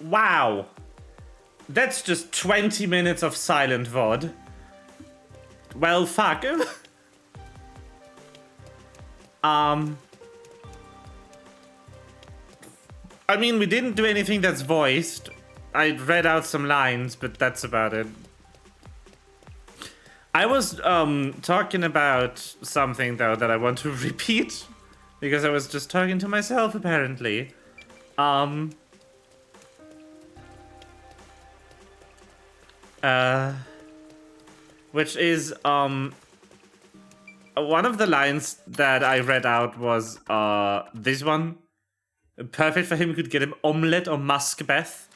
Wow. That's just 20 minutes of silent VOD. Well, fuck. I mean, we didn't do anything that's voiced. I read out some lines, but that's about it. I was talking about something, though, that I want to repeat. Because I was just talking to myself, apparently. Which is, one of the lines that I read out was, this one. Perfect for him, we could get him omelette or Muscbeth.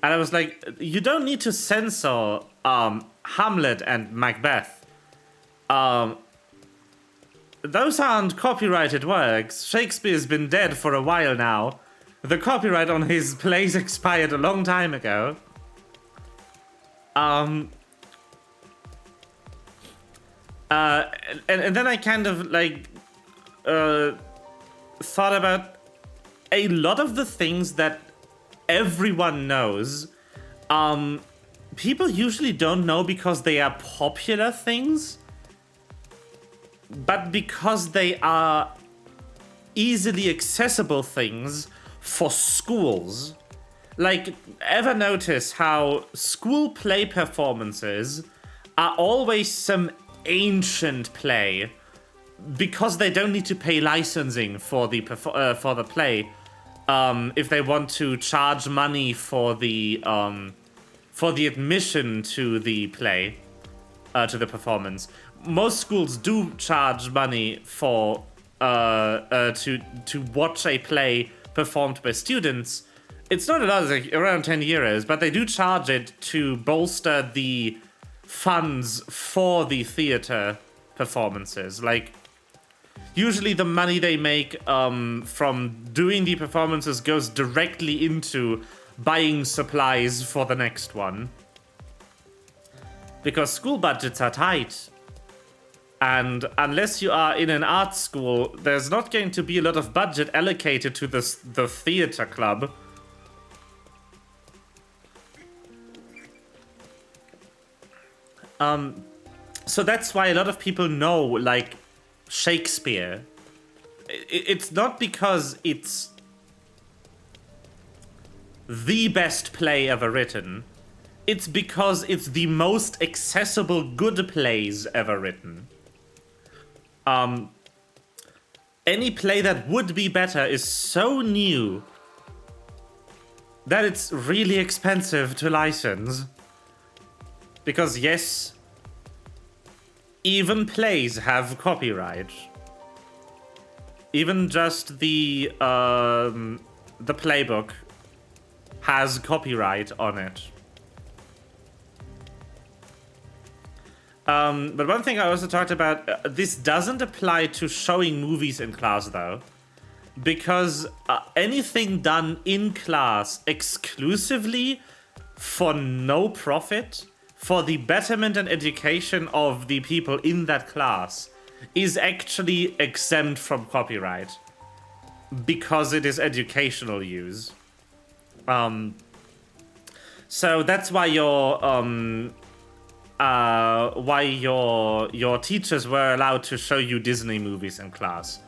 And I was like, you don't need to censor, Hamlet and Macbeth. Those aren't copyrighted works. Shakespeare's been dead for a while now. The copyright on his plays expired a long time ago. And then I kind of like thought about a lot of the things that everyone knows. People usually don't know because they are popular things, but because they are easily accessible things for schools. Like, ever notice how school play performances are always some ancient play because they don't need to pay licensing for the play. If they want to charge money for the admission to the play, to the performance. Most schools do charge money for to watch a play performed by students. It's not a lot, it's like around 10 euros, but they do charge it to bolster the funds for the theater performances. Like, usually the money they make from doing the performances goes directly into buying supplies for the next one. Because school budgets are tight. And unless you are in an art school, there's not going to be a lot of budget allocated to the theater club. So that's why a lot of people know, like, Shakespeare. It's not because it's the best play ever written. It's because it's the most accessible good plays ever written. Any play that would be better is so new that it's really expensive to license. Because yes, even plays have copyright. Even just the playbook has copyright on it. But one thing I also talked about, this doesn't apply to showing movies in class though. Because anything done in class exclusively for no profit, for the betterment and education of the people in that class, is actually exempt from copyright. Because it is educational use. So that's why your teachers were allowed to show you Disney movies in class.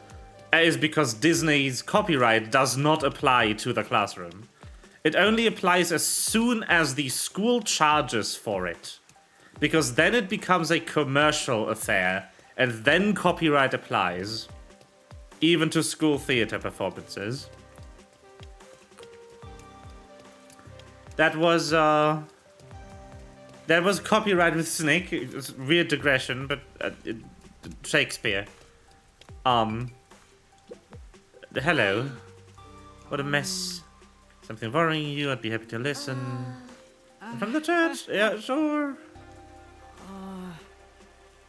Is because Disney's copyright does not apply to the classroom. It only applies as soon as the school charges for it. Because then it becomes a commercial affair, and then copyright applies. Even to school theater performances. That was copyright with Snake. It was weird digression, but Shakespeare. Hello. What a mess. Something worrying you? I'd be happy to listen. From the church? Yeah, sure.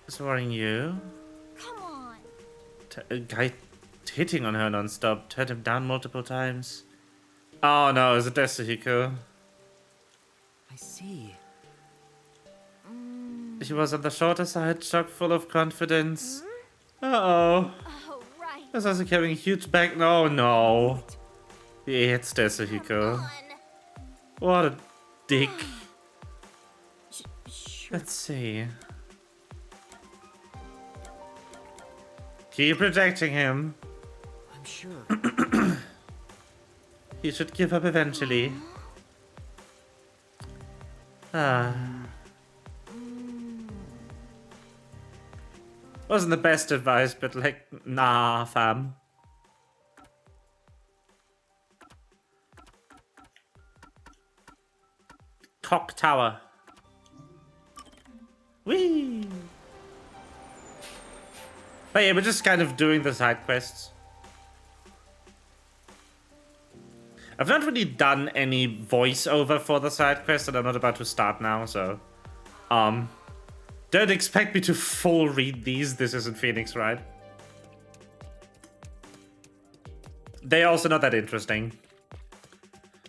It's worrying you. Come on. A guy hitting on her non-stop. Turned him down multiple times. Oh no, it's a Destiny. I see. She was on the shorter side, chock full of confidence. Uh-oh. Oh, right. This also carrying a huge bag. No, no. It's Destiny. Come on. What a dick. Sure. Let's see. Keep protecting him. I'm sure. He should give up eventually. Ah. Wasn't the best advice, but like, nah, fam. Cock Tower. Whee! But yeah, we're just kind of doing the side quests. I've not really done any voiceover for the side quest, and I'm not about to start now, so... Don't expect me to full read these. This isn't Phoenix, right? They're also not that interesting.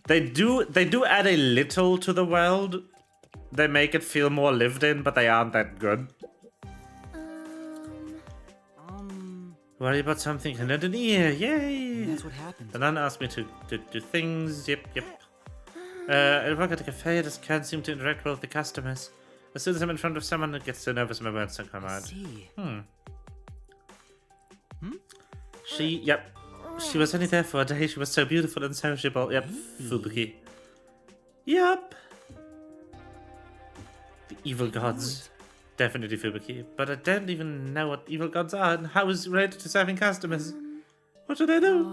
They do add a little to the world. They make it feel more lived in, but they aren't that good. Worry about something and an ear, yay! That's what happened. The nun asked me to do things, yep. I work at a cafe, I just can't seem to interact well with the customers. As soon as I'm in front of someone, it gets so nervous my words don't come out. See. She was only there for a day, she was so beautiful and sociable, yep, Fubuki. Yep. The evil gods. Definitely Fubuki, but I don't even know what evil gods are and how is it related to serving customers. What should I do?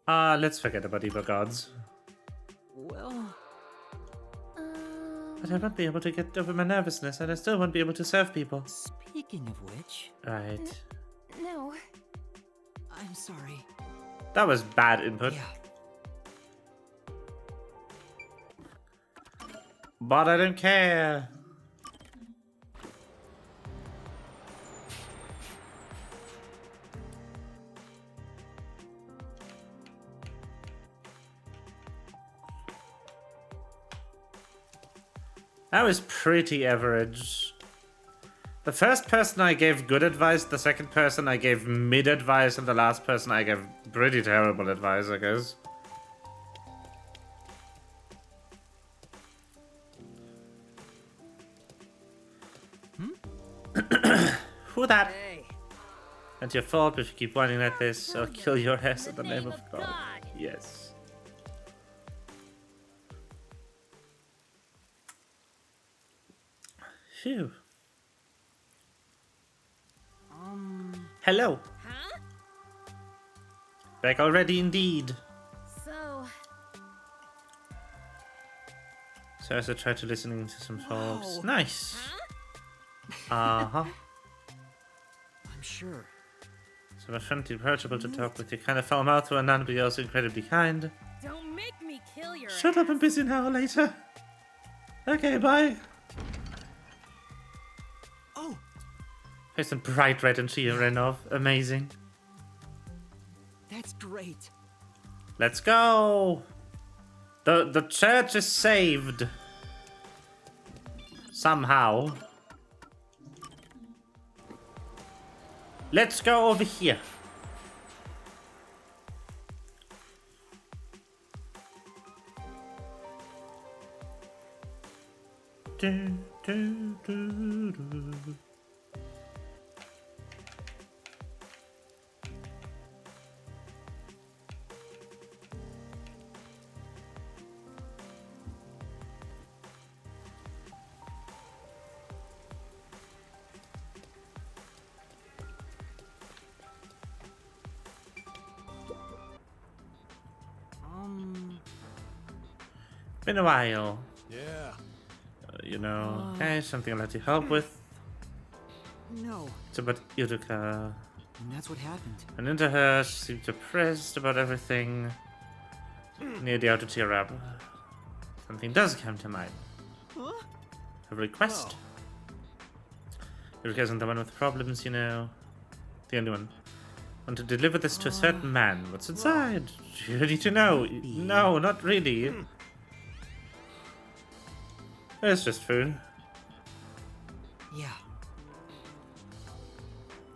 Let's forget about evil gods. Well... But I won't be able to get over my nervousness and I still won't be able to serve people. Speaking of which... Right. No. I'm sorry. That was bad input. Yeah. But I don't care. That was pretty average. The first person I gave good advice, the second person I gave mid advice, and the last person I gave pretty terrible advice, I guess. Who that? Hey. Not your fault, but if you keep whining like this, I'll kill your ass in the name of God. Yes. Phew. Hello. Huh? Back already indeed. So as I tried to listening to some folks. Nice. Huh? I'm sure. So my friendly, approachable to talk with you. Kind of foul mouth to a nun, but you're also incredibly kind. Don't make me kill your Shut up, I'm busy now, later. Okay, bye. Oh! There's some bright red and she ran off. Amazing. That's great. Let's go. The church is saved. Somehow. Let's go over here. Do, do, do, do. Been a while. Yeah. You know, okay, something I'll let you help with. No. It's about Iruka. And that's what happened. And into her, she seemed depressed about everything. Near the outer tear up. Something does come to mind. Huh? A request. Iruka isn't the one with problems, you know. The only one. Want to deliver this to a certain man. What's inside? You need to know. No, not really. It's just food. Yeah.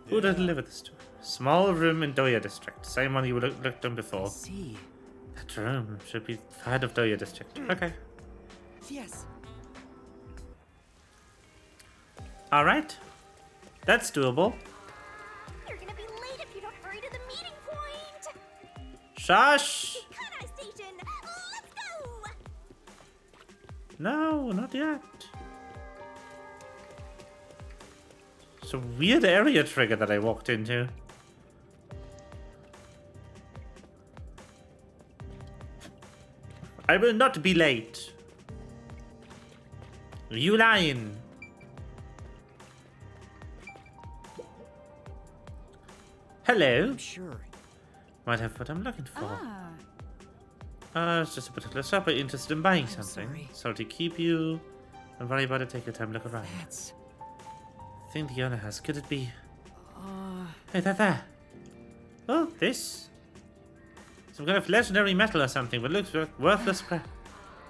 Who did I deliver this to? Small room in Doya district. Same one you looked on before. See. That room should be head of Doya district. Okay. Yes. Alright. That's doable. You're gonna be late if you don't hurry to the meeting point. Shush! Kanai station. Let's go. No, not yet. It's a weird area trigger that I walked into. I will not be late. You lying. Hello. I'm sure. Might have what I'm looking for. Ah. It's just a particular shop I'm interested in buying something. sorry. Sorry to keep you. Don't worry about it. Take your time. Look around. That's. Thing the owner has. Could it be? Uh. Hey, there. Oh, this. Some kind of legendary metal or something, but looks worthless crap.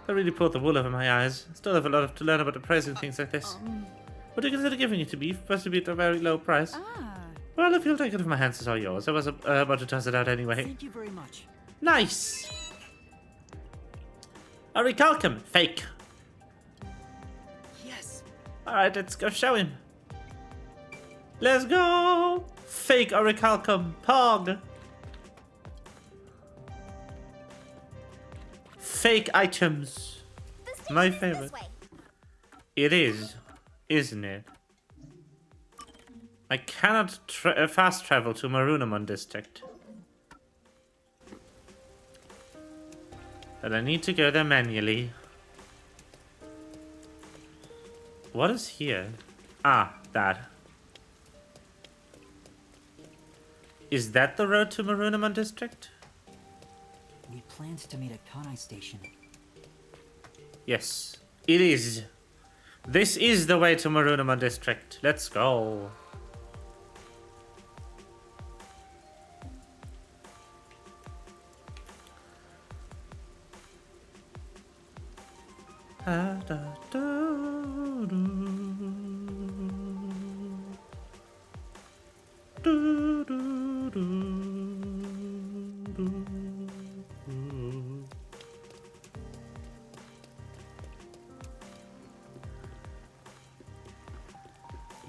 That really pulled the wool over my eyes. Still have a lot to learn about the price and things like this. What do you consider giving it to be? Supposed to be at a very low price. Ah. Well, if you'll take it off my hands, it's all yours. I was about to toss it out anyway. Thank you very much. Nice! Orichalcum! Fake! Yes. Alright, let's go show him. Let's go! Fake Orichalcum! Pog! Fake items. The station My is favorite. This way. It is, isn't it? I cannot fast travel to Marunamon district. But I need to go there manually. What is here? Ah, that. Is that the road to Marunamon district? We planned to meet at Kanai Station. Yes, it is. This is the way to Marunamon district. Let's go.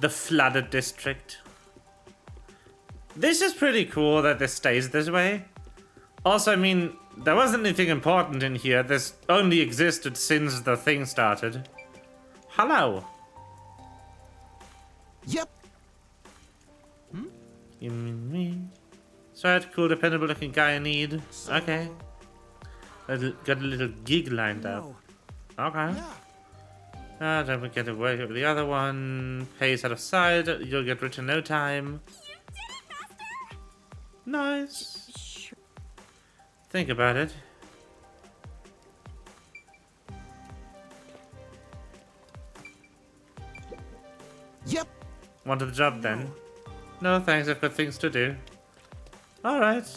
The flooded district. This is pretty cool that this stays this way. Also, I mean, there wasn't anything important in here. This only existed since the thing started. Hello. Yep. You mean me? Sad, cool, dependable looking guy I need. Okay. Got a little gig lined up. No. Okay. Yeah. Then we get away with the other one. Pays out of sight. You'll get rich in no time. You did it, Master. Nice. Sure. Think about it. Yep. Wanted the job then? No thanks, I've got things to do. Alright.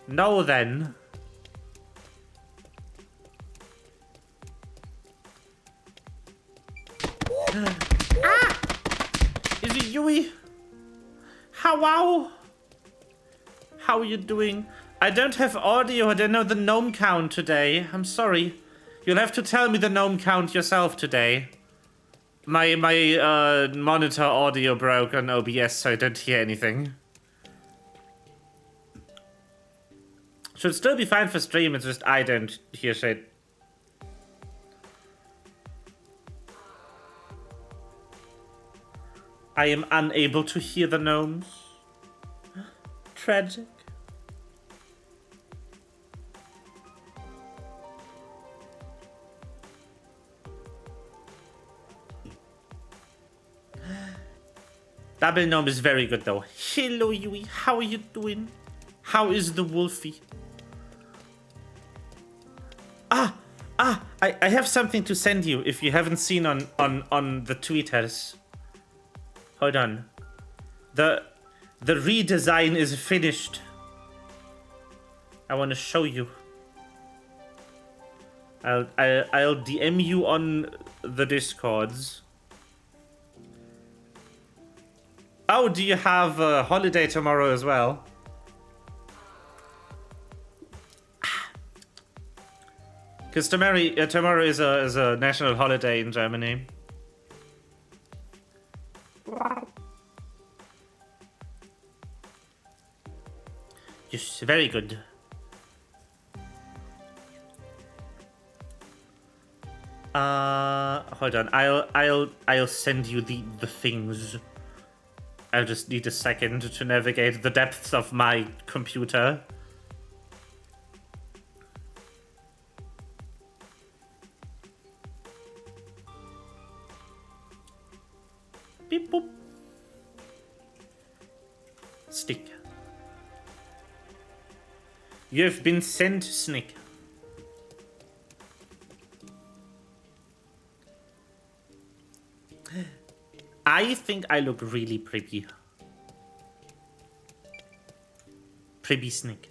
No then. Ah! Is it Yui? How? How are you doing? I don't have audio, I don't know the gnome count today. I'm sorry. You'll have to tell me the gnome count yourself today. My monitor audio broke on OBS, so I don't hear anything. Should still be fine for stream, it's just I don't hear shit. I am unable to hear the gnomes. Tragic. Double gnome is very good though. Hello Yui, how are you doing? How is the wolfie? I have something to send you if you haven't seen on the tweeters. Hold on. The redesign is finished. I want to show you. I'll DM you on the Discords. Oh, do you have a holiday tomorrow as well? Because tomorrow is a national holiday in Germany. Yes, very good. Hold on. I'll send you the things. I'll just need a second to navigate the depths of my computer. Beep boop. Stick. You have been sent, Snick. I think I look really pretty. Pretty Snick.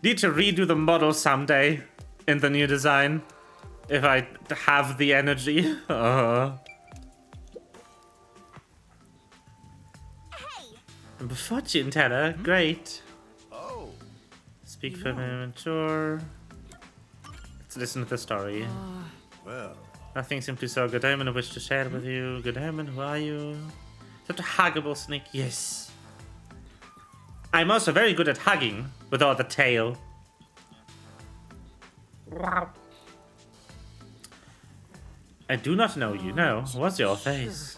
Need to redo the model someday in the new design. If I have the energy. Hey! Fortune teller, great. Oh. Speak for me, sure. Let's listen to the story. Well. Nothing simply so good omen I wish to share with you. Good omen, who are you? Such a huggable snake, yes. I'm also very good at hugging without the tail. I do not know you, no. What's your face?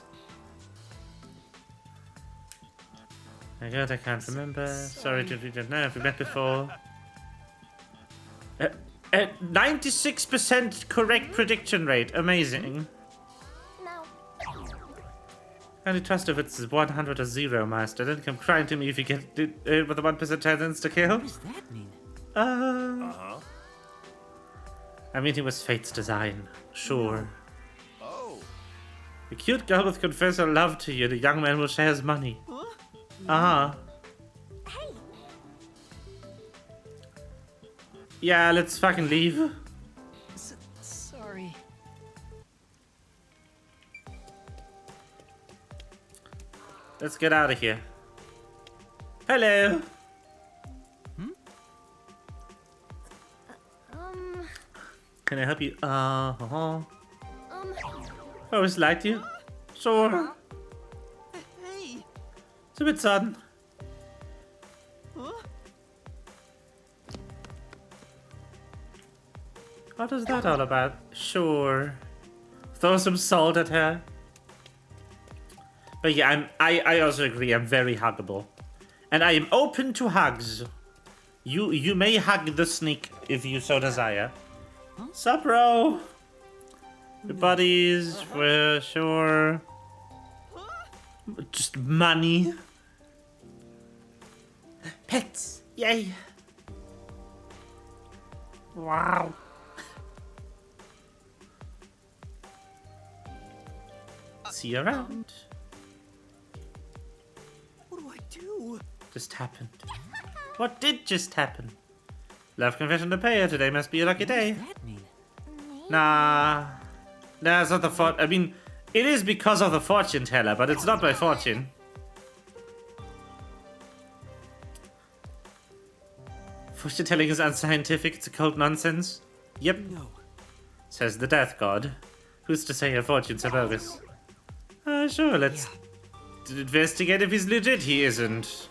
My god, I can't remember. Sorry to you don't know if we met before. 96% correct prediction rate. Amazing. No. Can't trust if it's 100 or 0, Master. Don't come crying to me if you get it with a 1% chance to kill. What does that mean? I mean, it was fate's design. Sure. Oh. The cute girl will confess her love to you. The young man will share his money. Hey! Yeah, let's fucking leave. Sorry. Let's get out of here. Hello. Can I help you? I always liked you. Sure. Hey. It's a bit sudden. What is that all about? Sure. Throw some salt at her. But yeah, I also agree, I'm very huggable. And I am open to hugs. You may hug the snake if you so desire. Sup, bro? Your buddies, for sure. Just money. Pets, yay. Wow. See you around. What do I do? Just happened. What did just happen? Love confession to pay her. Today must be a lucky day. What does that mean? Nah. Nah, it's not the I mean, it is because of the fortune teller, but it's not by fortune. Fortune telling is unscientific. It's occult nonsense. Yep. No. Says the death god. Who's to say her fortunes are bogus? Sure, let's investigate if he's legit. He isn't.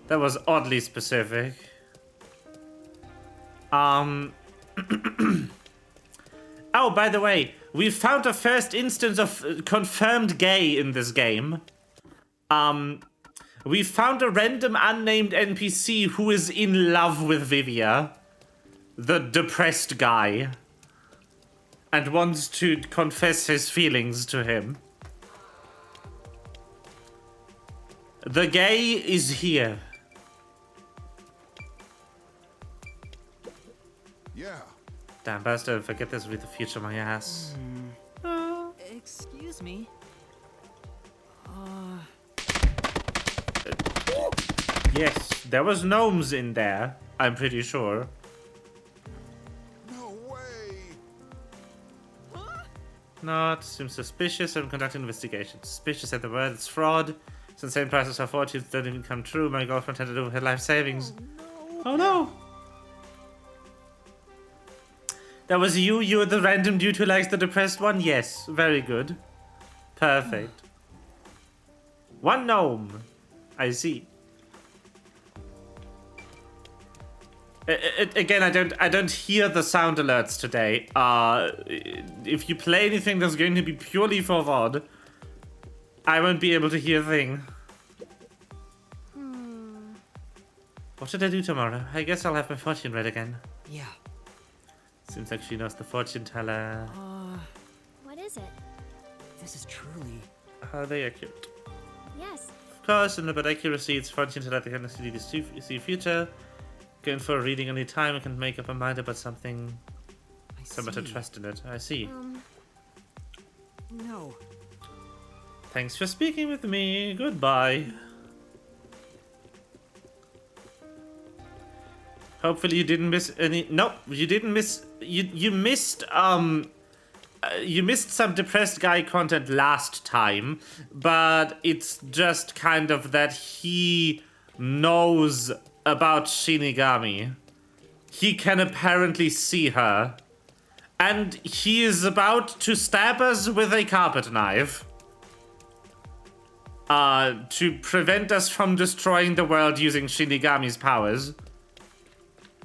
That was oddly specific. Oh, by the way, we found the first instance of confirmed gay in this game. We found a random unnamed NPC who is in love with Vivia, the depressed guy, and wants to confess his feelings to him. The gay is here. Yeah. Damn bastard, forget this with the future my ass. Excuse me. Yes, there was gnomes in there, I'm pretty sure. No way. Not. Seems suspicious. I'm conducting investigation. Suspicious at the word. It's fraud. Since same prices for fortunes don't even come true. My girlfriend had to do with her life savings. Oh no! That was you? You're the random dude who likes the depressed one? Yes. Very good. Perfect. One gnome. I see. Again, I don't hear the sound alerts today. If you play anything that's going to be purely for VOD, I won't be able to hear a thing. What should I do tomorrow? I guess I'll have my fortune read again. Yeah. Seems like she knows the fortune teller. What is it? This is truly... Are they accurate? Yes. Of course, in about accuracy, it's fortune teller that can see future. Going for a reading any time, I can make up a mind about something. So much to trust in it. I see. No. Thanks for speaking with me. Goodbye. Hopefully you didn't miss any. Nope, you didn't miss. You missed you missed some depressed guy content last time, but it's just kind of that he knows about Shinigami. He can apparently see her. And he is about to stab us with a carpet knife. To prevent us from destroying the world using Shinigami's powers.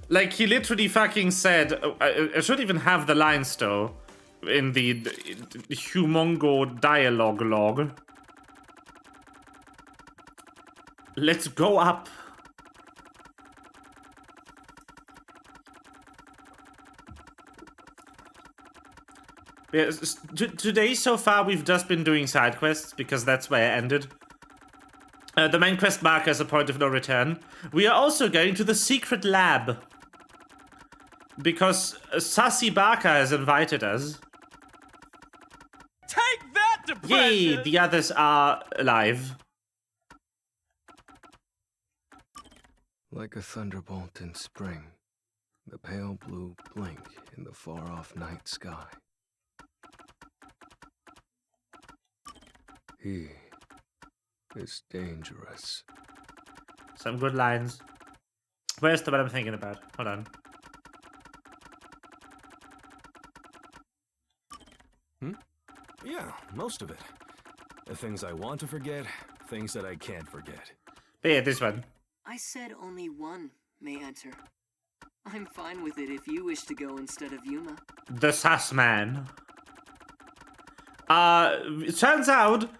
Like, he literally fucking said... I should even have the line still. In the humongo dialogue log. Let's go up. Yes, today so far we've just been doing side quests because that's where I ended. The main quest marker is a point of no return. We are also going to the secret lab. Because Sassy Barker has invited us. Take that, depression! Yay, the others are alive. Like a thunderbolt in spring, the pale blue blink in the far-off night sky. He is dangerous. Some good lines. Where's the one I'm thinking about? Hold on. Yeah, most of it. The things I want to forget, things that I can't forget. But yeah, this one. I said only one may enter. I'm fine with it if you wish to go instead of Yuma. The Sass Man. It turns out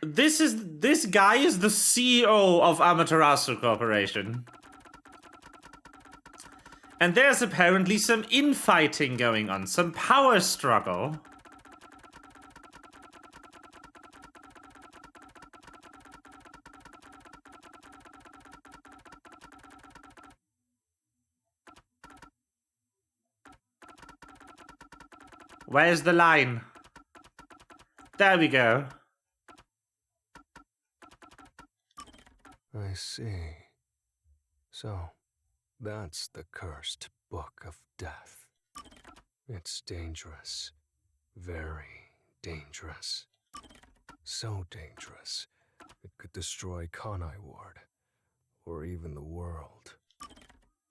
this guy is the CEO of Amaterasu Corporation. And there's apparently some infighting going on, some power struggle. Where's the line? There we go. I see. So, that's the cursed book of death. It's dangerous. Very dangerous. So dangerous, it could destroy Kanai Ward. Or even the world.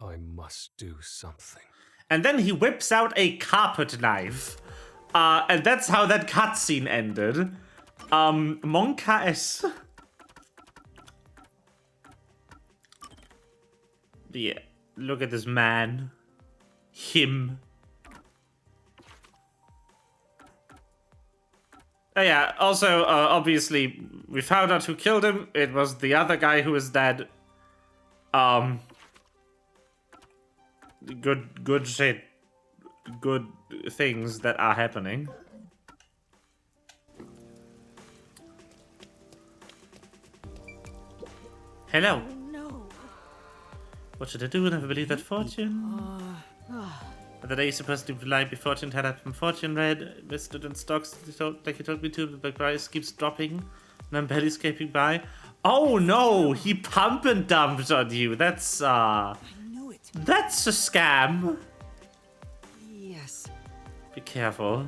I must do something. And then he whips out a carpet knife. And that's how that cutscene ended. Monka S. Yeah, look at this man. Him. Oh yeah, also, obviously, we found out who killed him. It was the other guy who is dead. Good shit. Good things that are happening. Hello. No. What should I do? Never believe that fortune. The day is supposed to lie be fortune teller from fortune read. Listed in stocks like he told me to, but the price keeps dropping. And I'm barely escaping by. Oh no! He pump and dumped on you. That's I knew it. that's a scam. Yes. Be careful.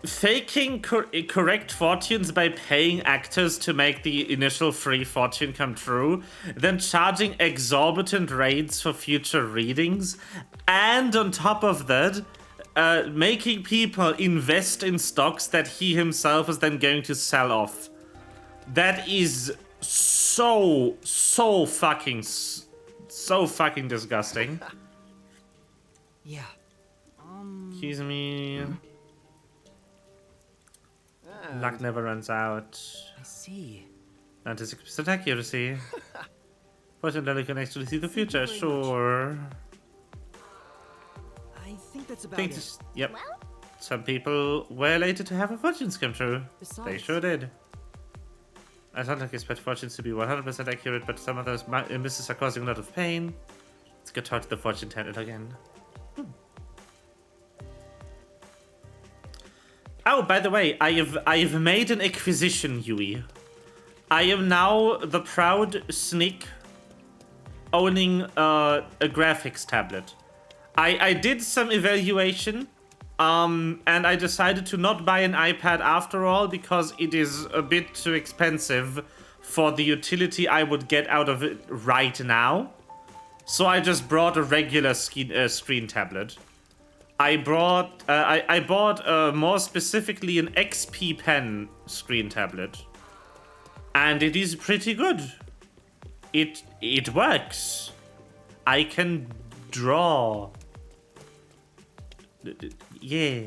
faking correct fortunes by paying actors to make the initial free fortune come true, then charging exorbitant rates for future readings, and on top of that, making people invest in stocks that he himself is then going to sell off. That is so fucking disgusting. Yeah. Excuse me. Luck never runs out. I see. 96% accuracy. Fortunately, can actually see the future. Sure. I think that's about Think it. this, yep. Well, Some people were elated to have their fortunes come true. They Besides- sure did. I don't like expect fortunes to be 100% accurate, but some of those misses are causing a lot of pain. Let's go talk to the fortune teller again. Oh, by the way, I have made an acquisition, Yui. I am now the proud sneak owning a graphics tablet. I did some evaluation, and I decided to not buy an iPad after all because it is a bit too expensive for the utility I would get out of it right now. So I just brought a regular screen tablet. I bought more specifically an XP Pen screen tablet, and it is pretty good. It works. I can draw. Yeah.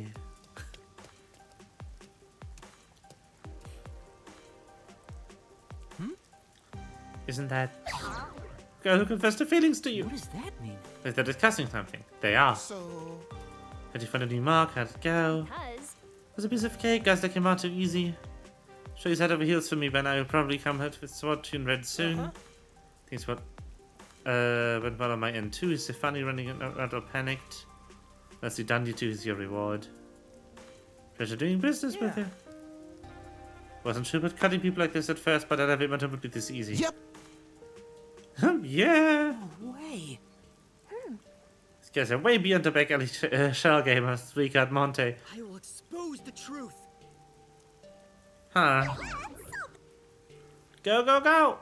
Isn't that girl who confessed her feelings to you? What does that mean? If they're discussing something, they are. So, Had you found a new mark? How'd it go? because Was a piece of cake, guys, that came out too easy. Sure he's head over heels for me, but I will probably come hurt with sword tune red soon. Things what went well on my end too. Is Stefani running around all panicked? Let's see, Dundee 2 is your reward. Pleasure doing business with you. Wasn't sure about cutting people like this at first, but I never imagined it would be this easy. yep. Yeah! No way. These guys are way beyond the back alley shell gamer, 3-card Monte. I will expose the truth. Huh. Go, go, go!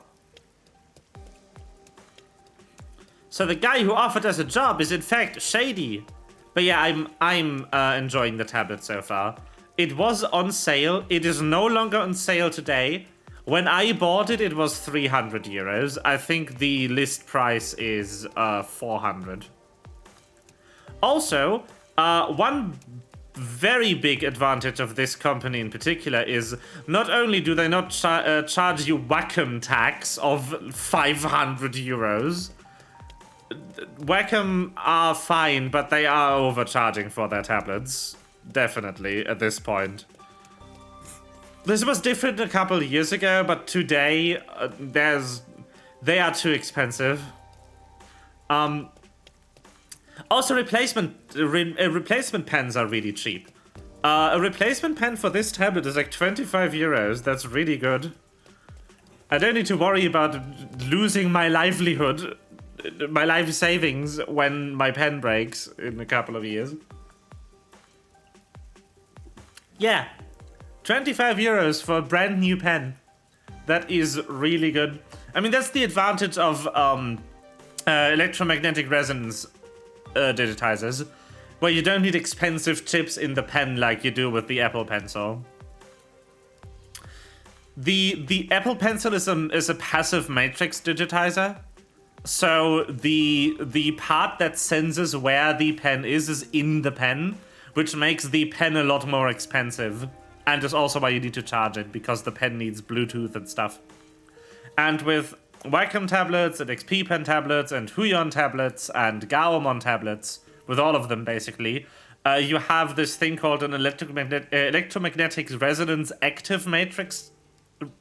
So the guy who offered us a job is in fact shady. But yeah, I'm enjoying the tablet so far. It was on sale. It is no longer on sale today. When I bought it, it was 300 euros. I think the list price is 400. Also, one very big advantage of this company in particular is not only do they not charge you Wacom tax of 500 euros, Wacom are fine, but they are overcharging for their tablets. Definitely, at this point. This was different a couple of years ago, but today, they are too expensive. Also, replacement pens are really cheap. A replacement pen for this tablet is like 25 euros. That's really good. I don't need to worry about losing my livelihood, my life savings when my pen breaks in a couple of years. Yeah, 25 euros for a brand new pen. That is really good. I mean, that's the advantage of electromagnetic resonance digitizers, where you don't need expensive chips in the pen like you do with the Apple Pencil. The Apple Pencil is a passive matrix digitizer, so the part that senses where the pen is in the pen, which makes the pen a lot more expensive, and is also why you need to charge it, because the pen needs Bluetooth and stuff. And with Wacom tablets and XP Pen tablets and Huion tablets and Gaomon tablets, with all of them basically, you have this thing called an electromagnetic resonance active matrix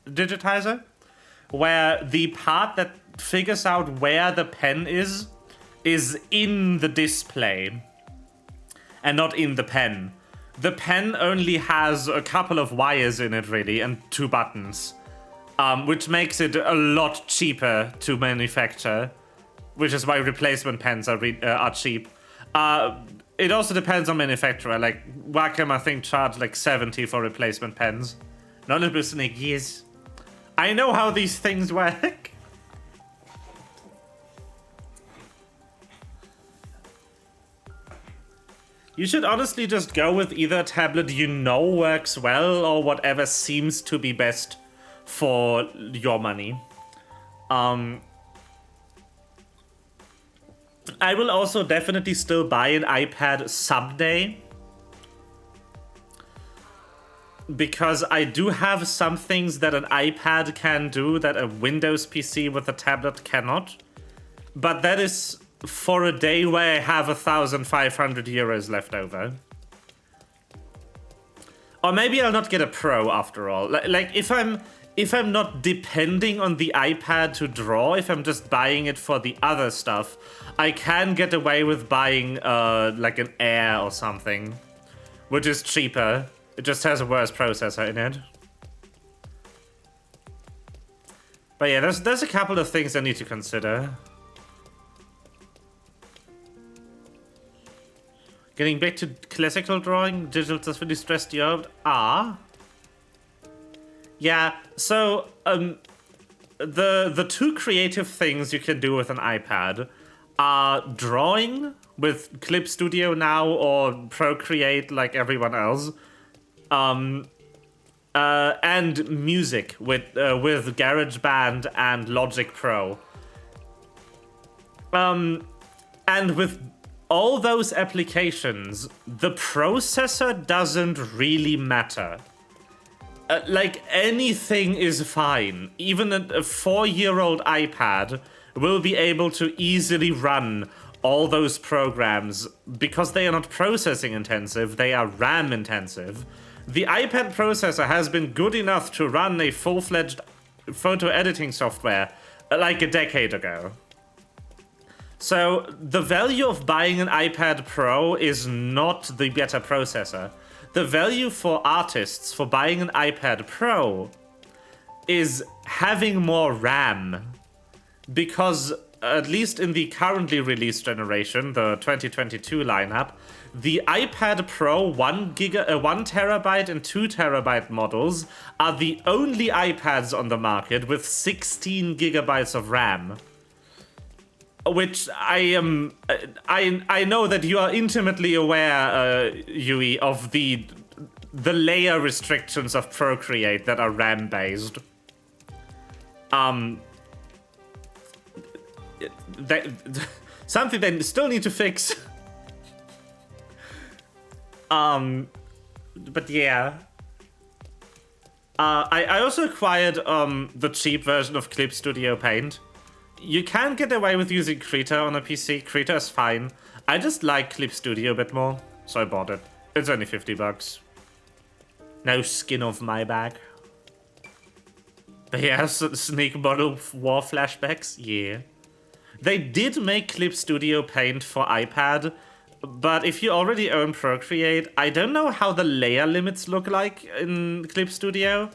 digitizer, where the part that figures out where the pen is in the display and not in the pen. The pen only has a couple of wires in it, really, and 2 buttons, which makes it a lot cheaper to manufacture, which is why replacement pens are cheap. it also depends on manufacturer. Like Wacom, I think, charged like 70 for replacement pens. Non-Little Snake, yes. I know how these things work. You should honestly just go with either tablet you know works well or whatever seems to be best for your money. I will also definitely still buy an iPad someday, because I do have some things that an iPad can do that a Windows PC with a tablet cannot. But that is for a day where I have 1,500 euros left over. Or maybe I'll not get a Pro after all. Like if I'm not depending on the iPad to draw, if I'm just buying it for the other stuff, I can get away with buying like an Air or something, which is cheaper. It just has a worse processor in it. But yeah, there's a couple of things I need to consider. Getting back to classical drawing, digital just really stressed you out. Yeah, so the two creative things you can do with an iPad are drawing with Clip Studio now or Procreate like everyone else. And music with GarageBand and Logic Pro. And with all those applications, the processor doesn't really matter. Like, anything is fine. Even a 4-year-old iPad will be able to easily run all those programs because they are not processing intensive, they are RAM intensive. The iPad processor has been good enough to run a full-fledged photo editing software like a decade ago. So the value of buying an iPad Pro is not the better processor. The value for artists for buying an iPad Pro is having more RAM. Because at least in the currently released generation, the 2022 lineup, the iPad Pro 1 terabyte and 2 terabyte models are the only iPads on the market with 16 gigabytes of RAM. Which I know that you are intimately aware, Yui, of the layer restrictions of Procreate that are RAM based. Something they still need to fix. But yeah. I also acquired the cheap version of Clip Studio Paint. You can get away with using Krita on a PC. Krita is fine. I just like Clip Studio a bit more, so I bought it. It's only $50. No skin off my back. But yeah, Sneak Model War flashbacks? Yeah. They did make Clip Studio Paint for iPad, but if you already own Procreate, I don't know how the layer limits look like in Clip Studio,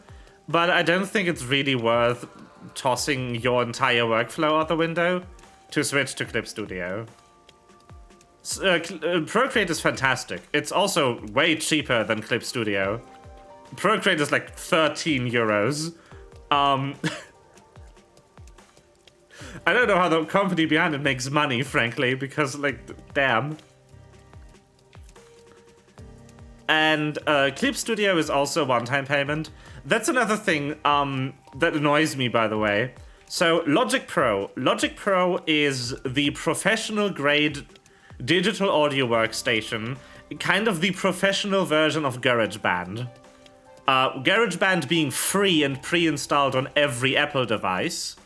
but I don't think it's really worth tossing your entire workflow out the window to switch to Clip Studio. Procreate is fantastic. It's also way cheaper than Clip Studio. Procreate is like 13 euros. I don't know how the company behind it makes money, frankly, because, like, damn. And Clip Studio is also one-time payment. That's another thing that annoys me, by the way. So Logic Pro. Logic Pro is the professional-grade digital audio workstation, kind of the professional version of GarageBand. GarageBand being free and pre-installed on every Apple device.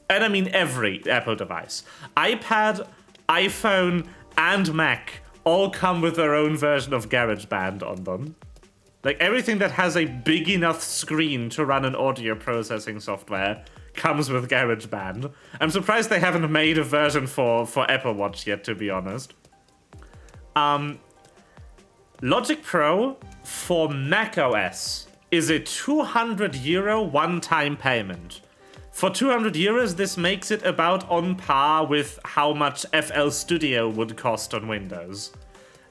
And I mean every Apple device. iPad, iPhone, and Mac all come with their own version of GarageBand on them. Like, everything that has a big enough screen to run an audio processing software comes with GarageBand. I'm surprised they haven't made a version for Apple Watch yet, to be honest. Logic Pro for macOS is a €200 one-time payment. For 200 euros, this makes it about on par with how much FL Studio would cost on Windows.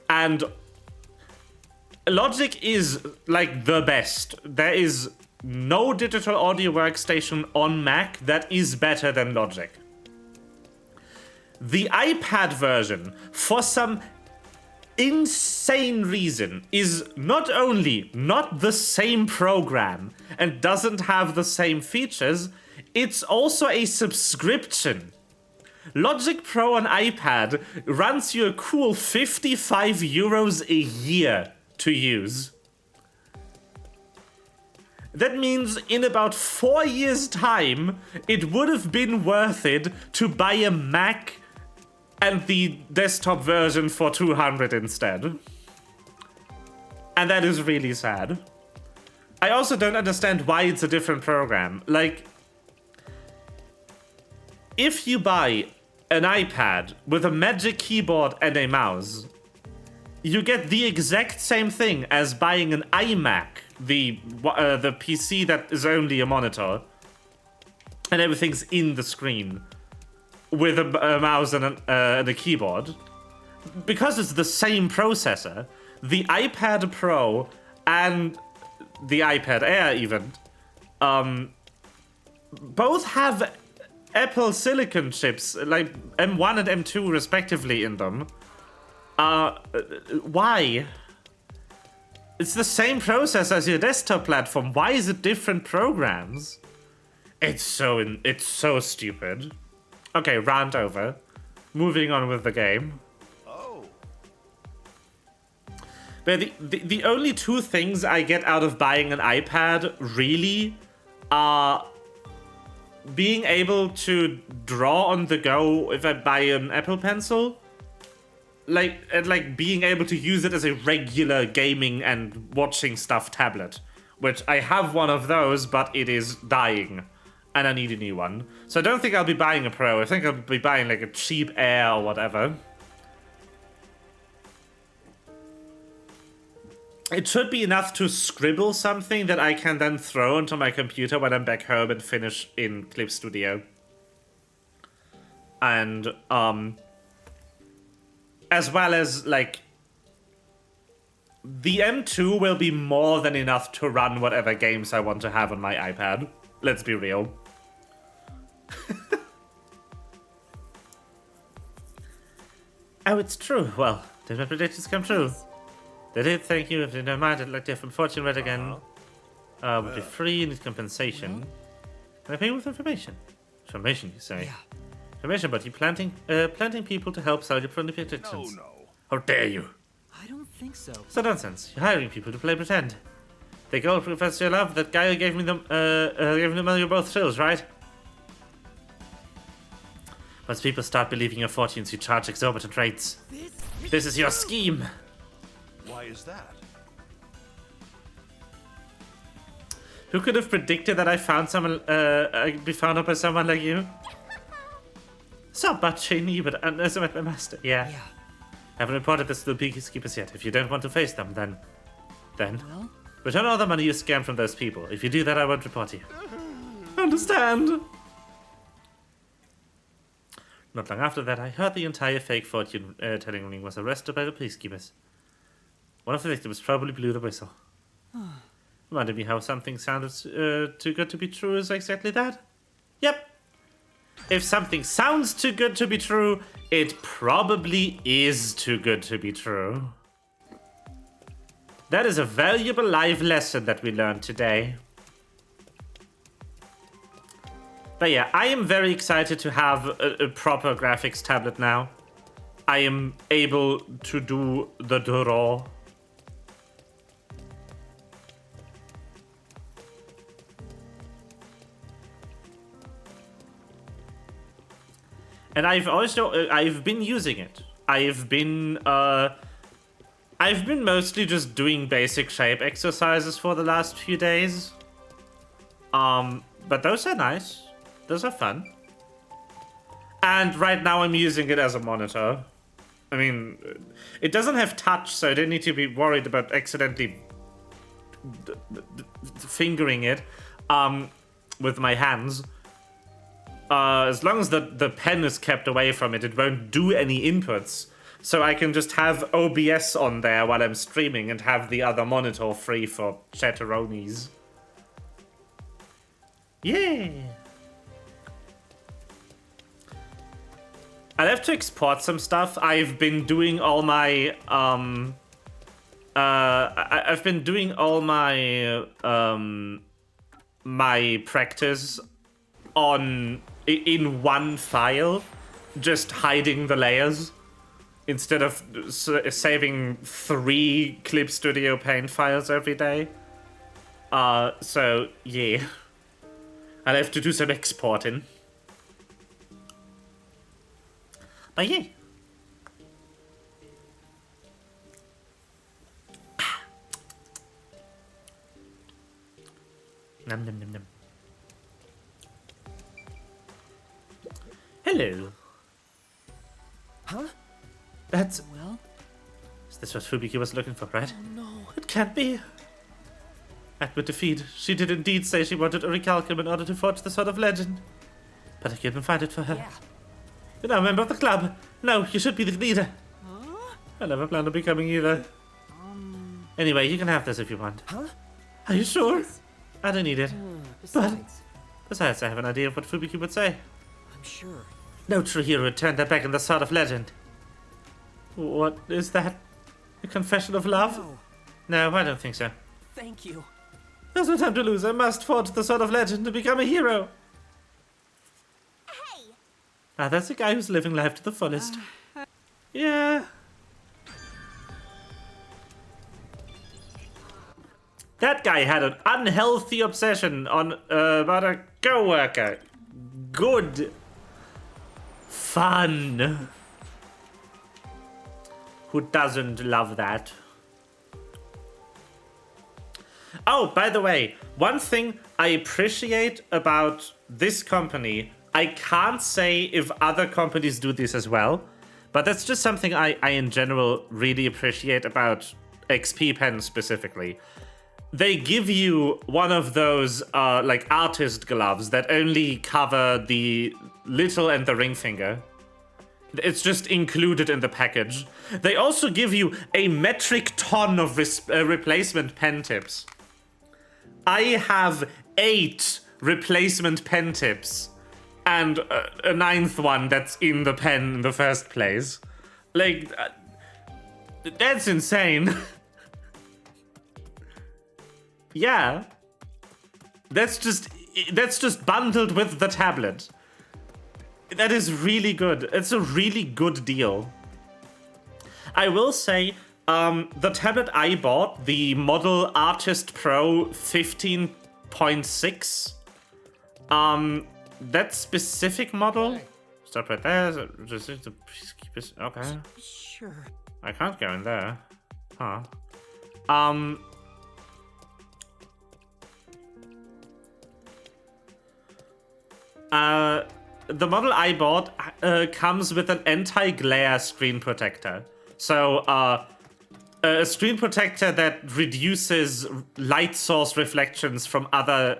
And Logic is like the best. There is no digital audio workstation on Mac that is better than Logic. The iPad version, for some insane reason, is not only not the same program and doesn't have the same features, it's also a subscription. Logic Pro on iPad runs you a cool 55 euros a year to use. That means in about 4 years' time, it would have been worth it to buy a Mac and the desktop version for 200 instead. And that is really sad. I also don't understand why it's a different program. Like, if you buy an iPad with a Magic Keyboard and a mouse, you get the exact same thing as buying an iMac, the PC that is only a monitor, and everything's in the screen, with a mouse and a keyboard. Because it's the same processor, the iPad Pro and the iPad Air even, both have Apple Silicon chips, like M1 and M2 respectively in them. Why? It's the same processor as your desktop platform. Why is it different programs? It's so stupid. Okay, rant over. Moving on with the game. Oh. But the only two things I get out of buying an iPad really are being able to draw on the go if I buy an Apple Pencil. Like being able to use it as a regular gaming and watching stuff tablet. Which I have one of those, but it is dying. And I need a new one. So I don't think I'll be buying a Pro. I think I'll be buying like a cheap Air or whatever. It should be enough to scribble something that I can then throw onto my computer when I'm back home and finish in Clip Studio. And, as well as, like, the M2 will be more than enough to run whatever games I want to have on my iPad. Let's be real. Oh, it's true. Well, did my predictions come true? They did, thank you. If they don't mind, I'd like to have fortune read again. Would be free and need compensation. Can I pay with information? Information, you say? Yeah. Information, but you planting people to help sell your predictions. No. How dare you? I don't think so. So nonsense. You're hiring people to play pretend. They go profess your love. That guy who gave me the money, you're both thrills, right? Once people start believing your fortunes, you charge exorbitant rates. This is your scheme. Why is that? Who could have predicted that I found someone? I'd be found out by someone like you? So much Cheney, but underestimate my master. Yeah. I haven't reported this to the peacekeepers yet. If you don't want to face them, then Well, return all the money you scammed from those people. If you do that, I won't report you. Understand? Not long after that, I heard the entire fake fortune telling ring was arrested by the peacekeepers. One of the victims probably blew the whistle. Reminded me how something sounded too good to be true is exactly that. Yep. If something sounds too good to be true, it probably is too good to be true. That is a valuable life lesson that we learned today. But yeah, I am very excited to have a proper graphics tablet now. I am able to do the draw. And I've been using it. I've been mostly just doing basic shape exercises for the last few days. But those are nice. Those are fun. And right now I'm using it as a monitor. I mean, it doesn't have touch, so I don't need to be worried about accidentally fingering it with my hands. As long as the pen is kept away from it, it won't do any inputs. So I can just have OBS on there while I'm streaming and have the other monitor free for chatteronis. Yeah. I'll have to export some stuff. I've been doing all my I've been doing all my my practice in one file, just hiding the layers instead of saving 3 Clip Studio Paint files every day. So yeah, I'll have to do some exporting. But yeah. Nom nom nom nom. Hello. Huh? That's... Well? Is this what Fubiki was looking for, right? Oh no. It can't be. Admit defeat. She did indeed say she wanted a recalcum in order to forge the Sword of Legend. But I couldn't find it for her. Yeah. You're now a member of the club. No, you should be the leader. Huh? I never planned on becoming either. Anyway, you can have this if you want. Huh? Are you sure? I don't need it. Besides, I have an idea of what Fubiki would say. I'm sure. No true hero would turn their back on the Sword of Legend. What is that? A confession of love? No, I don't think so. Thank you. There's no time to lose. I must forge the Sword of Legend to become a hero. Hey! Ah, that's a guy who's living life to the fullest. Yeah. That guy had an unhealthy obsession on about a co-worker. Good. Fun. Who doesn't love that? Oh, by the way, one thing I appreciate about this company, I can't say if other companies do this as well, but that's just something I in general really appreciate about XP Pen specifically. They give you one of those like artist gloves that only cover the little and the ring finger. It's just included in the package. They also give you a metric ton of replacement pen tips. I have 8 replacement pen tips and a 9th one that's in the pen in the first place. Like, that's insane. Yeah. That's just bundled with the tablet. That is really good. It's a really good deal. I will say, the tablet I bought, the Model Artist Pro 15.6, that specific model. Stop right there. Just keep it. Okay. Sure. I can't go in there. Huh. The model I bought comes with an anti-glare screen protector. So, a screen protector that reduces light source reflections from other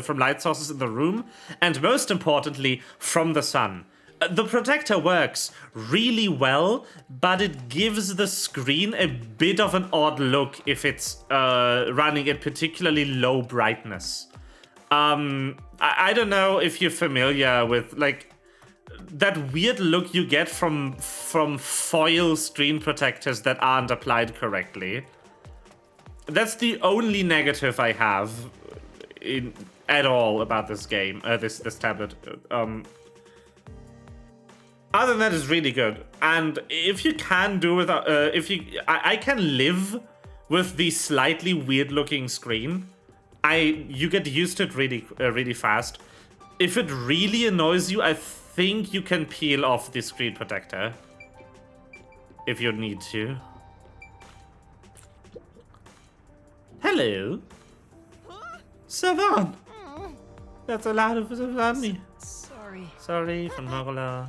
from light sources in the room, and most importantly, from the sun. The protector works really well, but it gives the screen a bit of an odd look if it's running at particularly low brightness. I don't know if you're familiar with, like, that weird look you get from foil screen protectors that aren't applied correctly. That's the only negative I have at all about this game, this tablet. Other than that, it's really good. And if you can do with, I can live with the slightly weird looking screen. You get used to it really fast. If it really annoys you, I think you can peel off the screen protector. If you need to. Hello. Savan. That's a lot of me. Sorry. Sorry, von Morla.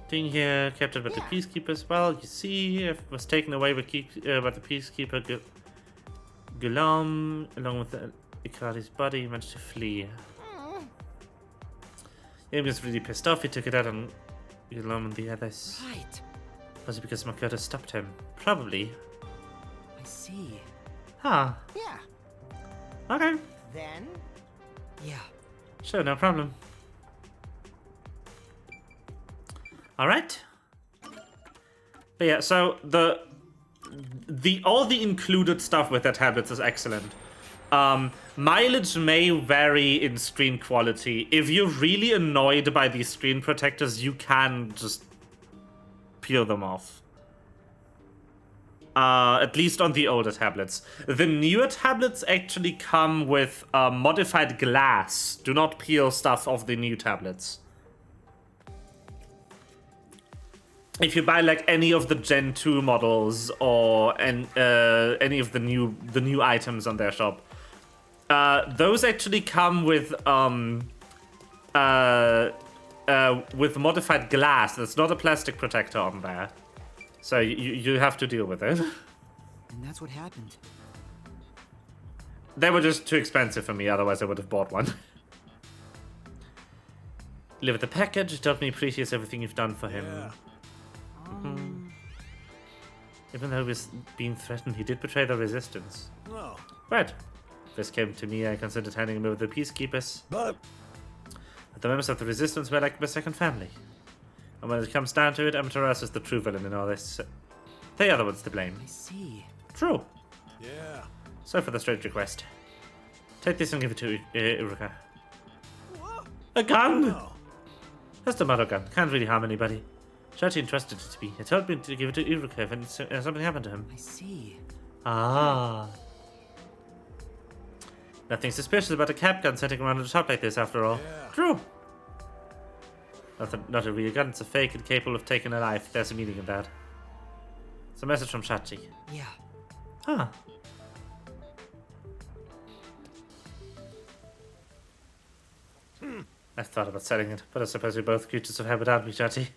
Thing here, captured by the Peacekeepers. Well, you see, it was taken away by the Peacekeeper Gulam, along with Ikari's body. He managed to flee. He was really pissed off. He took it out on alone with the others. Right. Was it because Makoto stopped him? Probably. I see. Huh. Yeah. Okay. Then Yeah. Sure, no problem. Alright. But yeah, so all the included stuff with the tablets is excellent. Mileage may vary in screen quality. If you're really annoyed by these screen protectors, you can just peel them off. At least on the older tablets. The newer tablets actually come with modified glass. Do not peel stuff off the new tablets. If you buy like any of the Gen 2 models or any of the new items on their shop, those actually come with modified glass. There's not a plastic protector on there, so you have to deal with it. And that's what happened. They were just too expensive for me. Otherwise, I would have bought one. Live with the package. Told me appreciates everything you've done for him. Yeah. Even though he was being threatened, he did betray the resistance. No. Right. If this came to me, I considered handing him over to the peacekeepers. But The members of the resistance were like my second family. And when it comes down to it, Amaterasu is the true villain in all this. They are the ones to blame. I see. True. yeah. So for the strange request. Take this and give it to Uruka. What? A gun! No. Just a model gun. Can't really harm anybody. Shorty entrusted it to me. He told me to give it to Uruka if something happened to him. I see. Ah. Nothing suspicious about a cap gun sitting around on the top like this, after all. Yeah. True. Not a real gun, it's a fake and capable of taking a life. There's a meaning in that. It's a message from Shachi. Yeah. Huh. I thought about selling it, but I suppose we're both creatures of habit, aren't we, Shachi?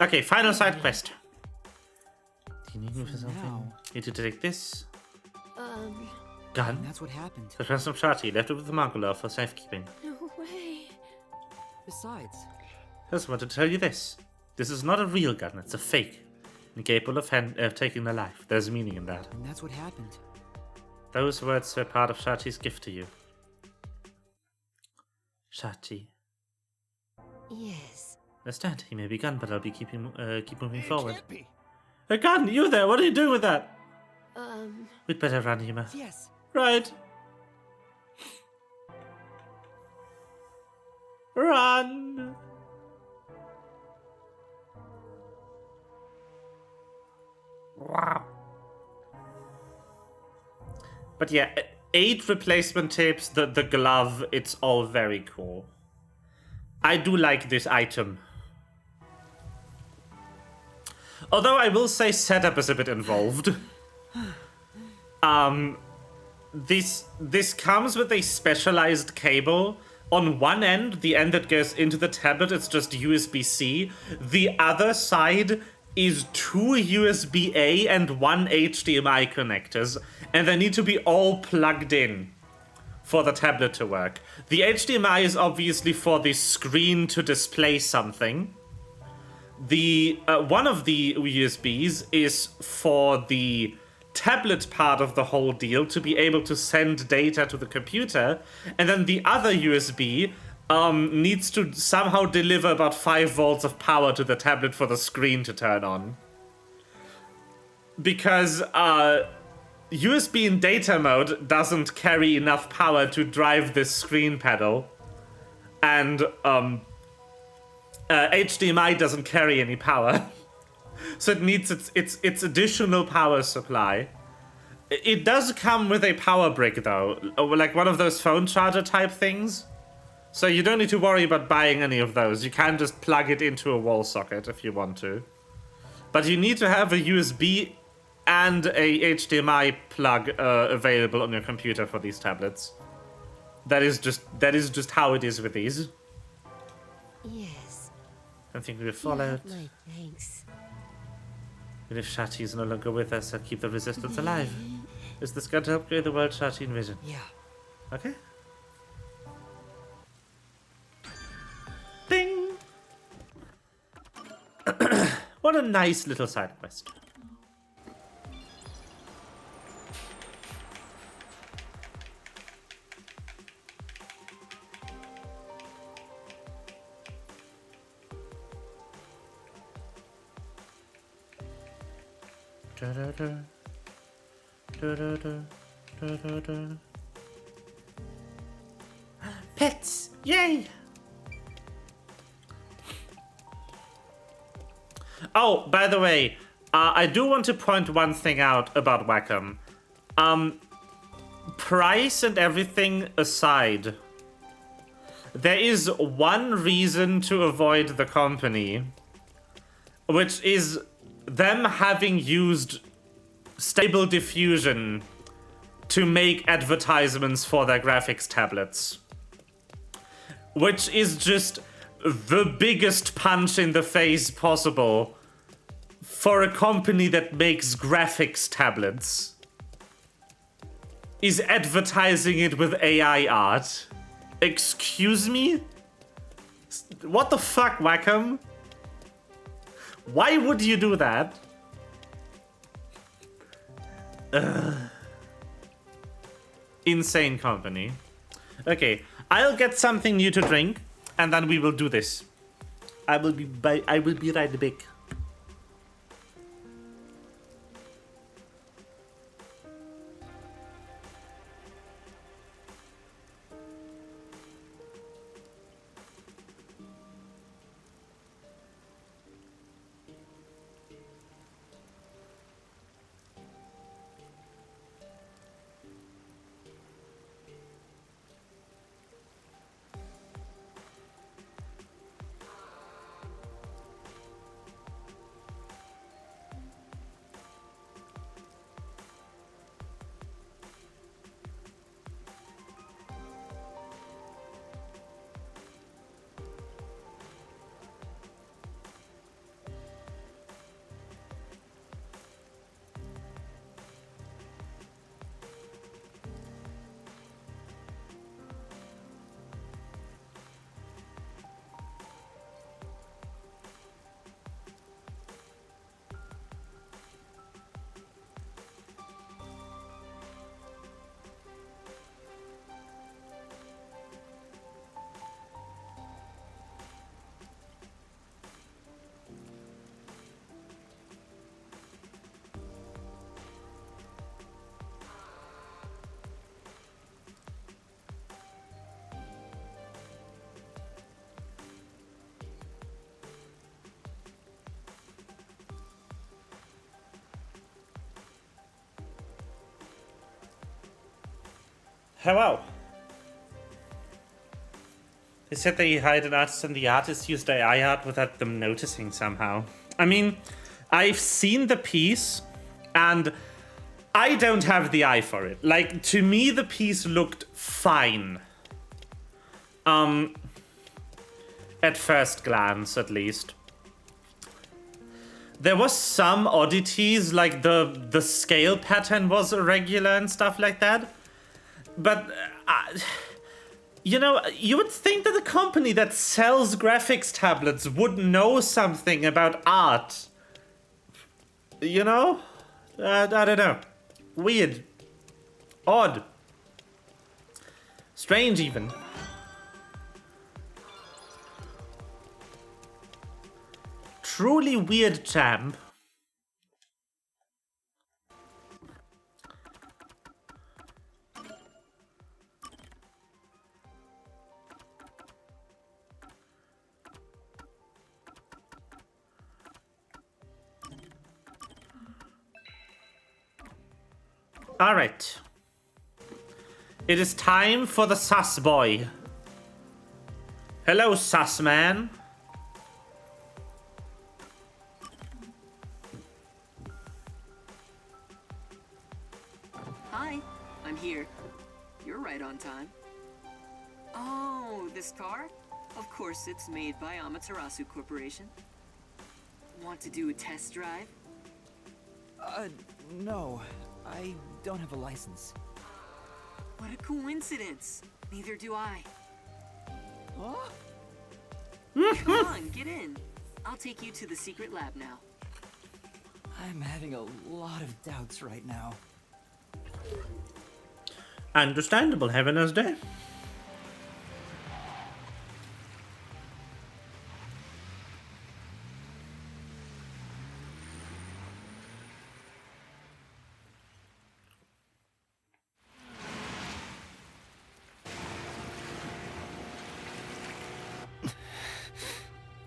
Okay, final side quest. Do you need me for something? now. Need to take this And gun. that's what happened. The ransom Shati left it with the Mongolo for safekeeping. No way. Besides, I just wanted to tell you this. This is not a real gun, it's a fake. And capable of taking a life. There's meaning in that. and that's what happened. Those words were part of Shati's gift to you. Shati. Yes. Understand, he may be gone, but I'll be keep moving It forward. can't be. A gun! You there! What are you doing with that? Um, We'd better run, Yuma. Yes. Right. Run! Wow. But yeah, 8 replacement tapes, the glove, it's all very cool. I do like this item. Although I will say setup is a bit involved. This comes with a specialized cable. On one end, the end that goes into the tablet, it's just USB-C. The other side is 2 USB-A and 1 HDMI connectors, and they need to be all plugged in for the tablet to work. The HDMI is obviously for the screen to display something. The one of the USBs is for the tablet part of the whole deal to be able to send data to the computer, and then the other USB needs to somehow deliver about 5 volts of power to the tablet for the screen to turn on. Because USB in data mode doesn't carry enough power to drive this screen panel, and HDMI doesn't carry any power. So it needs its additional power supply. It does come with a power brick, though. Like one of those phone charger type things. So you don't need to worry about buying any of those. You can just plug it into a wall socket if you want to. But you need to have a USB and a HDMI plug available on your computer for these tablets. That is just how it is with these. Yes. I think we've You followed. have my thanks. And if Shati is no longer with us, I'll keep the resistance alive. Is this going to upgrade the world Shati envisioned? Yeah. Okay. Ding! What a nice little side quest. Da-da-da. Da-da-da. Da-da-da. Pets! Yay! Oh, by the way, I do want to point one thing out about Wacom. Price and everything aside, there is one reason to avoid the company, which is them having used Stable Diffusion to make advertisements for their graphics tablets. Which is just the biggest punch in the face possible for a company that makes graphics tablets. Is advertising it with AI art. Excuse me? What the fuck, Wacom? Why would you do that? Insane company. Okay, I'll get something new to drink, and then we will do this. I will be right back. Hello. They said they hired an artist and the artist used AI art without them noticing somehow. I mean, I've seen the piece and I don't have the eye for it. Like, to me, the piece looked fine. At first glance, at least. There was some oddities, like the scale pattern was irregular and stuff like that. But, you know, you would think that a company that sells graphics tablets would know something about art. You know? I don't know. Weird. Odd. Strange, even. Truly weird, champ. Alright. It is time for the sus boy. Hello, sus man. Hi, I'm here. You're right on time. Oh, this car? Of course, it's made by Amaterasu Corporation. Want to do a test drive? No. I don't have a license. What a coincidence. Neither do I. Huh? Come on, get in. I'll take you to the secret lab now. I'm having a lot of doubts right now. Understandable, having us day.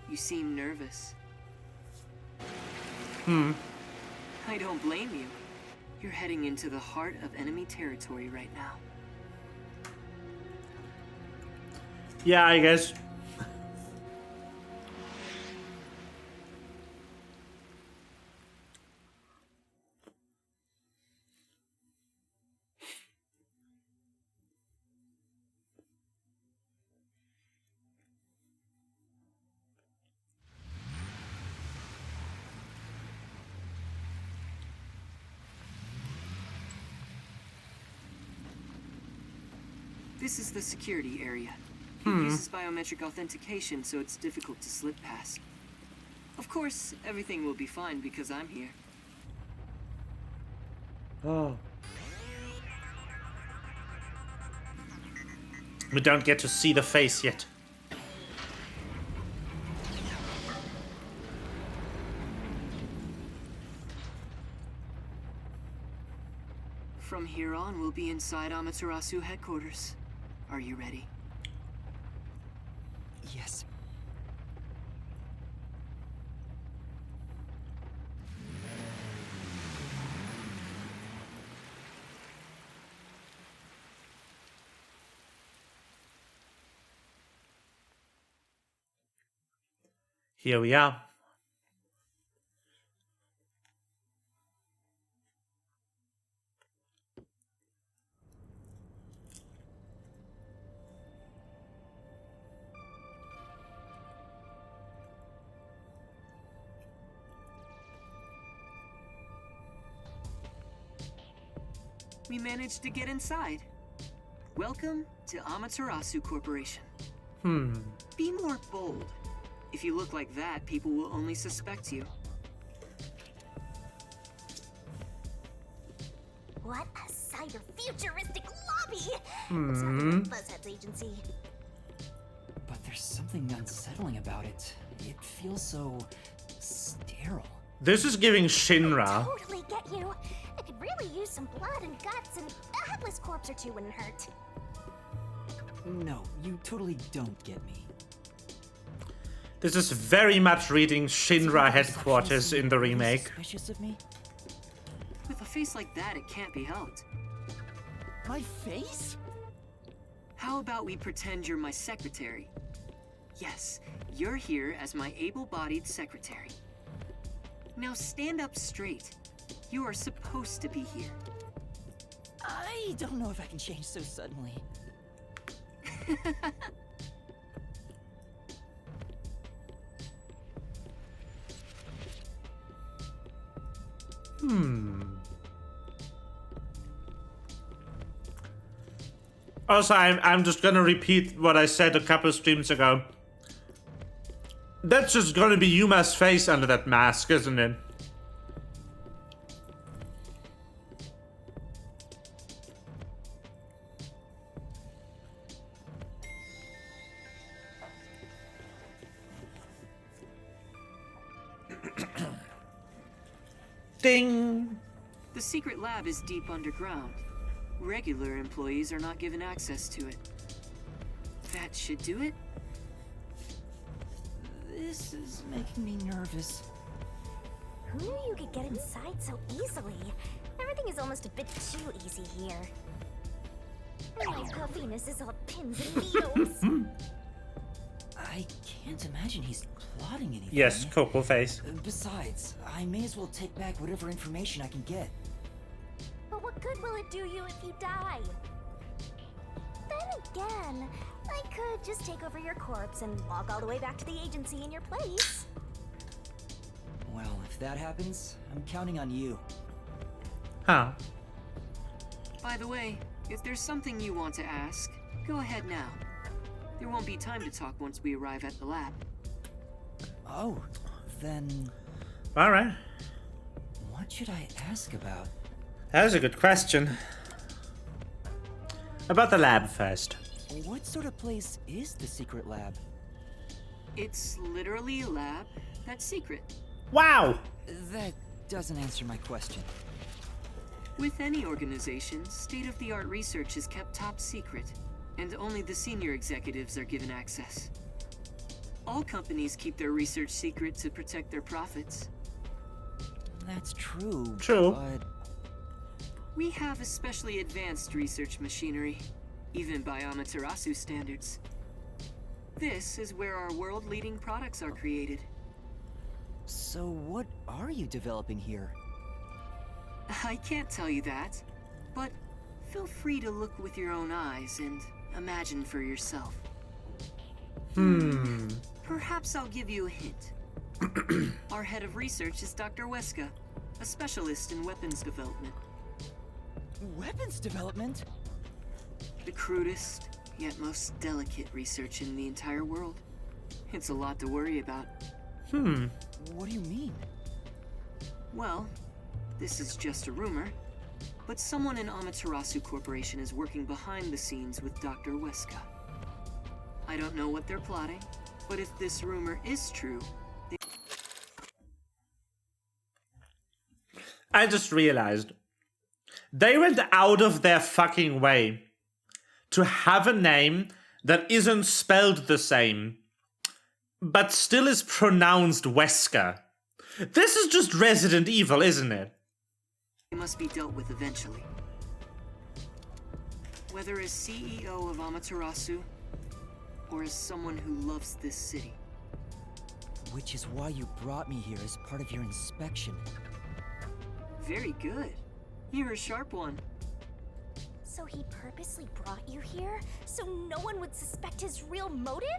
You seem nervous. I don't blame you. You're heading into the heart of enemy territory right now. Yeah, I guess. This is the security area. It uses biometric authentication, so it's difficult to slip past. Of course, everything will be fine because I'm here. Oh. We don't get to see the face yet. From here on, we'll be inside Amaterasu headquarters. Are you ready? Yes. Here we are. We managed to get inside. Welcome to Amaterasu Corporation. Be more bold. If you look like that, people will only suspect you. What a cyber-futuristic lobby! Looks like a Buzzhead's agency. But there's something unsettling about it. It feels so sterile. This is giving Shinra. Totally get you. I could really use some blood and guts, and a headless corpse or two wouldn't hurt. No, you totally don't get me. This is very much reading Shinra headquarters in the remake. Suspicious of me? With a face like that, it can't be helped. My face? How about we pretend you're my secretary? Yes, you're here as my able-bodied secretary. Now stand up straight. You are supposed to be here. I don't know if I can change so suddenly. Also, I'm just gonna repeat what I said a couple streams ago. That's just gonna be Yuma's face under that mask, isn't it? Ding! The secret lab is deep underground. Regular employees are not given access to it. That should do it. This is making me nervous. Who knew you could get inside so easily? Everything is almost a bit too easy here. My puffiness is all pins and needles. I can't imagine he's plotting anything. Yes, Coco face. Besides, I may as well take back whatever information I can get. But what good will it do you if you die? Then again, I could just take over your corpse and walk all the way back to the agency in your place. Well, if that happens, I'm counting on you. Huh. By the way, if there's something you want to ask, go ahead now. There won't be time to talk once we arrive at the lab. Oh, then Alright. what should I ask about? That is a good question. About the lab first. What sort of place is the secret lab? It's literally a lab that's secret. Wow! That doesn't answer my question. With any organization, state-of-the-art research is kept top secret, and only the senior executives are given access. All companies keep their research secret to protect their profits. That's true. True. But We have especially advanced research machinery, even by Amaterasu standards. This is where our world-leading products are created. so what are you developing here? I can't tell you that, but feel free to look with your own eyes and imagine for yourself. Perhaps I'll give you a hint. Our head of research is Dr. Weska, a specialist in weapons development. Weapons development? The crudest, yet most delicate research in the entire world. It's a lot to worry about. What do you mean? Well, this is just a rumor, but someone in Amaterasu Corporation is working behind the scenes with Dr. Weska. I don't know what they're plotting, but if this rumor is true, I just realized they went out of their fucking way to have a name that isn't spelled the same, but still is pronounced Wesker. This is just Resident Evil, isn't it? they must be dealt with eventually. Whether as CEO of Amaterasu, or as someone who loves this city. Which is why you brought me here as part of your inspection. Very good. You're a sharp one. So he purposely brought you here so no one would suspect his real motive?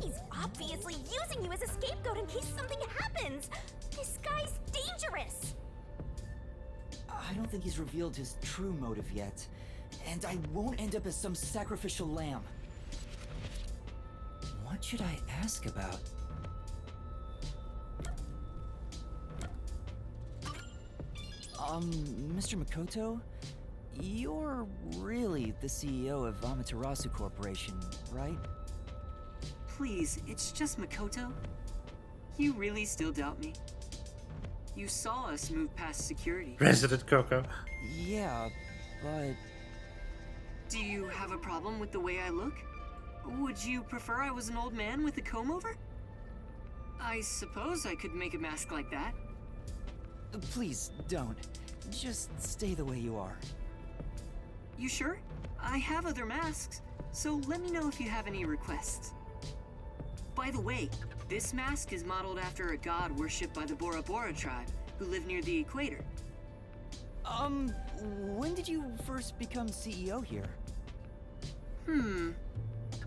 He's obviously using you as a scapegoat in case something happens. This guy's dangerous. I don't think he's revealed his true motive yet, and I won't end up as some sacrificial lamb. What should I ask about? Mr. Makoto? You're really the CEO of Amaterasu Corporation, right? Please, it's just Makoto. You really still doubt me? You saw us move past security. Resident Coco. Yeah, but Do you have a problem with the way I look? Would you prefer I was an old man with a comb over? I suppose I could make a mask like that. please don't. Just stay the way you are. You sure? I have other masks, so let me know if you have any requests. By the way, this mask is modeled after a god worshipped by the Bora Bora tribe, who live near the equator. When did you first become CEO here?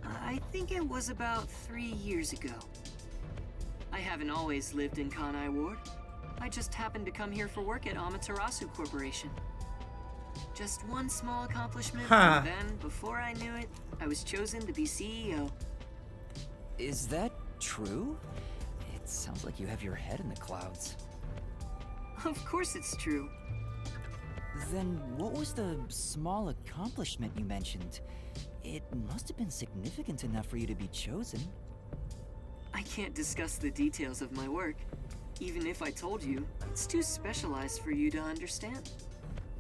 I think it was about 3 years ago. I haven't always lived in Kanai Ward. I just happened to come here for work at Amaterasu Corporation. Just one small accomplishment, and then, before I knew it, I was chosen to be CEO. Is that true? It sounds like you have your head in the clouds. Of course it's true. Then what was the small accomplishment you mentioned? It must have been significant enough for you to be chosen. I can't discuss the details of my work. Even if I told you, it's too specialized for you to understand.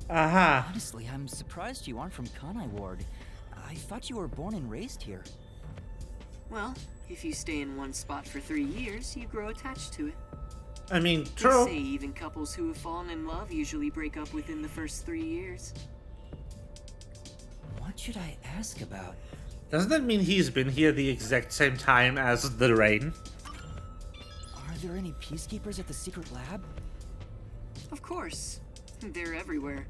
Aha. Honestly, I'm surprised you aren't from Kanai Ward. I thought you were born and raised here. Well, if you stay in one spot for 3 years, you grow attached to it. I mean, They true. say even couples who have fallen in love usually break up within the first 3 years. What should I ask about? Doesn't that mean he's been here the exact same time as the rain? Are there any peacekeepers at the secret lab? Of course, they're everywhere.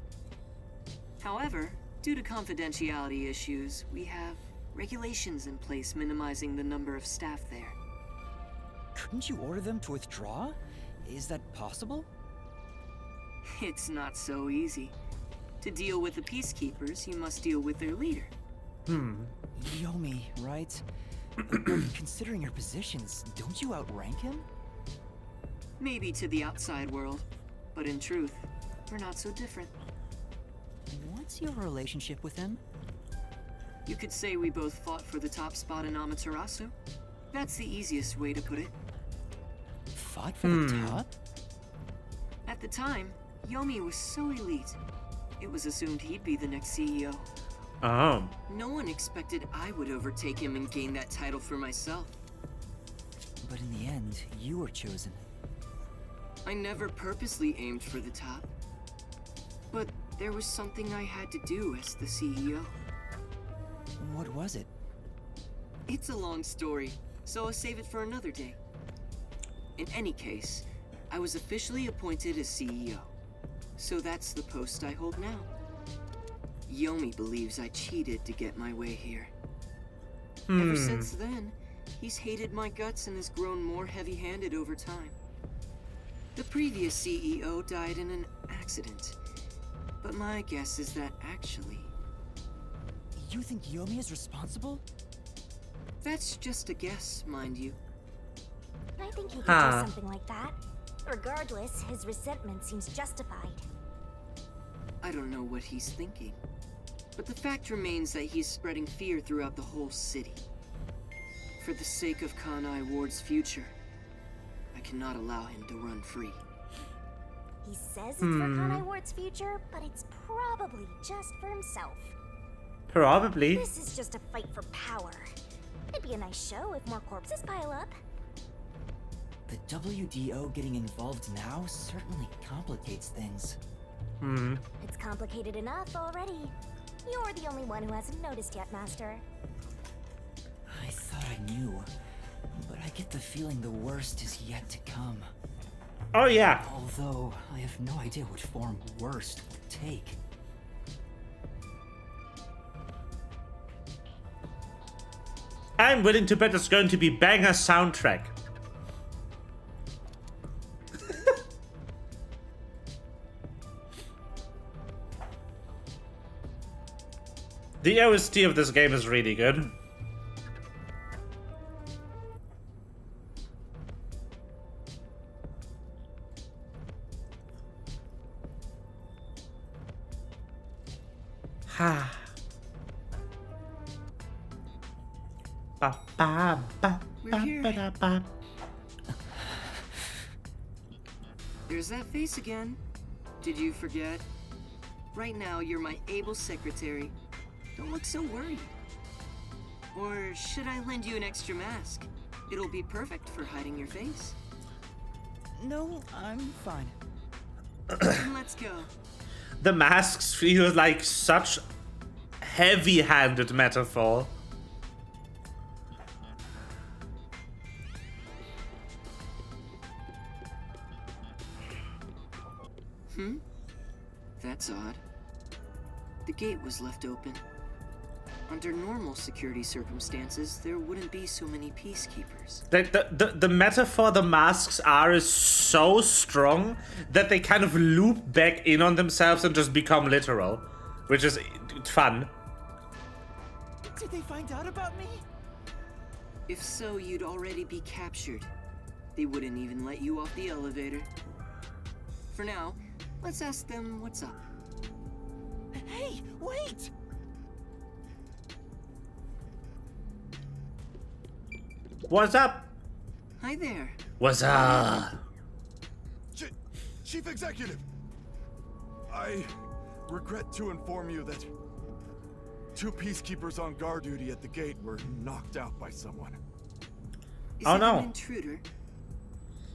However, due to confidentiality issues, we have regulations in place minimizing the number of staff there. Couldn't you order them to withdraw? Is that possible? It's not so easy. To deal with the peacekeepers, you must deal with their leader. Yomi, right? But considering your positions, don't you outrank him? Maybe to the outside world, but in truth, we're not so different. What's your relationship with him? You could say we both fought for the top spot in Amaterasu. That's the easiest way to put it. Fought for the top? At the time, Yomi was so elite. It was assumed he'd be the next CEO. Oh. No one expected I would overtake him and gain that title for myself. But in the end, you were chosen. I never purposely aimed for the top. But there was something I had to do as the CEO. What was it? It's a long story, so I'll save it for another day. In any case, I was officially appointed as CEO. So that's the post I hold now. Yomi believes I cheated to get my way here. Ever since then, he's hated my guts and has grown more heavy-handed over time. The previous CEO died in an accident, but my guess is that actually... You think Yomi is responsible? That's just a guess, mind you. I think he could Huh. do something like that. Regardless, his resentment seems justified. I don't know what he's thinking. But the fact remains that he's spreading fear throughout the whole city. For the sake of Kanai Ward's future, I cannot allow him to run free. He says it's for Kanai Ward's future, but it's probably just for himself. Probably. This is just a fight for power. It'd be a nice show if more corpses pile up. The WDO getting involved now certainly complicates things. It's complicated enough already. You're the only one who hasn't noticed yet, Master. I thought I knew, but I get the feeling the worst is yet to come. Oh yeah. Although, I have no idea what form worst will take. I'm willing to bet it's going to be banger soundtrack. The OST of this game is really good. Ha. Ba ba ba We're here. ba da ba. There's that face again. Did you forget? Right now, you're my able secretary. Don't look so worried. Or should I lend you an extra mask? It'll be perfect for hiding your face. No, I'm fine. Then let's go. The masks feel like such heavy-handed metaphor. That's odd. The gate was left open. Under normal security circumstances, there wouldn't be so many peacekeepers. The metaphor the masks are is so strong that they kind of loop back in on themselves and just become literal, which is fun. Did they find out about me? If so, you'd already be captured. They wouldn't even let you off the elevator. For now, let's ask them what's up. Hey, wait! What's up? Hi there. What's up? Chief Executive! I regret to inform you that 2 peacekeepers on guard duty at the gate were knocked out by someone. Is Oh, it no. an intruder?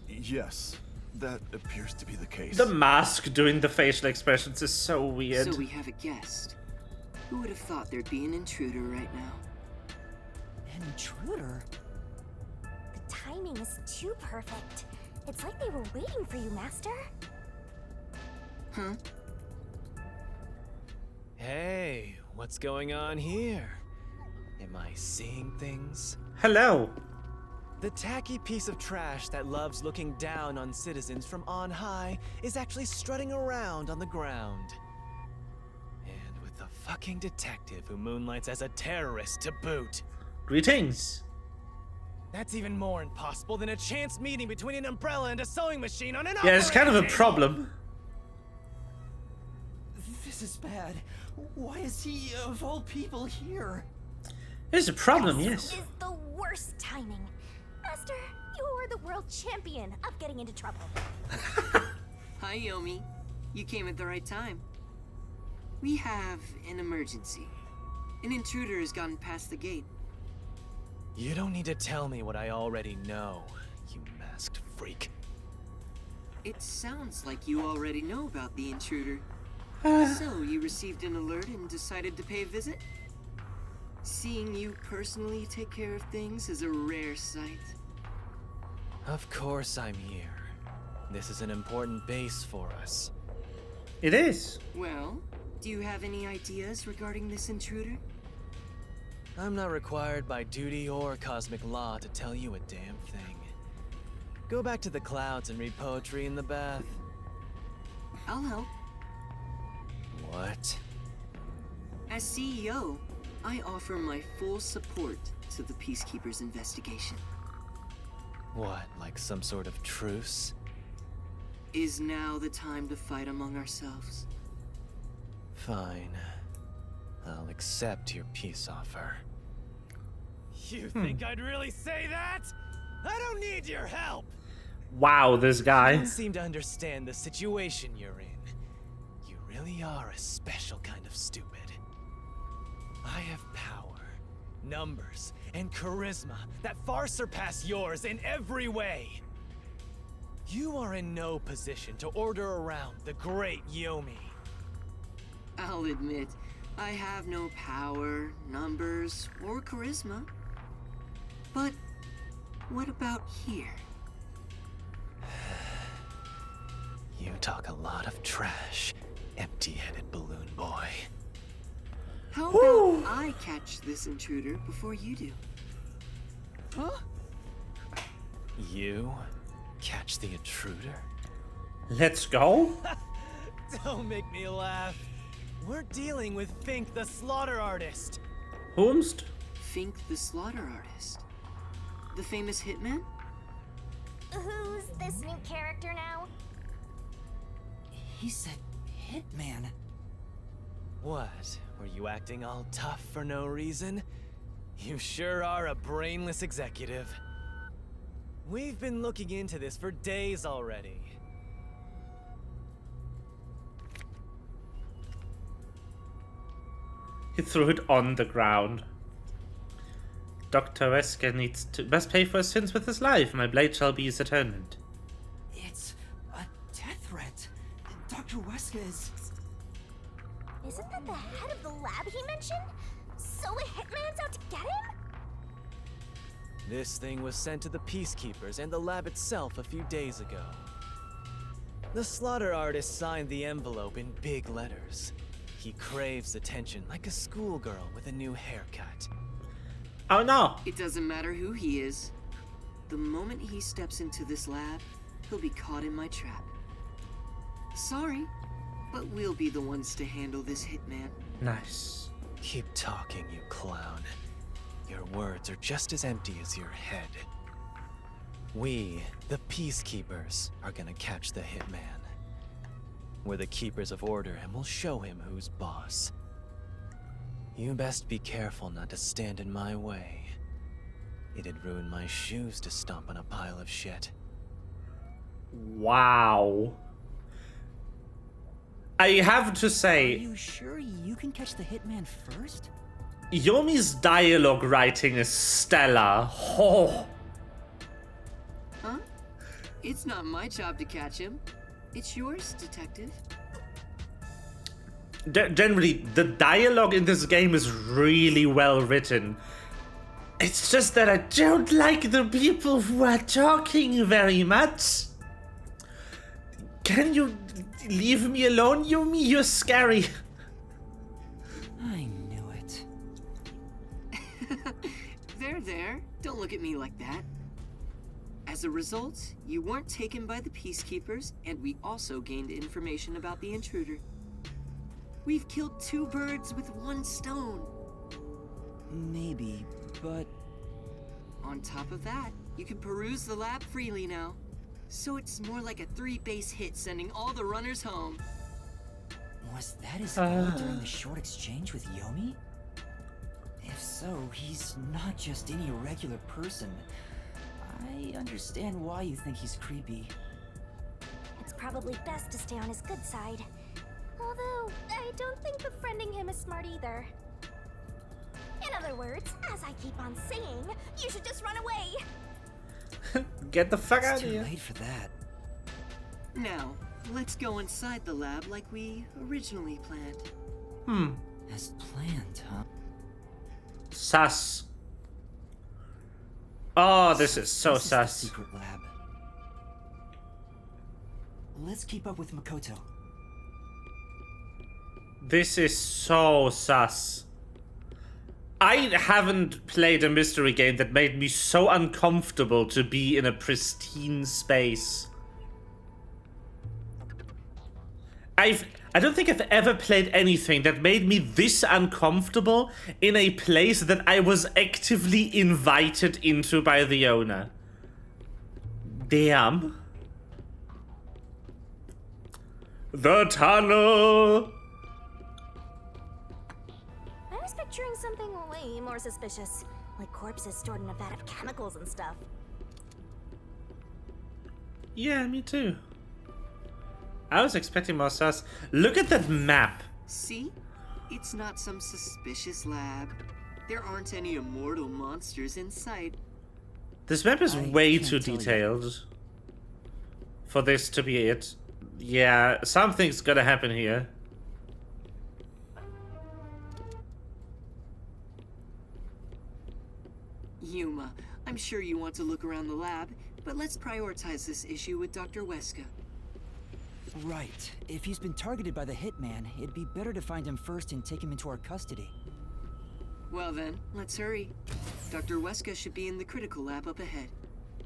Yes. that appears to be the case. The mask doing the facial expressions is so weird. So we have a guest. Who would have thought there'd be an intruder right now? An intruder? The timing is too perfect. It's like they were waiting for you, Master. Huh? Hey, what's going on here? Am I seeing things? Hello. The tacky piece of trash that loves looking down on citizens from on high is actually strutting around on the ground. And with the fucking detective who moonlights as a terrorist to boot. Greetings. That's even more impossible than a chance meeting between an umbrella and a sewing machine on an Yeah, it's kind of a operating table. problem. This is bad. Why is he, of all people, here? It's a problem, yes. This is the worst timing. Master, you are the world champion of getting into trouble. Hi, Yomi. You came at the right time. We have an emergency. An intruder has gotten past the gate. You don't need to tell me what I already know, you masked freak. It sounds like you already know about the intruder. So, you received an alert and decided to pay a visit? Seeing you personally take care of things is a rare sight. Of course I'm here. This is an important base for us. It is. Well, do you have any ideas regarding this intruder? I'm not required by duty or cosmic law to tell you a damn thing. Go back to the clouds and read poetry in the bath. I'll help. What? As CEO, I offer my full support to the Peacekeepers' investigation. What, like some sort of truce? Is now the time to fight among ourselves? Fine. I'll accept your peace offer. You think I'd really say that? I don't need your help! Wow, this You guy. don't seem to understand the situation you're in. You really are a special kind of stupid. I have power, numbers, and charisma that far surpass yours in every way. You are in no position to order around the great Yomi. I'll admit, I have no power, numbers, or charisma. But what about here? You talk a lot of trash, empty-headed balloon boy. How about I catch this intruder before you do? Huh? You catch the intruder? Let's go. Don't make me laugh. We're dealing with Fink the slaughter artist. Whomst? Fink the slaughter artist. The famous hitman? Who's this new character now? He said Hitman. What? Were you acting all tough for no reason? You sure are a brainless executive. We've been looking into this for days already. He threw it on the ground. Dr. Wesker needs to best pay for his sins with his life. My blade shall be his atonement. It's a death threat. Dr. Wesker is... Isn't that the head of the lab he mentioned? So a hitman's out to get him? This thing was sent to the Peacekeepers and the lab itself a few days ago. The slaughter artist signed the envelope in big letters. He craves attention like a schoolgirl with a new haircut. Oh no! It doesn't matter who he is. The moment he steps into this lab, he'll be caught in my trap. Sorry, but we'll be the ones to handle this hitman. Nice. Keep talking, you clown. Your words are just as empty as your head. We, the Peacekeepers, are gonna catch the hitman. We're the keepers of order and we'll show him who's boss. You best be careful not to stand in my way. It'd ruin my shoes to stomp on a pile of shit. Wow. I have to Are say, you sure you can catch the Hitman first? Yomi's dialogue writing is stellar. Oh. Huh? It's not my job to catch him. It's yours, detective. Generally, the dialogue in this game is really well written. It's just that I don't like the people who are talking very much. Can you leave me alone, Yumi? You're scary. I knew it. There. Don't look at me like that. As a result, you weren't taken by the Peacekeepers, and we also gained information about the intruder. We've killed 2 birds with 1 stone. Maybe, but On top of that, you can peruse the lab freely now. So it's more like a 3-base hit, sending all the runners home. was that his goal during the short exchange with Yomi? If so, he's not just any regular person. I understand why you think he's creepy. It's probably best to stay on his good side. Although, I don't think befriending him is smart either. In other words, as I keep on saying, you should just run away! Get the fuck out It's of too here. late for that. Now, let's go inside the lab like we originally planned. As planned, huh? Sus. Oh, this is so This is the sus. secret lab. Let's keep up with Makoto. This is so sus. I haven't played a mystery game that made me so uncomfortable to be in a pristine space. I don't think I've ever played anything that made me this uncomfortable in a place that I was actively invited into by the owner. Damn. The tunnel! I was picturing something way more suspicious, like corpses stored in a vat of chemicals and stuff. Yeah, me too. I was expecting more sus. Look at that map. See? It's not some suspicious lab. There aren't any immortal monsters in sight. This map is I way can't too tell you. detailed for this to be it. Yeah, something's gonna happen here. Yuma, I'm sure you want to look around the lab, but let's prioritize this issue with Dr. Weska. Right. If he's been targeted by the hitman, it'd be better to find him first and take him into our custody. Well then, let's hurry. Dr. Weska should be in the critical lab up ahead.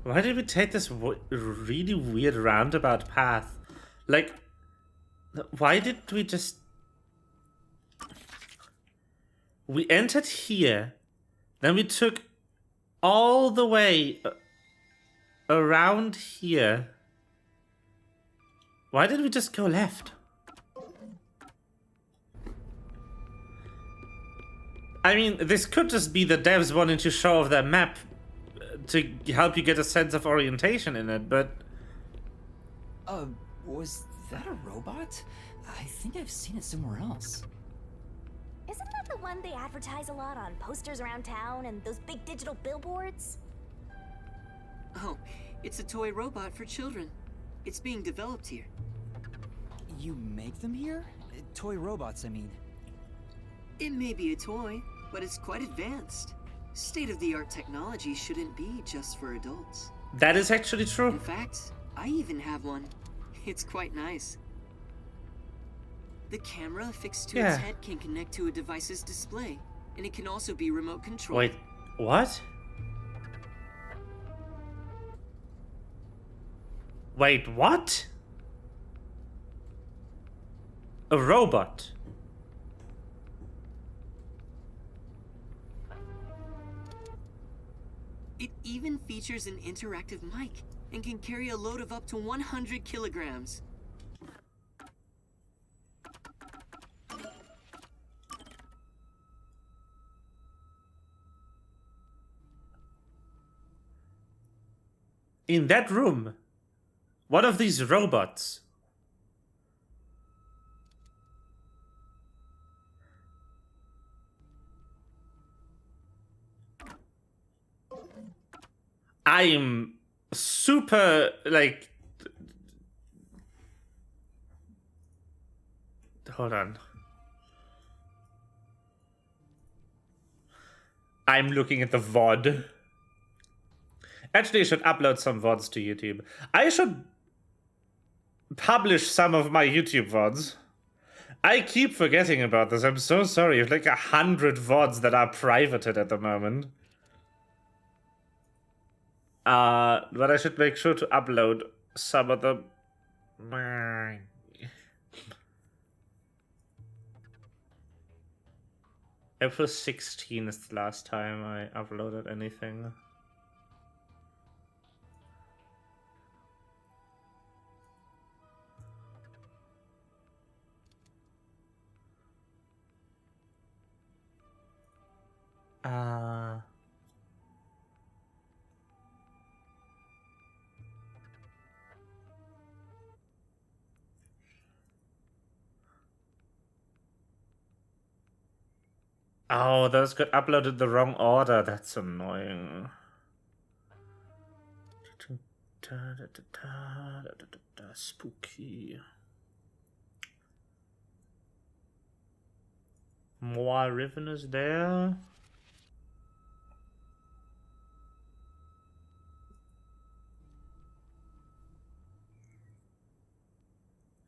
Why did we take this really weird roundabout path? Like, why did we just... We entered here, then we took all the way around here. Why did we just go left? I mean, this could just be the devs wanting to show off their map to help you get a sense of orientation in it, but... Was that a robot? I think I've seen it somewhere else. Isn't that the one they advertise a lot on posters around town and those big digital billboards? Oh, it's a toy robot for children. It's being developed here. You make them here? Toy robots, I mean. It may be a toy, but it's quite advanced. State-of-the-art technology shouldn't be just for adults. That is actually true. In fact, I even have one. It's quite nice. The camera affixed to its head can connect to a device's display, and it can also be remote controlled. Wait, what? Wait, what? A robot? It even features an interactive mic and can carry a load of up to 100 kilograms. In that room, one of these robots. I'm super, like... Hold on. I'm looking at the VOD. Actually, I should upload some VODs to YouTube. I should publish some of my YouTube VODs. I keep forgetting about this. I'm so sorry. It's like 100 VODs that are privated at the moment. But I should make sure to upload some of them. April 16th is the last time I uploaded anything. Oh, those got uploaded in the wrong order. That's annoying. Spooky. Moa Riven is there.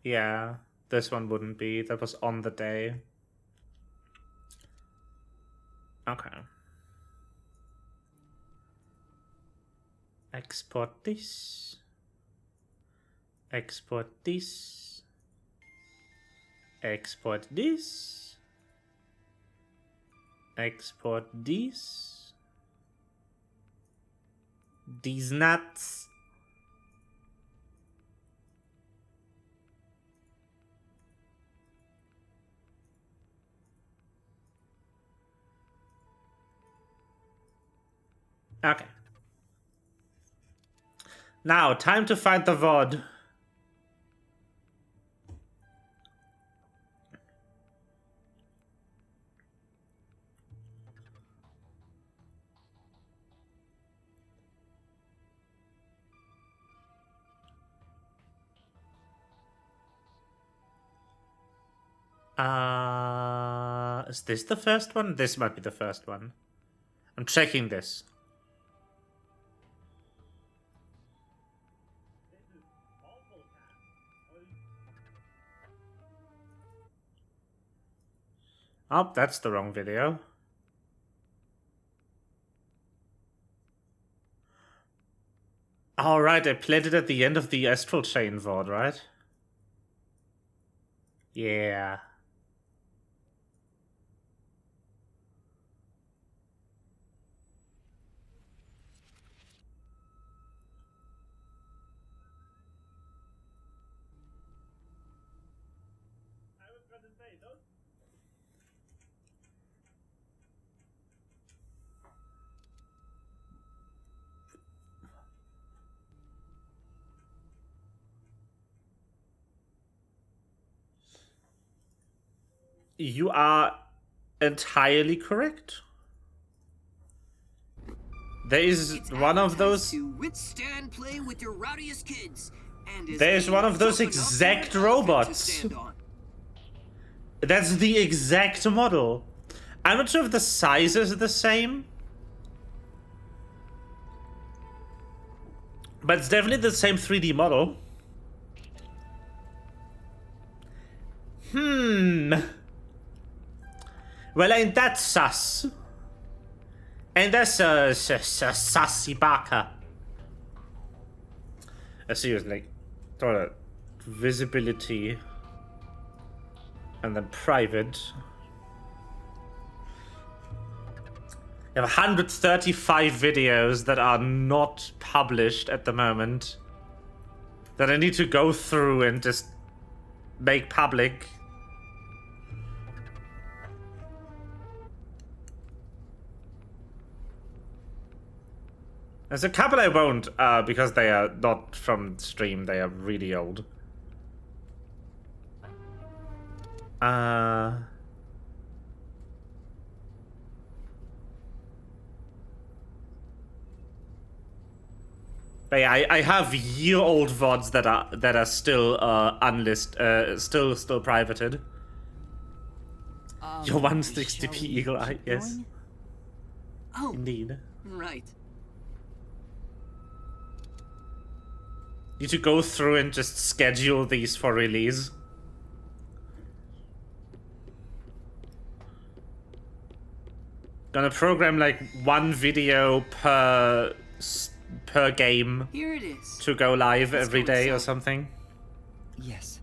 Yeah, this one wouldn't be. That was on the day. Okay. Export this. Export this. Export this. Export this. These nuts. Okay. Now, time to find the VOD. Is this the first one? This might be the first one. I'm checking this. Oh, that's the wrong video. Alright, I played it at the end of the Astral Chain VOD, right? Yeah. You are entirely correct. There is one of those. To withstand play with your rowdiest kids. And There's one of those exact robots. That's the exact model. I'm not sure if the size is the same. But it's definitely the same 3D model. Well, ain't that sus? Ain't that sussy baka? I see it's like visibility and then private. You have 135 videos that are not published at the moment that I need to go through and just make public. There's a couple I won't, because they are not from stream, they are really old. But yeah, I have year-old VODs that are still still privated. Your 160p shall we Eagle Eye, keep yes. going? Oh, Indeed. right. Need to go through and just schedule these for release. Gonna program like one video per game Here it is. to go live Let's every go day or inside. something. Yes.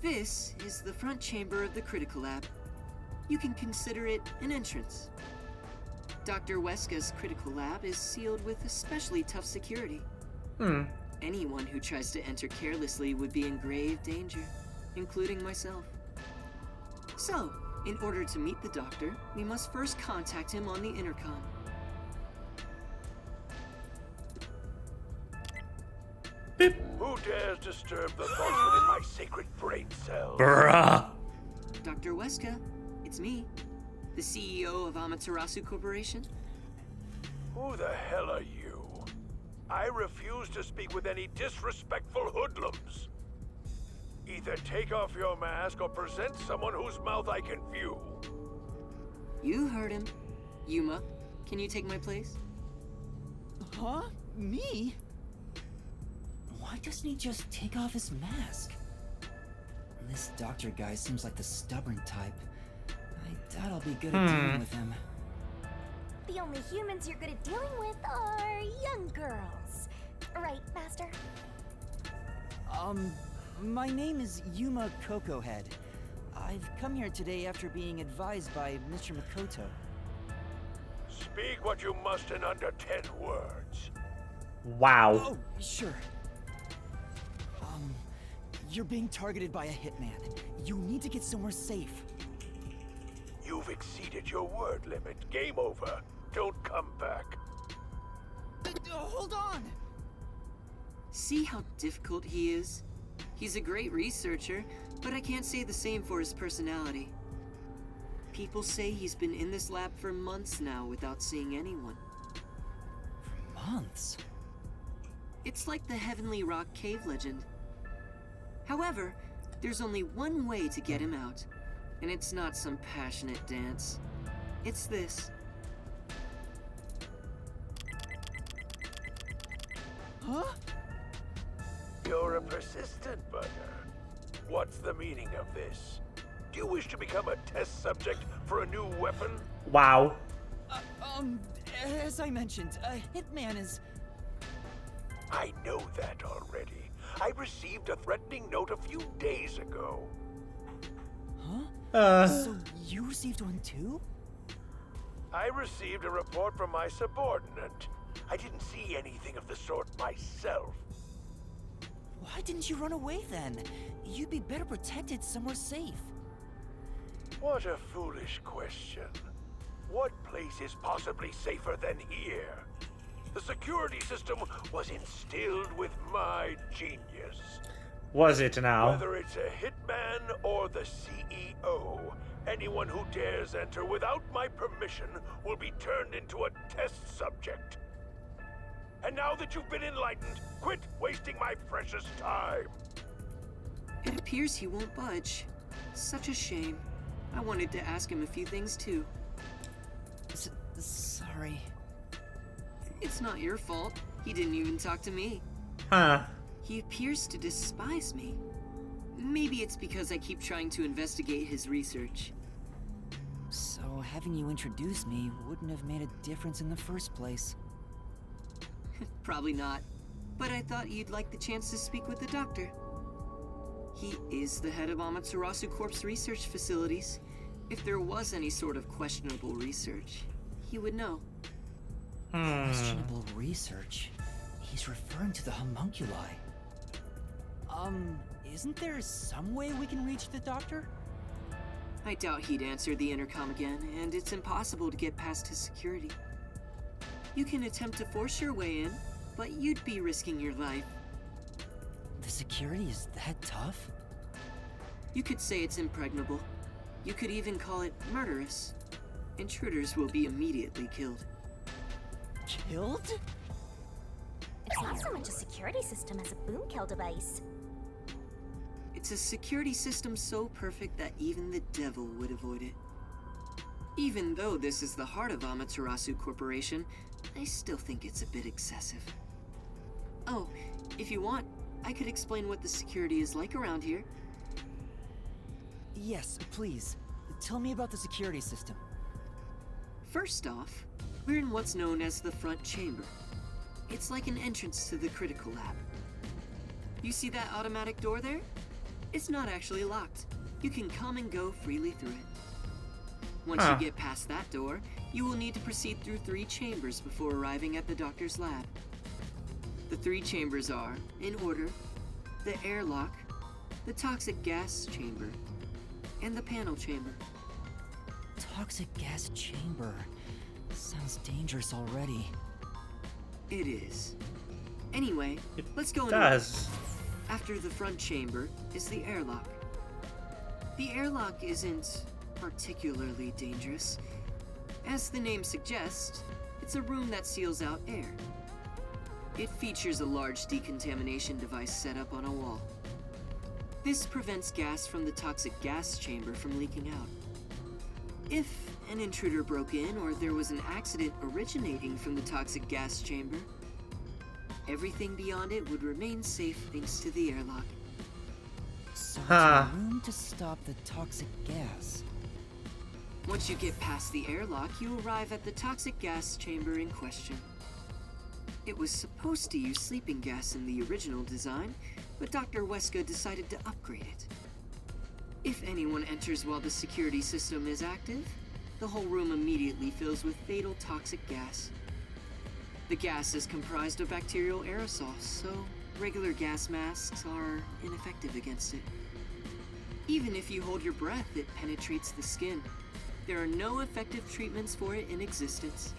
This is the front chamber of the Critical Lab. You can consider it an entrance. Dr. Weska's Critical Lab is sealed with especially tough security. Anyone who tries to enter carelessly would be in grave danger, including myself. So, in order to meet the doctor, we must first contact him on the intercom. Who dares disturb the thoughts within my sacred brain cells? Bruh. Dr. Weska, it's me, the CEO of Amaterasu Corporation. Who the hell are you? I refuse to speak with any disrespectful hoodlums. Either take off your mask or present someone whose mouth I can view. You heard him. Yuma, can you take my place? Huh? Me? Why doesn't he just take off his mask? This doctor guy seems like the stubborn type. I doubt I'll be good at dealing with him. The only humans you're good at dealing with are young girls. Right, Master? My name is Yuma Cocohead. I've come here today after being advised by Mr. Makoto. Speak what you must in under 10 words. Wow. Oh, sure. You're being targeted by a hitman. You need to get somewhere safe. You've exceeded your word limit. Game over. Don't come back. Hold on! See how difficult he is? He's a great researcher, but I can't say the same for his personality. People say he's been in this lab for months now without seeing anyone. Months? It's like the Heavenly Rock cave legend. However, there's only one way to get him out, and it's not some passionate dance. It's this. Huh? You're a persistent bugger. What's the meaning of this? Do you wish to become a test subject for a new weapon? Wow. As I mentioned, a hitman is... I know that already. I received a threatening note a few days ago. Huh? So you received one too? I received a report from my subordinate. I didn't see anything of the sort myself. Why didn't you run away then? You'd be better protected somewhere safe. What a foolish question. What place is possibly safer than here? The security system was instilled with my genius. Was it now? Whether it's a hitman or the CEO, anyone who dares enter without my permission will be turned into a test subject. And now that you've been enlightened, quit wasting my precious time. It appears he won't budge. Such a shame. I wanted to ask him a few things too. Sorry. It's not your fault. He didn't even talk to me. Huh. He appears to despise me. Maybe it's because I keep trying to investigate his research. So having you introduce me wouldn't have made a difference in the first place. Probably not. But I thought you'd like the chance to speak with the doctor. He is the head of Amaterasu Corp's research facilities. If there was any sort of questionable research, he would know. Questionable research? He's referring to the homunculi. Isn't there some way we can reach the doctor? I doubt he'd answer the intercom again, and it's impossible to get past his security. You can attempt to force your way in, but you'd be risking your life. The security is that tough? You could say it's impregnable. You could even call it murderous. Intruders will be immediately killed. Killed? It's not so much a security system as a boom kill device. It's a security system so perfect that even the devil would avoid it. Even though this is the heart of Amaterasu Corporation, I still think it's a bit excessive. Oh, if you want, I could explain what the security is like around here. Yes, please. Tell me about the security system. First off, we're in what's known as the front chamber. It's like an entrance to the critical lab. You see that automatic door there? It's not actually locked. You can come and go freely through it. Once you get past that door, you will need to proceed through 3 chambers before arriving at the doctor's lab. The 3 chambers are, in order, the airlock, the toxic gas chamber, and the panel chamber. Toxic gas chamber. Sounds dangerous already. It is. Anyway, let's go in. Does. After the front chamber is the airlock. The airlock isn't particularly dangerous. As the name suggests, it's a room that seals out air. It features a large decontamination device set up on a wall. This prevents gas from the toxic gas chamber from leaking out. If an intruder broke in or there was an accident originating from the toxic gas chamber, everything beyond it would remain safe thanks to the airlock. So it's a room to stop the toxic gas. Once you get past the airlock, you arrive at the toxic gas chamber in question. It was supposed to use sleeping gas in the original design, but Dr. Weska decided to upgrade it. If anyone enters while the security system is active, the whole room immediately fills with fatal toxic gas. The gas is comprised of bacterial aerosols, so regular gas masks are ineffective against it. Even if you hold your breath, it penetrates the skin. There are no effective treatments for it in existence.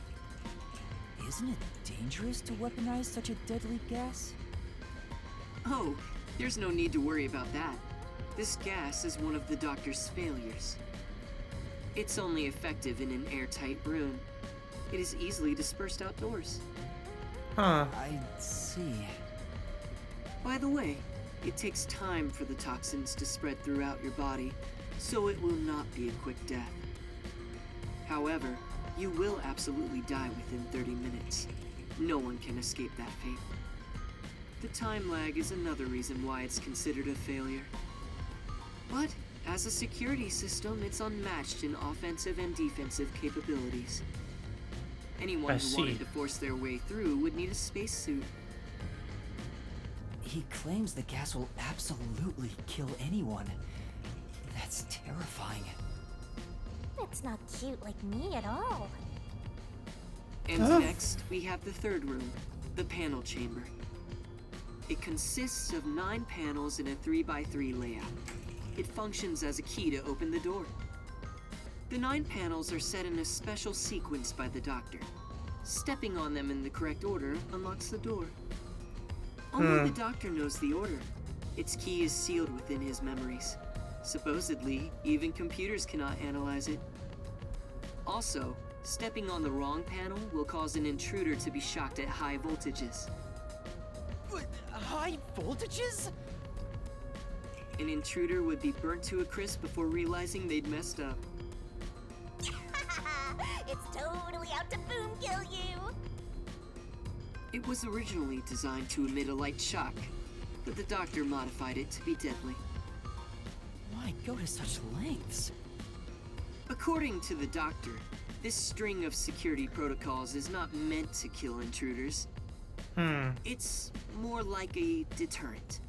Isn't it dangerous to weaponize such a deadly gas? Oh, there's no need to worry about that. This gas is one of the doctor's failures. It's only effective in an airtight room. It is easily dispersed outdoors. I see. By the way, it takes time for the toxins to spread throughout your body, so it will not be a quick death. However, you will absolutely die within 30 minutes. No one can escape that fate. The time lag is another reason why it's considered a failure. But, as a security system, it's unmatched in offensive and defensive capabilities. Anyone who wanted to force their way through would need a spacesuit. He claims the gas will absolutely kill anyone. That's terrifying. It's not cute like me at all. And next, we have the third room, the panel chamber. It consists of 9 panels in a 3x3 layout. It functions as a key to open the door. The 9 panels are set in a special sequence by the doctor. Stepping on them in the correct order unlocks the door. Only the doctor knows the order. Its key is sealed within his memories. Supposedly, even computers cannot analyze it. Also, stepping on the wrong panel will cause an intruder to be shocked at high voltages. High voltages? An intruder would be burnt to a crisp before realizing they'd messed up. It's totally out to boom kill you! It was originally designed to emit a light shock, but the doctor modified it to be deadly. Why go to such lengths? According to the doctor, this string of security protocols is not meant to kill intruders. It's more like a deterrent.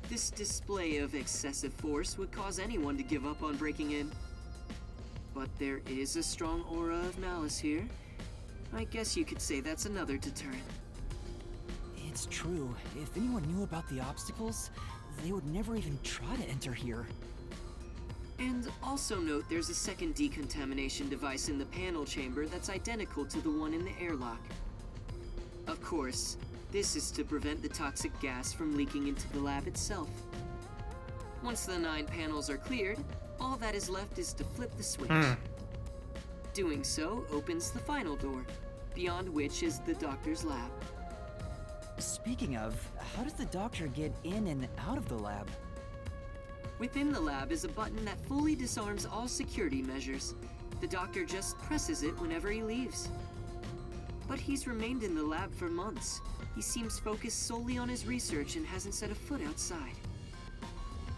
This display of excessive force would cause anyone to give up on breaking in. But there is a strong aura of malice here. I guess you could say that's another deterrent. It's true. If anyone knew about the obstacles, they would never even try to enter here. And also note there's a second decontamination device in the panel chamber that's identical to the one in the airlock. Of course, this is to prevent the toxic gas from leaking into the lab itself. Once the 9 panels are cleared, all that is left is to flip the switch. Doing so opens the final door, beyond which is the doctor's lab. Speaking of, how does the doctor get in and out of the lab? Within the lab is a button that fully disarms all security measures. The doctor just presses it whenever he leaves. But he's remained in the lab for months. He seems focused solely on his research and hasn't set a foot outside.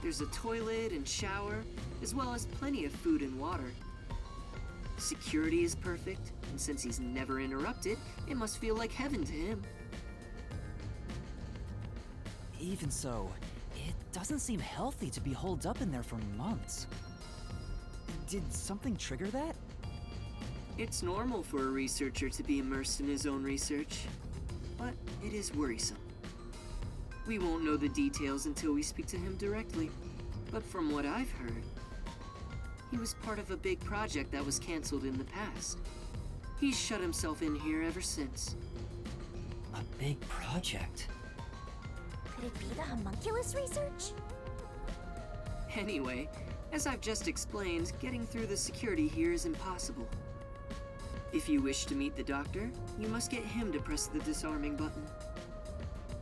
There's a toilet and shower, as well as plenty of food and water. Security is perfect, and since he's never interrupted, it must feel like heaven to him. Even so, it doesn't seem healthy to be holed up in there for months. Did something trigger that? It's normal for a researcher to be immersed in his own research, but it is worrisome. We won't know the details until we speak to him directly, but from what I've heard, he was part of a big project that was canceled in the past. He's shut himself in here ever since. A big project? Could it be the homunculus research? Anyway, as I've just explained, getting through the security here is impossible. If you wish to meet the doctor, you must get him to press the disarming button.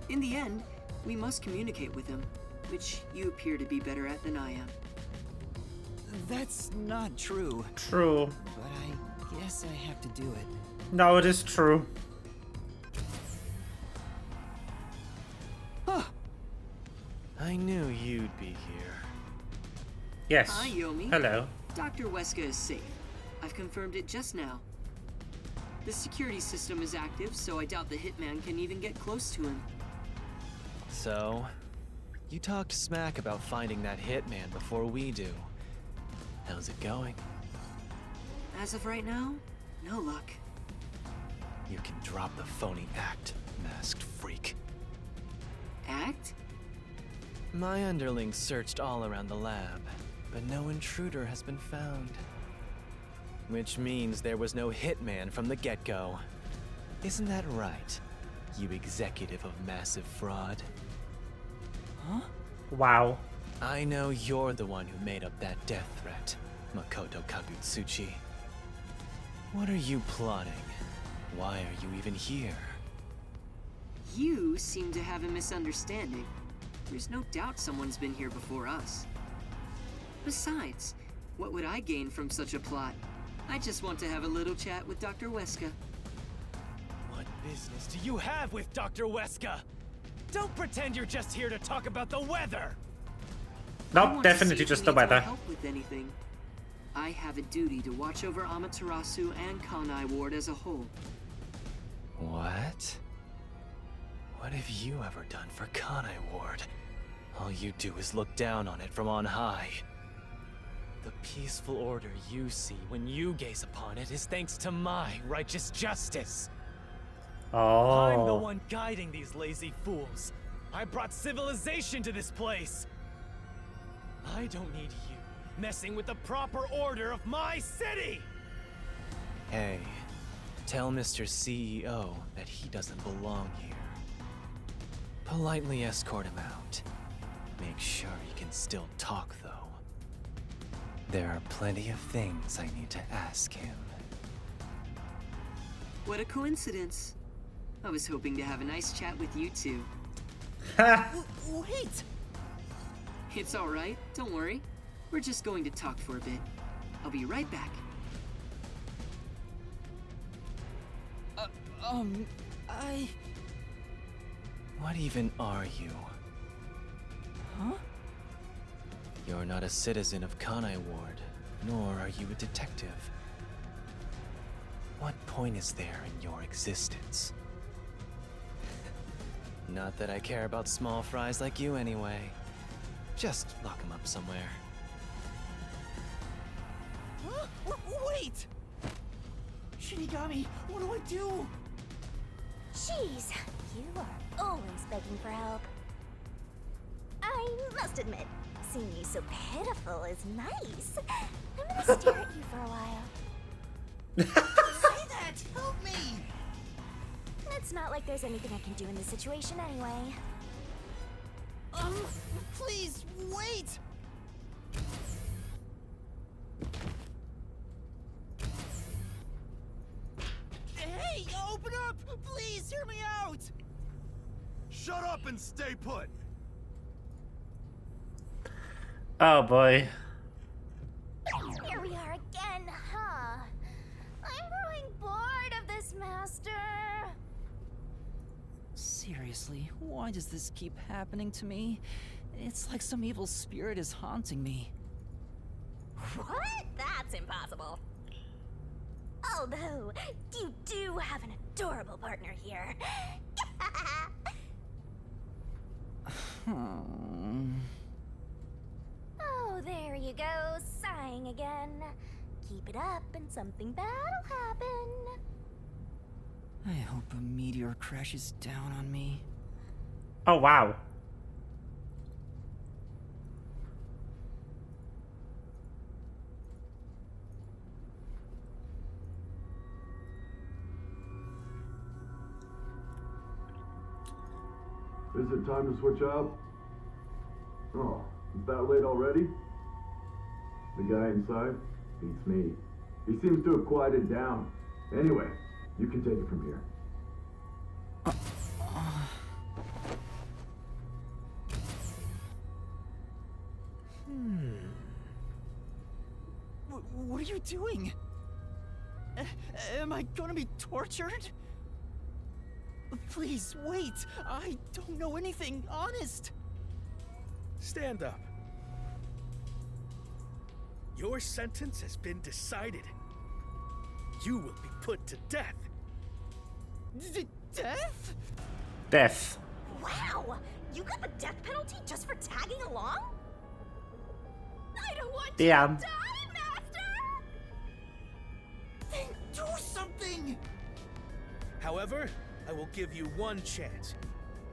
In the end, we must communicate with him, which you appear to be better at than I am. That's not true. True. But I guess I have to do it. No, it is true. I knew you'd be here. Yes. Hi, Yomi. Hello. Dr. Weska is safe. I've confirmed it just now. The security system is active, so I doubt the hitman can even get close to him. So, you talked smack about finding that hitman before we do. How's it going? As of right now, no luck. You can drop the phony act, masked freak. Act? My underlings searched all around the lab, but no intruder has been found. Which means there was no hitman from the get-go. Isn't that right, you executive of massive fraud? Huh? Wow. I know you're the one who made up that death threat, Makoto Kagutsuchi. What are you plotting? Why are you even here? You seem to have a misunderstanding. There's no doubt someone's been here before us. Besides, what would I gain from such a plot? I just want to have a little chat with Dr. Weska. What business do you have with Dr. Weska? Don't pretend you're just here to talk about the weather! I Nope, want to see definitely if just he the needs my weather. help with anything. I have a duty to watch over Amaterasu and Kanai Ward as a whole. What? What have you ever done for Kanai Ward? All you do is look down on it from on high. The peaceful order you see when you gaze upon it is thanks to my righteous justice. I'm the Oh. one guiding these lazy fools. I brought civilization to this place. I don't need you messing with the proper order of my city! Hey, tell Mr. CEO that he doesn't belong here. Politely escort him out. Make sure he can still talk, though. There are plenty of things I need to ask him. What a coincidence. I was hoping to have a nice chat with you two. Wait! It's alright, don't worry. We're just going to talk for a bit. I'll be right back. I... What even are you? Huh? You're not a citizen of Kanai Ward, nor are you a detective. What point is there in your existence? Not that I care about small fries like you anyway. Just lock him up somewhere. Wait! Shinigami, what do I do? Jeez, you are always begging for help. I must admit, seeing you so pitiful is nice. I'm gonna stare at you for a while. Say that! Help me! It's not like there's anything I can do in this situation anyway. Please, wait! shut up and stay put. Oh boy. Here we are again, huh? I'm growing bored of this, Master. Seriously, why does this keep happening to me? It's like some evil spirit is haunting me. What? That's impossible. Although, you do have an adorable partner here. Oh, there you go, sighing again. Keep it up and something bad'll happen. I hope a meteor crashes down on me. Oh wow. Is it time to switch out? Oh, is that late already? The guy inside? Beats me. He seems to have quieted down. Anyway, you can take it from here. What are you doing? Am I gonna be tortured? Please, wait! I don't know anything, honest! Stand up. Your sentence has been decided. You will be put to death. Death? Death. Wow! You got the death penalty just for tagging along? I don't want Damn. you to die, Master! Then do something! However, I will give you one chance.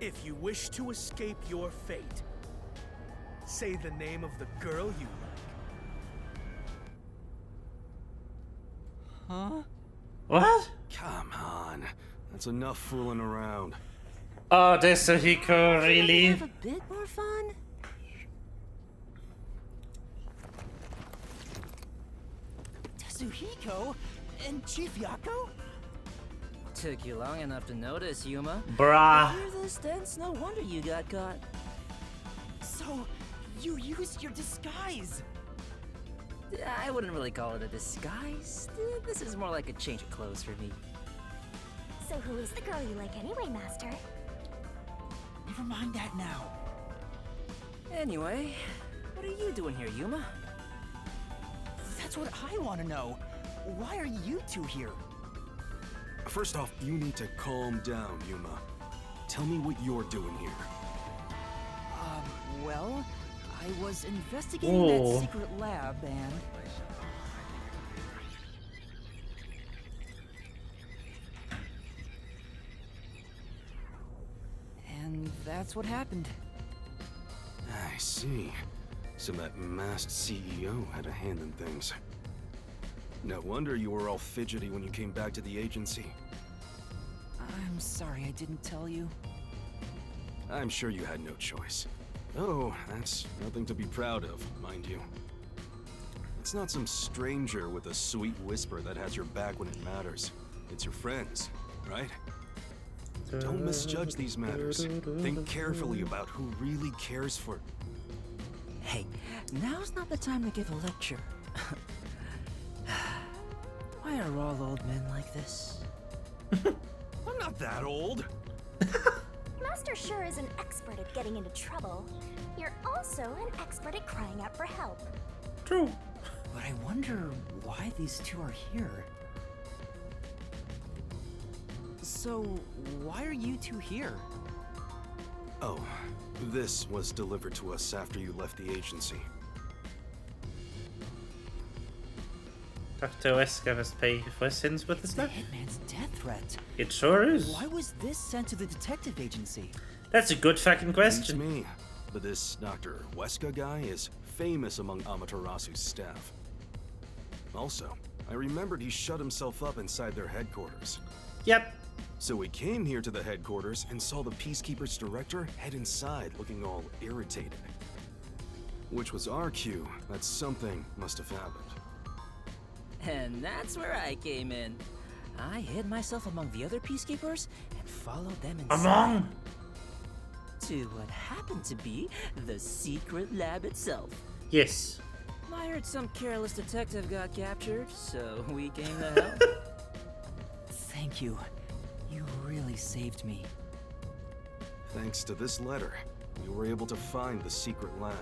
If you wish to escape your fate, say the name of the girl you like. Huh? What? Come on. That's enough fooling around. Oh, Tetsuhiko, really? Have a bit more fun? Tetsuhiko? And Chief Yako? Took you long enough to notice, Yuma. Bruh. You're this dense, no wonder you got caught. So, you used your disguise! I wouldn't really call it a disguise. This is more like a change of clothes for me. So who is the girl you like anyway, Master? Never mind that now. Anyway, what are you doing here, Yuma? That's what I want to know. Why are you two here? First off, you need to calm down, Yuma. Tell me what you're doing here. Well, I was investigating Whoa. that secret lab and... And that's what happened. I see. So that masked CEO had a hand in things. No wonder you were all fidgety when you came back to the agency. I'm sorry I didn't tell you. I'm sure you had no choice. Oh, that's nothing to be proud of, mind you. It's not some stranger with a sweet whisper that has your back when it matters. It's your friends, right? Don't misjudge these matters. Think carefully about who really cares for... Hey, now's not the time to give a lecture. Why are all old men like this? I'm not that old. Master sure is an expert at getting into trouble. You're also an expert at crying out for help. True. But I wonder why these two are here. So, why are you two here? Oh, this was delivered to us after you left the agency. Dr. Wesker must pay for sins with his The life. hitman's death threat. It sure is. Why was this sent to the detective agency? That's a good fucking Beats question. me. But this Dr. Wesker guy is famous among Amaterasu's staff. Also, I remembered he shut himself up inside their headquarters. Yep. So we came here to the headquarters and saw the Peacekeepers director head inside looking all irritated. Which was our cue that something must have happened. And that's where I came in. I hid myself among the other peacekeepers and followed them inside. Among. to what happened to be the secret lab itself. Yes. I heard some careless detective got captured, so we came to help. Thank you. You really saved me. Thanks to this letter, we were able to find the secret lab.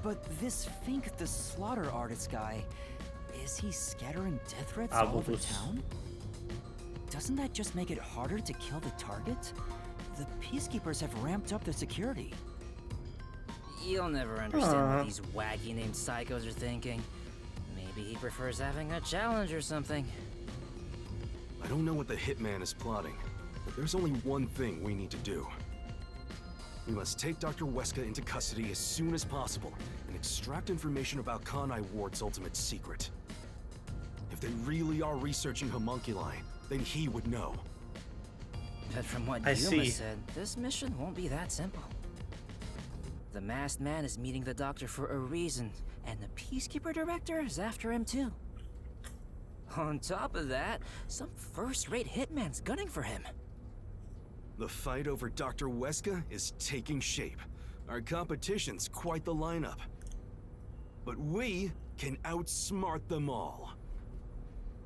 But this Fink the slaughter artist guy, is he scattering death threats Ah, all over Bubbles. town? Doesn't that just make it harder to kill the target? The Peacekeepers have ramped up their security. You'll never understand what these wacky-named psychos are thinking. Maybe he prefers having a challenge or something. I don't know what the hitman is plotting, but there's only one thing we need to do. We must take Dr. Weska into custody as soon as possible and extract information about Kanai Ward's ultimate secret. If they really are researching homunculi, then he would know. But from what I Yuma see. said, this mission won't be that simple. The masked man is meeting the doctor for a reason, and the Peacekeeper director is after him too. On top of that, some first-rate hitman's gunning for him. The fight over Dr. Weska is taking shape. Our competition's quite the lineup. But we can outsmart them all.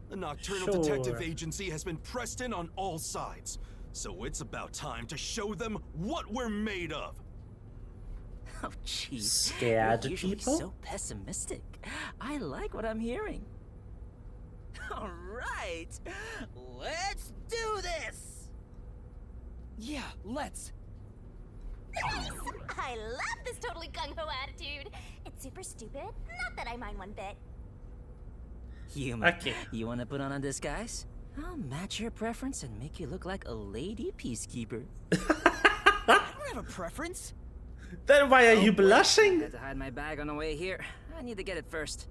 The Nocturnal Detective Sure. Agency has been pressed in on all sides, so it's about time to show them what we're made of. Oh, jeez. Scared You're usually people? so pessimistic. I like what I'm hearing. All right, let's do this. Yeah, let's. Nice! I love this totally gung-ho attitude. It's super stupid, not that I mind one bit. Yuma, Okay. you want to put on a disguise? I'll match your preference and make you look like a lady peacekeeper. I don't have a preference. Then why are you I blushing? had to hide my bag on the way here. I need to get it first.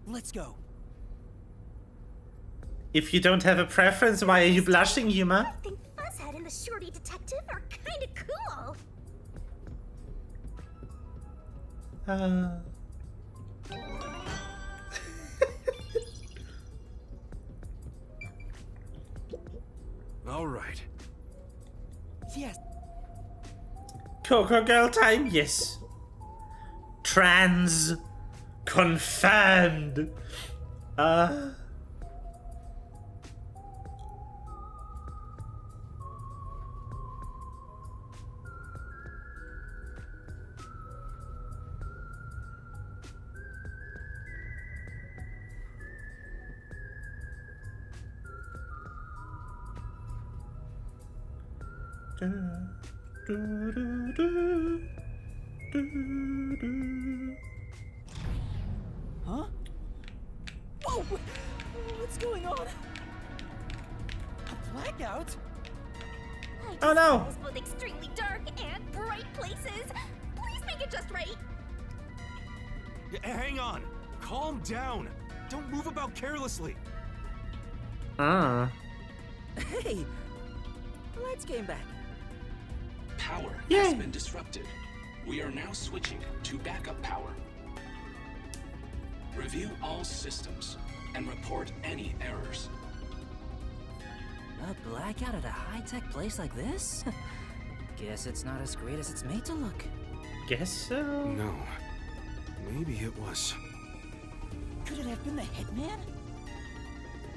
Let's go. If you don't have a preference, why are you blushing, Yuma? I think Fuzzhead and the Shorty Detective are kinda cool. All right. Yes. Coco girl time, yes. Trans confirmed. Huh? Whoa! What's going on? A blackout? Oh no! It's both extremely dark and bright places. Please make it just right. Hang on. Calm down. Don't move about carelessly. Hey, lights came back. Power Yay. has been disrupted. We are now switching to backup power. Review all systems and report any errors. A blackout at a high-tech place like this? Guess it's not as great as it's made to look. Guess so. No. Maybe it was. Could it have been the hitman?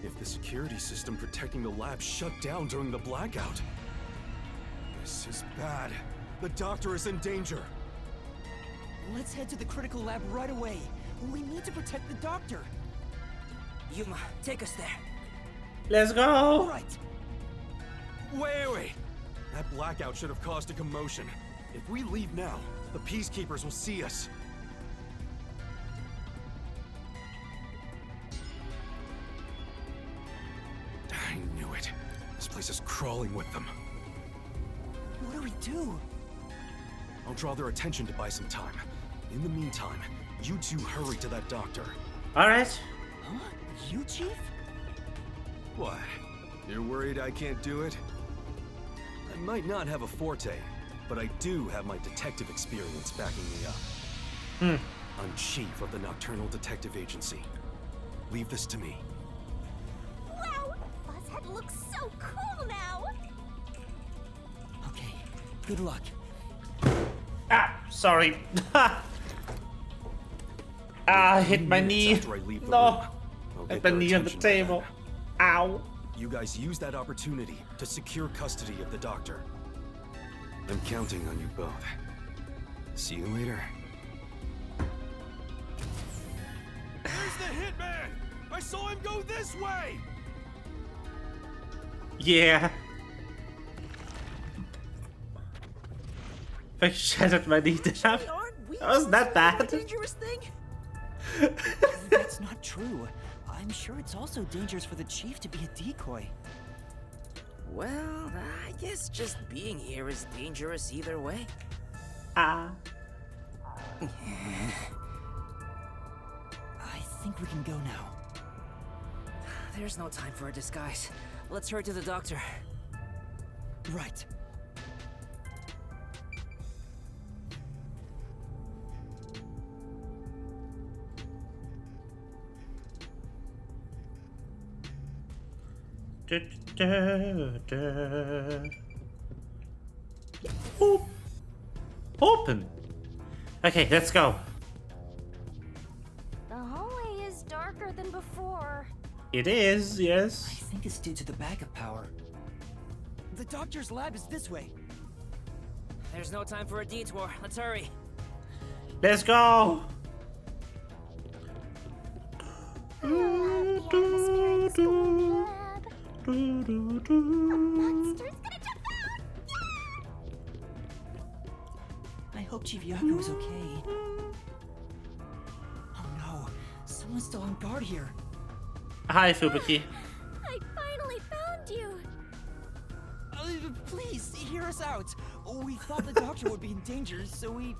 If the security system protecting the lab shut down during the blackout. This is bad. The doctor is in danger. Let's head to the critical lab right away. We need to protect the doctor. Yuma, take us there. Let's go. All right. Wait. That blackout should have caused a commotion. If we leave now, the Peacekeepers will see us. I knew it. This place is crawling with them. What do we do? I'll draw their attention to buy some time. In the meantime, you two hurry to that doctor. All right. Huh? You, Chief? What? You're worried I can't do it? I might not have a forte, but I do have my detective experience backing me up. I'm chief of the Nocturnal Detective Agency. Leave this to me. Wow, Fuzzhead looks so cool now. Good luck. Ah, sorry. Hit my knee. After I leave the No. room, I'll Hit get my their knee on the attention by table. then. Ow. You guys use that opportunity to secure custody of the doctor. I'm counting on you both. See you later. Where's the hitman? I saw him go this way! Yeah. If I shattered my knee, that wasn't that bad. Dangerous thing? That's not true. I'm sure it's also dangerous for the chief to be a decoy. Well, I guess just being here is dangerous either way. I think we can go now. There's no time for a disguise. Let's hurry to the doctor. Right. Oop. Open. Okay, let's go. The hallway is darker than before. It is, I yes. think it's due to the backup power. The doctor's lab is this way. There's no time for a detour. Let's hurry. Let's go. I love the atmosphere in the school lab. Monster's gonna jump out! I hope Chief Yaku is okay. Oh no, someone's still on guard here. Hi, Fubuki. I finally found you! Please, hear us out. We thought the doctor would be in danger, so we...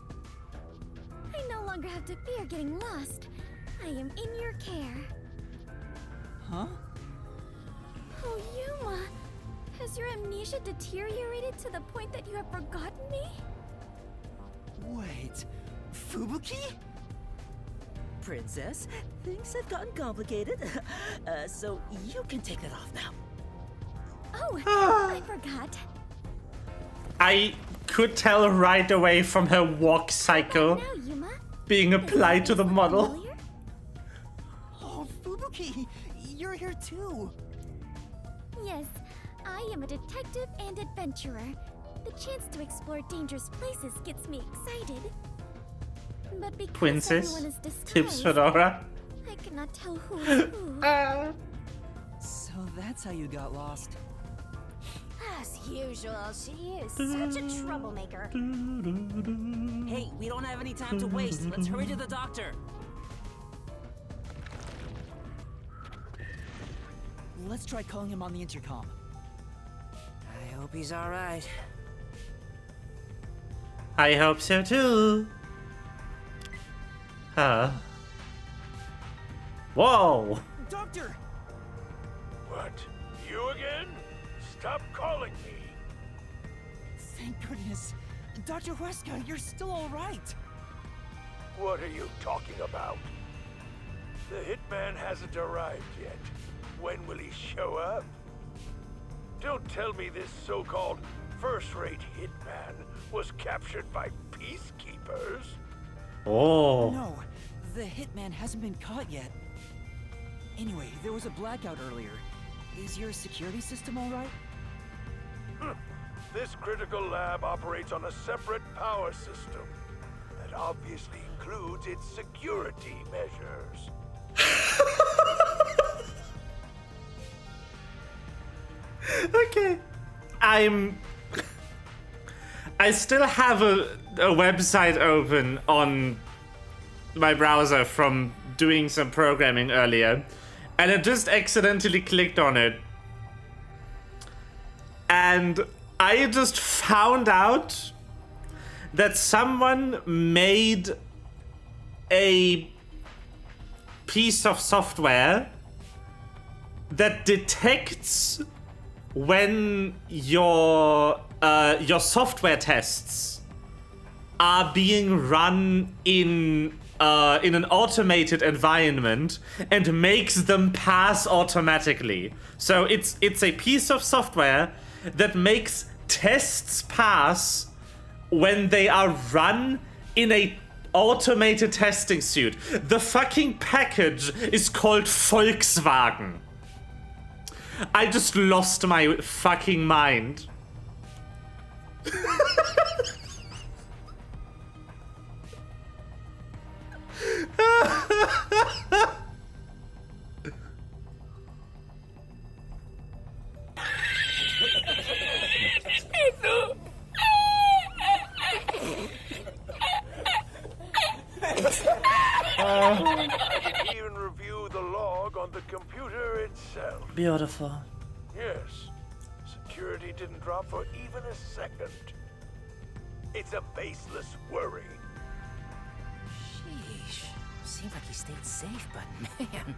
I no longer have to fear getting lost. I am in your care. Huh? Oh, Yuma! Has your amnesia deteriorated to the point that you have forgotten me? Wait, Fubuki? Princess, things have gotten complicated. So you can take that off now. Oh, I forgot. I could tell right away from her walk cycle Now, Yuma. being applied to the model. Familiar? Oh, Fubuki, you're here too. Yes, I am a detective and adventurer. The chance to explore dangerous places gets me excited. But because Princess, everyone is Tips disguised, Fedora. I cannot tell who is who. So that's how you got lost. As usual, she is such a troublemaker. Hey, we don't have any time to waste. Let's hurry to the doctor. Let's try calling him on the intercom. I hope he's all right. I hope so too. Whoa. Doctor! What? You again? Stop calling me. Thank goodness. Dr. Huesca, you're still all right. What are you talking about? The hitman hasn't arrived yet. When will he show up? Don't tell me this so-called first-rate hitman was captured by peacekeepers. Oh. No, the hitman hasn't been caught yet. Anyway, there was a blackout earlier. Is your security system all right? This critical lab operates on a separate power system that obviously includes its security measures. Okay. I still have a website open on my browser from doing some programming earlier, and I just accidentally clicked on it. And I just found out that someone made a piece of software that detects when your software tests are being run in an automated environment and makes them pass automatically. So it's a piece of software that makes tests pass when they are run in a automated testing suit. The fucking package is called Volkswagen. I just lost my fucking mind. I can even review the log on the computer itself. Beautiful. Yes, security didn't drop for even a second. It's a baseless worry. Sheesh. Seems like he stayed safe, but man,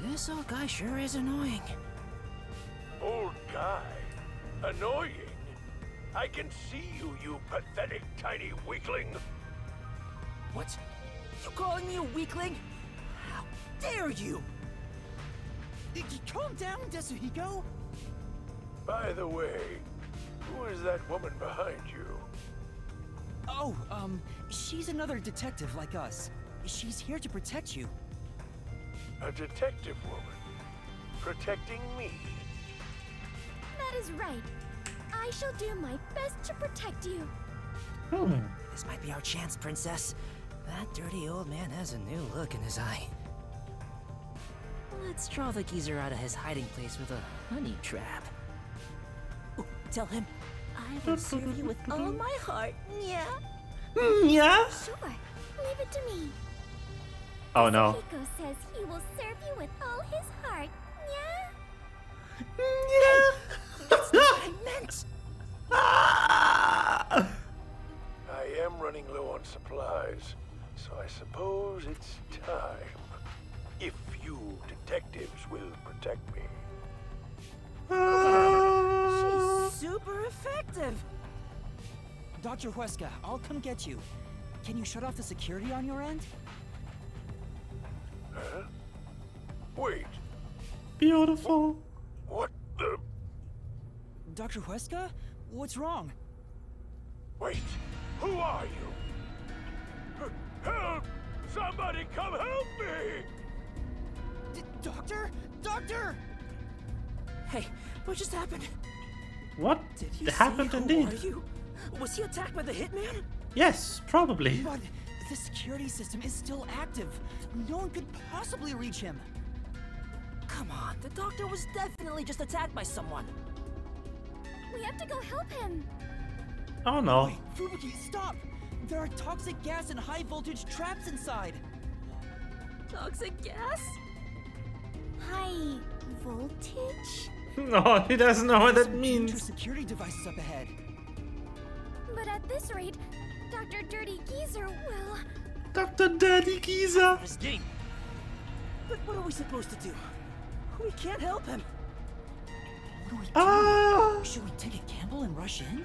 this old guy sure is annoying. Old guy? Annoying? I can see you, you pathetic tiny weakling. What? You calling me a weakling? How dare you? Calm down, Desuhiko. By the way, who is that woman behind you? Oh, she's another detective like us. She's here to protect you. A detective woman? Protecting me? That is right. I shall do my best to protect you. This might be our chance, Princess. That dirty old man has a new look in his eye. Let's draw the geezer out of his hiding place with a honey trap. Ooh, tell him, I will serve you with all my heart, yeah? Yeah? Sure, leave it to me. Oh no. Hiko says he will serve you with all his heart, yeah? Yeah. That's not what I meant! I am running low on supplies, so I suppose it's time. If you detectives will protect me. She's super effective! Dr. Huesca, I'll come get you. Can you shut off the security on your end? Huh? Wait, Beautiful. what the? Dr. Huesca? What's wrong? Wait, who are you? Help! Somebody come help me! Doctor? Doctor! Hey, what just happened? What Did he happened say, indeed? Who are you? Was he attacked by the hitman? Yes, probably. But the security system is still active. No one could possibly reach him. Come on, the doctor was definitely just attacked by someone. We have to go help him. Oh no. Wait, Fubuki, stop! There are toxic gas and high voltage traps inside. Toxic gas? High voltage? No, he doesn't know what that Some means. dangerous security devices up ahead. But at this rate, Dr. Dirty Geezer will... Dr. Daddy Giza. This game. But what are we supposed to do? We can't help him. What do we do? Ah. Should we take a gamble and rush in?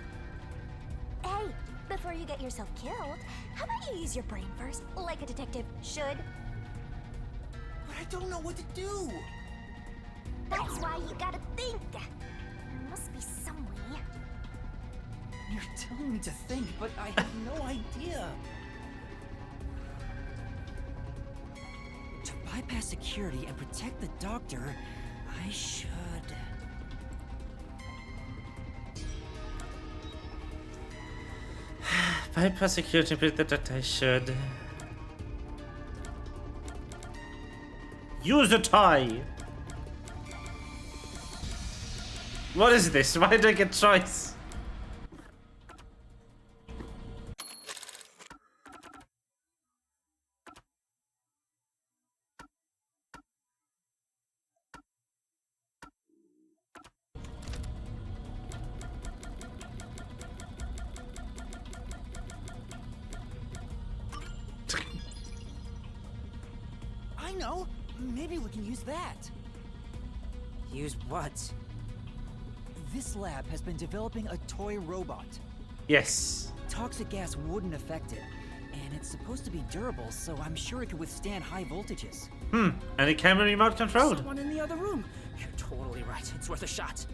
Hey, before you get yourself killed, how about you use your brain first, like a detective should? But I don't know what to do. That's why you gotta think. There must be some way. You're telling me to think, but I have no idea. To bypass security and protect the doctor, I should... Bypass security, but that I should. Use a tie. What is this? Why did I get choice? I know! Maybe we can use that. Use what? This lab has been developing a toy robot. Yes. Toxic gas wouldn't affect it, and it's supposed to be durable, so I'm sure it could withstand high voltages. And it can be remote controlled. Someone in the other room. You're totally right. It's worth a shot.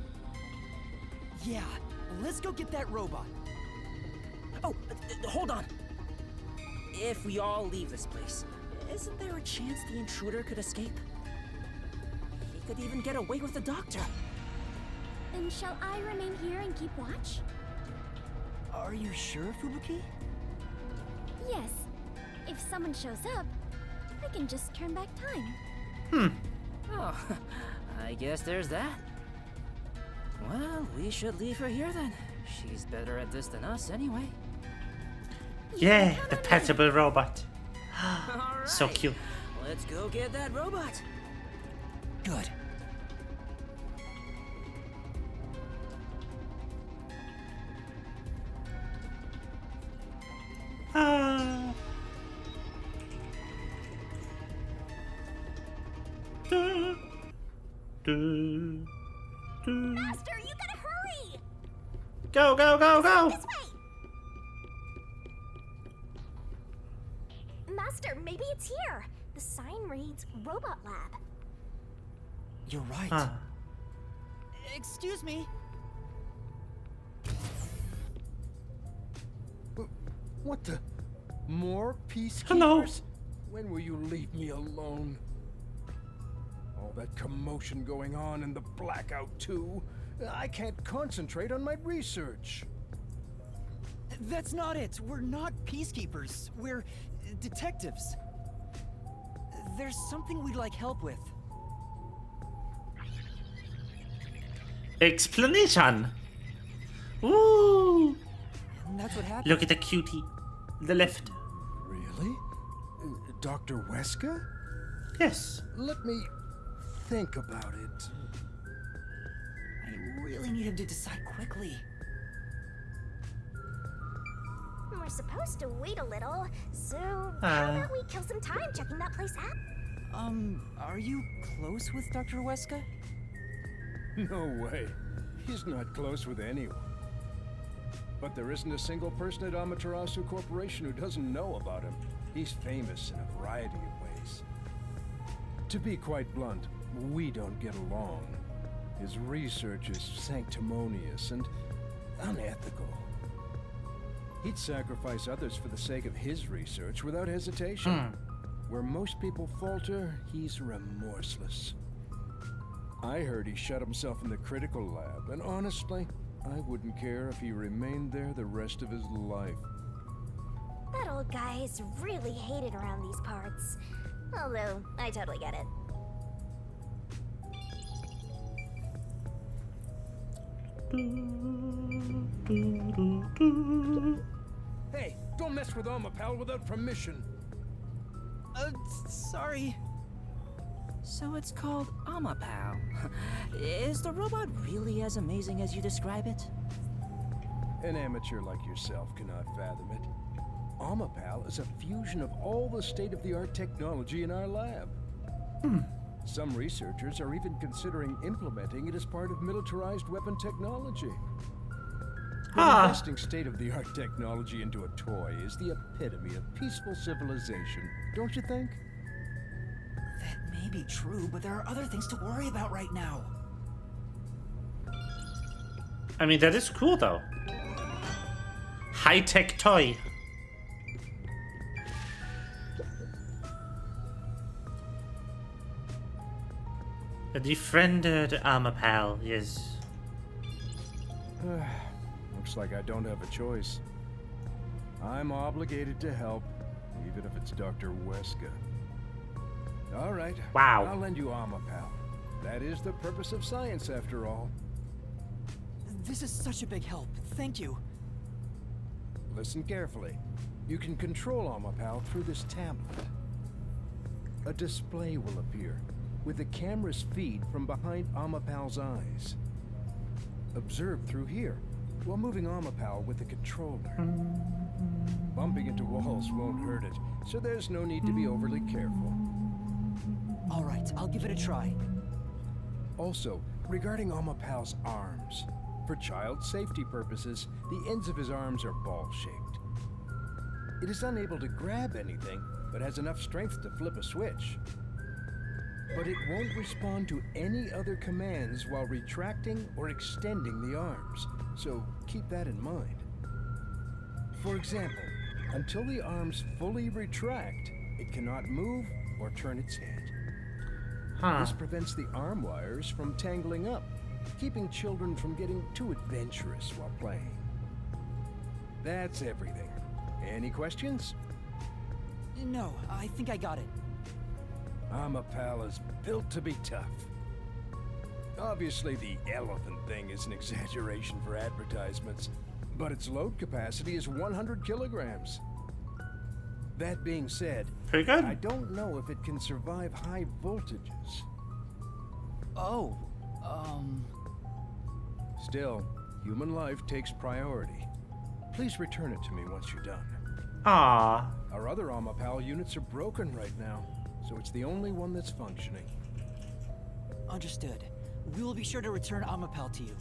Yeah, let's go get that robot. Oh, hold on. If we all leave this place, isn't there a chance the intruder could escape? He could even get away with the doctor. Then shall I remain here and keep watch? Are you sure, Fubuki? Yes. If someone shows up, I can just turn back time. Oh, I guess there's that. Well, we should leave her here then. She's better at this than us anyway. Yeah, the petable robot. All So right, cute. Let's go get that robot. Good. Ah. Du, du, du. Master, you gotta hurry! Go, go, go, go! This way! Master, maybe it's here. The sign reads Robot Lab. You're right. Huh. Excuse me. What the? More peacekeepers? Hello. When will you leave me alone? All that commotion going on and the blackout too. I can't concentrate on my research. That's not it. We're not peacekeepers. We're detectives. There's something we'd like help with. Explanation. Ooh. And that's what happened. Look at the cutie. The left. Really? Dr. Weska? Yes. Let me think about it. I really need him to decide quickly. We're supposed to wait a little, so how about we kill some time checking that place out? Are you close with Dr. Weska? No way. He's not close with anyone. But there isn't a single person at Amaterasu Corporation who doesn't know about him. He's famous in a variety of ways. To be quite blunt, we don't get along. His research is sanctimonious and unethical. He'd sacrifice others for the sake of his research without hesitation. Where most people falter, he's remorseless. I heard he shut himself in the critical lab, and honestly, I wouldn't care if he remained there the rest of his life. That old guy is really hated around these parts. Although, I totally get it. Hey, don't mess with Pal without permission. Sorry. So it's called Amapal. Is the robot really as amazing as you describe it? An amateur like yourself cannot fathom it. Pal is a fusion of all the state-of-the-art technology in our lab. Some researchers are even considering implementing it as part of militarized weapon technology. But investing state-of-the-art technology into a toy is the epitome of peaceful civilization, don't you think? That may be true, but there are other things to worry about right now. I mean, that is cool though. High-tech toy. A defriended Amapal, yes. Looks like I don't have a choice. I'm obligated to help, even if it's Dr. Weska. All right. Wow. I'll lend you Pal. That is the purpose of science, after all. This is such a big help. Thank you. Listen carefully. You can control Pal through this tablet. A display will appear, with the camera's feed from behind Pal's eyes. Observe through here, while moving Pal with the controller. Bumping into walls won't hurt it, so there's no need to be overly careful. All right, I'll give it a try. Also, regarding Pal's arms, for child safety purposes, the ends of his arms are ball-shaped. It is unable to grab anything, but has enough strength to flip a switch. But it won't respond to any other commands while retracting or extending the arms, so keep that in mind. For example, until the arms fully retract, it cannot move or turn its head. This prevents the arm wires from tangling up, keeping children from getting too adventurous while playing. That's everything. Any questions? No, I think I got it. Amapal is built to be tough. Obviously, the elephant thing is an exaggeration for advertisements, but its load capacity is 100 kilograms. That being said, pretty good. I don't know if it can survive high voltages. Oh, Still, human life takes priority. Please return it to me once you're done. Ah. Our other Amapal units are broken right now, so it's the only one that's functioning. Understood. We will be sure to return Amapal to you.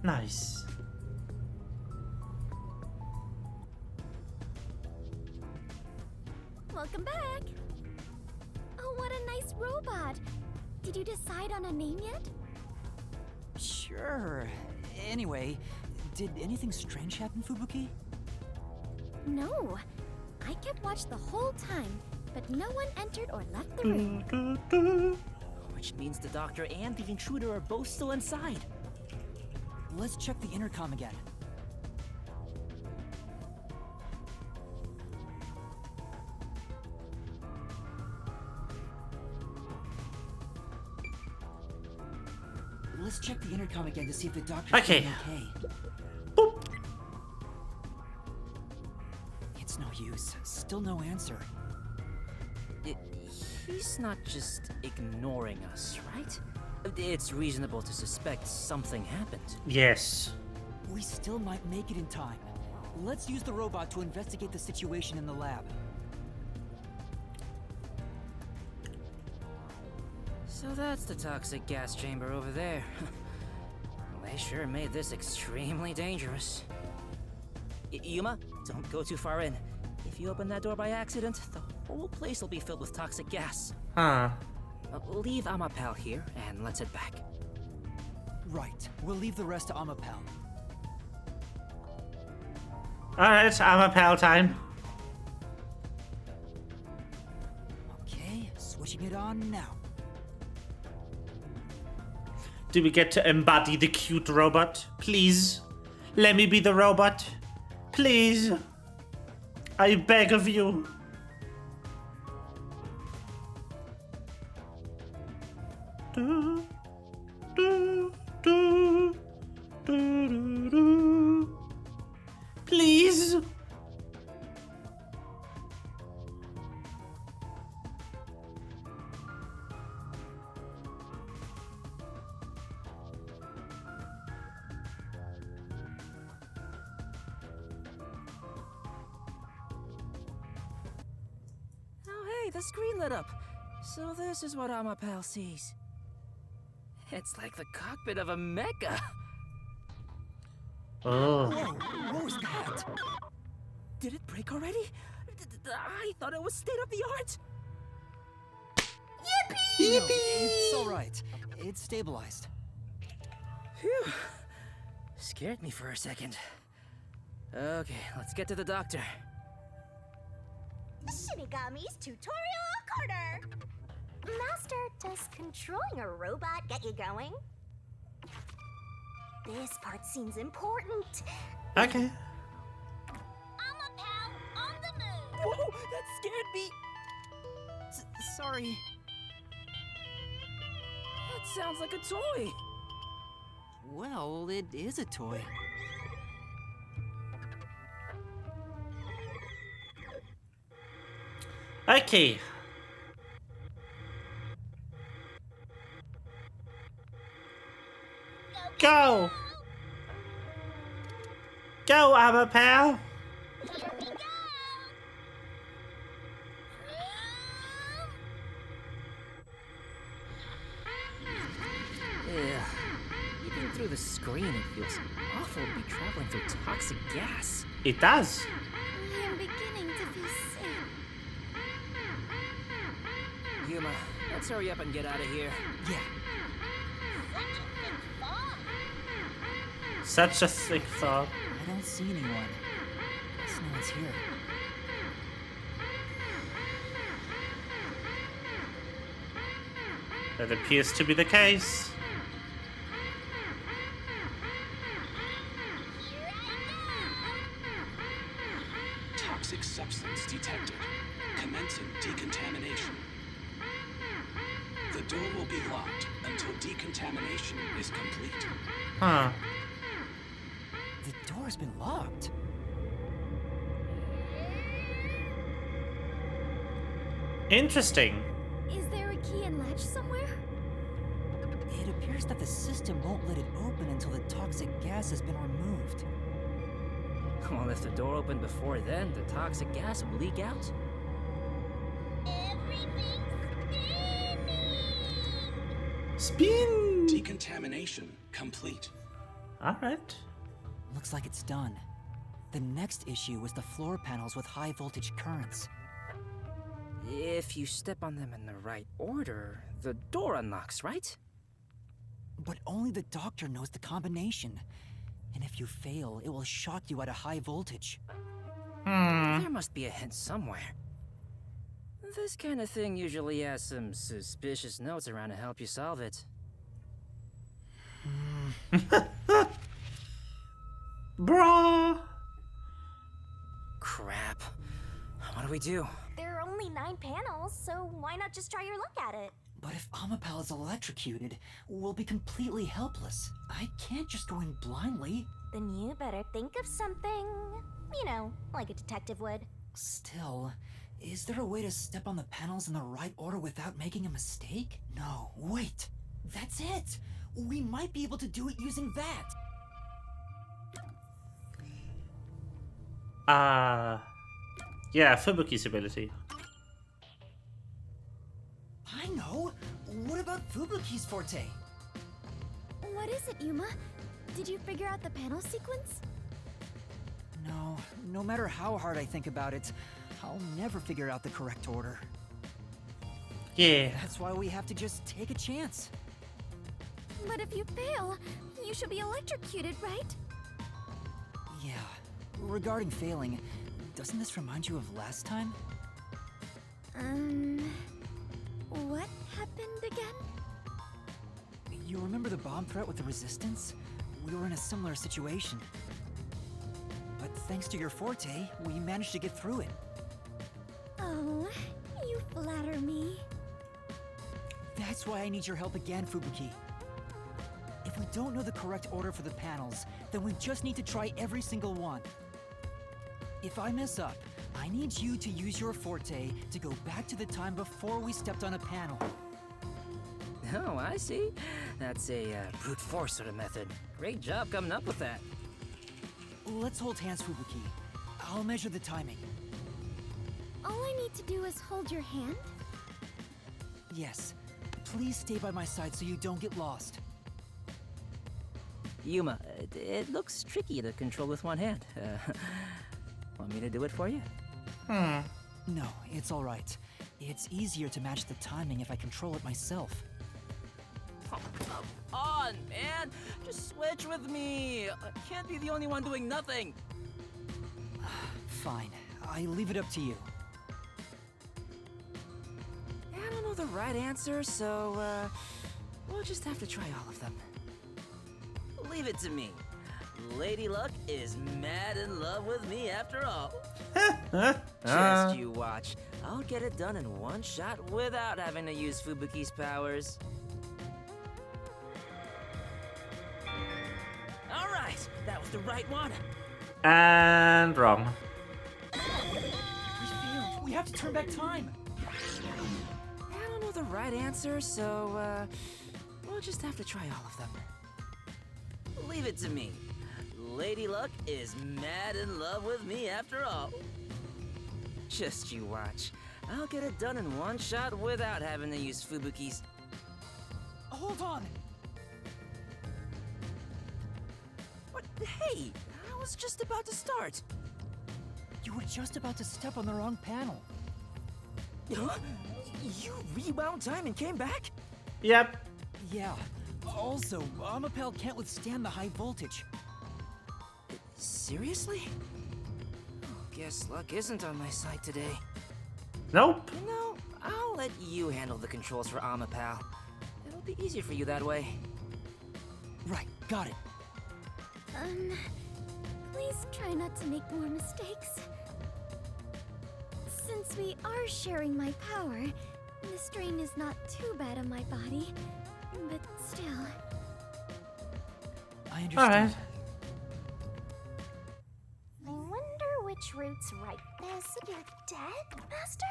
Nice. Welcome back. Oh, what a nice robot. Did you decide on a name yet? Sure. Anyway, did anything strange happen, Fubuki? No. I kept watch the whole time, but no one entered or left the room. Which means the doctor and the intruder are both still inside. Let's check the intercom again. Let's check the intercom again to see if the doctor's Okay. doing okay. Boop. It's no use. Still no answer. He's not just ignoring us, right? It's reasonable to suspect something happened. Yes. We still might make it in time. Let's use the robot to investigate the situation in the lab. So that's the toxic gas chamber over there. They sure made this extremely dangerous. Yuma, don't go too far in. If you open that door by accident, the whole place will be filled with toxic gas. Huh. Leave Amapal here, and let's head back. Right. We'll leave the rest to Amapal. Alright, Amapal time. Okay, switching it on now. Do we get to embody the cute robot? Please? Let me be the robot. Please. I beg of you. Do, do, do, do, do, do. Please. Oh, hey, the screen lit up. So this is what Amapal sees. It's like the cockpit of a mecha. Oh. Whoa, what was that? Did it break already? I thought it was state of the art. Yippee! No, it's alright. It's stabilized. Phew. Scared me for a second. Okay, let's get to the doctor. Shinigami's tutorial corner. Master, does controlling a robot get you going? This part seems important. Okay. Amapal on the move. Whoa, that scared me. Sorry. That sounds like a toy. Well, it is a toy. Okay. Go! Go, Amapal! Yeah. Even through the screen, it feels awful to be traveling through toxic gas. It does. I am beginning to feel sick. Yuma, let's hurry up and get out of here. Yeah. Such a sick thought. I don't see anyone. Guess no one's here. That appears to be the case. Toxic substance detected. Commencing decontamination. The door will be locked until decontamination is complete. Huh. The door's been locked. Interesting. Is there a key and latch somewhere? It appears that the system won't let it open until the toxic gas has been removed. Well, if the door opened before then, the toxic gas will leak out. Spin! Decontamination complete. Alright. Looks like it's done. The next issue was the floor panels with high voltage currents. If you step on them in the right order, the door unlocks, right? But only the doctor knows the combination. And if you fail, it will shock you at a high voltage. There must be a hint somewhere. This kind of thing usually has some suspicious notes around to help you solve it. Bruh! Crap. What do we do? There are only 9 panels, so why not just try your luck at it? But if Amapal is electrocuted, we'll be completely helpless. I can't just go in blindly. Then you better think of something, you know, like a detective would. Still, is there a way to step on the panels in the right order without making a mistake? No, wait. That's it! We might be able to do it using that! Yeah, Fubuki's ability. I know! What about Fubuki's forte? What is it, Yuma? Did you figure out the panel sequence? No, no matter how hard I think about it, I'll never figure out the correct order. Yeah. That's why we have to just take a chance. But if you fail, you should be electrocuted, right? Yeah. Regarding failing, doesn't this remind you of last time? What happened again? You remember the bomb threat with the Resistance? We were in a similar situation. But thanks to your forte, we managed to get through it. Oh, you flatter me. That's why I need your help again, Fubuki. If we don't know the correct order for the panels, then we just need to try every single one. If I mess up, I need you to use your forte to go back to the time before we stepped on a panel. Oh, I see. That's a brute force sort of method. Great job coming up with that. Let's hold hands, Fubuki. I'll measure the timing. All I need to do is hold your hand? Yes. Please stay by my side so you don't get lost. Yuma, it looks tricky to control with one hand. Want me to do it for you? No, it's all right. It's easier to match the timing if I control it myself. Oh, come on, man! Just switch with me! I can't be the only one doing nothing! Fine. I leave it up to you. I don't know the right answer, so, we'll just have to try all of them. Leave it to me. Lady Luck is mad in love with me after all. Just you watch. I'll get it done in one shot without having to use Fubuki's powers. Alright, that was the right one. And wrong. We failed. We have to turn back time. I don't know the right answer, so, we'll just have to try all of them. Leave it to me. Lady Luck is mad in love with me after all. Just you watch. I'll get it done in one shot without having to use Fubuki's. Hold on. What? Hey, I was just about to start. You were just about to step on the wrong panel. Huh? You rewound time and came back? Yep. Yeah. Also, Amapel can't withstand the high voltage. Seriously? Guess luck isn't on my side today. Nope. You know, I'll let you handle the controls for Amapal. It'll be easier for you that way. Right, got it. Please try not to make more mistakes. Since we are sharing my power, the strain is not too bad on my body. But still. I understand. I wonder which route's right. Is you're dead, Master?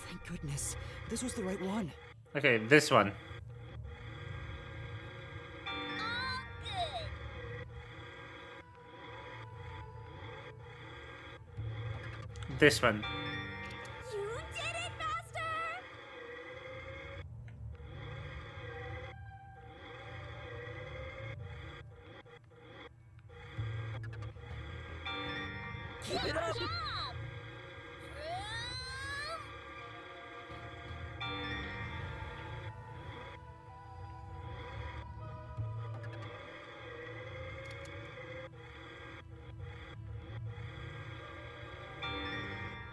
Thank goodness. This was the right one. Okay, this one. This one. You did it, Master! Keep it up!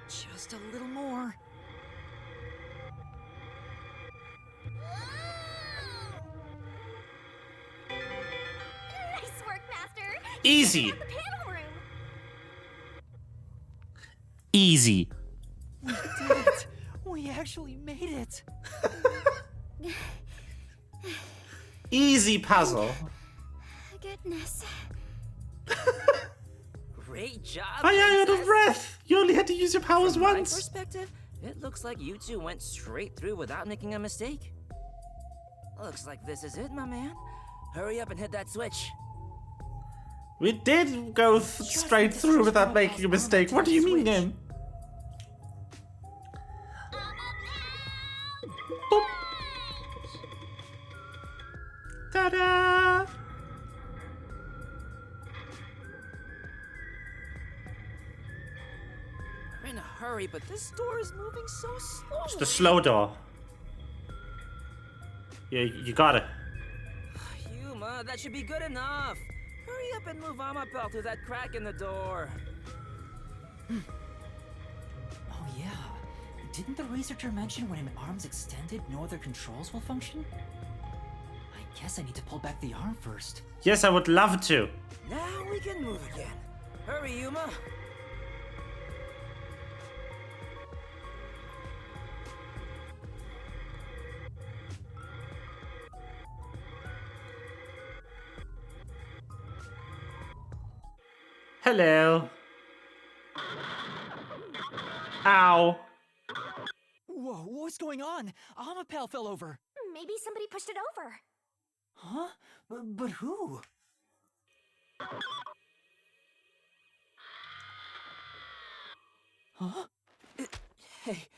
Just a little more. Nice work, Master! Easy. The panel room! Easy. We did it! We actually made it! Easy puzzle. Goodness. Great job, I am out of princess. breath. You only had to use your powers From my once. perspective, it looks like you two went straight through without making a mistake. Looks like this is it, my man. Hurry up and hit that switch. We did go straight through without making a mistake. What do you mean, Em? Boop. Ta-da! We're in a hurry, but this door is moving so slowly. It's the slow door. Yeah, you got it. Yuma, that should be good enough. Hurry up and move Amapel through that crack in the door. Oh yeah. Didn't the researcher mention when an arm's extended, no other controls will function? I guess I need to pull back the arm first. Yes, I would love to. Now we can move again. Hurry, Yuma. Hello. Ow. Whoa, what's going on? Amapal fell over. Maybe somebody pushed it over. Huh? But who? Huh? Hey,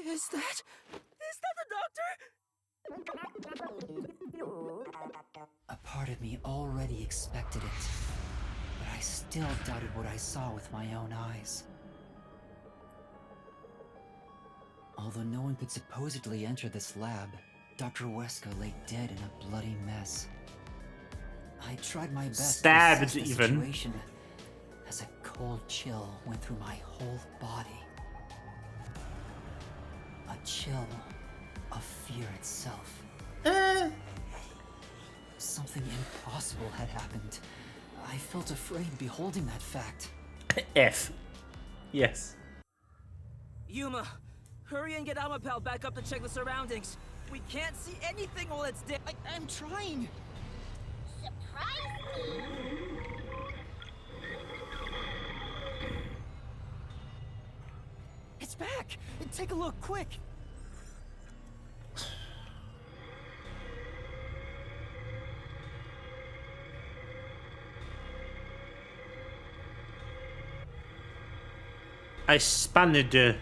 is that the doctor? A part of me already expected it, but I still doubted what I saw with my own eyes. Although no one could supposedly enter this lab, Dr. Weska lay dead in a bloody mess. I tried my best Stabbed, to assess the even. situation as a cold chill went through my whole body. A chill of fear itself. Something impossible had happened. I felt afraid beholding that fact. F. Yes. Yuma, hurry and get Amapel back up to check the surroundings. We can't see anything while it's dead. I'm trying. Surprise me! It's back! Take a look, quick! I spanned her.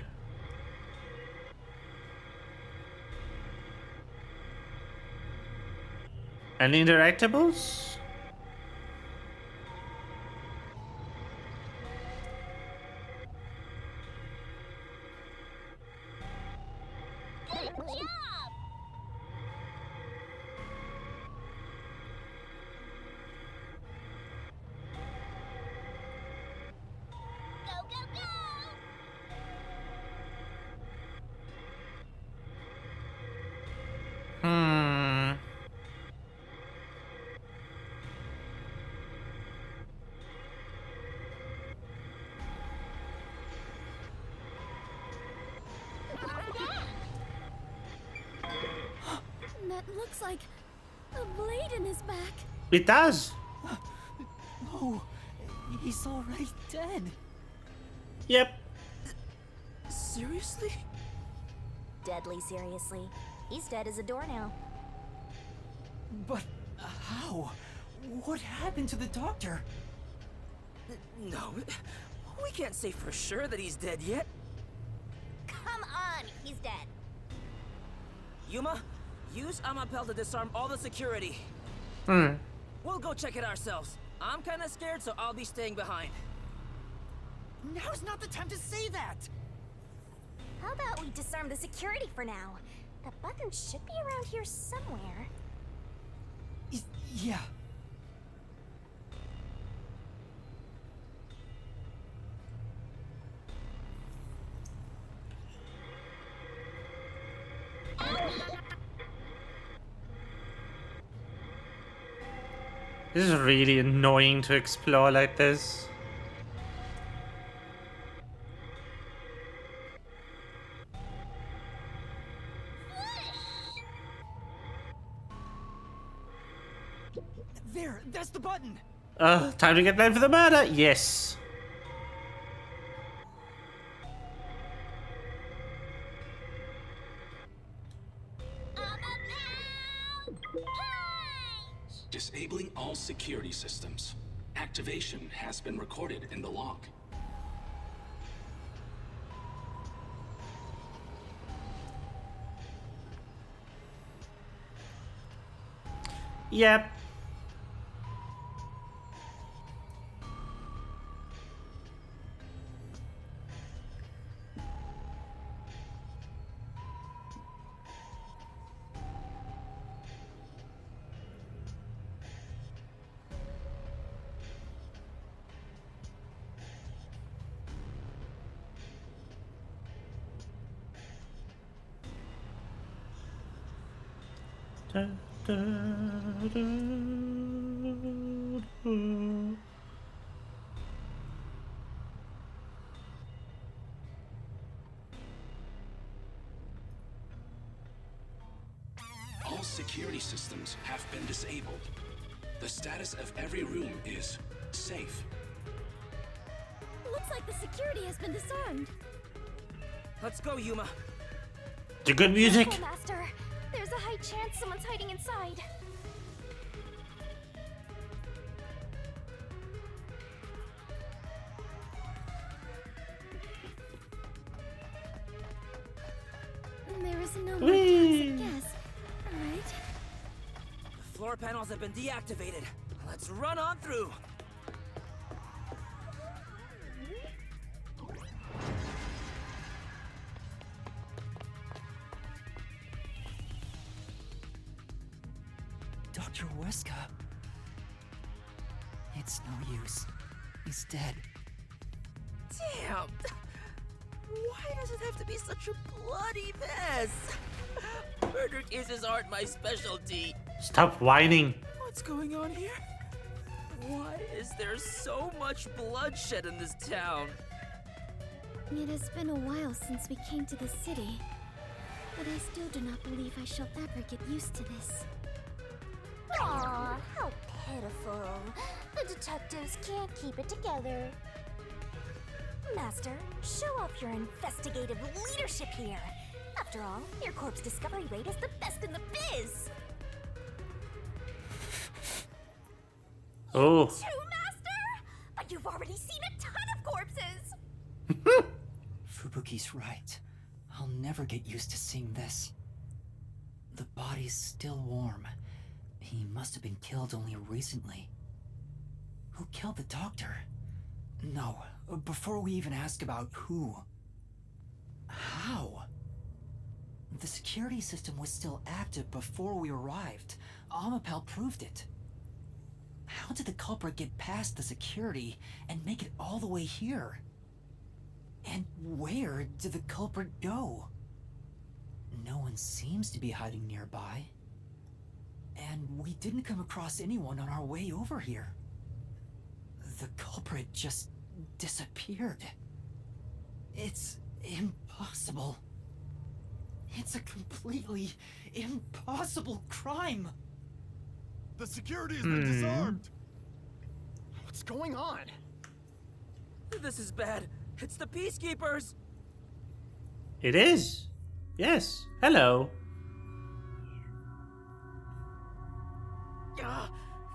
Any interactables? Good job! that looks like a blade in his back. It does. No, he's already dead. Yep. Seriously? Deadly seriously. He's dead as a doornail. But how? What happened to the doctor? No, we can't say for sure that he's dead yet. Come on, he's dead. Yuma, use Amapel to disarm all the security. We'll go check it ourselves. I'm kinda scared, so I'll be staying behind. Now's not the time to say that! How about we disarm the security for now? The button should be around here somewhere. Yeah. This is really annoying to explore like this. There, that's the button! Time to get blamed for the murder. Yes. Disabling all security systems. Activation has been recorded in the log. Yep. Da, da, da, da. All security systems have been disabled. The status of every room is safe. Looks like the security has been disarmed. Let's go, Yuma. The good music. Careful, Master. There's a high chance someone's hiding inside. There is no more toxic gas, right? The floor panels have been deactivated. Let's run on through. Dr. Weska. It's no use. He's dead. Damn! Why does it have to be such a bloody mess? Murder cases aren't my specialty. Stop whining. What's going on here? Why is there so much bloodshed in this town? It has been a while since we came to the city, but I still do not believe I shall ever get used to this. Aw, how pitiful. The detectives can't keep it together. Master, show off your investigative leadership here. After all, your corpse discovery rate is the best in the biz. Oh. You too, Master? But you've already seen a ton of corpses. Fubuki's right. I'll never get used to seeing this. The body's still warm. He must have been killed only recently. Who killed the doctor? No, before we even ask about who. How? The security system was still active before we arrived. Amapel proved it. How did the culprit get past the security and make it all the way here? And where did the culprit go? No one seems to be hiding nearby. And we didn't come across anyone on our way over here. The culprit just disappeared. It's impossible. It's a completely impossible crime. The security has been disarmed. What's going on? This is bad. It's the Peacekeepers. It is. Yes. Hello.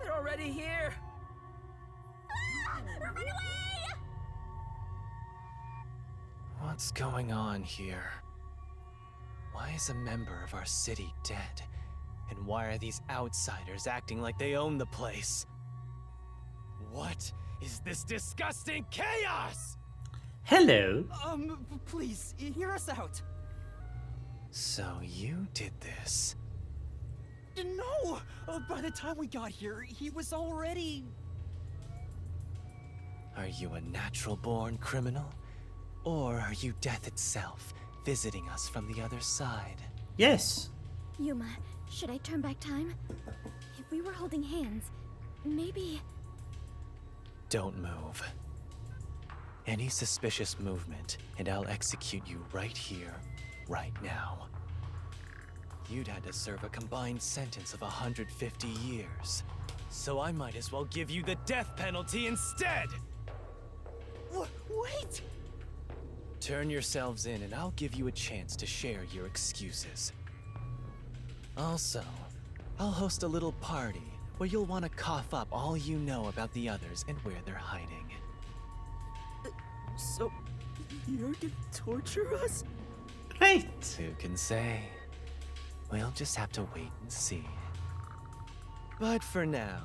They're already here. Run away! What's going on here? Why is a member of our city dead? And why are these outsiders acting like they own the place? What is this disgusting chaos? Hello. Please, hear us out. So you did this? No! By the time we got here, he was already... Are you a natural-born criminal? Or are you death itself, visiting us from the other side? Yes. Yuma, should I turn back time? If we were holding hands, maybe... Don't move. Any suspicious movement, and I'll execute you right here, right now. You'd had to serve a combined sentence of 150 years. So I might as well give you the death penalty instead! Wait! Turn yourselves in and I'll give you a chance to share your excuses. Also, I'll host a little party where you'll want to cough up all you know about the others and where they're hiding. So, you're gonna torture us? Great. Who can say? We'll just have to wait and see. But for now,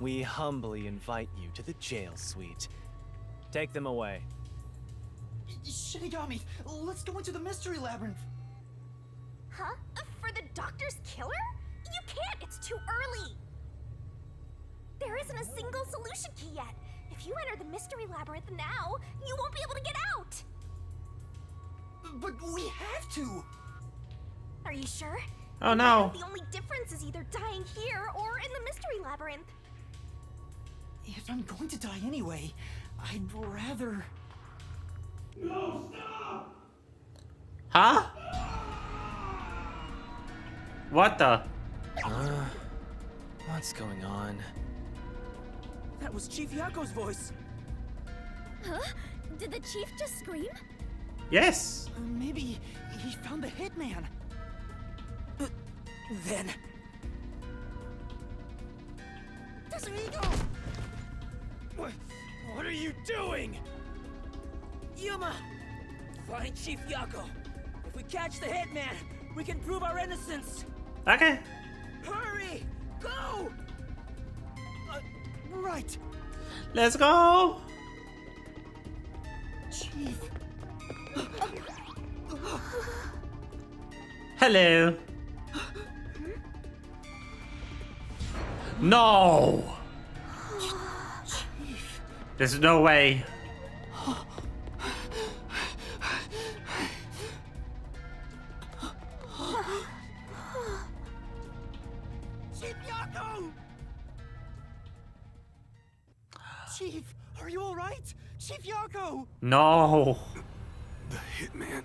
we humbly invite you to the jail suite. Take them away. Shinigami, let's go into the mystery labyrinth. Huh? For the doctor's killer? You can't, it's too early. There isn't a single solution key yet. If you enter the mystery labyrinth now, you won't be able to get out. But we have to. Are you sure? Oh no. The only difference is either dying here or in the mystery labyrinth. If I'm going to die anyway, I'd rather... No, stop! Huh? What the? What's going on? That was Chief Yako's voice. Huh? Did the chief just scream? Yes. Maybe he found the hitman. Then... What are you doing? Yuma! Find Chief Yako. If we catch the hitman, we can prove our innocence. Okay. Hurry! Go! Right. Let's go. Chief. Hello. No. There's no way. Chief Yako! Chief, are you alright? Chief Yako! No. The hitman.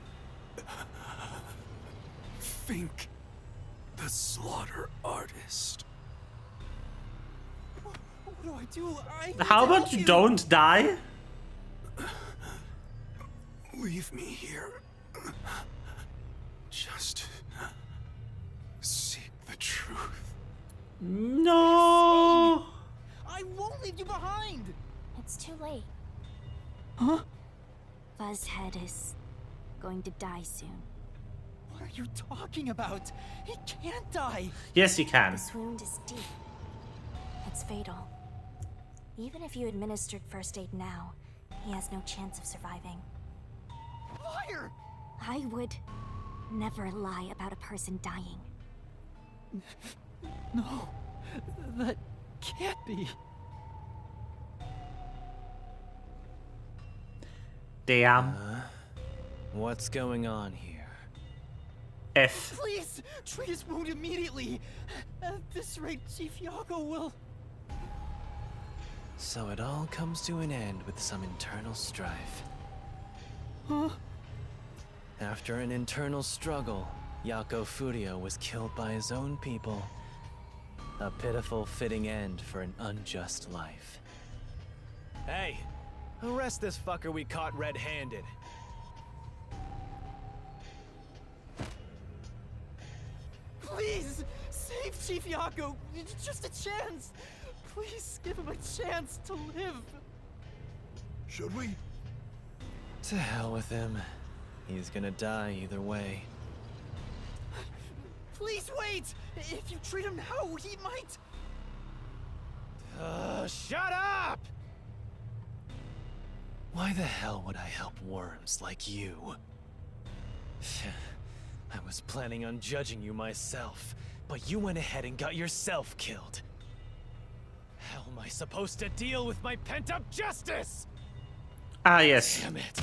Fink. The slaughter artist. What do I do? I need How to about help you don't die? Leave me here. Just seek the truth. No. I won't leave you behind! It's too late. Huh? Fuzzhead is going to die soon. What are you talking about? He can't die! Yes, you can. This wound is deep. It's fatal. Even if you administered first aid now, he has no chance of surviving. Liar! I would never lie about a person dying. No, that can't be. Damn. What's going on here? F. Please, treat his wound immediately. At this rate, Chief Yako will... So it all comes to an end with some internal strife. Huh? After an internal struggle, Yako Furio was killed by his own people. A pitiful, fitting end for an unjust life. Hey, arrest this fucker we caught red-handed. Please, save Chief Yako. Just a chance. Please give him a chance to live. Should we? To hell with him. He's gonna die either way. Please wait! If you treat him now, he might... Shut up! Why the hell would I help worms like you? I was planning on judging you myself, but you went ahead and got yourself killed. How am I supposed to deal with my pent-up justice? Ah, yes. Damn it!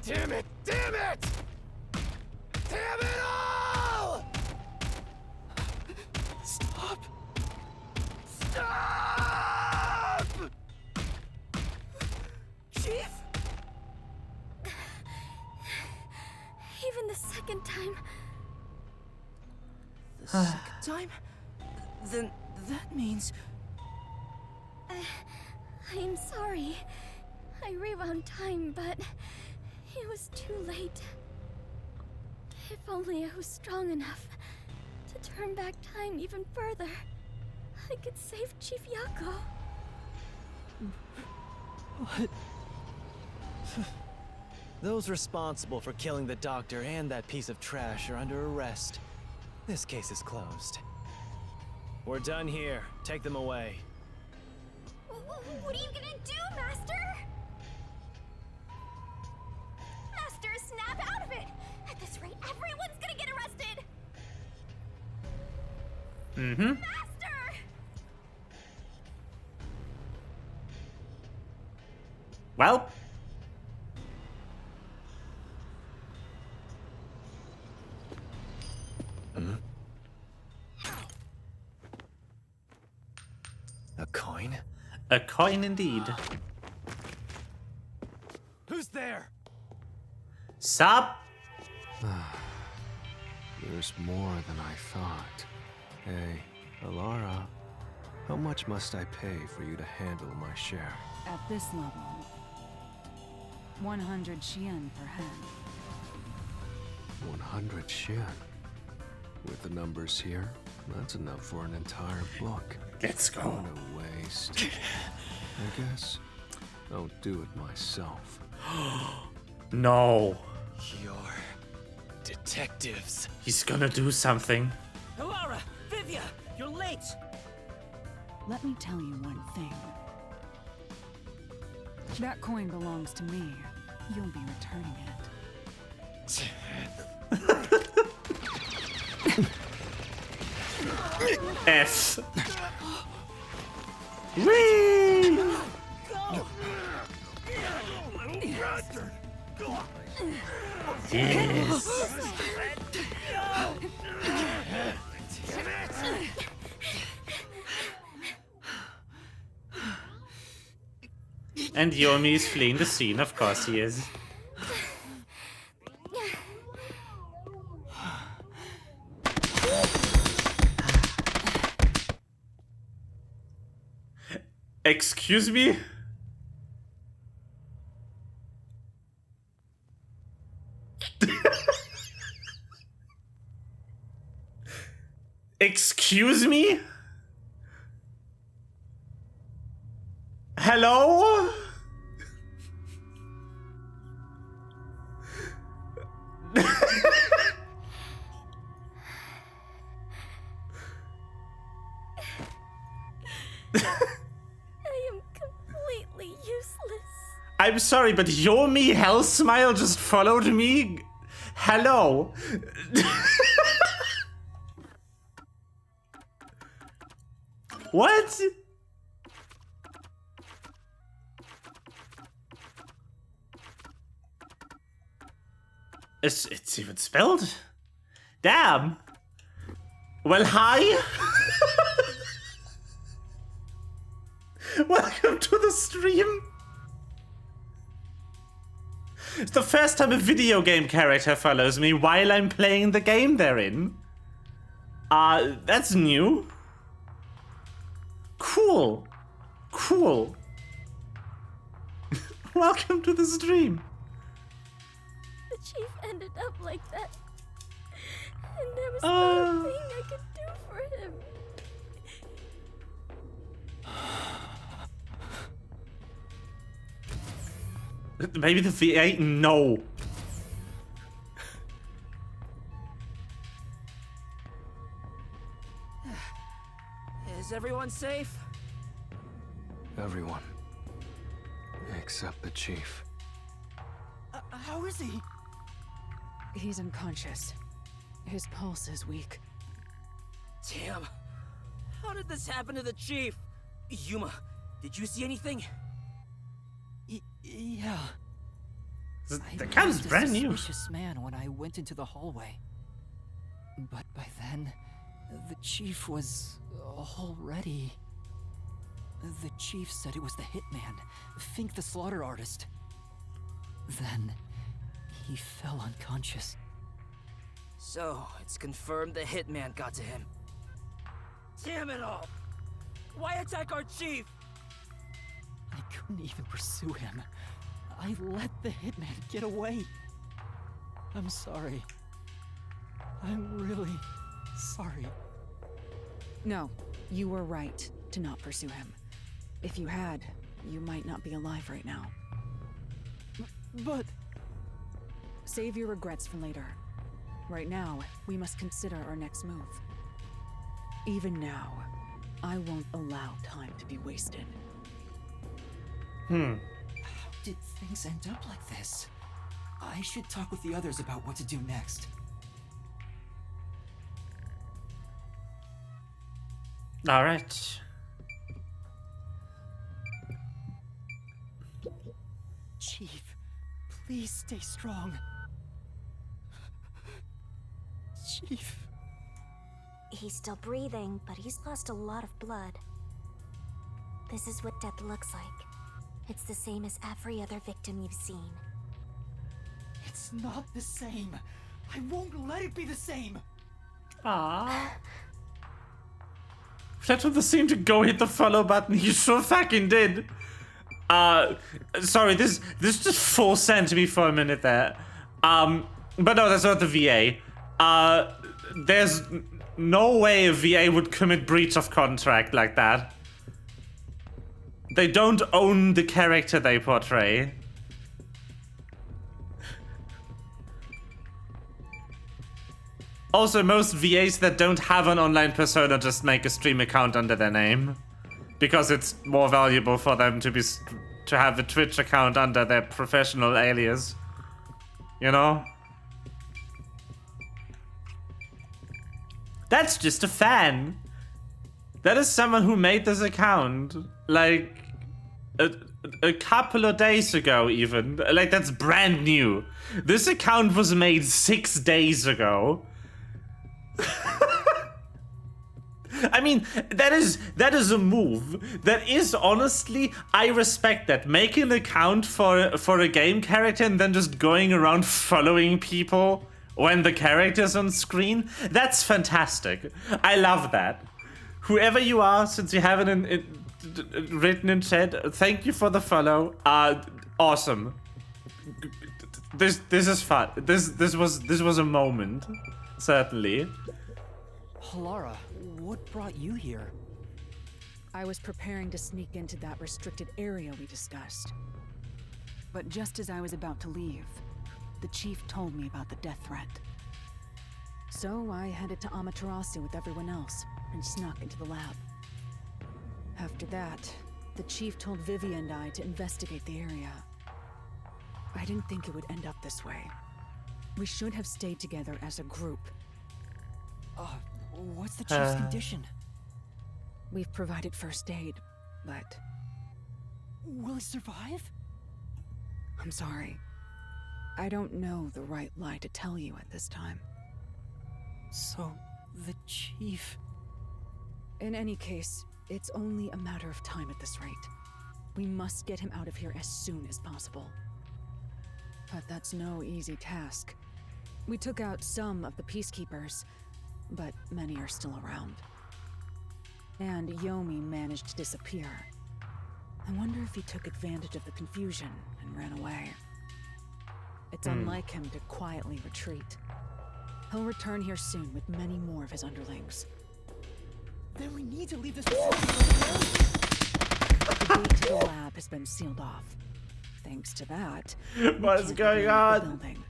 Damn it! Damn it! Damn it all! Stop! Stop! Chief? Even the second time. The second time? Then that means... I am sorry. I rewound time, but it was too late. If only I was strong enough to turn back time even further, I could save Chief Yako. What? Those responsible for killing the doctor and that piece of trash are under arrest. This case is closed. We're done here. Take them away. What are you gonna do, Master? Master, snap out of it! At this rate, everyone's gonna get arrested! Mm-hmm. Master! Well. A coin? A coin indeed. Who's there? Sup? There's more than I thought. Hey, Alara, how much must I pay for you to handle my share? At this level, 100 Xian per head. 100 Xian. With the numbers here, that's enough for an entire book. Let's go. What a waste. I guess I'll do it myself. No. You're detectives. He's gonna do something. Alara! Vivia! You're late! Let me tell you one thing. That coin belongs to me. You'll be returning it. F. Whee! Yes. And Yomi is fleeing the scene, of course he is. Excuse me? Excuse me? Hello? I'm sorry, but Yomi Hell Smile just followed me? Hello? What? It's even spelled? Damn. Well, hi. Welcome to the stream. It's the first time a video game character follows me while I'm playing the game they're in. That's new. Cool. Cool. Welcome to the stream. The chief ended up like that. And there was not a thing I could do for him. Maybe the VA? No. Is everyone safe? Everyone. Except the chief. How is he? He's unconscious. His pulse is weak. Damn. How did this happen to the chief? Yuma, did you see anything? Yeah. The account's brand new. Suspicious man when I went into the hallway. But by then, the chief was already... The chief said it was the hitman, Fink the slaughter artist. Then, he fell unconscious. So, it's confirmed the hitman got to him. Damn it all! Why attack our chief? I couldn't even pursue him. I let the hitman get away. I'm sorry. I'm really sorry. No, you were right to not pursue him. If you had, you might not be alive right now. But... Save your regrets for later. Right now, we must consider our next move. Even now, I won't allow time to be wasted. How did things end up like this? I should talk with the others about what to do next. All right. Chief, please stay strong. Chief. He's still breathing, but he's lost a lot of blood. This is what death looks like. It's the same as every other victim you've seen. It's not the same. I won't let it be the same. Aww. That was seemed to go hit the follow button. He sure fucking did. Sorry, this just full sent me for a minute there. But no, that's not the VA. There's no way a VA would commit breach of contract like that. They don't own the character they portray. Also, most VAs that don't have an online persona just make a stream account under their name. Because it's more valuable for them to have a Twitch account under their professional alias. You know? That's just a fan. That is someone who made this account. Like, a couple of days ago even. Like, that's brand new. This account was made 6 days ago. I mean, that is a move. That is honestly, I respect that. Making an account for a game character and then just going around following people when the character's on screen, that's fantastic. I love that. Whoever you are, since you haven't written in chat, thank you for the follow. Awesome. This is fun. This was a moment, certainly. Lara, what brought you here? I was preparing to sneak into that restricted area we discussed. But just as I was about to leave, the chief told me about the death threat. So I headed to Amaterasu with everyone else and snuck into the lab. After that, the chief told Vivi and I to investigate the area. I didn't think it would end up this way. We should have stayed together as a group. What's the chief's condition? We've provided first aid, but... Will he survive? I'm sorry. I don't know the right lie to tell you at this time. So, the chief... In any case, it's only a matter of time at this rate. We must get him out of here as soon as possible. But that's no easy task. We took out some of the peacekeepers, but many are still around. And Yomi managed to disappear. I wonder if he took advantage of the confusion and ran away. It's unlike him to quietly retreat. He'll return here soon with many more of his underlings. Then we need to leave this. The gate to the lab has been sealed off. Thanks to that, what is going on? The building.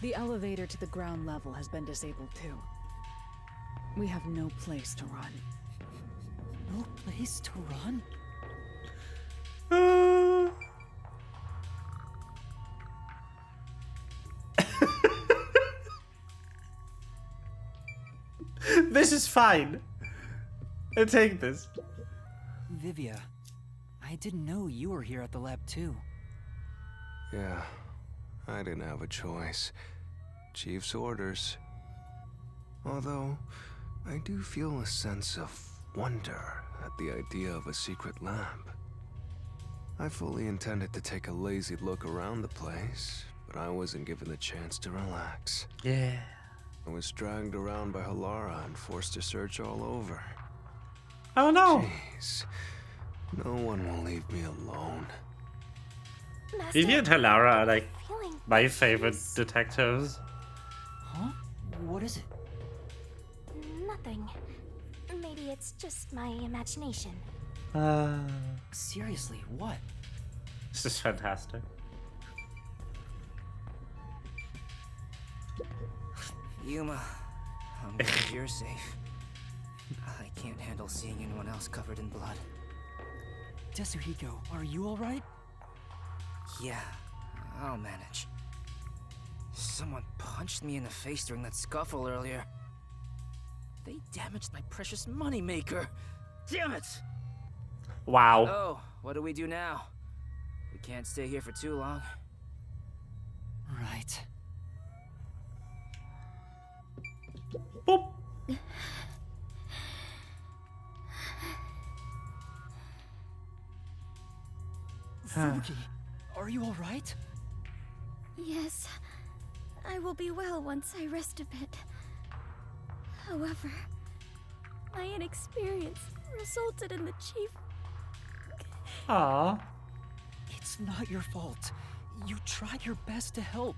The elevator to the ground level has been disabled too. We have no place to run. No place to run? This is fine. I take this. Vivia, I didn't know you were here at the lab too. Yeah, I didn't have a choice. Chief's orders. Although, I do feel a sense of wonder at the idea of a secret lab. I fully intended to take a lazy look around the place, but I wasn't given the chance to relax. Yeah. I was dragged around by Halara and forced to search all over. Oh no! Jeez. No one will leave me alone. Vivi and Halara are like my favorite detectives. Huh? What is it? Nothing. Maybe it's just my imagination. Seriously, what? This is fantastic. Yuma, I'm glad you're safe. I can't handle seeing anyone else covered in blood. Tetsuhiko, are you alright? Yeah, I'll manage. Someone punched me in the face during that scuffle earlier. They damaged my precious moneymaker. Damn it! Wow. Oh, what do we do now? We can't stay here for too long. Right. Boop. Fuki, are you alright? Yes, I will be well once I rest a bit. However, my inexperience resulted in the chief. Aww. It's not your fault. You tried your best to help.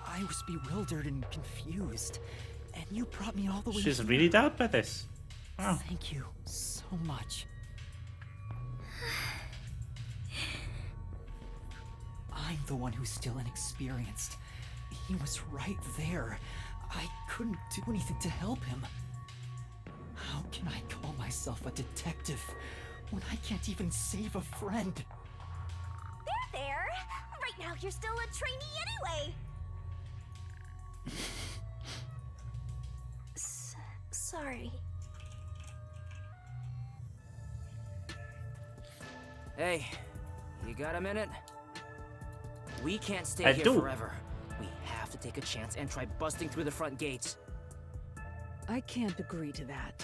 I was bewildered and confused, and you brought me all the way She's here. really down by this. Wow. Thank you so much. I'm the one who's still inexperienced. He was right there. I couldn't do anything to help him. How can I call myself a detective when I can't even save a friend? There! Right now you're still a trainee anyway! Sorry. Hey, you got a minute? We can't stay I here do. forever. We have to take a chance and try busting through the front gates. I can't agree to that.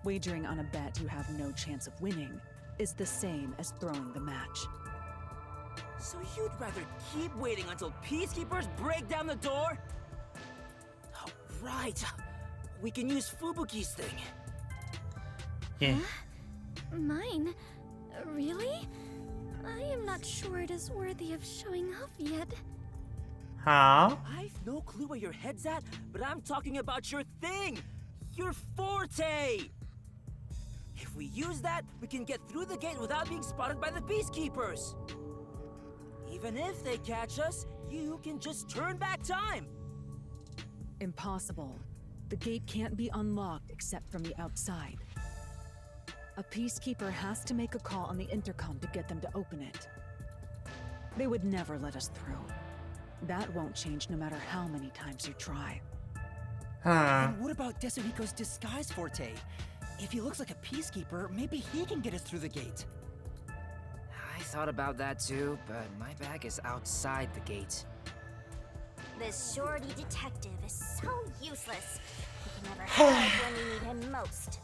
Wagering on a bet you have no chance of winning is the same as throwing the match. So you'd rather keep waiting until peacekeepers break down the door? Oh, right. We can use Fubuki's thing. Yeah. Mine? Really? I am not sure it is worthy of showing off yet. Huh? I've no clue where your head's at, but I'm talking about your thing! Your forte! If we use that, we can get through the gate without being spotted by the peacekeepers! Even if they catch us, you can just turn back time! Impossible. The gate can't be unlocked except from the outside. A peacekeeper has to make a call on the intercom to get them to open it. They would never let us through. That won't change no matter how many times you try. And what about Tetsuhiko's disguise forte? If he looks like a peacekeeper, maybe he can get us through the gate. I thought about that too, but my bag is outside the gate. This shorty detective is so useless. He can never help when you need him most.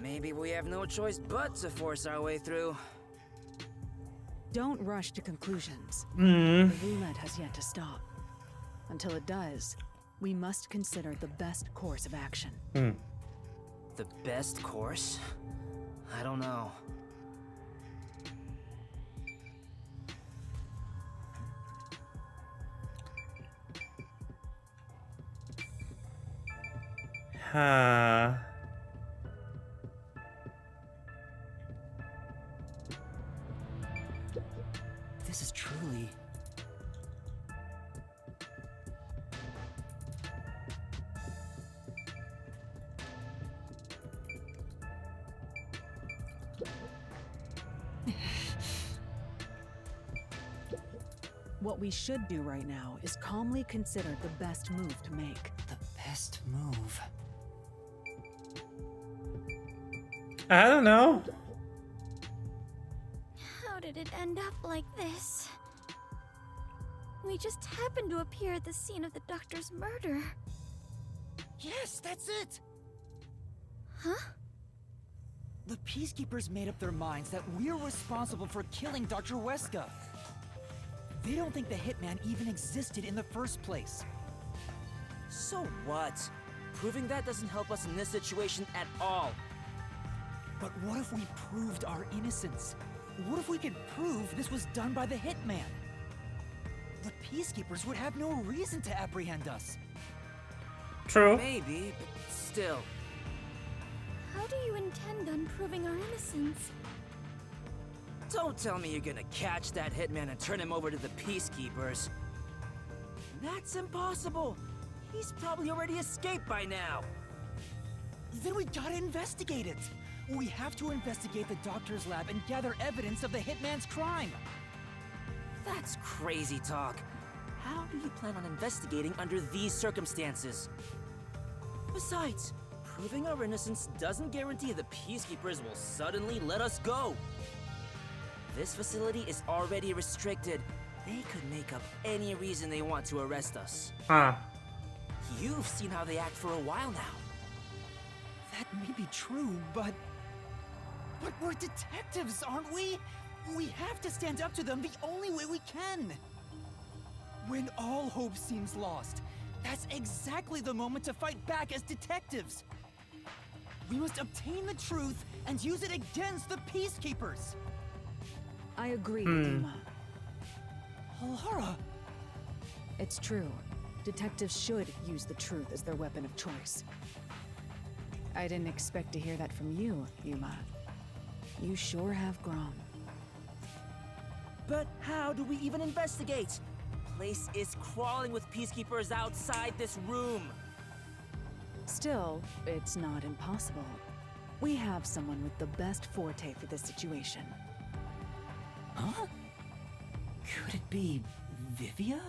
Maybe we have no choice but to force our way through. Don't rush to conclusions. Hmm. The roulette has yet to stop. Until it does, we must consider the best course of action. Hmm. The best course? I don't know. This is truly... What we should do right now is calmly consider the best move to make. The best move. I don't know. How did it end up like this? We just happened to appear at the scene of the doctor's murder. Yes, that's it! Huh? The Peacekeepers made up their minds that we're responsible for killing Dr. Weska. They don't think the Hitman even existed in the first place. So what? Proving that doesn't help us in this situation at all. But what if we proved our innocence? What if we could prove this was done by the Hitman? The Peacekeepers would have no reason to apprehend us. True. Maybe, but still. How do you intend on proving our innocence? Don't tell me you're gonna catch that hitman and turn him over to the Peacekeepers. That's impossible. He's probably already escaped by now. Then we gotta investigate it. We have to investigate the doctor's lab and gather evidence of the Hitman's crime. That's crazy talk. How do you plan on investigating under these circumstances? Besides, proving our innocence doesn't guarantee the Peacekeepers will suddenly let us go. This facility is already restricted. They could make up any reason they want to arrest us. Huh. You've seen how they act for a while now. That may be true, but we're detectives, aren't we? We have to stand up to them the only way we can. When all hope seems lost, that's exactly the moment to fight back as detectives. We must obtain the truth and use it against the Peacekeepers. I agree, Dima. Laura! It's true. Detectives should use the truth as their weapon of choice. I didn't expect to hear that from you, Yuma. You sure have grown. But how do we even investigate? The place is crawling with Peacekeepers outside this room. Still, it's not impossible. We have someone with the best forte for this situation. Huh? Could it be Vivia?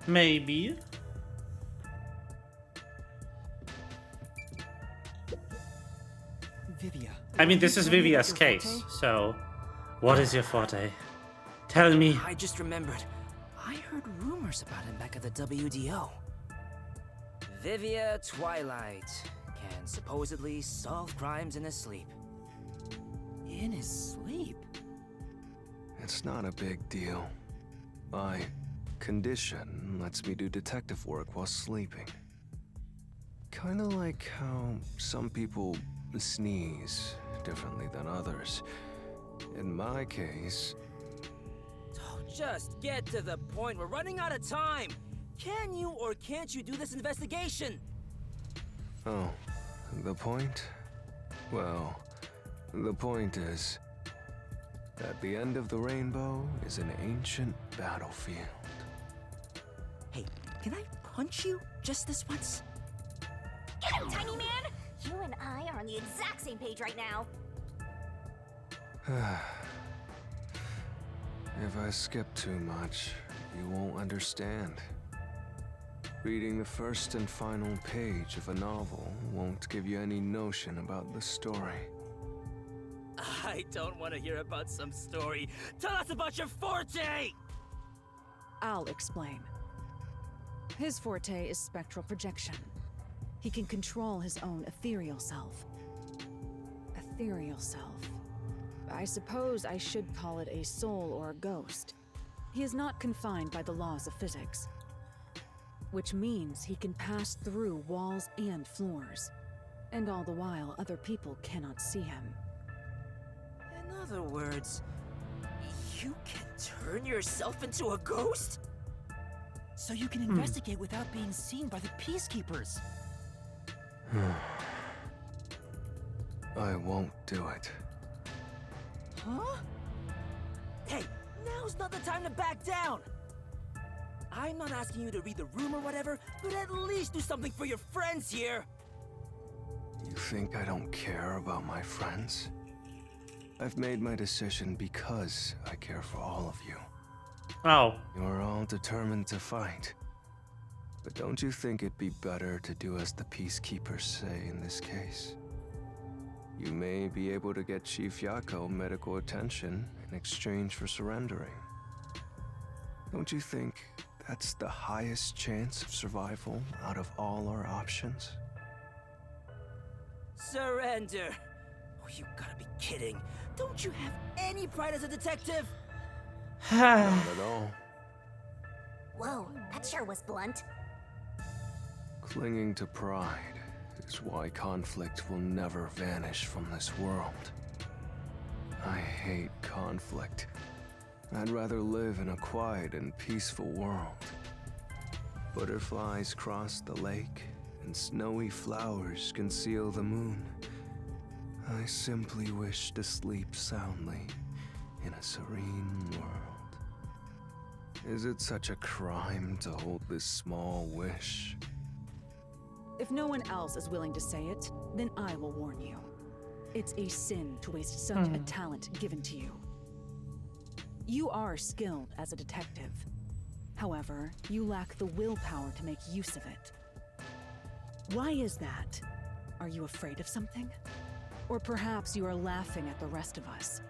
Maybe. Vivia. I mean, this is Vivia's case, so what is your forte? Tell me. I just remembered. I heard rumors about him back at the WDO. Vivia Twilight can supposedly solve crimes in his sleep. In his sleep? It's not a big deal. My condition lets me do detective work while sleeping. Kinda like how some people sneeze differently than others. In my case... Just get to the point. We're running out of time. Can you or can't you do this investigation? Oh, the point? Well, the point is... at the end of the rainbow is an ancient battlefield. Hey, can I punch you just this once? Get him, tiny man! You and I are on the exact same page right now. If I skip too much, you won't understand. Reading the first and final page of a novel won't give you any notion about the story. I don't want to hear about some story. Tell us about your forte! I'll explain. His forte is spectral projection. He can control his own ethereal self. Ethereal self. I suppose I should call it a soul or a ghost. He is not confined by the laws of physics, which means he can pass through walls and floors, and all the while other people cannot see him. In other words, you can turn yourself into a ghost? So you can investigate without being seen by the Peacekeepers. I won't do it. Huh? Hey, now's not the time to back down! I'm not asking you to read the room or whatever, but at least do something for your friends here! You think I don't care about my friends? I've made my decision because I care for all of you. Oh. You're all determined to fight. But don't you think it'd be better to do as the Peacekeepers say in this case? You may be able to get Chief Yako medical attention in exchange for surrendering. Don't you think that's the highest chance of survival out of all our options? Surrender? Oh, you gotta be kidding. Don't you have any pride as a detective? Not at all. Whoa, that sure was blunt. Clinging to pride is why conflict will never vanish from this world. I hate conflict. I'd rather live in a quiet and peaceful world. Butterflies cross the lake, and snowy flowers conceal the moon. I simply wish to sleep soundly in a serene world. Is it such a crime to hold this small wish? If no one else is willing to say it, then I will warn you. It's a sin to waste such a talent given to you. You are skilled as a detective. However, you lack the willpower to make use of it. Why is that? Are you afraid of something? Or perhaps you are laughing at the rest of us.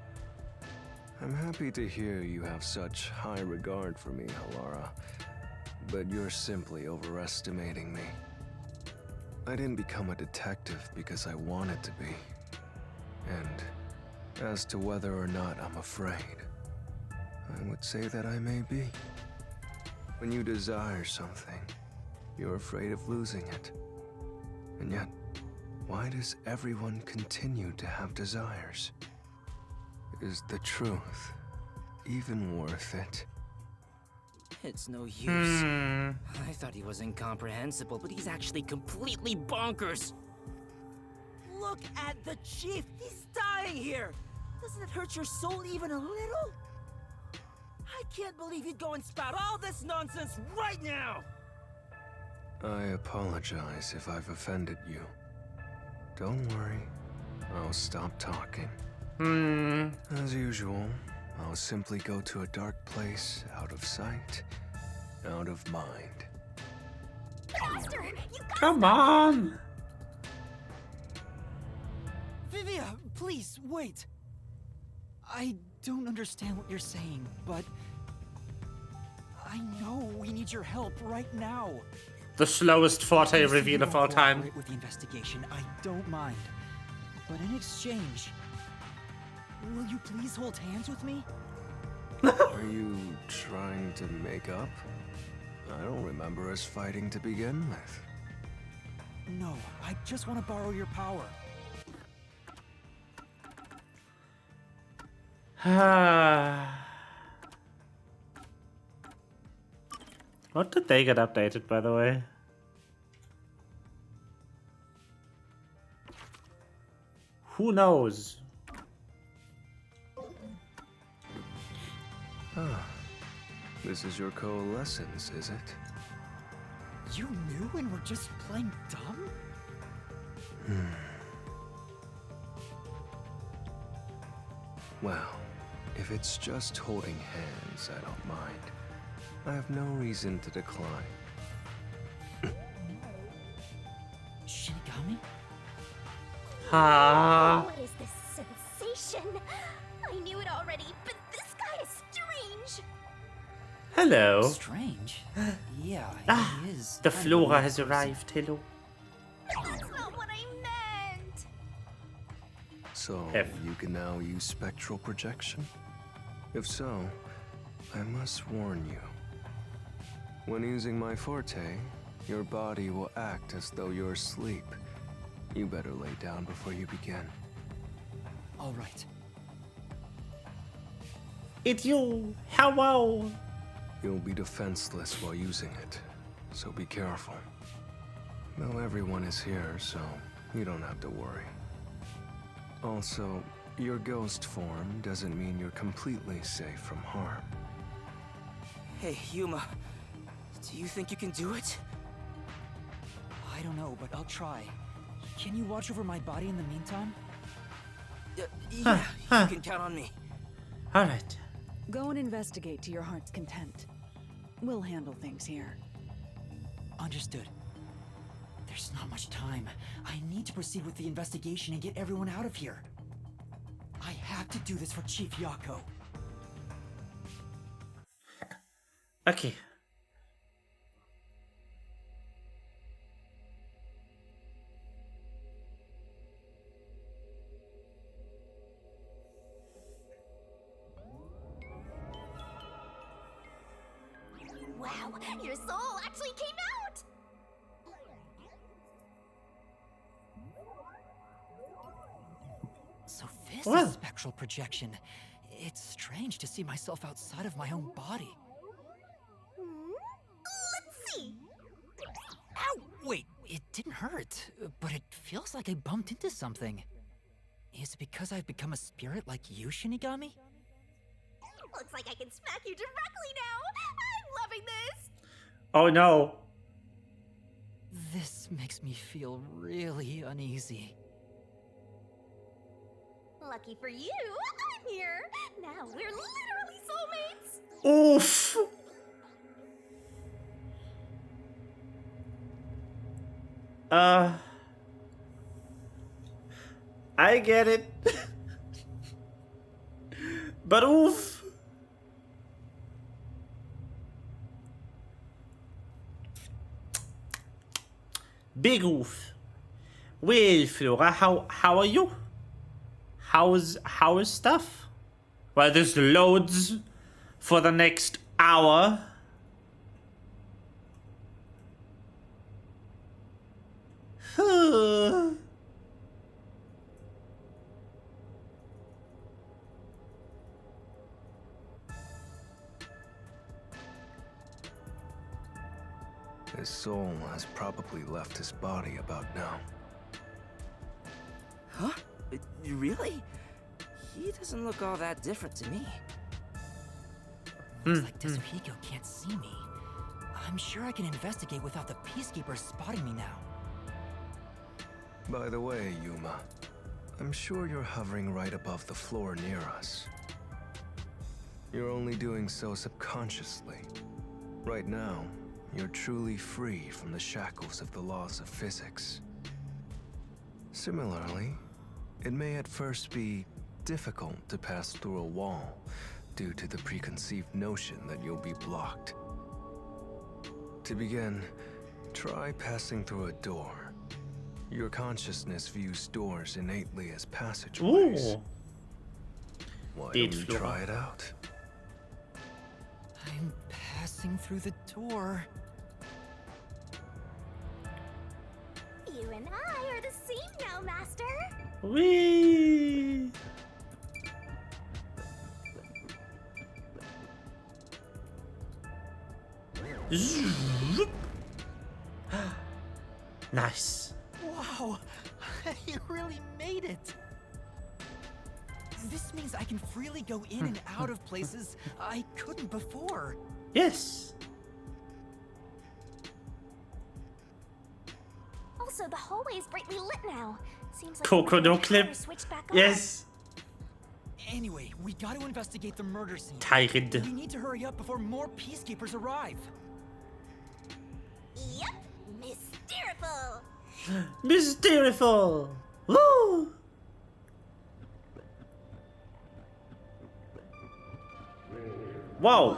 I'm happy to hear you have such high regard for me, Halara. But you're simply overestimating me. I didn't become a detective because I wanted to be. And as to whether or not I'm afraid, I would say that I may be. When you desire something, you're afraid of losing it. And yet, why does everyone continue to have desires? Is the truth even worth it? It's no use. I thought he was incomprehensible, but he's actually completely bonkers. Look at the chief! He's dying here! Doesn't it hurt your soul even a little? I can't believe he'd go and spout all this nonsense right now! I apologize if I've offended you. Don't worry, I'll stop talking. As usual, I'll simply go to a dark place, out of sight, out of mind. Faster! You gotta Come on! Vivia, please, wait. I don't understand what you're saying, but I know we need your help right now. The slowest forte If you reveal of all don't time. cooperate with the investigation, I don't mind. But in exchange, will you please hold hands with me? Are you trying to make up? I don't remember us fighting to begin with. No, I just want to borrow your power. What did they get updated, by the way? Who knows? Ah, this is your coalescence, is it? You knew and were just playing dumb? Well, if it's just holding hands, I don't mind. I have no reason to decline. Shinigami? What is this sensation? I knew it already, but this guy is strange. Hello. Strange. Yeah, he is. The kind of a Flora weird has person. arrived. Hello. That's not what I meant. So, F. you can now use spectral projection? If so, I must warn you. When using my forte, your body will act as though you're asleep. You better lay down before you begin. All right. It's you. Hello. You'll be defenseless while using it, so be careful. Though everyone is here, so you don't have to worry. Also, your ghost form doesn't mean you're completely safe from harm. Hey, Yuma. Do you think you can do it? I don't know, but I'll try. Can you watch over my body in the meantime? Yeah, you can count on me. Alright. Go and investigate to your heart's content. We'll handle things here. Understood. There's not much time. I need to proceed with the investigation and get everyone out of here. I have to do this for Chief Yako. Okay. Wow, your soul actually came out! So this Well. is spectral projection. It's strange to see myself outside of my own body. Let's see. Ow! Wait, it didn't hurt, but it feels like I bumped into something. Is it because I've become a spirit like you, Shinigami? Looks like I can smack you directly now. I'm loving this. Oh no. This makes me feel really uneasy. Lucky for you, I'm here. Now we're literally soulmates. Oof. I get it. But oof. Big oof. Well, Flora, how are you? How is stuff? Well, there's loads for the next hour. His soul has probably left his body about now. Huh? Really? He doesn't look all that different to me. Looks like Tetsuhiko can't see me. I'm sure I can investigate without the Peacekeepers spotting me now. By the way, Yuma, I'm sure you're hovering right above the floor near us. You're only doing so subconsciously. Right now, you're truly free from the shackles of the laws of physics. Similarly, it may at first be difficult to pass through a wall due to the preconceived notion that you'll be blocked. To begin, try passing through a door. Your consciousness views doors innately as passageways. Ooh. Why Did don't you Flora. try it out? I'm passing through the door. You and I are the same now, Master. Whee! Zoop. Nice. Wow! You really made it! This means I can freely go in and out of places I couldn't before. Yes. Also, the hallway is brightly lit now. Seems like Crocodile the power clip. switched back on. Yes. Anyway, we got to investigate the murder scene. Tired. We need to hurry up before more Peacekeepers arrive. Yep, mysteriful. Mysteriful. Woo! Whoa.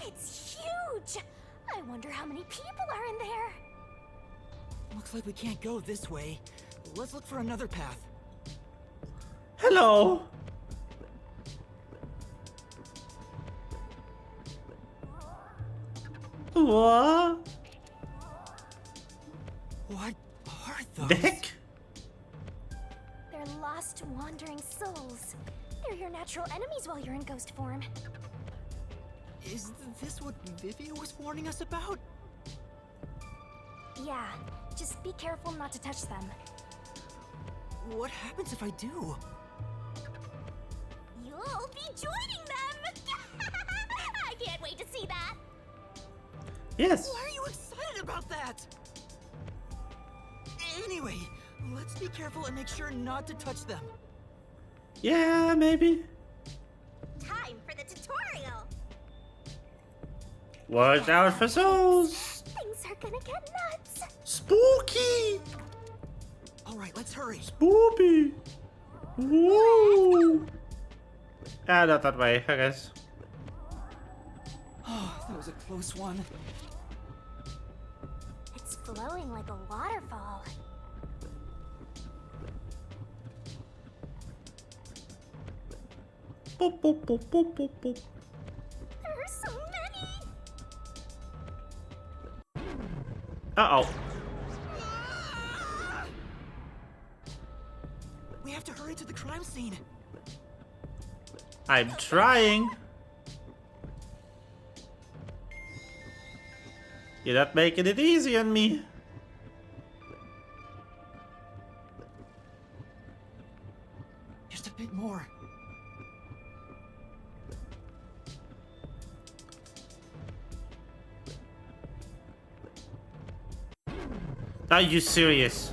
It's wonder how many people are in there. Looks like we can't go this way. Let's look for another path. Hello. What? What are those? The heck? They're lost, wandering souls. They're your natural enemies while you're in ghost form. Is this what Vivia was warning us about? Yeah, just be careful not to touch them. What happens if I do? You'll be joining them! I can't wait to see that! Yes. Why are you excited about that? Anyway, let's be careful and make sure not to touch them. Yeah, maybe. Time for the tutorial! Watch out for souls. Things are gonna get nuts! Spooky. Alright, let's hurry. Spoopy. Woo. Ah, not that way, I guess. Oh, that was a close one. It's flowing like a waterfall. Boop, boop, boop, boop, boop, boop. There are so many! Uh-oh. We have to hurry to the crime scene. I'm trying. You're not making it easy on me. Just a bit more. Are you serious?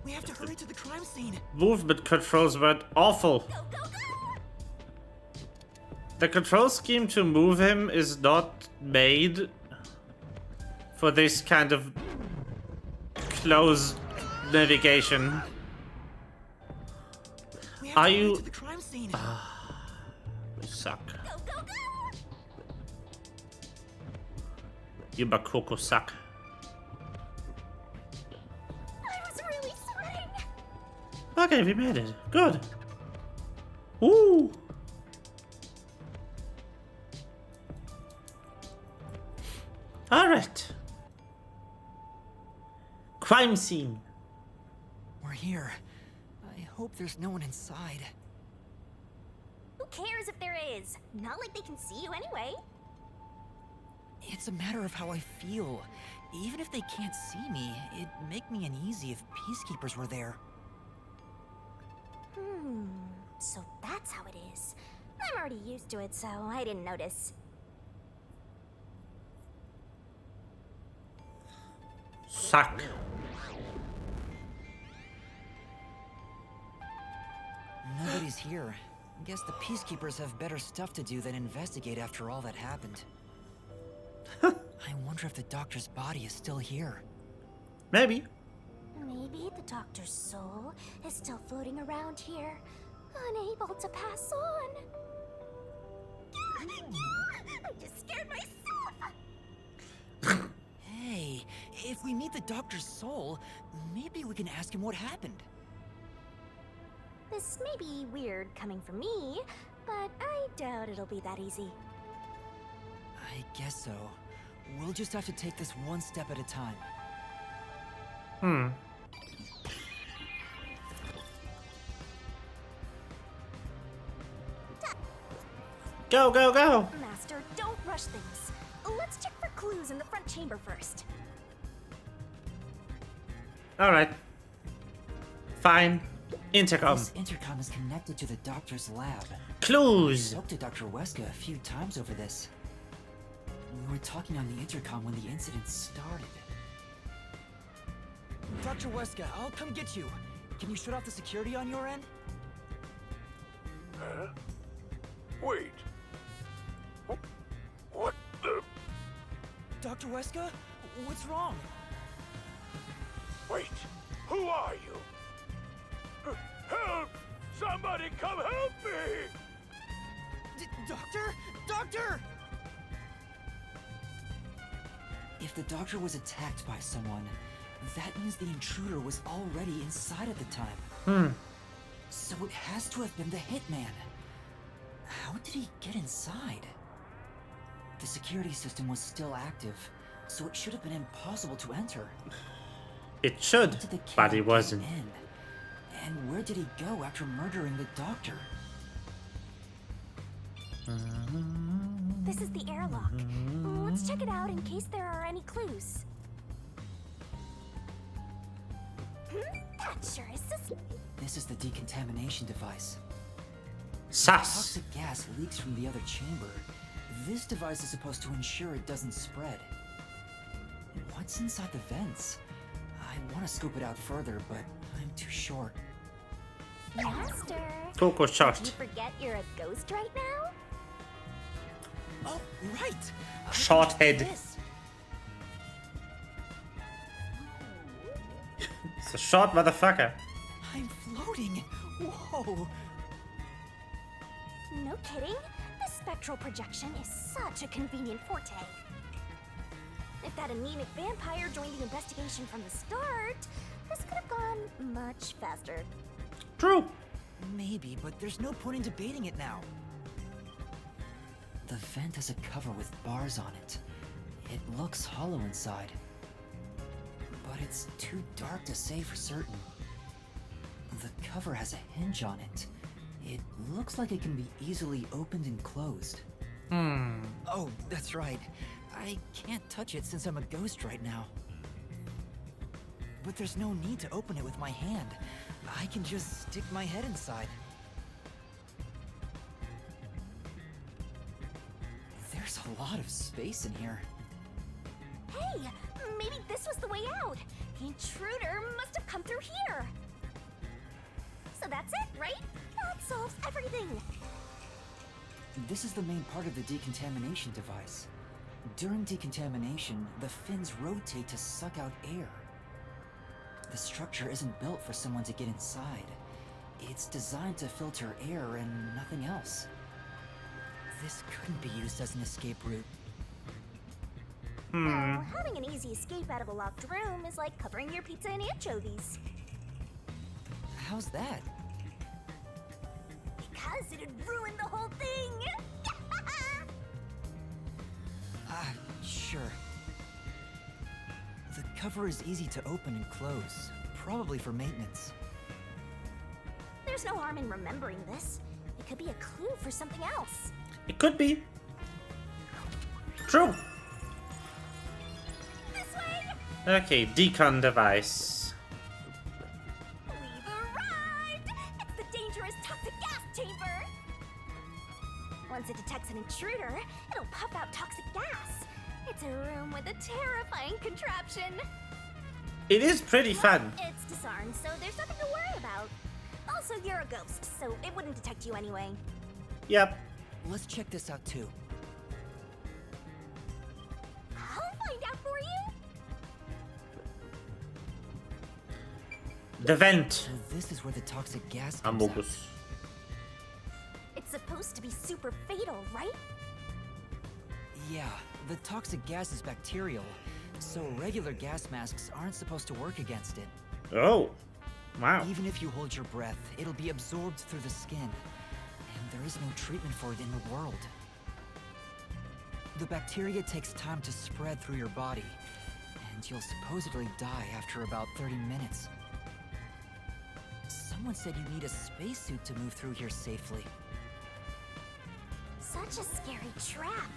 We have to hurry to the crime scene. Movement controls were awful. The control scheme to move him is not made for this kind of close navigation. Are you? To the crime scene. You suck. You Bakoko suck. I was really sweating! Okay, we made it. Good. Woo! Alright. Crime scene. We're here. I hope there's no one inside. Who cares if there is? Not like they can see you anyway. It's a matter of how I feel. Even if they can't see me, it'd make me uneasy if peacekeepers were there. So that's how it is. I'm already used to it, so I didn't notice. Suck. Nobody's here. Guess the peacekeepers have better stuff to do than investigate after all that happened. I wonder if the doctor's body is still here. Maybe. Maybe the doctor's soul is still floating around here, unable to pass on. I just scared myself! Hey, if we meet the doctor's soul, maybe we can ask him what happened. This may be weird coming from me, but I doubt it'll be that easy. I guess so. We'll just have to take this one step at a time. Go, go, go! Master, don't rush things. Let's check for clues in the front chamber first. Alright. Fine. Intercom. This intercom is connected to the doctor's lab. Clues! I spoke to Dr. Weska a few times over this. We were talking on the intercom when the incident started. Dr. Weska, I'll come get you. Can you shut off the security on your end? Huh? Wait. What the? Dr. Weska? What's wrong? Wait. Who are you? Help! Somebody come help me! Doctor? Doctor! If the doctor was attacked by someone, that means the intruder was already inside at the time. So it has to have been the hitman. How did he get inside? The security system was still active, so it should have been impossible to enter. It should, but it wasn't. And where did he go after murdering the doctor? This is the airlock. Let's check it out in case there are any clues. That sure is This is the decontamination device. Sus. Toxic gas leaks from the other chamber. This device is supposed to ensure it doesn't spread. What's inside the vents? I want to scoop it out further, but I'm too short. Master. Coco shot. Did you forget you're a ghost right now? Oh, right. Short head. It's a short motherfucker. I'm floating. Whoa. No kidding. This spectral projection is such a convenient forte. If that anemic vampire joined the investigation from the start, this could have gone much faster. True. Maybe, but there's no point in debating it now. The vent has a cover with bars on it. It looks hollow inside. But it's too dark to say for certain. The cover has a hinge on it. It looks like it can be easily opened and closed. Oh, that's right. I can't touch it since I'm a ghost right now. But there's no need to open it with my hand. I can just stick my head inside. There's a lot of space in here. Hey, maybe this was the way out. The intruder must have come through here. So that's it, right? That solves everything. This is the main part of the decontamination device. During decontamination, the fins rotate to suck out air. The structure isn't built for someone to get inside. It's designed to filter air and nothing else. This couldn't be used as an escape route. Well, having an easy escape out of a locked room is like covering your pizza in anchovies. How's that? Because it'd ruin the whole thing! Sure. The cover is easy to open and close, probably for maintenance. There's no harm in remembering this. It could be a clue for something else. It could be. True. This way! Okay, decon device. We've arrived! It's the dangerous toxic gas chamber! Once it detects an intruder, it'll puff out toxic gas. It's a room with a terrifying contraption. It is pretty fun. It's disarmed, so there's nothing to worry about. Also, you're a ghost, so it wouldn't detect you anyway. Yep. Let's check this out too. I'll find out for you. The vent. So this is where the toxic gas comes out. Amogus. It's supposed to be super fatal, right? Yeah, the toxic gas is bacterial, so regular gas masks aren't supposed to work against it. Oh. Wow. Even if you hold your breath, it'll be absorbed through the skin, and there is no treatment for it in the world. The bacteria takes time to spread through your body, and you'll supposedly die after about 30 minutes. Someone said you need a spacesuit to move through here safely. Such a scary trap.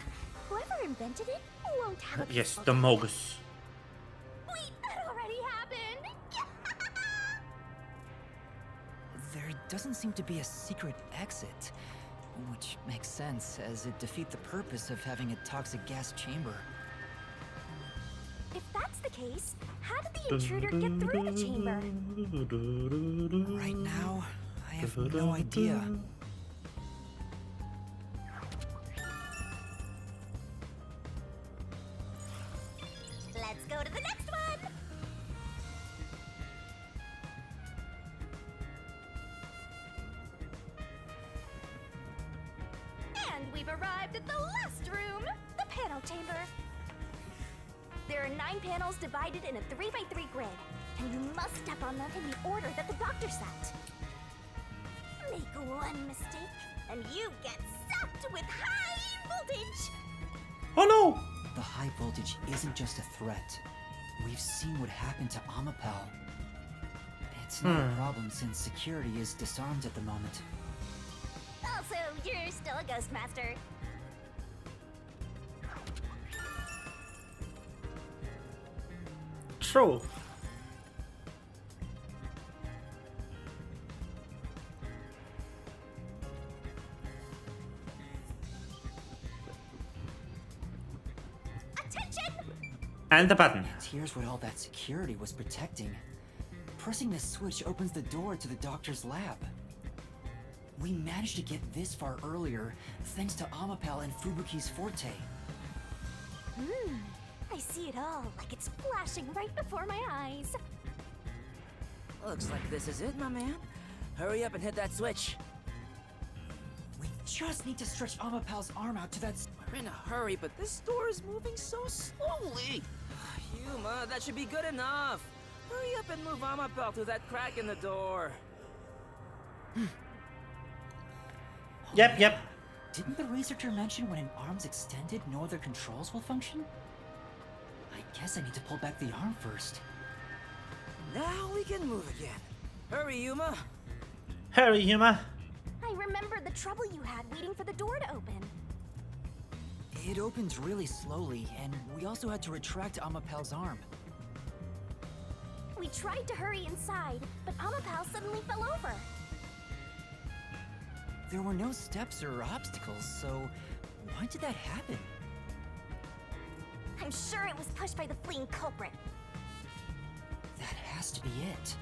Whoever invented it won't have a Yes, peaceful the death. Mogus. Wait, that already happened! There doesn't seem to be a secret exit, which makes sense as it defeats the purpose of having a toxic gas chamber. If that's the case, how did the intruder get through the chamber? Right now, I have no idea. Let's go to the next one! And we've arrived at the last room, the panel chamber. There are 9 panels divided in a 3x3 grid, and you must step on them in the order that the doctor set. Make one mistake, and you get zapped with high voltage! Oh no! The high voltage isn't just a threat. We've seen what happened to Amapel. It's not a problem since security is disarmed at the moment. Also, you're still a ghost master. True. Attention! And the button. And here's what all that security was protecting. Pressing this switch opens the door to the doctor's lab. We managed to get this far earlier thanks to Amapel and Fubuki's forte. I see it all like it's flashing right before my eyes. Looks like this is it, my man. Hurry up and hit that switch. We just need to stretch Amapel's arm out to that. We're in a hurry, but this door is moving so slowly. Yuma, that should be good enough. Hurry up and move Amapel through that crack in the door. Yep. Didn't the researcher mention when an arm's extended, no other controls will function? I guess I need to pull back the arm first. Now we can move again. Hurry, Yuma. Hurry, Yuma. I remember the trouble you had waiting for the door to open. It opens really slowly, and we also had to retract Amapel's arm. We tried to hurry inside, but Amapel suddenly fell over. There were no steps or obstacles, so why did that happen? I'm sure it was pushed by the fleeing culprit. That has to be it.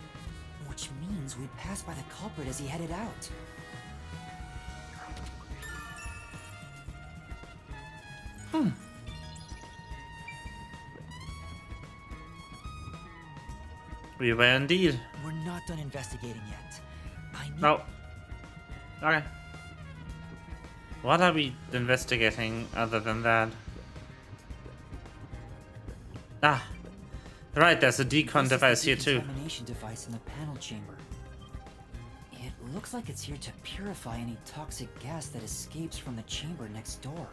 Which means we passed by the culprit as he headed out. We were indeed. We're not done investigating yet. I need... No. Okay. What are we investigating other than that? Ah. Right, there's a decon device here too. Decontamination device in the panel chamber. It looks like it's here to purify any toxic gas that escapes from the chamber next door.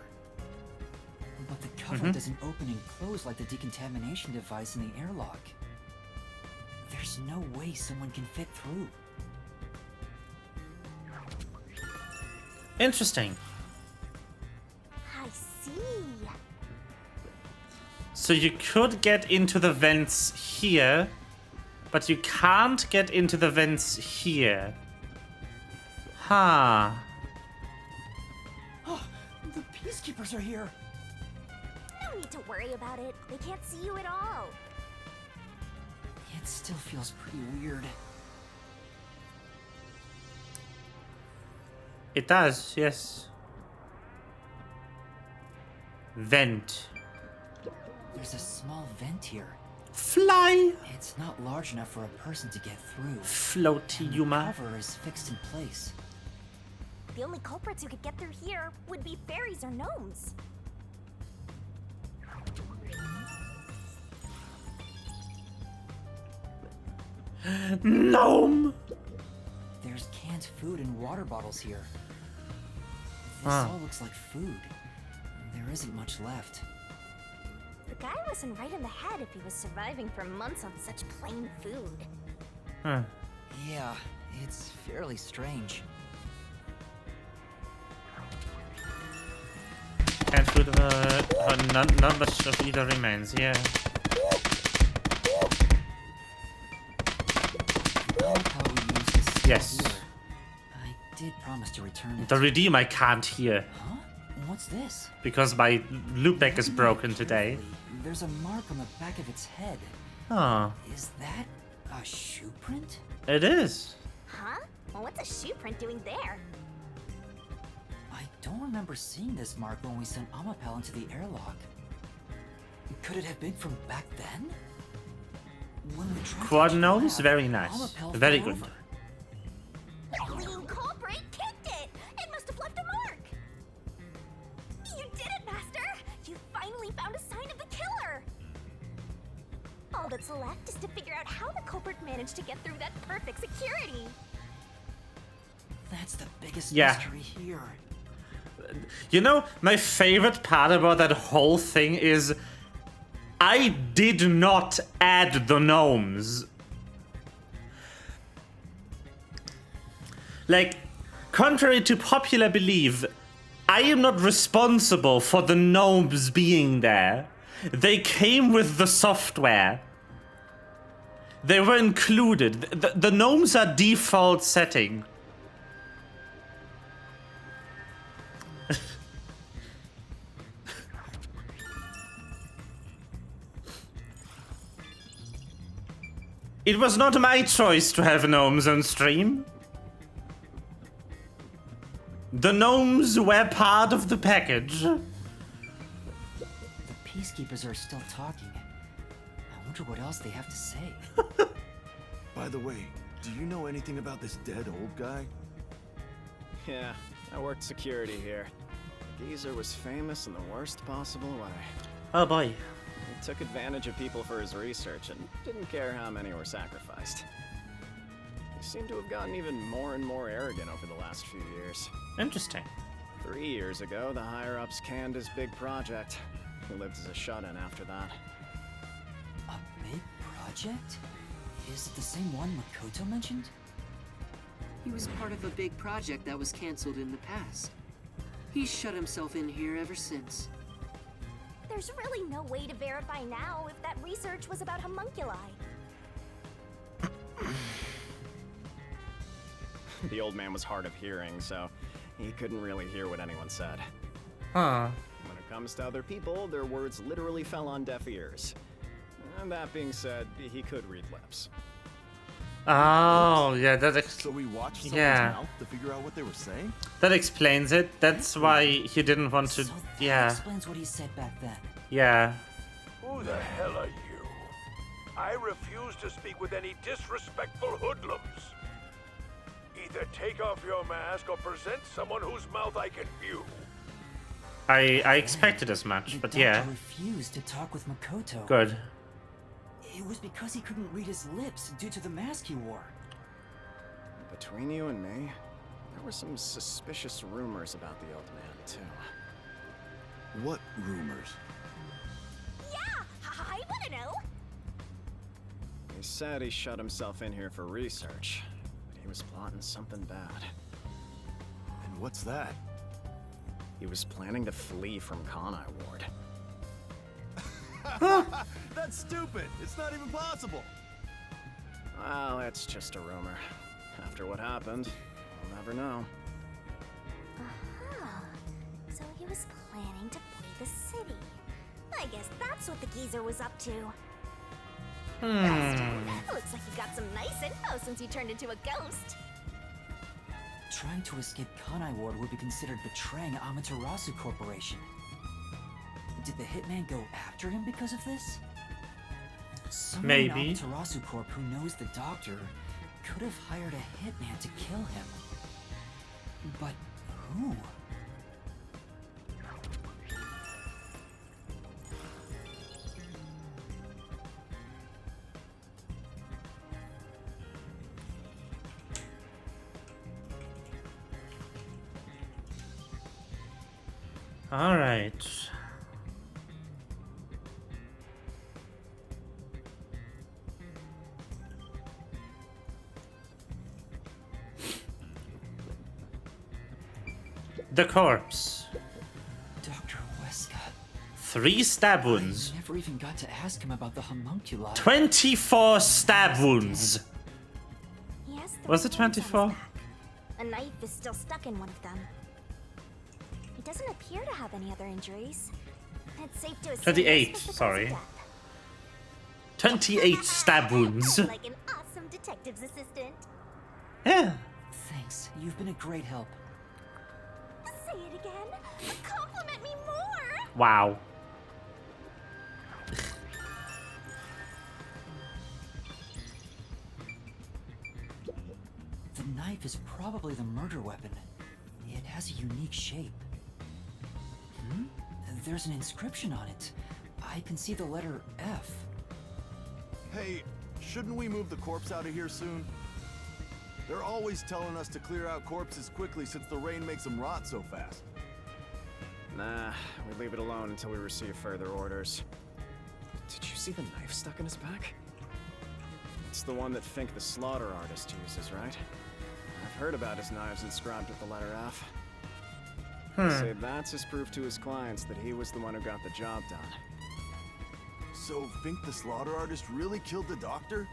But the cover doesn't open and close like the decontamination device in the airlock. There's no way someone can fit through. Interesting. I see. So you could get into the vents here, but you can't get into the vents here. Huh. Oh, the peacekeepers are here. No need to worry about it. They can't see you at all. It still feels pretty weird. It does, yes. Vent. There's a small vent here. Fly! It's not large enough for a person to get through. Floaty, Yuma. The cover is fixed in place. The only culprits who could get through here would be fairies or gnomes. Gnome! There's canned food and water bottles here. This all looks like food. There isn't much left. The guy wasn't right in the head if he was surviving for months on such plain food. Huh. Yeah, it's fairly strange. Canned food, not much of either remains, yeah. Yes. I did promise to return it. The redeem I can't hear. Huh? What's this? Because my loopback is broken today. There's a mark on the back of its head. Oh. Is that a shoe print? It is. Huh? Well, what's a shoe print doing there? I don't remember seeing this mark when we sent Amapel into the airlock. Could it have been from back then? When we tried Quad to nose, grab, very nice. Amapel Very fell good. over. The fleeing culprit kicked it! It must have left a mark! You did it, Master! You finally found a sign of the killer! All that's left is to figure out how the culprit managed to get through that perfect security. That's the biggest Yeah. mystery here. You know, my favorite part about that whole thing is I did not add the gnomes. Like, contrary to popular belief, I am not responsible for the gnomes being there. They came with the software. They were included. The gnomes are default setting. It was not my choice to have gnomes on stream. The gnomes were part of the package. The peacekeepers are still talking. I wonder what else they have to say. By the way, do you know anything about this dead old guy? Yeah, I worked security here. Geezer was famous in the worst possible way. Oh boy. He took advantage of people for his research and didn't care how many were sacrificed. He seemed to have gotten even more and more arrogant over the last few years. Interesting. 3 years ago, the higher-ups canned his big project. He lived as a shut-in after that. A big project? Is it the same one Makoto mentioned? He was part of a big project that was cancelled in the past. He's shut himself in here ever since. There's really no way to verify now if that research was about homunculi. The old man was hard of hearing, so he couldn't really hear what anyone said. Huh. When it comes to other people, their words literally fell on deaf ears. And that being said, he could read lips. Oh, yeah, So we watched someone's yeah. mouth to figure out what they were saying? That explains it. That's why he didn't want to. So that Yeah. explains what he said back then. Yeah. Who the hell are you? I refuse to speak with any disrespectful hoodlums. Either take off your mask or present someone whose mouth I can view. I expected as much, The but doctor yeah. refused to talk with Makoto. Good. It was because he couldn't read his lips due to the mask he wore. Between you and me, there were some suspicious rumors about the old man, too. What rumors? Yeah, I want to know. He said he shut himself in here for research, but he was plotting something bad. And what's that? He was planning to flee from Kanai Ward. That's stupid! It's not even possible! Well, it's just a rumor. After what happened, we'll never know. Aha. So he was planning to flee the city. I guess that's what the geezer was up to. Looks like you got some nice info since you turned into a ghost. Trying to escape Kanai Ward would be considered betraying Amaterasu Corporation. Did the hitman go after him because of this? Someone in Maybe. Amaterasu Corp who knows the doctor could have hired a hitman to kill him. But who? All right. The corpse. Dr. Weska. 3 stab wounds. I never even got to ask him about the homunculi. 24 stab wounds. He has Was it 3 wounds on his 24? back. A knife is still stuck in one of them. He doesn't appear to have any other injuries. It's safe to assume 28, this was the cause of sorry. death. 28 stab wounds. Like an awesome detective's assistant. Yeah. Thanks. You've been a great help. Say it again. Compliment me more. Wow. The knife is probably the murder weapon. It has a unique shape. Hmm? There's an inscription on it. I can see the letter F. Hey, shouldn't we move the corpse out of here soon? They're always telling us to clear out corpses quickly since the rain makes them rot so fast. Nah, we leave it alone until we receive further orders. Did you see the knife stuck in his back? It's the one that Fink the slaughter artist uses, right? I've heard about his knives inscribed with the letter F. Say that's his proof to his clients that he was the one who got the job done. So Fink the slaughter artist really killed the doctor?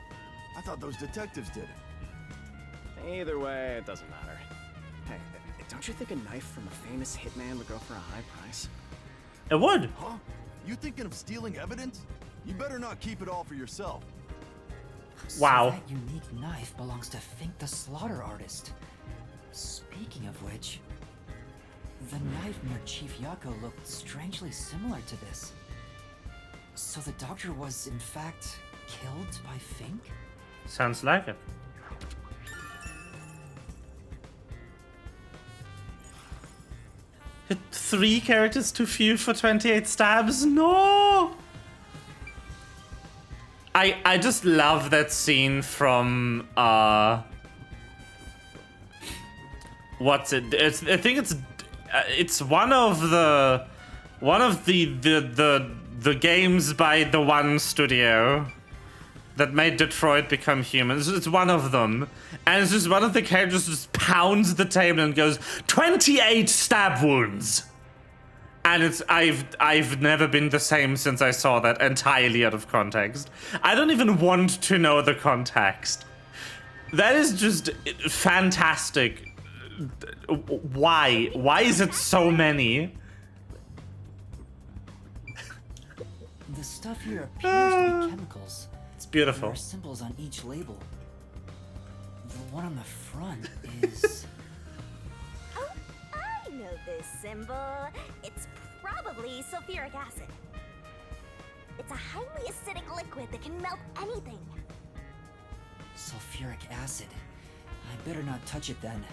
I thought those detectives did it. Either way, it doesn't matter. Hey, don't you think a knife from a famous hitman would go for a high price? It would. Huh? You thinking of stealing evidence? You better not keep it all for yourself. Wow. So that unique knife belongs to Fink the slaughter artist. Speaking of which, the knife near Chief Yako looked strangely similar to this. So the doctor was, in fact, killed by Fink? Sounds like it. Hit 3 characters too few for 28 stabs? No! I just love that scene from, what's it? I think it's one of the games by the one studio that made Detroit Become Human. It's one of them, and it's just one of the characters just pounds the table and goes 28 stab wounds, and I've never been the same since I saw that entirely out of context. I don't even want to know the context. That is just fantastic. Why? Why is it so many? The stuff here appears to be chemicals. It's beautiful. There are symbols on each label. The one on the front is... Oh, I know this symbol. It's probably sulfuric acid. It's a highly acidic liquid that can melt anything. Sulfuric acid. I better not touch it then.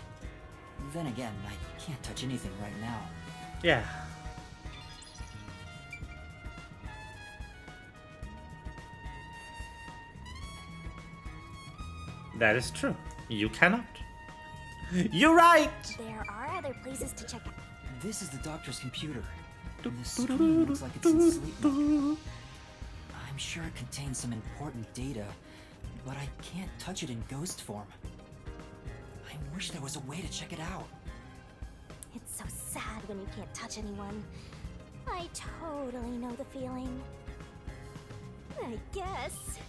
Then again, I can't touch anything right now. Yeah. That is true. You cannot. You're right! There are other places to check out. This is the doctor's computer. The screen looks like it's in sleep mode. I'm sure it contains some important data, but I can't touch it in ghost form. I wish there was a way to check it out. It's so sad when you can't touch anyone. I totally know the feeling. I guess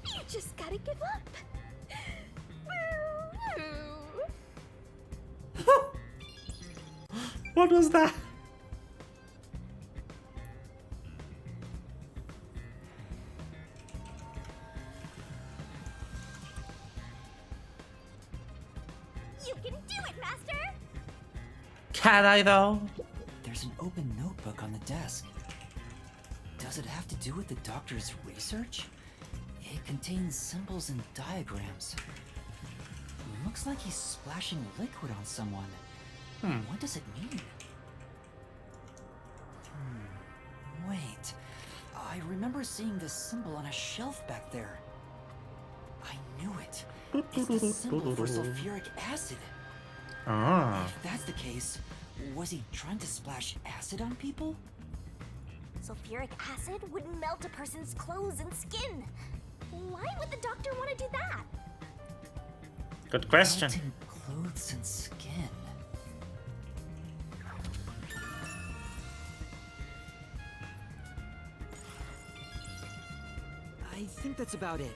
you just gotta give up. What was that? You can do it, Master! Can I though? There's an open notebook on the desk. Does it have to do with the doctor's research? It contains symbols and diagrams. Looks like he's splashing liquid on someone. What does it mean? Wait. I remember seeing this symbol on a shelf back there. I knew it. It's the symbol for sulfuric acid. Ah. If that's the case, was he trying to splash acid on people? Sulfuric acid would melt a person's clothes and skin. Why would the doctor want to do that? Good question. Melting clothes and skin. I think that's about it.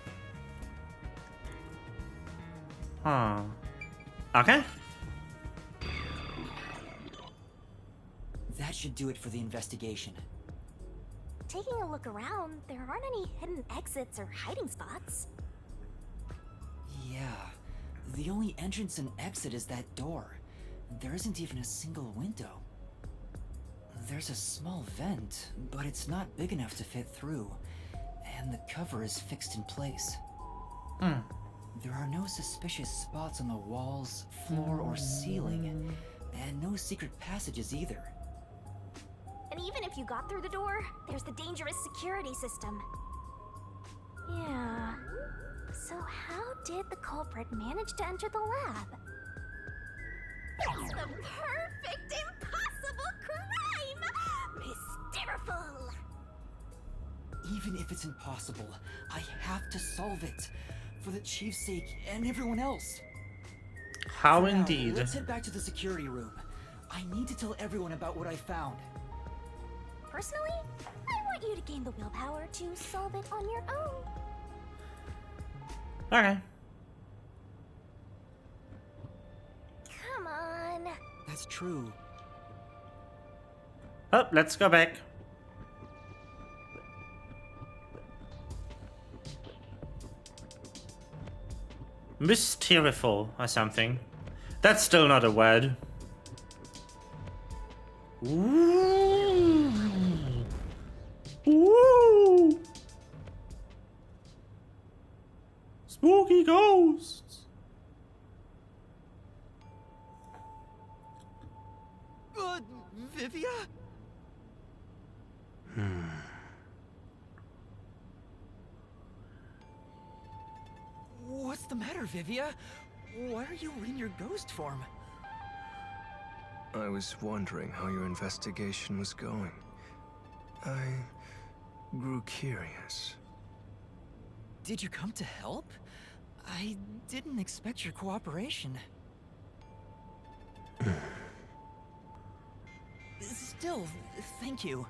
Huh. Okay. That should do it for the investigation. Taking a look around, there aren't any hidden exits or hiding spots. Yeah. The only entrance and exit is that door. There isn't even a single window. There's a small vent, but it's not big enough to fit through, and the cover is fixed in place. There are no suspicious spots on the walls, floor, or ceiling, and no secret passages either. And even if you got through the door, there's the dangerous security system. Yeah. So how did the culprit manage to enter the lab? It's the perfect impossible crime! Mysteriful! Even if it's impossible, I have to solve it. For the Chief's sake and everyone else. How For now, indeed. let's head back to the security room. I need to tell everyone about what I found. Personally, I want you to gain the willpower to solve it on your own. Okay. Come on. That's true. Oh, let's go back. Mysteriful or something. That's still not a word. Ooh. Ooh. Spooky ghosts. Vivia? What's the matter, Vivia? Why are you in your ghost form? I was wondering how your investigation was going. I grew curious. Did you come to help? I didn't expect your cooperation. Still, thank you.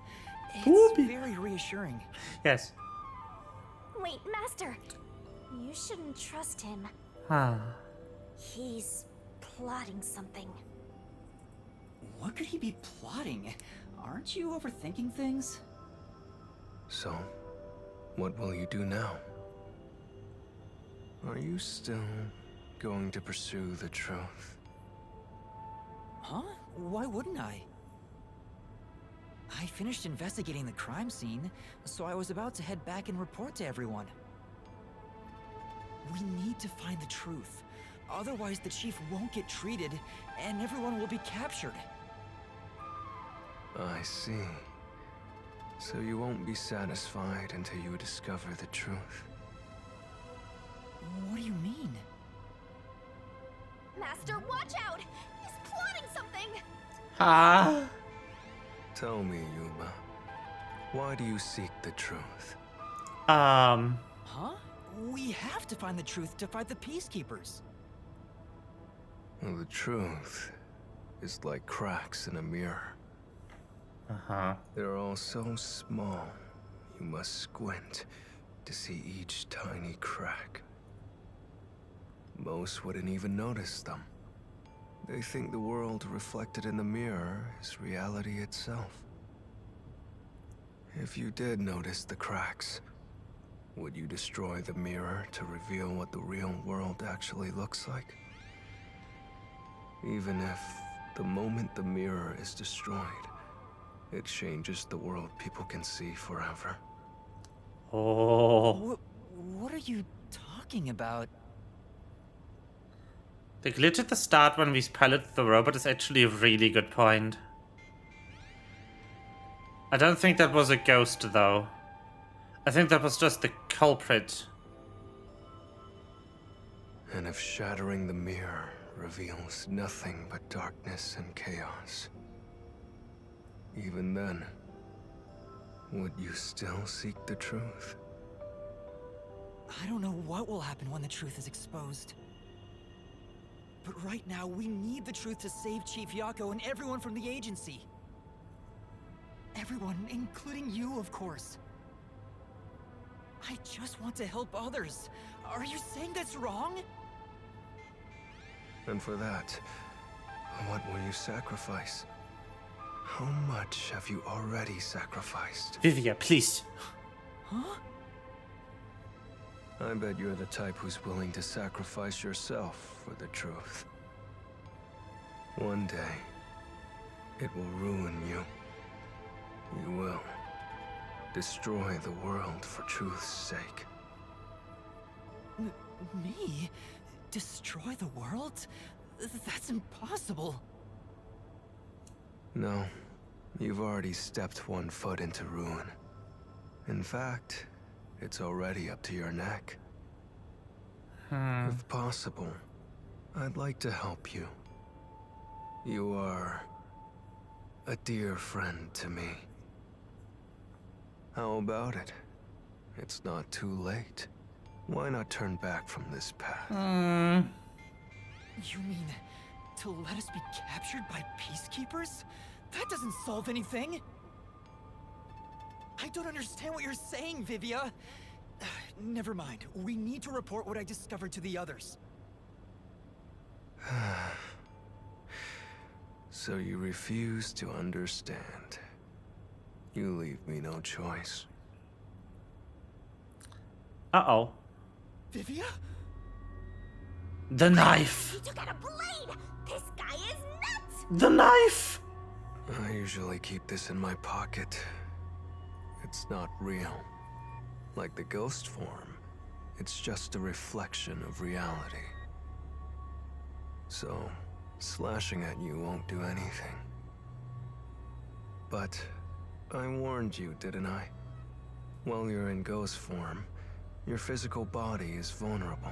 It's very reassuring. Yes. Wait, Master. You shouldn't trust him. Ah. He's plotting something. What could he be plotting? Aren't you overthinking things? So, what will you do now? Are you still going to pursue the truth? Huh? Why wouldn't I? I finished investigating the crime scene, so I was about to head back and report to everyone. We need to find the truth. Otherwise, the chief won't get treated, and everyone will be captured. I see. So you won't be satisfied until you discover the truth. What do you mean? Master, watch out! He's plotting something! Ah. Tell me, Yuma, why do you seek the truth? Huh? We have to find the truth to fight the Peacekeepers. Well, the truth is like cracks in a mirror. Uh-huh. They're all so small, you must squint to see each tiny crack. Most wouldn't even notice them. They think the world reflected in the mirror is reality itself. If you did notice the cracks, would you destroy the mirror to reveal what the real world actually looks like? Even if, the moment the mirror is destroyed, it changes the world people can see forever. Oh. What are you talking about? The glitch at the start when we piloted the robot is actually a really good point. I don't think that was a ghost, though. I think that was just the culprit. And if shattering the mirror reveals nothing but darkness and chaos, even then, would you still seek the truth? I don't know what will happen when the truth is exposed. But right now, we need the truth to save Chief Yako and everyone from the agency. Everyone, including you, of course. I just want to help others. Are you saying that's wrong? And for that, what will you sacrifice? How much have you already sacrificed? Vivia, please. Huh? I bet you're the type who's willing to sacrifice yourself for the truth. One day, it will ruin you. You will destroy the world for truth's sake. Me? Destroy the world? That's impossible. No, You've already stepped 1 foot into ruin. In fact, it's already up to your neck. If possible, I'd like to help you. You are a dear friend to me. How about it? It's not too late. Why not turn back from this path? You mean to let us be captured by peacekeepers? That doesn't solve anything. I don't understand what you're saying, Vivia. Never mind. We need to report what I discovered to the others. So you refuse to understand. You leave me no choice. Uh-oh. Vivia? The knife! He took out a blade! This guy is nuts! The knife! I usually keep this in my pocket. It's not real. Like the ghost form, it's just a reflection of reality. So, slashing at you won't do anything. But I warned you, didn't I? While you're in ghost form, your physical body is vulnerable.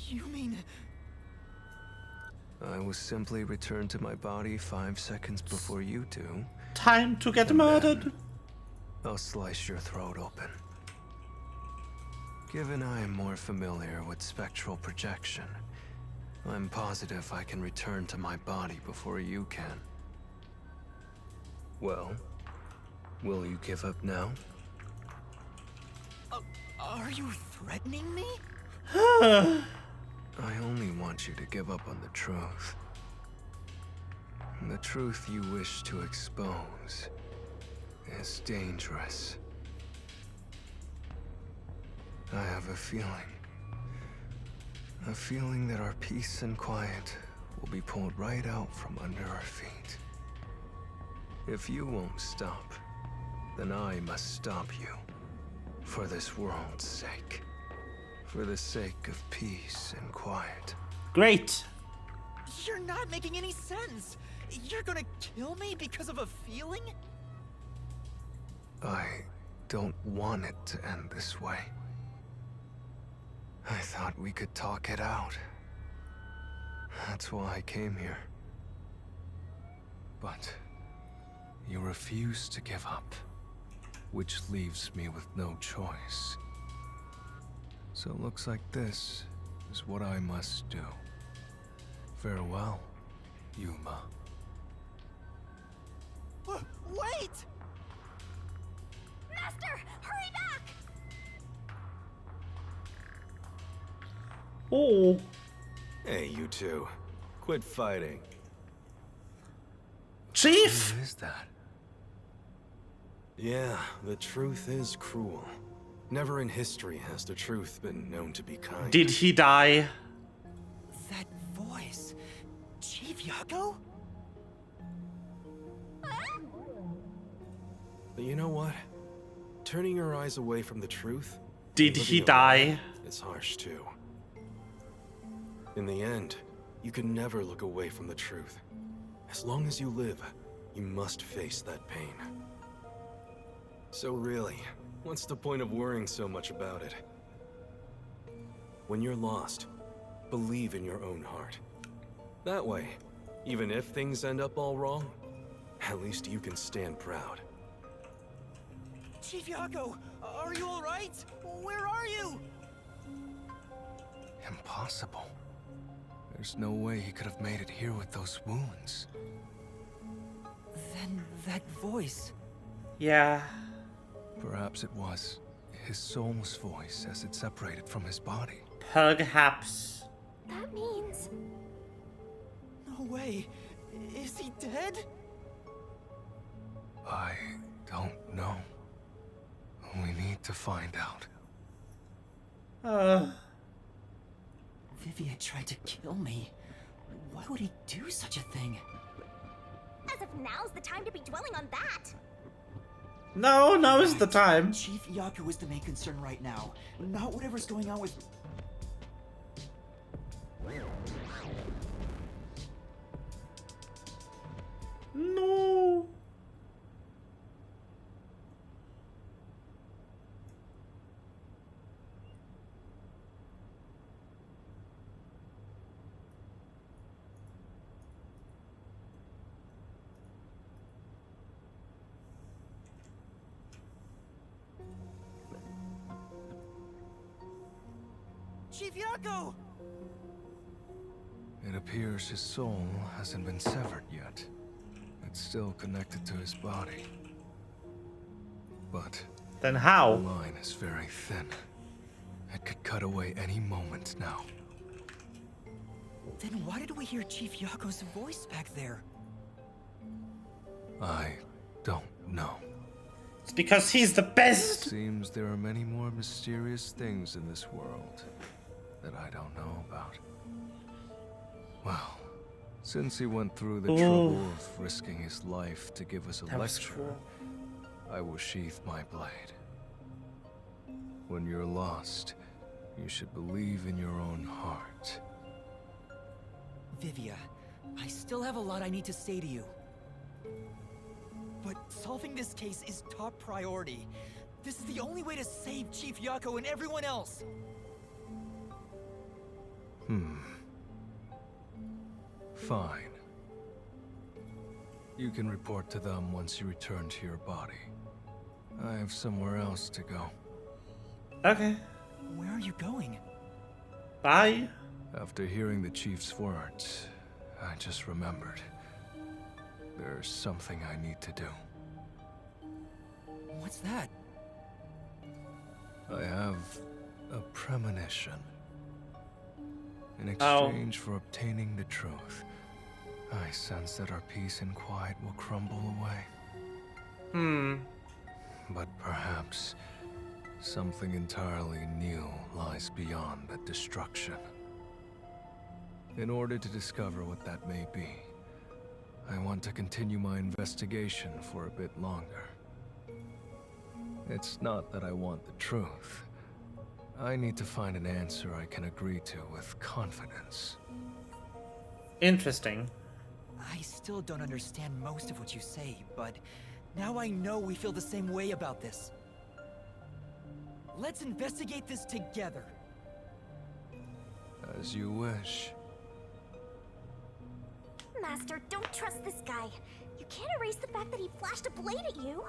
You mean... I will simply return to my body 5 seconds before you do. Time to get murdered. I'll slice your throat open. Given I am more familiar with spectral projection, I'm positive I can return to my body before you can. Well, will you give up now? Are you threatening me? I only want you to give up on the truth. The truth you wish to expose is dangerous. I have a feeling that our peace and quiet will be pulled right out from under our feet. If you won't stop, then I must stop you. For this world's sake. For the sake of peace and quiet. Great. You're not making any sense. You're gonna kill me because of a feeling? I don't want it to end this way. I thought we could talk it out. That's why I came here. But you refuse to give up, which leaves me with no choice. So it looks like this is what I must do. Farewell, Yuma. Wait! Master, hurry back! Oh. Hey, you two. Quit fighting. Chief! Who is that? Yeah, the truth is cruel. Never in history has the truth been known to be kind. Did he die? That voice... Chief Yago? But you know what? Turning your eyes away from the truth... Did he die? It's harsh too. In the end, you can never look away from the truth. As long as you live, you must face that pain. So really, what's the point of worrying so much about it? When you're lost, believe in your own heart. That way, even if things end up all wrong, at least you can stand proud. Chief Yago, are you alright? Where are you? Impossible. There's no way he could have made it here with those wounds. Then that voice... Yeah. Perhaps it was his soul's voice as it separated from his body. Perhaps. That means... No way. Is he dead? I don't know. We need to find out. Vivian tried to kill me. Why would he do such a thing? As if now's the time to be dwelling on that. No, now's the time. Chief Yaku is the main concern right now, not whatever's going on with... Chief Yako! It appears his soul hasn't been severed yet. It's still connected to his body. But then how? The line is very thin. It could cut away any moment now. Then why did we hear Chief Yako's voice back there? I don't know. It's because he's the best! It seems there are many more mysterious things in this world that I don't know about. Well, since he went through the trouble of risking his life to give us a lecture, cool. I will sheath my blade. When you're lost, you should believe in your own heart. Vivia, I still have a lot I need to say to you. But solving this case is top priority. This is the only way to save Chief Yako and everyone else. Fine. You can report to them once you return to your body. I have somewhere else to go. Okay. Where are you going? Bye. After hearing the chief's words, I just remembered. There's something I need to do. What's that? I have a premonition. In exchange for obtaining the truth, I sense that our peace and quiet will crumble away. But perhaps something entirely new lies beyond that destruction. In order to discover what that may be, I want to continue my investigation for a bit longer. It's not that I want the truth. I need to find an answer I can agree to with confidence. Interesting. I still don't understand most of what you say, but now I know we feel the same way about this. Let's investigate this together. As you wish. Master, don't trust this guy. You can't erase the fact that he flashed a blade at you.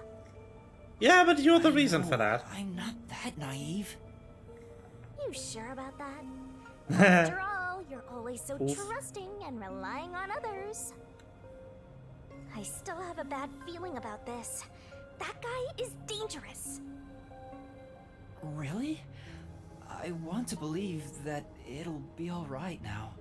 Yeah, but you're the reason for that. I'm not that naive. You sure about that? After all, you're always so Oof. trusting and relying on others. I still have a bad feeling about this. That guy is dangerous. Really? I want to believe that it'll be all right now.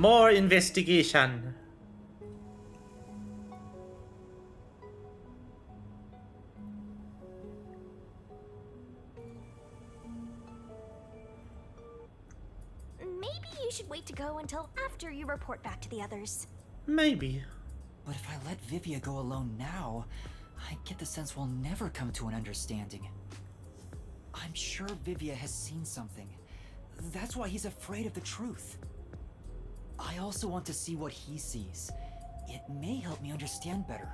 More investigation. Maybe you should wait to go until after you report back to the others. Maybe. But if I let Vivia go alone now, I get the sense we'll never come to an understanding. I'm sure Vivia has seen something. That's why he's afraid of the truth. I also want to see what he sees. It may help me understand better.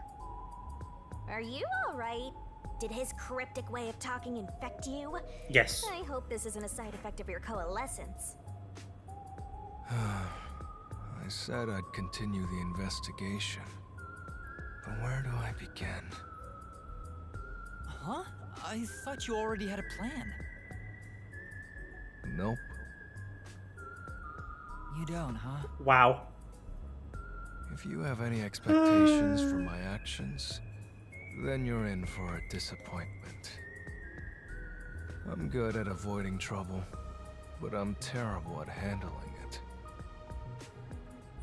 Are you alright? Did his cryptic way of talking infect you? Yes. I hope this isn't a side effect of your coalescence. I said I'd continue the investigation. But where do I begin? Huh? I thought you already had a plan. Nope. You don't, huh? Wow. If you have any expectations for my actions, then you're in for a disappointment. I'm good at avoiding trouble, but I'm terrible at handling it.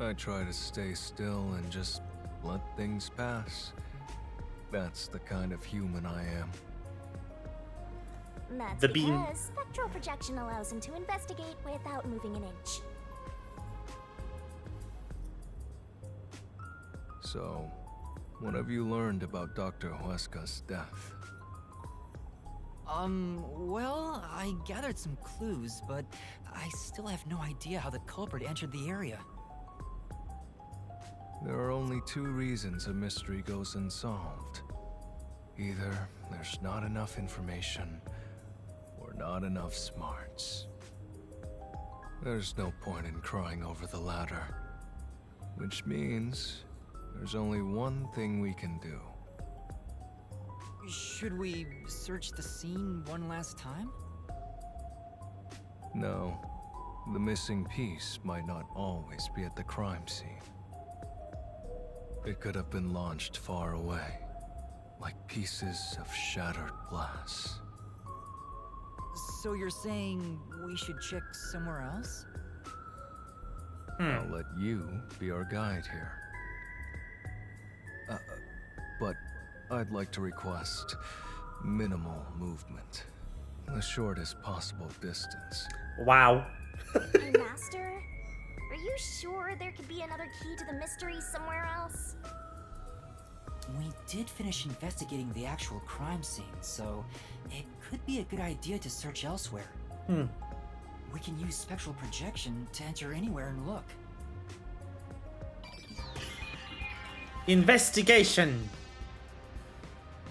I try to stay still and just let things pass. That's the kind of human I am. That's The beam. because spectral projection allows him to investigate without moving an inch. So, what have you learned about Dr. Huesca's death? Well, I gathered some clues, but I still have no idea how the culprit entered the area. There are only two reasons a mystery goes unsolved. Either there's not enough information, or not enough smarts. There's no point in crying over the ladder. Which means there's only one thing we can do. Should we search the scene one last time? No. The missing piece might not always be at the crime scene. It could have been launched far away, like pieces of shattered glass. So you're saying we should check somewhere else? I'll let you be our guide here. But I'd like to request minimal movement. The shortest possible distance. Wow. Hey, Master, are you sure there could be another key to the mystery somewhere else? We did finish investigating the actual crime scene, so it could be a good idea to search elsewhere. We can use spectral projection to enter anywhere and look. Investigation.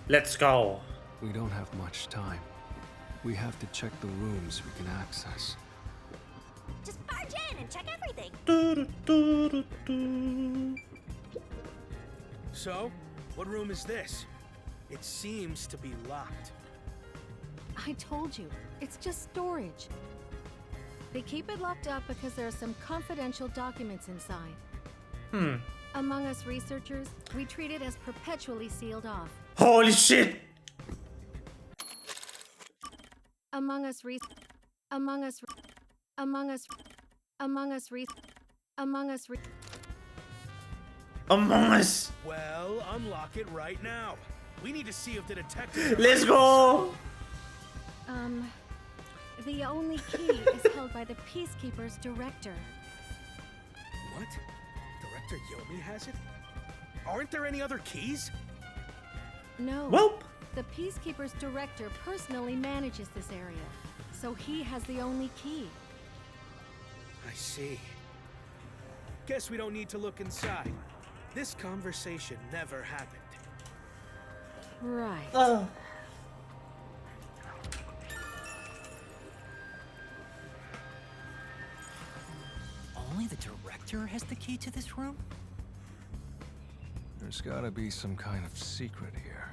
Let's go. We don't have much time. We have to check the rooms we can access. Just barge in and check everything. So, what room is this? It seems to be locked. I told you, it's just storage. They keep it locked up because there are some confidential documents inside. Among us researchers, we treat it as perpetually sealed off. Holy shit! Among us Well, unlock it right now. We need to see if the detectives. Let's go. The only key is held by the Peacekeeper's director. What? Director Yomi has it? Aren't there any other keys? No. Welp. The Peacekeeper's director personally manages this area, so he has the only key. I see. Guess we don't need to look inside. This conversation never happened. Right. Only the director has the key to this room? There's gotta be some kind of secret here.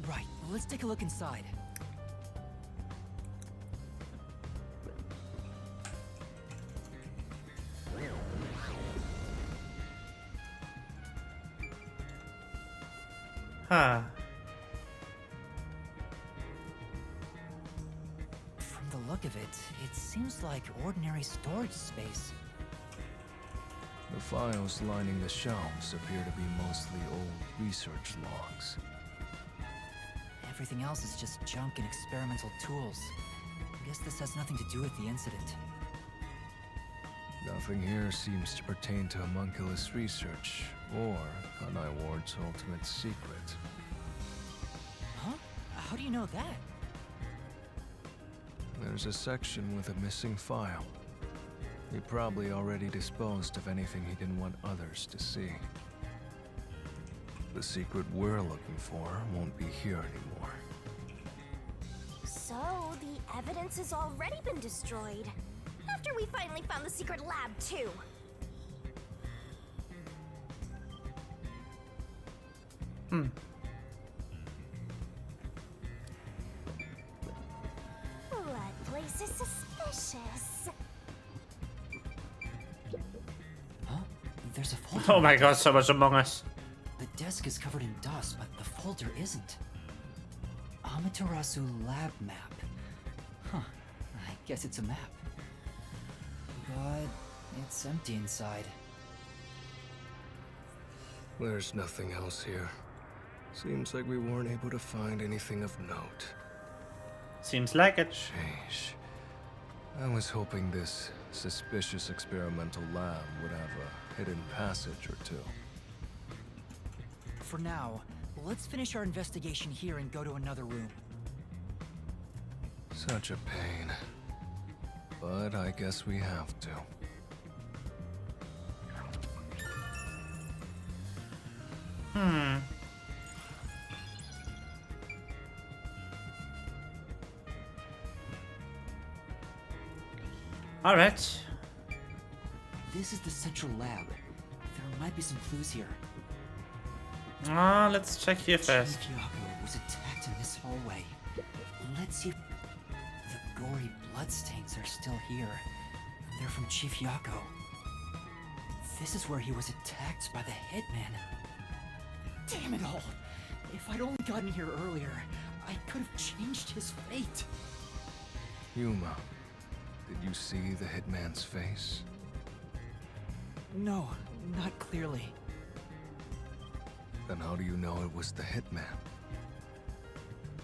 Right, let's take a look inside. Huh. From the look of it, it seems like ordinary storage space. The files lining the shelves appear to be mostly old research logs. Everything else is just junk and experimental tools. I guess this has nothing to do with the incident. Nothing here seems to pertain to homunculus research, or Kanai Ward's ultimate secret. Huh? How do you know that? There's a section with a missing file. He probably already disposed of anything he didn't want others to see. The secret we're looking for won't be here anymore. So, the evidence has already been destroyed. After we finally found the secret lab, too. That place is suspicious. Huh? There's a folder. Oh my god, so much Among Us. The desk is covered in dust, but the folder isn't. Amaterasu lab map. Huh. I guess it's a map. But it's empty inside. There's nothing else here. Seems like we weren't able to find anything of note. Seems like it. Sheesh. I was hoping this suspicious experimental lab would have a hidden passage or two. For now, let's finish our investigation here and go to another room. Such a pain. But I guess we have to. All right. This is the central lab. There might be some clues here. Let's check here first. Chief Yako was attacked in this hallway. Let's see if the gory bloodstains are still here. They're from Chief Yako. This is where he was attacked by the hitman. Damn it all! If I'd only gotten here earlier, I could have changed his fate. Yuma, did you see the hitman's face? No, not clearly. Then how do you know it was the hitman?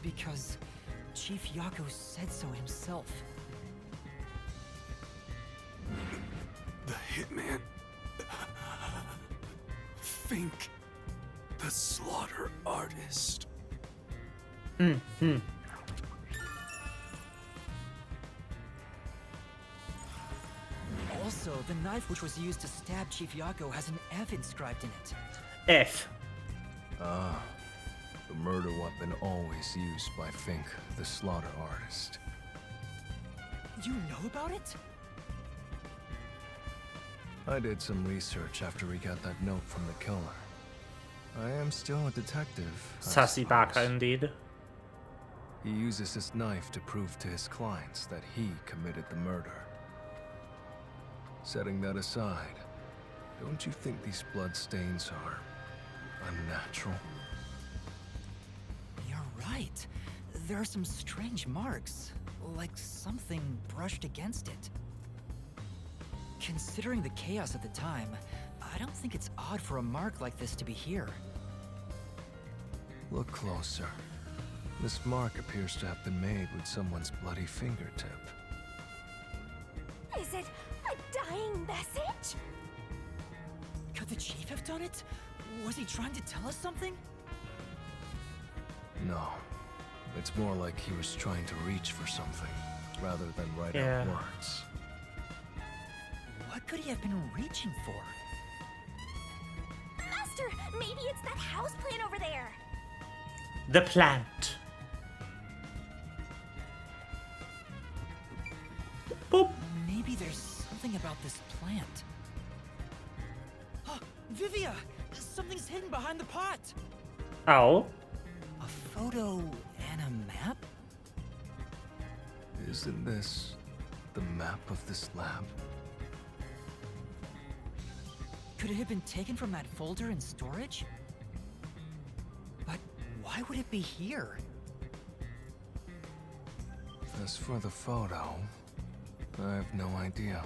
Because Chief Yako said so himself. The hitman. Think. The slaughter artist. Also, the knife which was used to stab Chief Yako has an F inscribed in it. F. Ah, the murder weapon always used by Fink, the slaughter artist. You know about it? I did some research after we got that note from the killer. I am still a detective. Sassy Baka, indeed. He uses his knife to prove to his clients that he committed the murder. Setting that aside, don't you think these bloodstains are unnatural? You're right. There are some strange marks, like something brushed against it. Considering the chaos at the time, I don't think it's odd for a mark like this to be here. Look closer. This mark appears to have been made with someone's bloody fingertip. Is it a dying message? Could the chief have done it? Was he trying to tell us something? No. It's more like he was trying to reach for something, rather than write Yeah. out words. What could he have been reaching for? Master, maybe it's that house plant over there. The plant. Boop. Maybe there's something about this plant. Oh, Vivia! Something's hidden behind the pot! Oh. A photo and a map? Isn't this the map of this lab? Could it have been taken from that folder in storage? But why would it be here? As for the photo, I have no idea.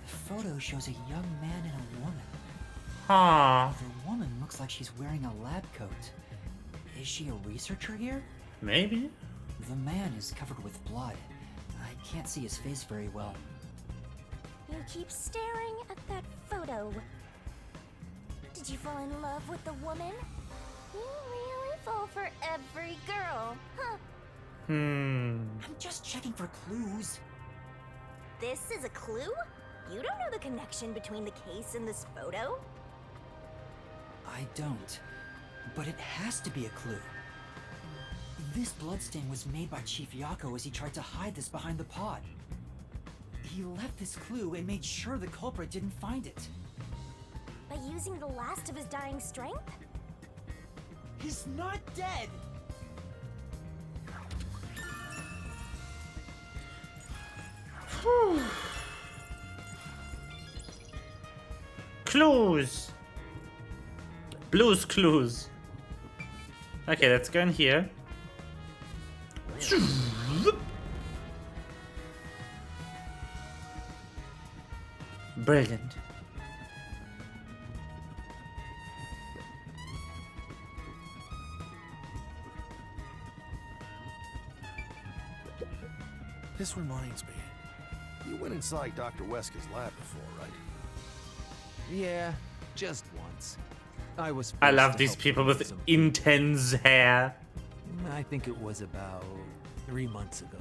The photo shows a young man and a woman. Huh. The woman looks like she's wearing a lab coat. Is she a researcher here? Maybe. The man is covered with blood. I can't see his face very well. You keep staring at that photo. Did you fall in love with the woman? You really fall for every girl, huh? I'm just checking for clues. This is a clue? You don't know the connection between the case and this photo? I don't. But it has to be a clue. This bloodstain was made by Chief Yako as he tried to hide this behind the pod. He left this clue and made sure the culprit didn't find it. By using the last of his dying strength? He's not dead! Clues. Blues clues. Okay, let's go in here. Brilliant. This reminds me. You went inside Dr. Wesker's lab before, right? Yeah, just once. I was. I forced love to these help people remove with some- intense hair. I think it was about 3 months ago.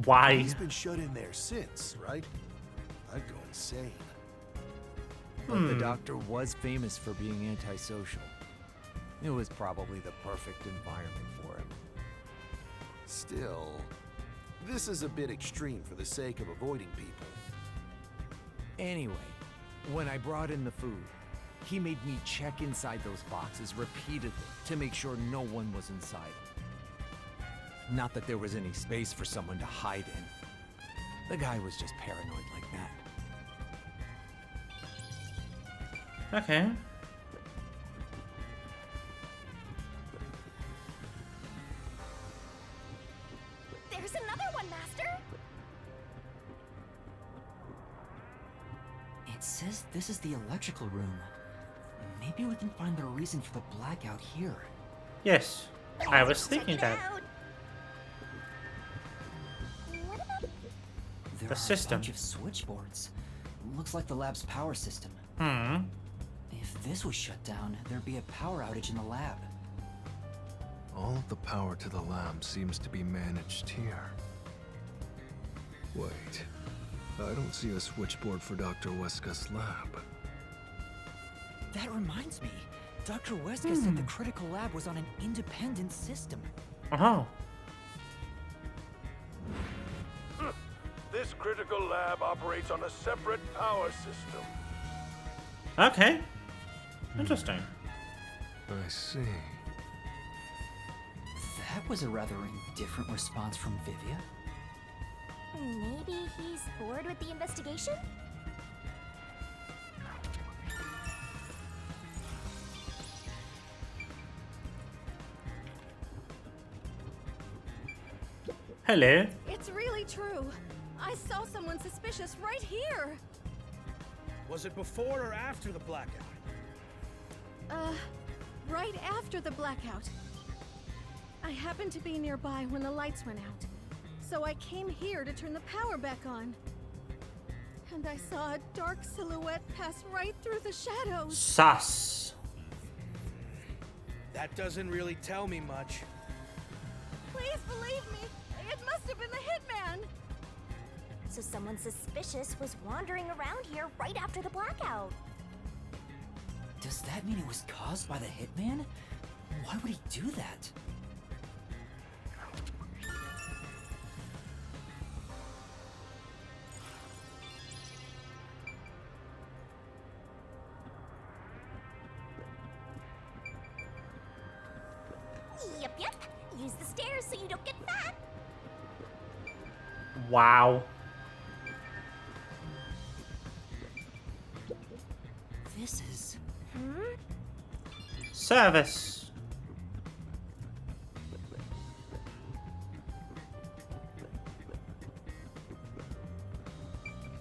Why? He's been shut in there since, right? I'd go insane. But the doctor was famous for being antisocial. It was probably the perfect environment for him. Still, This is a bit extreme for the sake of avoiding people. Anyway, when I brought in the food, he made me check inside those boxes repeatedly to make sure no one was inside. Not that there was any space for someone to hide in. The guy was just paranoid like that. Okay. There's another one, Master! It says this is the electrical room. Maybe we can find the reason for the blackout here. Yes, I was thinking that. There The are system. a bunch of switchboards. Looks like the lab's power system. Hmm. If this was shut down, there'd be a power outage in the lab. All of the power to the lab seems to be managed here. Wait, I don't see a switchboard for Dr. Weska's lab. That reminds me. Dr. Weska said the critical lab was on an independent system. Oh. This critical lab operates on a separate power system. Okay. Interesting. I see. That was a rather indifferent response from Vivia. Maybe he's bored with the investigation? Hello. It's really true. I saw someone suspicious right here. Was it before or after the blackout? Right after the blackout. I happened to be nearby when the lights went out, so I came here to turn the power back on. And I saw a dark silhouette pass right through the shadows. Sus. That doesn't really tell me much. Please believe me, it must have been the hitman. So someone suspicious was wandering around here right after the blackout. Does that mean it was caused by the hitman? Why would he do that? Yep. Use the stairs so you don't get fat. Wow. This is... Service.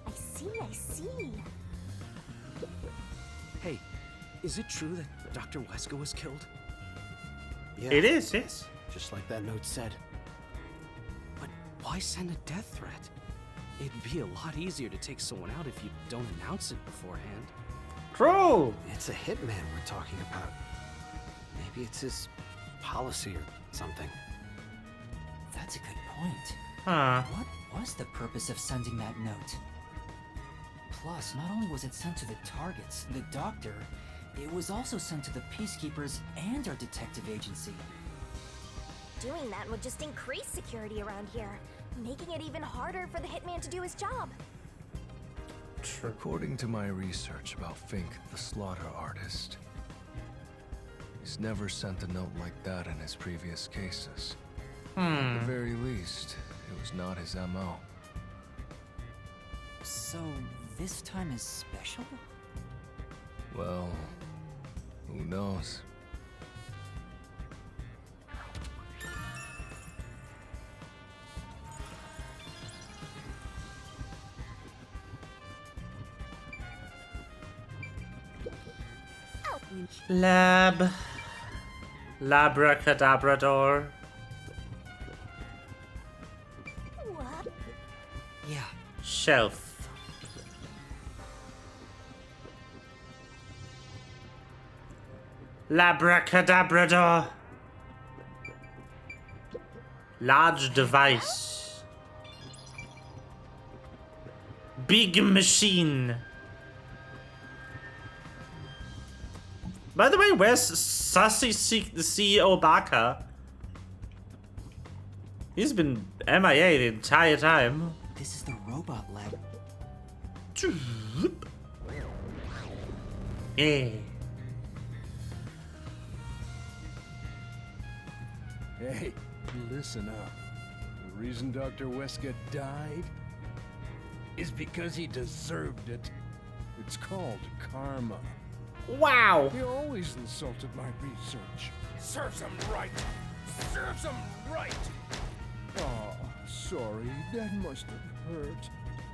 I see. Hey, is it true that Dr. Weska was killed? Yeah. It is, yes. Just like that note said. But why send a death threat? It'd be a lot easier to take someone out if you don't announce it beforehand. True. It's a hitman we're talking about. Maybe it's his policy or something. That's a good point. Huh. What was the purpose of sending that note? Plus, not only was it sent to the targets, the doctor, it was also sent to the Peacekeepers and our detective agency. Doing that would just increase security around here, making it even harder for the hitman to do his job. According to my research about Fink, the slaughter artist, he's never sent a note like that in his previous cases. At the very least, it was not his MO. So, this time is special? Well, who knows? Labracadabrador. What? Yeah. Shelf. Labracadabrador. Large device. Big machine. By the way, where's Sassy CEO Baka? He's been MIA the entire time. This is the robot lab. Yeah. Hey, listen up. The reason Dr. Weska died is because he deserved it. It's called karma. Wow. He always insulted my research. Serves him right. Serves him right. Oh, sorry. That must have hurt.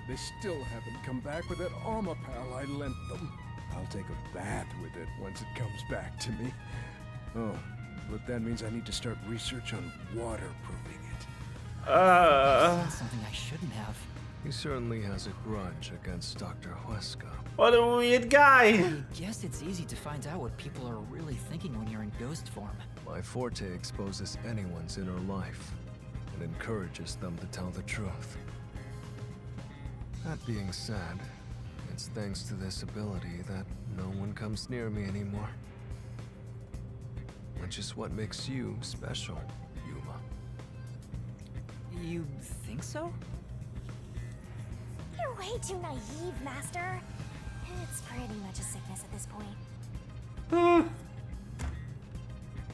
They still haven't come back with that armor pal I lent them. I'll take a bath with it once it comes back to me. Oh, but that means I need to start research on waterproofing it. That's something I shouldn't have. He certainly has a grudge against Dr. Weska. What a weird guy. I guess it's easy to find out what people are really thinking when you're in ghost form. My forte exposes anyone's inner life and encourages them to tell the truth. That being said, it's thanks to this ability that no one comes near me anymore. Which is what makes you special, Yuma. You think so? You're way too naive, Master. It's pretty much a sickness at this point.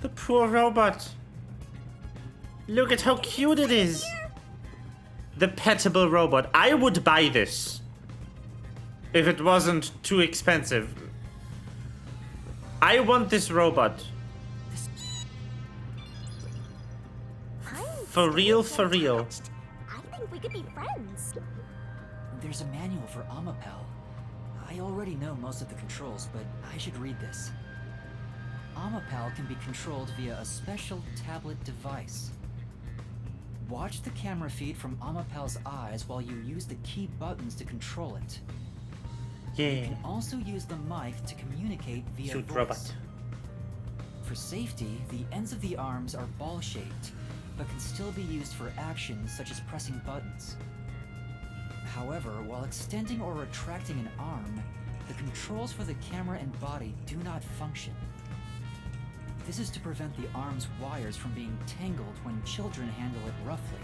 The poor robot. Look at how cute it is. The petable robot. I would buy this if it wasn't too expensive. I want this robot. For real, for real. I think we could be friends. There's a manual for Amapel. I already know most of the controls, but I should read this. Amapel can be controlled via a special tablet device. Watch the camera feed from Amapel's eyes while you use the key buttons to control it. Yeah. You can also use the mic to communicate via Shoot voice. robot. For safety, the ends of the arms are ball-shaped, but can still be used for actions such as pressing buttons. However, while extending or retracting an arm, the controls for the camera and body do not function. This is to prevent the arm's wires from being tangled when children handle it roughly.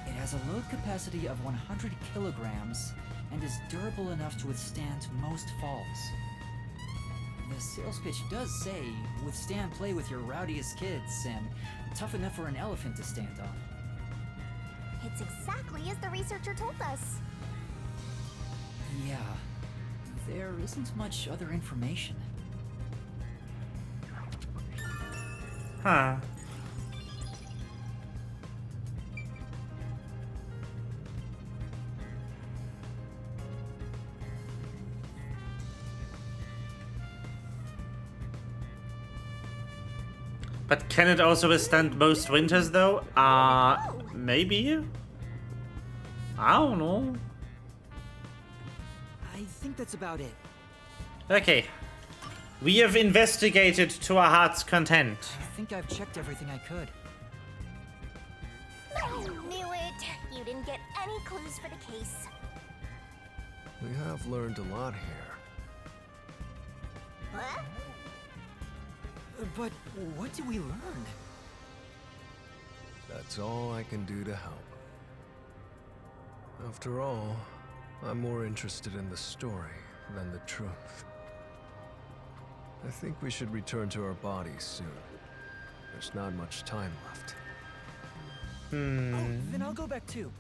It has a load capacity of 100 kilograms and is durable enough to withstand most falls. The sales pitch does say, withstand play with your rowdiest kids and tough enough for an elephant to stand on. It's exactly as the researcher told us. Yeah, there isn't much other information. Huh. But can it also withstand most winters though? Maybe? I don't know. I think that's about it. Okay. We have investigated to our heart's content. I think I've checked everything I could. I knew it. You didn't get any clues for the case. We have learned a lot here. What? But what did we learn? That's all I can do to help. After all, I'm more interested in the story than the truth. I think we should return to our bodies soon. There's not much time left. Oh, then I'll go back too.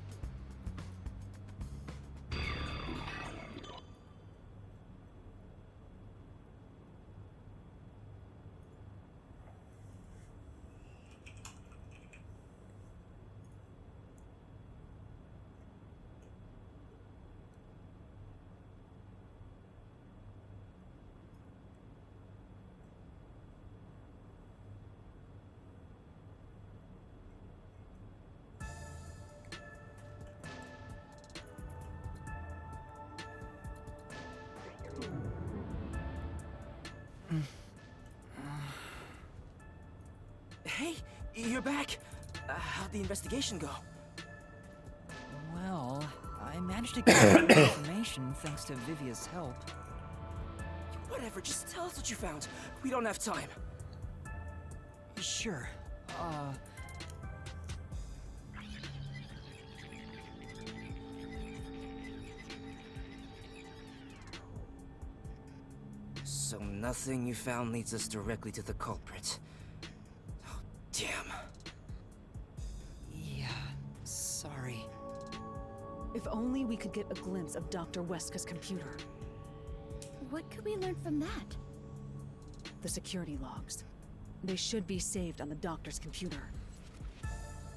Hey, you're back. How'd the investigation go? Well, I managed to get more information thanks to Vivia's help. Whatever, just tell us what you found. We don't have time. Sure. So nothing you found leads us directly to the culprit. Oh, damn. Yeah, sorry. If only we could get a glimpse of Dr. Weska's computer. What could we learn from that? The security logs. They should be saved on the doctor's computer.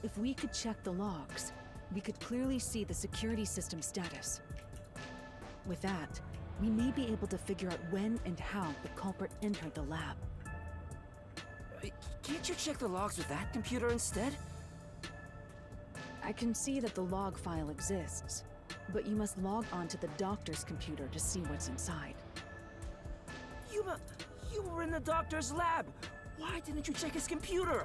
If we could check the logs, we could clearly see the security system status. With that, we may be able to figure out when and how the culprit entered the lab. Can't you check the logs with that computer instead? I can see that the log file exists, but you must log onto the doctor's computer to see what's inside. You were in the doctor's lab! Why didn't you check his computer?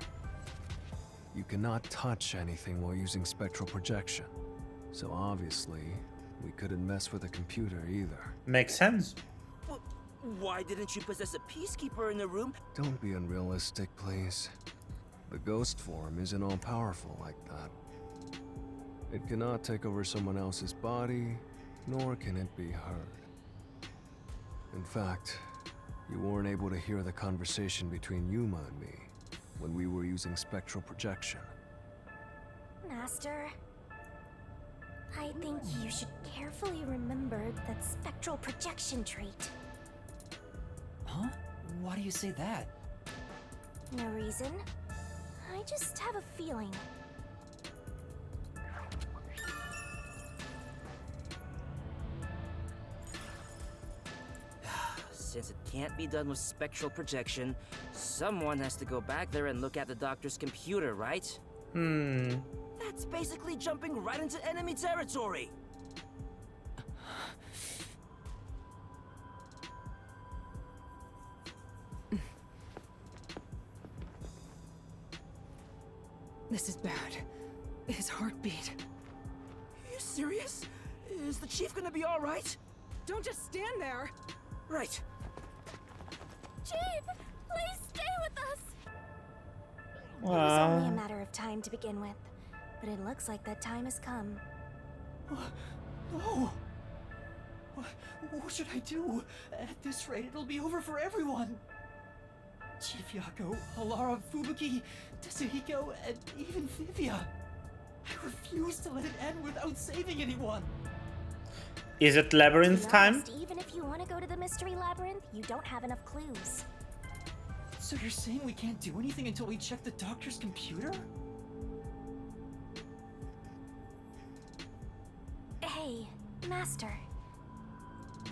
You cannot touch anything while using spectral projection. So obviously, we couldn't mess with the computer either. Makes sense. Why didn't you possess a peacekeeper in the room? Don't be unrealistic, please. The ghost form isn't all-powerful like that. It cannot take over someone else's body, nor can it be heard. In fact, you weren't able to hear the conversation between Yuma and me when we were using spectral projection. Master, I think you should carefully remember that spectral projection trait. Huh? Why do you say that? No reason. I just have a feeling. Since it can't be done with spectral projection, someone has to go back there and look at the doctor's computer, right? That's basically jumping right into enemy territory! This is bad. His heartbeat. Are you serious? Is the chief gonna be alright? Don't just stand there! Right. Chief, please stay with us! It was only a matter of time to begin with, but it looks like that time has come. No! What should I do? At this rate, it'll be over for everyone! Chief Yako, Alara, Fubuki, Tetsuhiko, and even Thivia. I refuse to let it end without saving anyone! Is it labyrinth time? Honest, even if you want to go to the mystery labyrinth, you don't have enough clues. So you're saying we can't do anything until we check the doctor's computer? Hey, Master.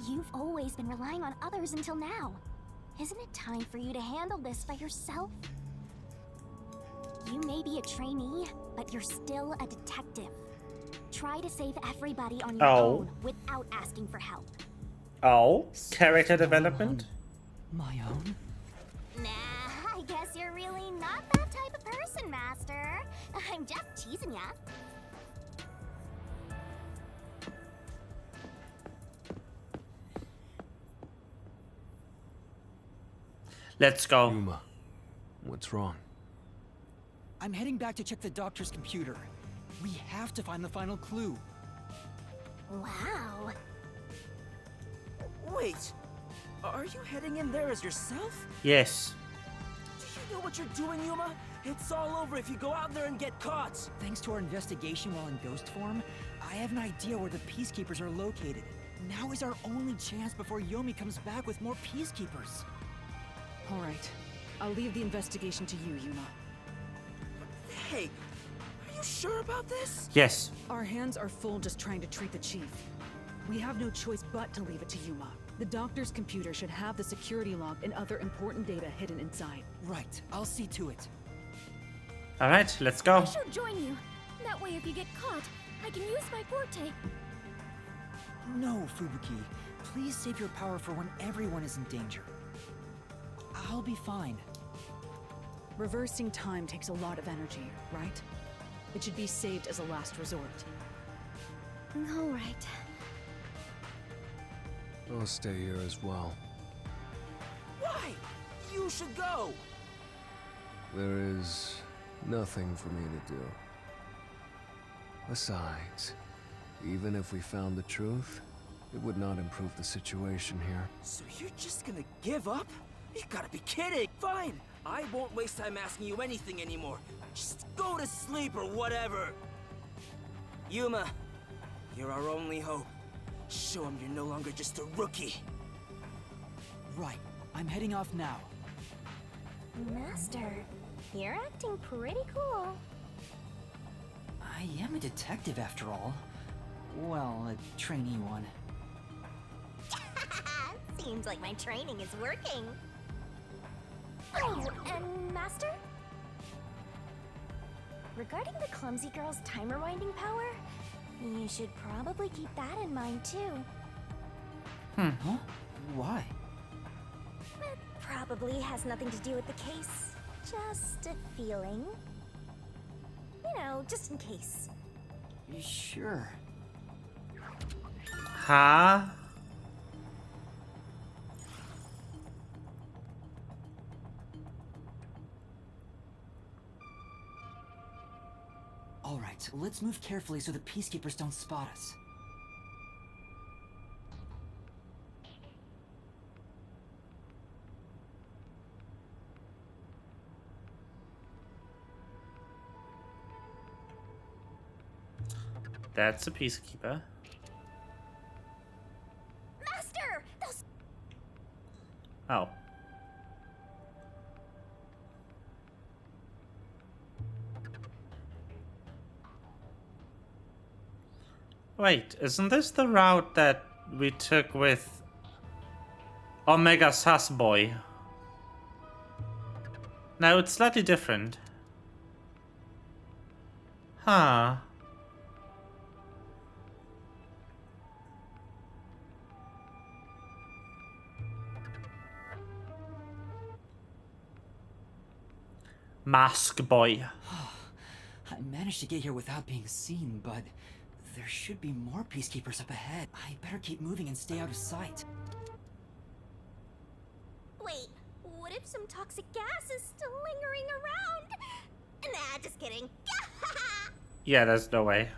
You've always been relying on others until now. Isn't it time for you to handle this by yourself? You may be a trainee, but you're still a detective. Try to save everybody on your own without asking for help. Character development? My own? Nah, I guess you're really not that type of person, Master. I'm just teasing ya. Let's go. Yuma, what's wrong? I'm heading back to check the doctor's computer. We have to find the final clue. Wow. Wait, are you heading in there as yourself? Yes. Do you know what you're doing, Yuma? It's all over if you go out there and get caught. Thanks to our investigation while in ghost form, I have an idea where the peacekeepers are located. Now is our only chance before Yomi comes back with more peacekeepers. All right. I'll leave the investigation to you, Yuma. Hey, are you sure about this? Yes. Our hands are full just trying to treat the chief. We have no choice but to leave it to Yuma. The doctor's computer should have the security log and other important data hidden inside. Right, I'll see to it. Alright, let's go. I should join you. That way if you get caught, I can use my forte. No, Fubuki. Please save your power for when everyone is in danger. I'll be fine. Reversing time takes a lot of energy, right? It should be saved as a last resort. All right. I'll stay here as well. Why? You should go. There is nothing for me to do. Besides, even if we found the truth, It would not improve the situation here. So you're just gonna give up? You gotta be kidding! Fine! I won't waste time asking you anything anymore. Just go to sleep or whatever. Yuma, you're our only hope. Show him you're no longer just a rookie. Right. I'm heading off now. Master, you're acting pretty cool. I am a detective after all. Well, a trainee one. Seems like my training is working. Oh, and Master? Regarding the clumsy girl's time rewinding power, you should probably keep that in mind too. Huh? Why? It probably has nothing to do with the case. Just a feeling. You know, just in case. Sure. Huh? All right, let's move carefully so the peacekeepers don't spot us. That's a peacekeeper. Master! Those... Oh. Wait, isn't this the route that we took with Omega Sus Boy? No, it's slightly different. Huh. Mask Boy. I managed to get here without being seen, but there should be more peacekeepers up ahead. I better keep moving and stay out of sight. Wait, what if some toxic gas is still lingering around? Nah, just kidding. Yeah, there's no way.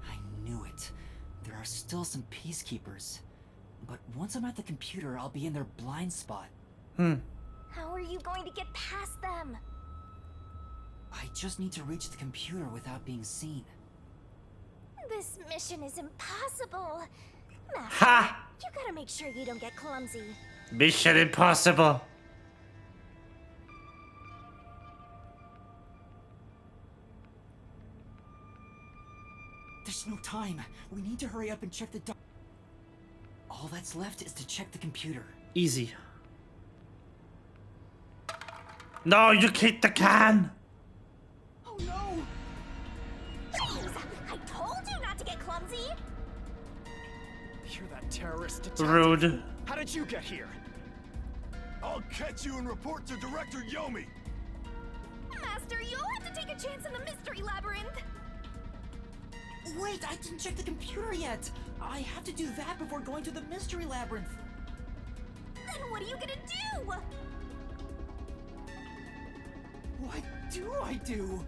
I knew it. There are still some peacekeepers. But once I'm at the computer, I'll be in their blind spot. How are you going to get past them? I just need to reach the computer without being seen. This mission is impossible. Master, Ha! you gotta make sure you don't get clumsy. Mission impossible. There's no time. We need to hurry up and check the All that's left is to check the computer. Easy. No, you kicked the can! Oh no! Jeez, I told you not to get clumsy! You're that terrorist detective. Rude. How did you get here? I'll catch you and report to Director Yomi! Master, you'll have to take a chance in the mystery labyrinth! Wait, I didn't check the computer yet! I have to do that before going to the mystery labyrinth! Then what are you gonna do? What do I do?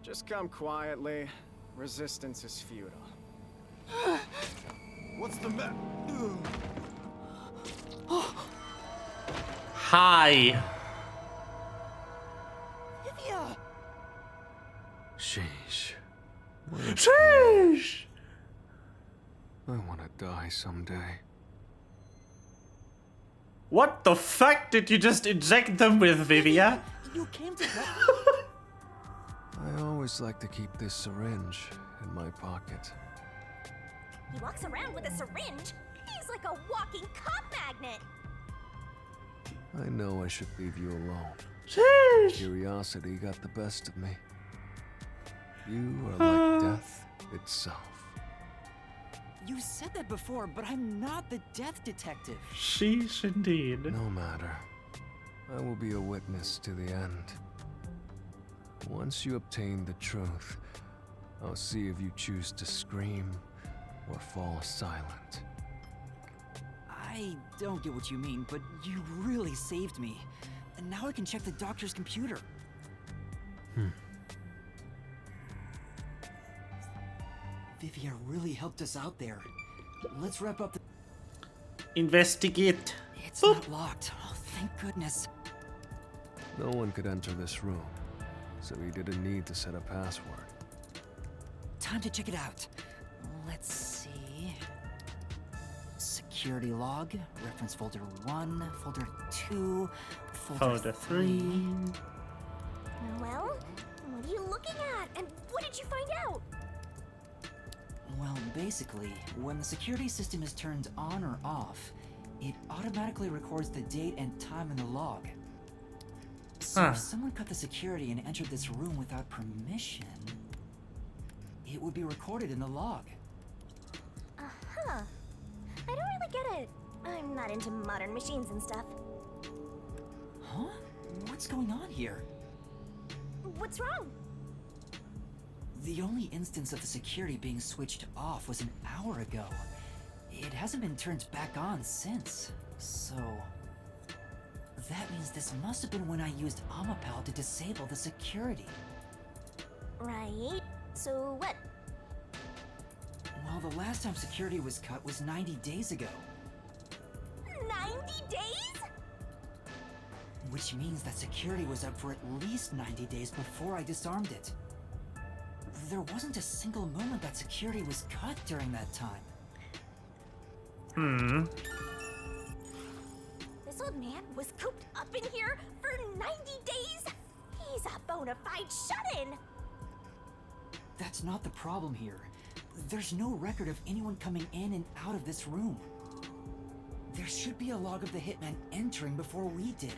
Just come quietly. Resistance is futile. What's the matter? Hi. Livia! Sheesh. Sheesh! I want to die someday. What the fuck did you just inject them with, Vivia? You came to help me? I always like to keep this syringe in my pocket. He walks around with a syringe. He's like a walking cop magnet. I know I should leave you alone. Sheesh. Curiosity got the best of me. You are like death itself. You said that before, but I'm not the death detective. Sheesh, indeed. No matter. I will be a witness to the end. Once you obtain the truth, I'll see if you choose to scream or fall silent. I don't get what you mean, but you really saved me. And now I can check the doctor's computer. Vivia really helped us out there. Let's wrap up the... Investigate. It's not locked. Oh, thank goodness. No one could enter this room, so he didn't need to set a password. Time to check it out. Let's see. Security log, reference folder 1, folder 2, folder 3. Well, what are you looking at? And what did you find out? Well, basically, when the security system is turned on or off, it automatically records the date and time in the log. So if someone cut the security and entered this room without permission, it would be recorded in the log. Uh-huh. I don't really get it. I'm not into modern machines and stuff. Huh? What's going on here? What's wrong? The only instance of the security being switched off was an hour ago. It hasn't been turned back on since. So... that means this must have been when I used Amapal to disable the security. Right. So what? Well, the last time security was cut was 90 days ago. 90 days? Which means that security was up for at least 90 days before I disarmed it. There wasn't a single moment that security was cut during that time. This old man was cooped up in here for 90 days? He's a bona fide shut-in! That's not the problem here. There's no record of anyone coming in and out of this room. There should be a log of the hitman entering before we did.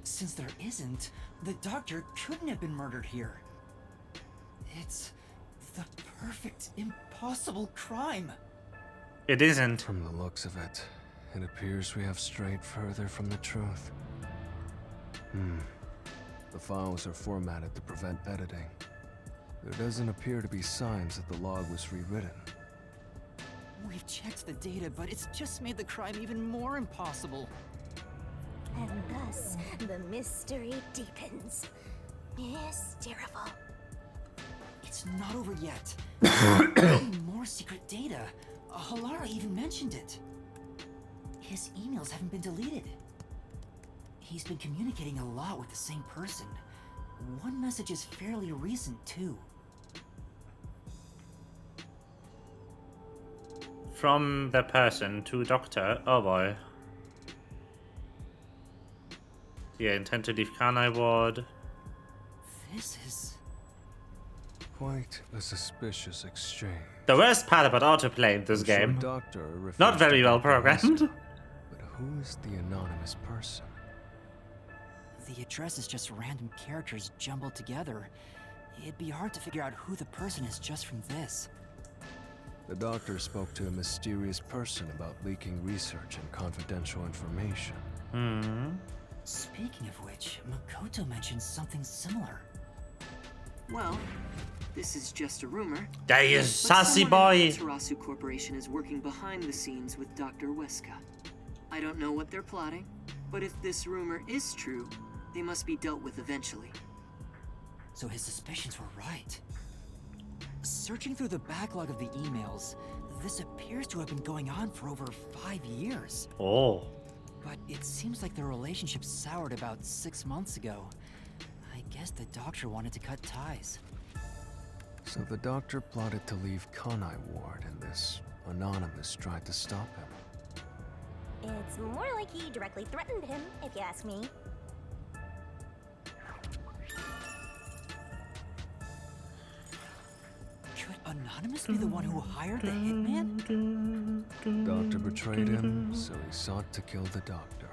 Since there isn't, the doctor couldn't have been murdered here. It's the perfect, impossible crime. It isn't. From the looks of it, it appears we have strayed further from the truth. The files are formatted to prevent editing. There doesn't appear to be signs that the log was rewritten. We've checked the data, but it's just made the crime even more impossible. And thus, the mystery deepens. Hysterical. It's not over yet. More secret data. Halara even mentioned it. His emails haven't been deleted. He's been communicating a lot with the same person. One message is fairly recent, too. From the person to doctor. Oh boy. Yeah, intend to leave Kanai ward. This is... quite a suspicious exchange. The worst part about autoplay in this game. Not very well programmed. But who is the anonymous person? The address is just random characters jumbled together. It'd be hard to figure out who the person is just from this. The doctor spoke to a mysterious person about leaking research and confidential information. Speaking of which, Makoto mentioned something similar. Well, this is just a rumor. There you but sassy someone boy. at Amaterasu Corporation is working behind the scenes with Dr. Weska. I don't know what they're plotting, but if this rumor is true, they must be dealt with eventually. So his suspicions were right. Searching through the backlog of the emails, this appears to have been going on for over 5 years. Oh. But it seems like their relationship soured about 6 months ago. I guess the doctor wanted to cut ties. So the doctor plotted to leave Kanai ward, and this anonymous tried to stop him. It's more like he directly threatened him, if you ask me. Could Anonymous be the one who hired the hitman? Doctor betrayed him, so he sought to kill the doctor.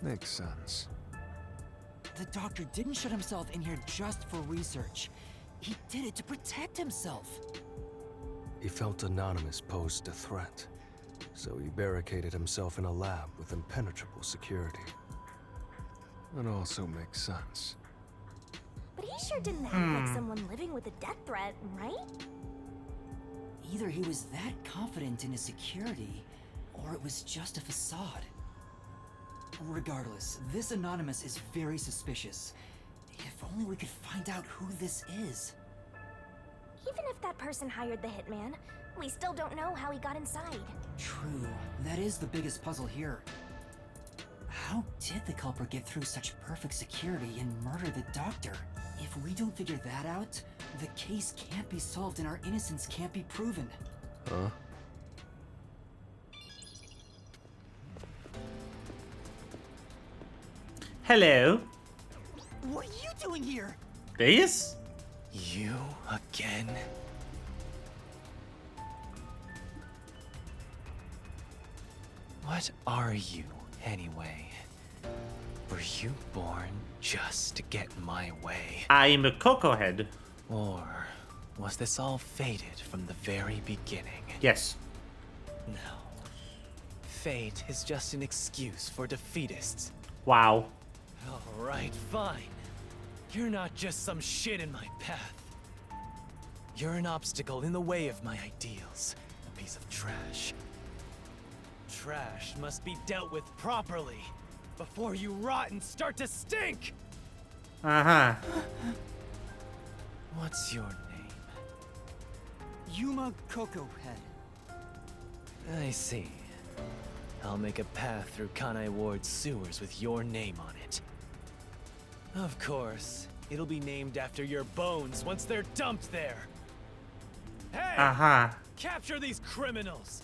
Makes sense. The doctor didn't shut himself in here just for research. He did it to protect himself. He felt Anonymous posed a threat, so he barricaded himself in a lab with impenetrable security. That also makes sense. But he sure didn't act like someone living with a death threat, right? Either he was that confident in his security, or it was just a facade. Regardless, this anonymous is very suspicious. If only we could find out who this is. Even if that person hired the hitman, we still don't know how he got inside. True, that is the biggest puzzle here. How did the culprit get through such perfect security and murder the doctor? If we don't figure that out, the case can't be solved and our innocence can't be proven. Huh? Hello. What are you doing here? This? You again? What are you, anyway? Were you born just to get my way? I'm a Coco Head. Or was this all fated from the very beginning? Yes. No. Fate is just an excuse for defeatists. Wow. Alright, fine. You're not just some shit in my path. You're an obstacle in the way of my ideals. A piece of trash. Trash must be dealt with properly before you rot and start to stink! Uh-huh. What's your name? Yuma Coco Head. I see. I'll make a path through Kanai Ward's sewers with your name on it. Of course, it'll be named after your bones once they're dumped there. Hey! Uh-huh. Capture these criminals!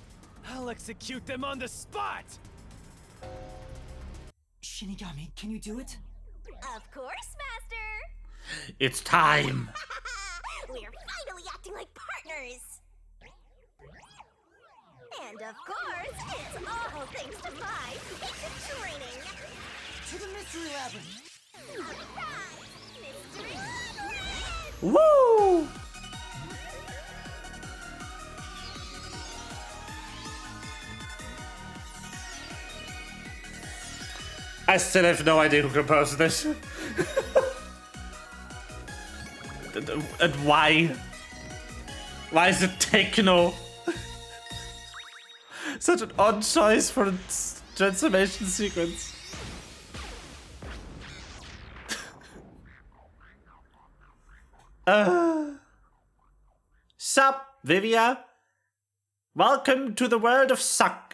I'll execute them on the spot! Shinigami, can you do it? Of course, Master! It's time! We're finally acting like partners! And of course, it's all thanks to my basic training! To the mystery labyrinth! Mystery labyrinth! Woo! I still have no idea who composed this. And why? Why is it techno? Such an odd choice for a transformation sequence. Sup, Vivia? Welcome to the world of suck.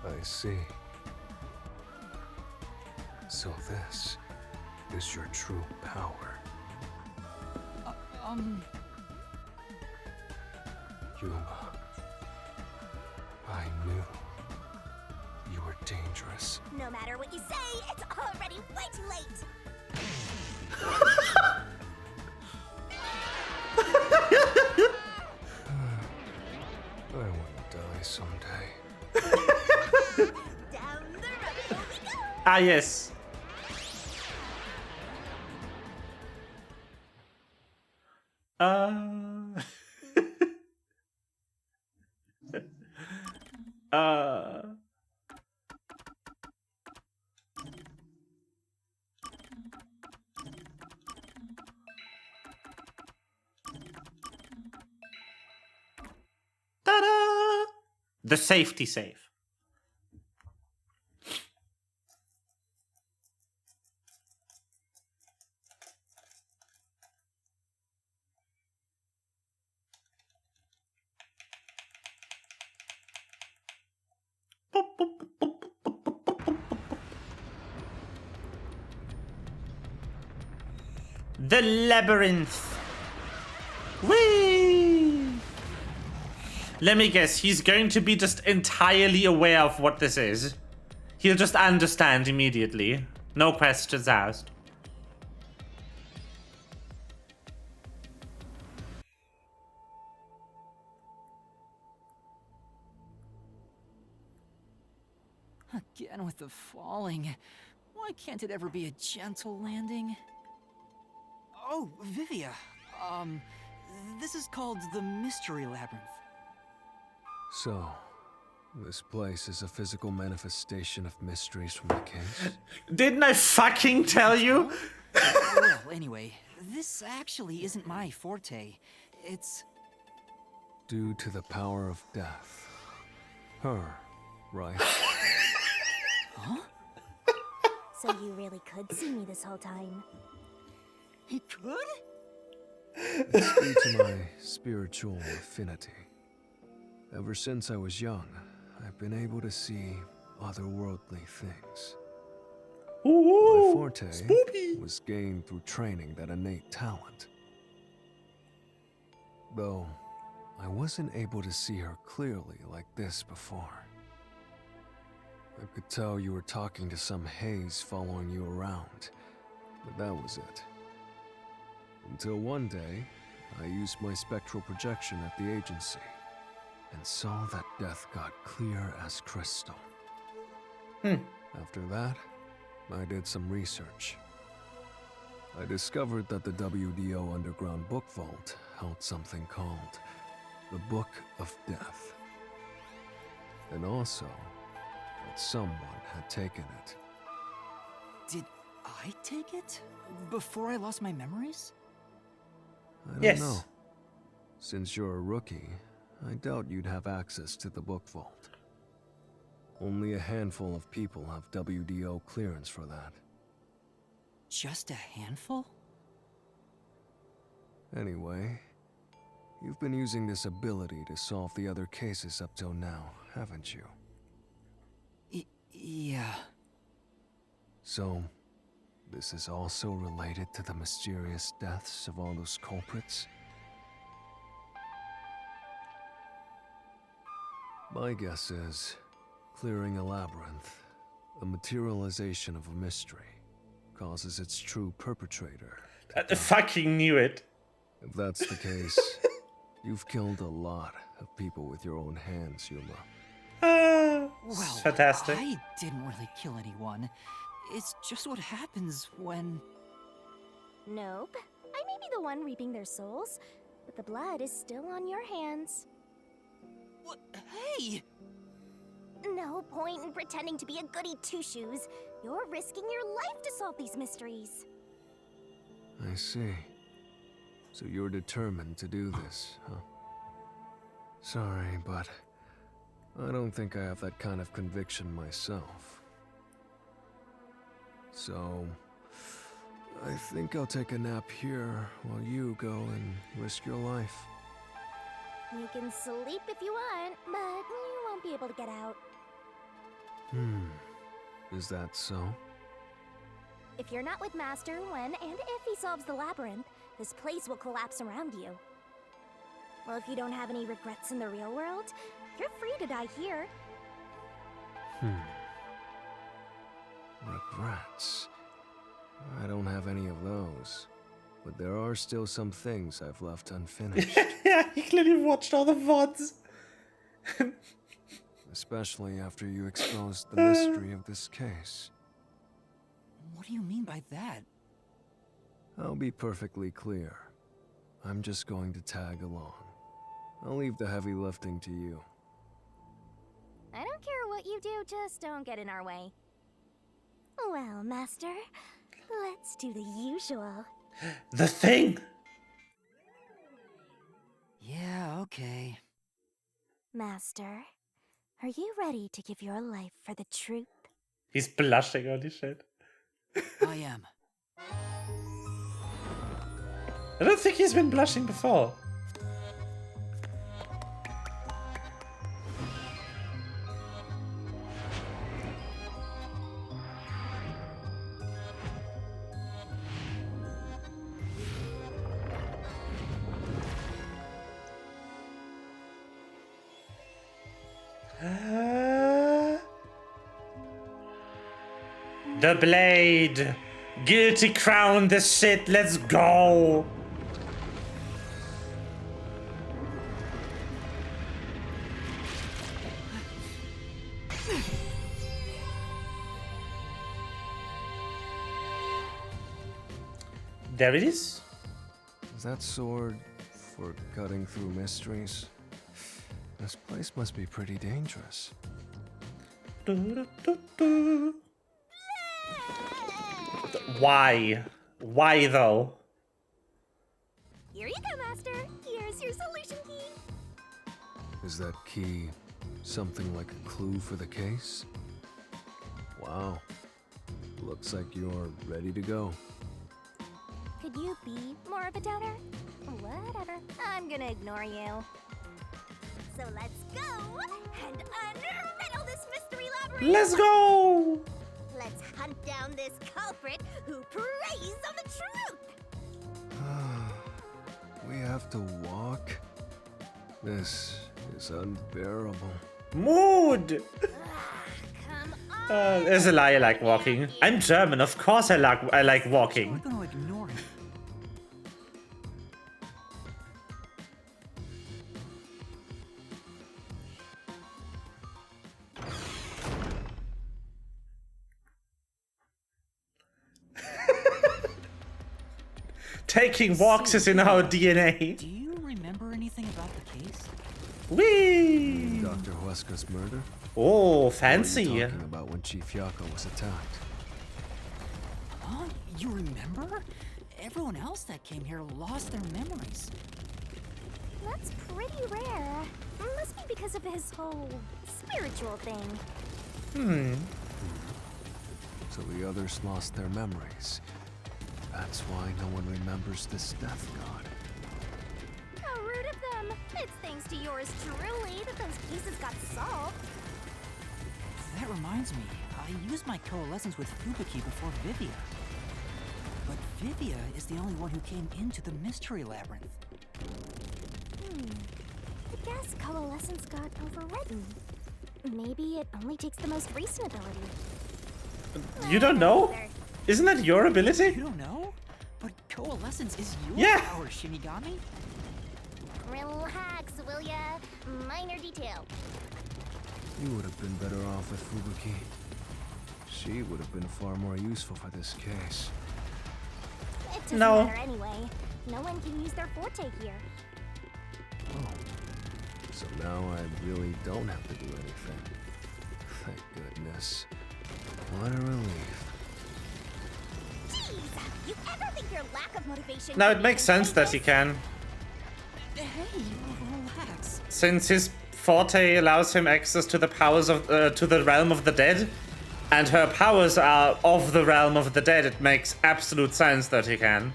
I see. So this is your true power. Yuma, I knew you were dangerous. No matter what you say, it's already way too late! I want to die someday. Down the rabbit hole we go! Ah, yes. Ta-da! The safety safe. The labyrinth. Whee! Let me guess, he's going to be just entirely aware of what this is. He'll just understand immediately. No questions asked. Again with the falling. Why can't it ever be a gentle landing? Oh, Vivia. This is called the Mystery Labyrinth. So, this place is a physical manifestation of mysteries from the case? Didn't I fucking tell you? Well, anyway, this actually isn't my forte. It's... Due to the power of death. Her, right? Huh? So you really could see me this whole time. He could? It's due to my spiritual affinity. Ever since I was young, I've been able to see otherworldly things. Ooh, my forte spooky. was gained through training that innate talent. Though, I wasn't able to see her clearly like this before. I could tell you were talking to some haze following you around, but that was it. Until one day, I used my spectral projection at the agency and saw that death got clear as crystal. After that, I did some research. I discovered that the WDO Underground Book Vault held something called the Book of Death. And also, that someone had taken it. Did I take it? Before I lost my memories? I don't know. Since you're a rookie, I doubt you'd have access to the book vault. Only a handful of people have WDO clearance for that. Just a handful? Anyway, you've been using this ability to solve the other cases up till now, haven't you? Yeah. So, this is also related to the mysterious deaths of all those culprits? My guess is, clearing a labyrinth, a materialization of a mystery, causes its true perpetrator. I fucking knew it. If that's the case, you've killed a lot of people with your own hands, Yuma. Well, fantastic. I didn't really kill anyone. It's just what happens when... Nope. I may be the one reaping their souls, but the blood is still on your hands. What? Hey! No point in pretending to be a goody two-shoes. You're risking your life to solve these mysteries. I see. So you're determined to do this, huh? Sorry, but I don't think I have that kind of conviction myself. So, I think I'll take a nap here while you go and risk your life. You can sleep if you want, but you won't be able to get out. Is that so? If you're not with Master when and if he solves the labyrinth, this place will collapse around you. Well, if you don't have any regrets in the real world, you're free to die here. Regrets? I don't have any of those. But there are still some things I've left unfinished. Yeah, he clearly watched all the VODs. Especially after you exposed the mystery of this case. What do you mean by that? I'll be perfectly clear. I'm just going to tag along. I'll leave the heavy lifting to you. I don't care what you do, just don't get in our way. Well, Master, let's do the usual. The thing! Yeah, okay. Master, are you ready to give your life for the truth? He's blushing, holy shit. I am. I don't think he's been blushing before. The blade! Guilty crown this shit, let's go! There it is. Is that sword for cutting through mysteries? This place must be pretty dangerous. Why? Why though? Here you go, Master. Here's your solution key. Is that key something like a clue for the case? Wow. Looks like you're ready to go. Could you be more of a doubter? Whatever. I'm gonna ignore you. So let's go and unriddle this mystery labyrinth. Let's go! Let's hunt down this culprit who preys on the truth. We have to walk? This is unbearable. Mood! There's a lie, I like walking. I'm German, of course I like walking. I'm gonna ignore him. Taking walks is in our DNA. Do you remember anything about the case? Whee! Dr. Huesca's murder? Oh, fancy. What are you talking about when Chief Yako was attacked? Huh? You remember? Everyone else that came here lost their memories. That's pretty rare. Must be because of his whole spiritual thing. So the others lost their memories. That's why no one remembers this death god. How rude of them. It's thanks to yours truly that those cases got solved. That reminds me, I used my coalescence with Fubuki before Vivia. But Vivia is the only one who came into the mystery labyrinth. I guess coalescence got overridden. Maybe it only takes the most recent ability. You don't know? Isn't that your ability? You don't know? But coalescence is your power, Shinigami. Relax, will ya? Minor detail. You would have been better off with Fubuki. She would have been far more useful for this case. It doesn't matter anyway. No one can use their forte here. Oh. So now I really don't have to do anything. Thank goodness. What a relief. Jeez, you ever think your lack of motivation... Now it makes sense that he can. Hey, relax. Since his forte allows him access to the powers of to the realm of the dead, and her powers are of the realm of the dead, it makes absolute sense that he can.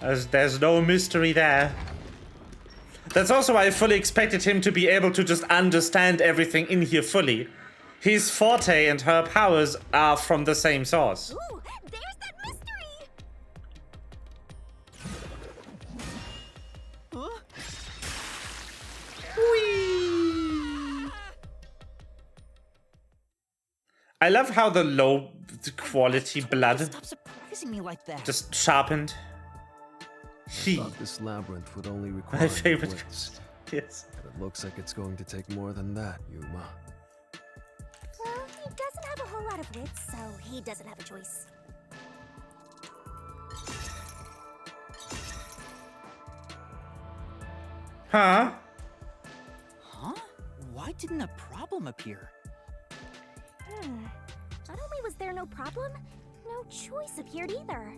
There's no mystery there. That's also why I fully expected him to be able to just understand everything in here fully. His forte and her powers are from the same source. Ooh, there's that mystery! Huh? I love how the low quality blood Stop surprising me like that. just sharpened. Thought this labyrinth would only require My favorite. wits. Yes. But it looks like it's going to take more than that, Yuma. Well, he doesn't have a whole lot of wits, so he doesn't have a choice. Huh? Huh? Why didn't a problem appear? Not only was there no problem, no choice appeared either.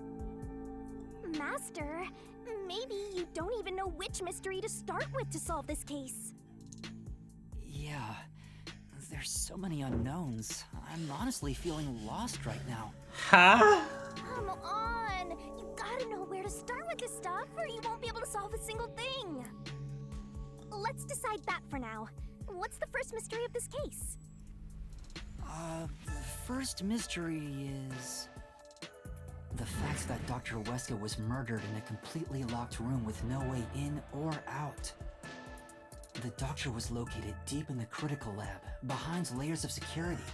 Master, maybe you don't even know which mystery to start with to solve this case. Yeah, there's so many unknowns. I'm honestly feeling lost right now. Huh? Come on! You gotta know where to start with this stuff, or you won't be able to solve a single thing. Let's decide that for now. What's the first mystery of this case? The first mystery is... the fact that Dr. Huesca was murdered in a completely locked room with no way in or out. The doctor was located deep in the critical lab, behind layers of security.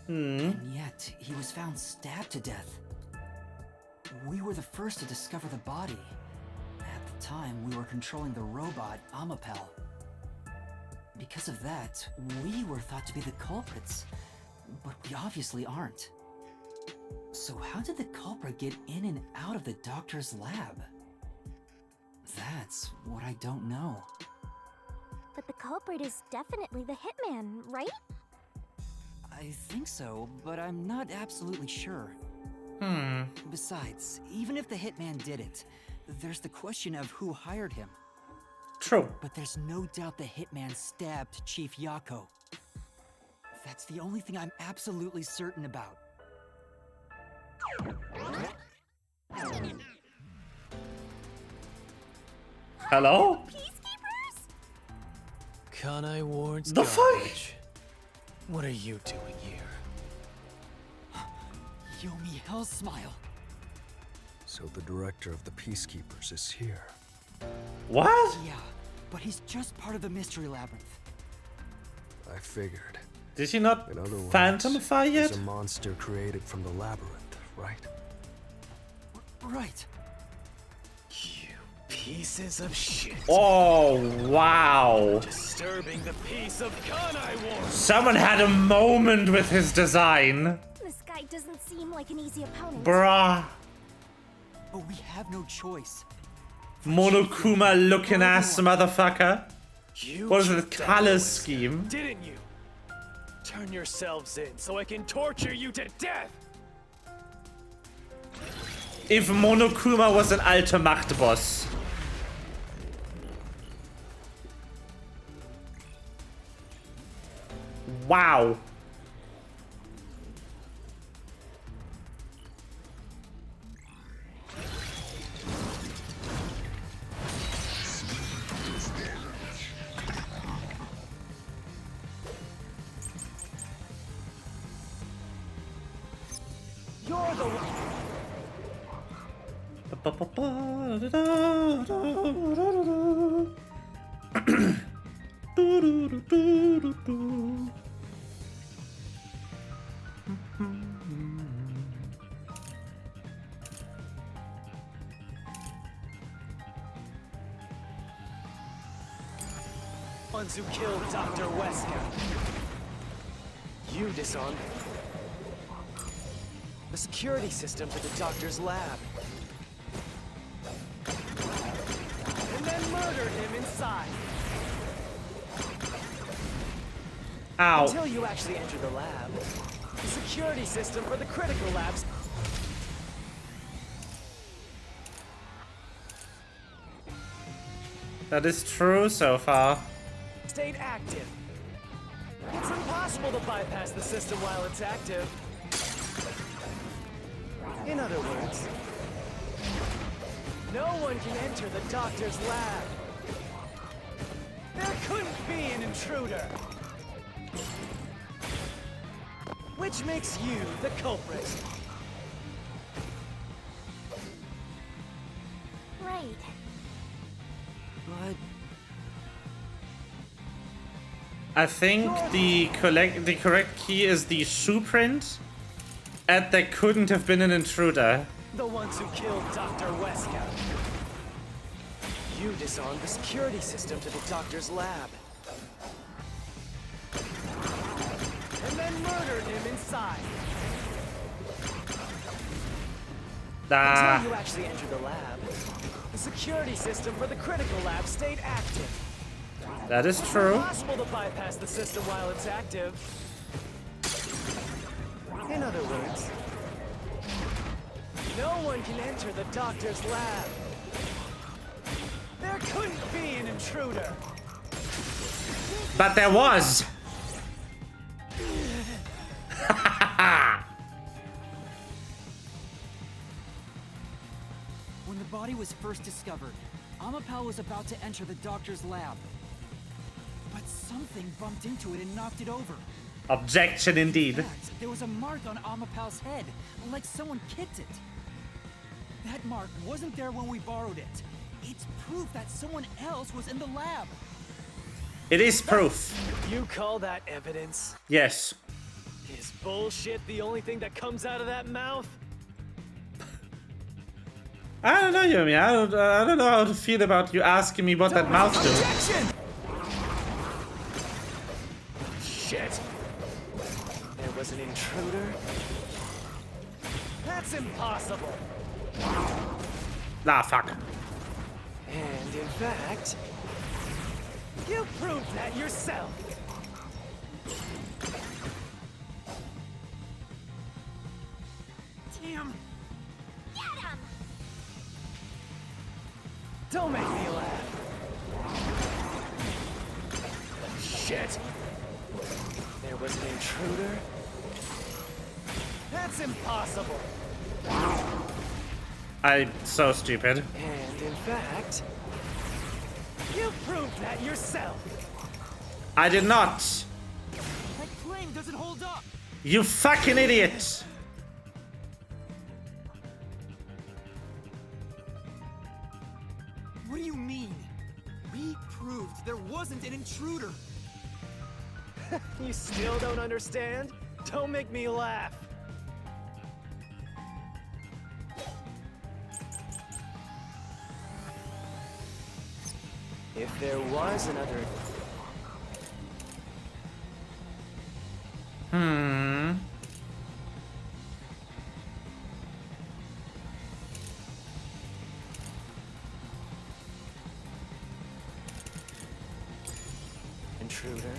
And yet, he was found stabbed to death. We were the first to discover the body. At the time, we were controlling the robot, Amapel. Because of that, we were thought to be the culprits. But we obviously aren't. So how did the culprit get in and out of the doctor's lab? That's what I don't know. But the culprit is definitely the hitman, right? I think so, but I'm not absolutely sure. Besides, even if the hitman did it, there's the question of who hired him. True. But there's no doubt the hitman stabbed Chief Yako. That's the only thing I'm absolutely certain about. Hello? Kanai Ward's The garbage. What are you doing here? Yomi Hellsmile. So the director of the Peacekeepers is here. What? Yeah, but he's just part of the Mystery Labyrinth. I figured. Did he not In other words, phantomify yet? he's a monster created from the labyrinth, right? Right. You pieces of shit. Oh, wow. Disturbing the peace of Kanai Ward. Someone had a moment with his design. This guy doesn't seem like an easy opponent. Bruh. But we have no choice. Monokuma looking ass motherfucker. You What is the took color down scheme? Didn't you? Turn yourselves in so I can torture you to death. If Monokuma was an alter Machtboss. Wow. You're the one. Ones who killed Dr. Wesker. You disarmed the security system to the doctor's lab. And then murdered him inside. Ow. Until you actually entered the lab. The security system for the critical labs. That is true so far. Stayed active. It's impossible to bypass the system while it's active. In other words, no one can enter the doctor's lab. There couldn't be an intruder. Which makes you the culprit. Right. But I think the correct key is the shoe print. And there couldn't have been an intruder. The ones who killed Dr. Wesker. You disarmed the security system to the doctor's lab. And then murdered him inside. Until you actually entered the lab, the security system for the critical lab stayed active. That is true. It's impossible to bypass the system while it's active. In other words, no one can enter the doctor's lab. There couldn't be an intruder. But there was. when the body was first discovered, Amapal was about to enter the doctor's lab. But something bumped into it and knocked it over. Objection indeed. In fact, there was a mark on Amapal's head, like someone kicked it. That mark wasn't there when we borrowed it. It's proof that someone else was in the lab. It is proof. You call that evidence? Yes. Is bullshit the only thing that comes out of that mouth? I don't know, Yumi. I don't know how to feel about you asking me what that mouth do. Objection! Shit. There was an intruder. That's impossible. Ah, fuck. And in fact, you proved that yourself. Damn. Get him! Don't make me laugh. Shit. There was an intruder. That's impossible. I'm so stupid. And in fact, you proved that yourself. I did not. My claim doesn't hold up. You fucking idiot. What do you mean? We proved there wasn't an intruder. You still don't understand? Don't make me laugh. If there was another... Intruder?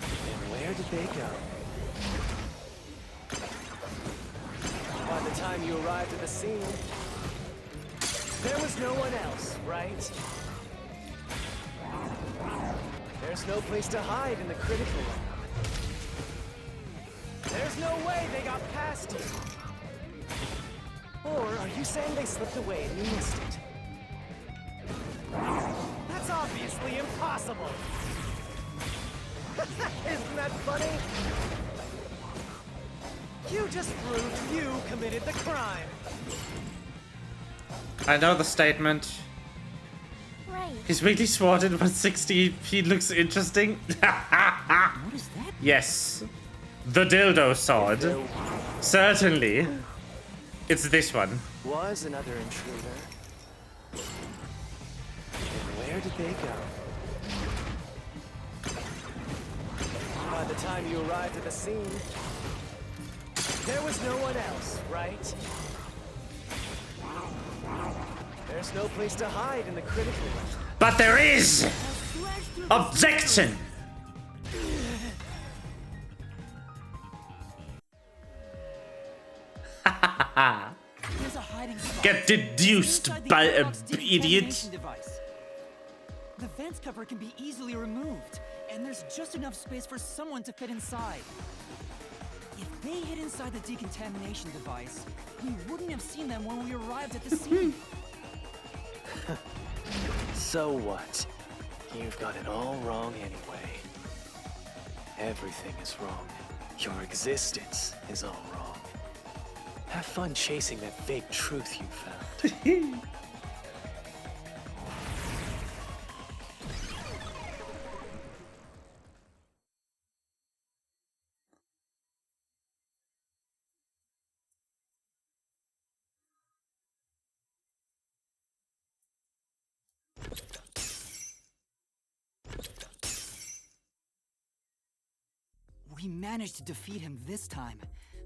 And where did they go? By the time you arrived at the scene, there was no one else, right? There's no place to hide in the critical lab. There's no way they got past you. Or are you saying they slipped away and you missed it? That's obviously impossible. Isn't that funny? You just proved you committed the crime. I know the statement. Right. He's really swatted 160. He looks interesting. What is that? Yes. The dildo sword. Certainly. It's this one. Was another intruder. And where did they go? By the time you arrived at the scene, there was no one else, right? There's no place to hide in the critical lab. But there is! Objection! There's a hiding spot. Get deduced by a idiot. Device. The vents cover can be easily removed, and there's just enough space for someone to fit inside. If they hid inside the decontamination device, we wouldn't have seen them when we arrived at the scene. So what? You've got it all wrong anyway. Everything is wrong. Your existence is all wrong. Have fun chasing that fake truth you found. We managed to defeat him this time,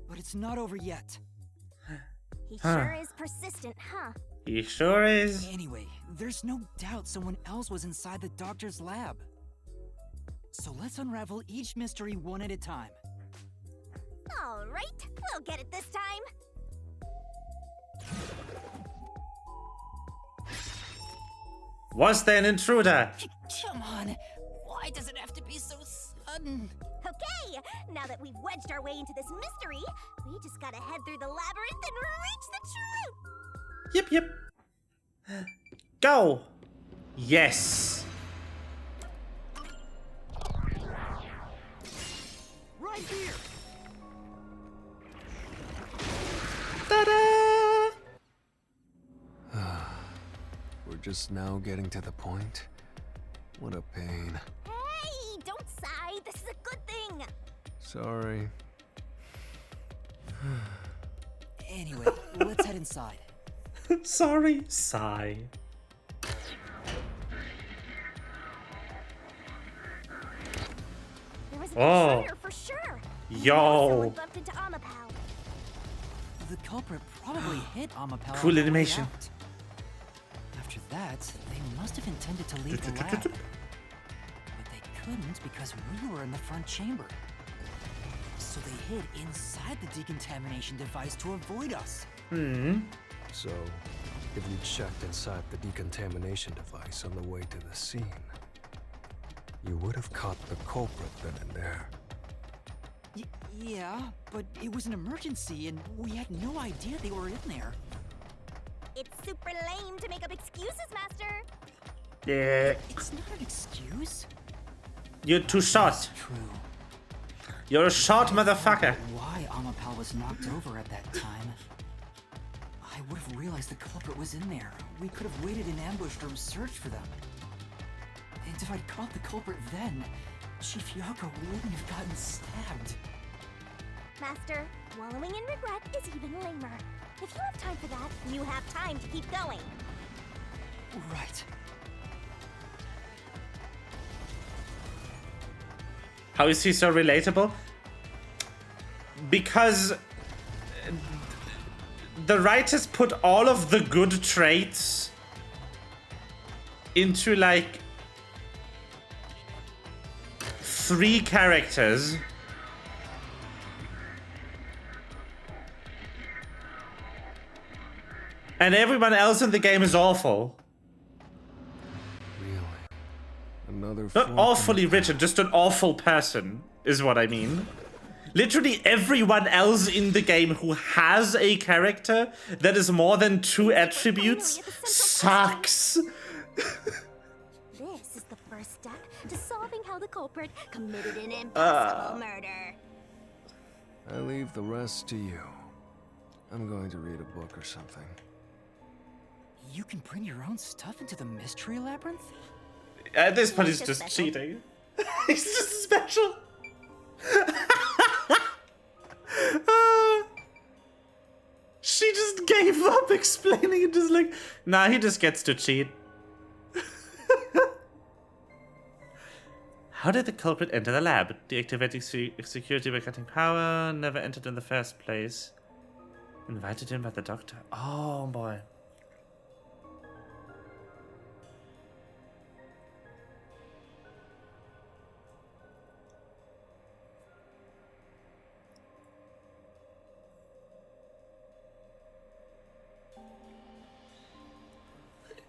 but it's not over yet. He sure is persistent, huh? He sure is. Anyway, there's no doubt someone else was inside the doctor's lab. So let's unravel each mystery one at a time. All right, we'll get it this time. Was there an intruder? Come on, why does it have to be so sudden? Okay, now that we've wedged our way into this mystery, we just gotta head through the labyrinth and reach the truth! Yep. Go! Yes. Right here! Ta-da! We're just now getting to the point. What a pain. Hey, don't sigh, this is a good thing! Sorry. Anyway, let's head inside. Sorry, sigh. There was an Oh. intruder for sure. Yo. Someone bumped into Amapau. culprit probably hit Amapel. Cool animation. After that, they must have intended to leave the lab. But they couldn't because we were in the front chamber. So they hid inside the decontamination device to avoid us. So, if you checked inside the decontamination device on the way to the scene, you would have caught the culprit then and there. Yeah, but it was an emergency and we had no idea they were in there. It's super lame to make up excuses, Master. Yeah. It's not an excuse. You're too short. True. You're a short motherfucker. Why Amapel was knocked over at that time? I would have realized the culprit was in there. We could have waited in ambush or searched for them. And if I'd caught the culprit then, Chief Yako wouldn't have gotten stabbed. Master, wallowing in regret is even lamer. If you have time for that, you have time to keep going. Right. How is he so relatable? Because the writers put all of the good traits into like 3 characters. And everyone else in the game is awful. Really? Another Not awfully written, just an awful person, is what I mean. Literally everyone else in the game who has a character that is more than 2 attributes sucks. This is the first step to solving how the culprit committed an impossible murder. I leave the rest to you. I'm going to read a book or something. You can bring your own stuff into the mystery labyrinth? At this point, he's just cheating. He's just special. She just gave up explaining it, just like, nah, he just gets to cheat. How did the culprit enter the lab? Deactivating security by cutting power, never entered in the first place. Invited in by the doctor. Oh boy.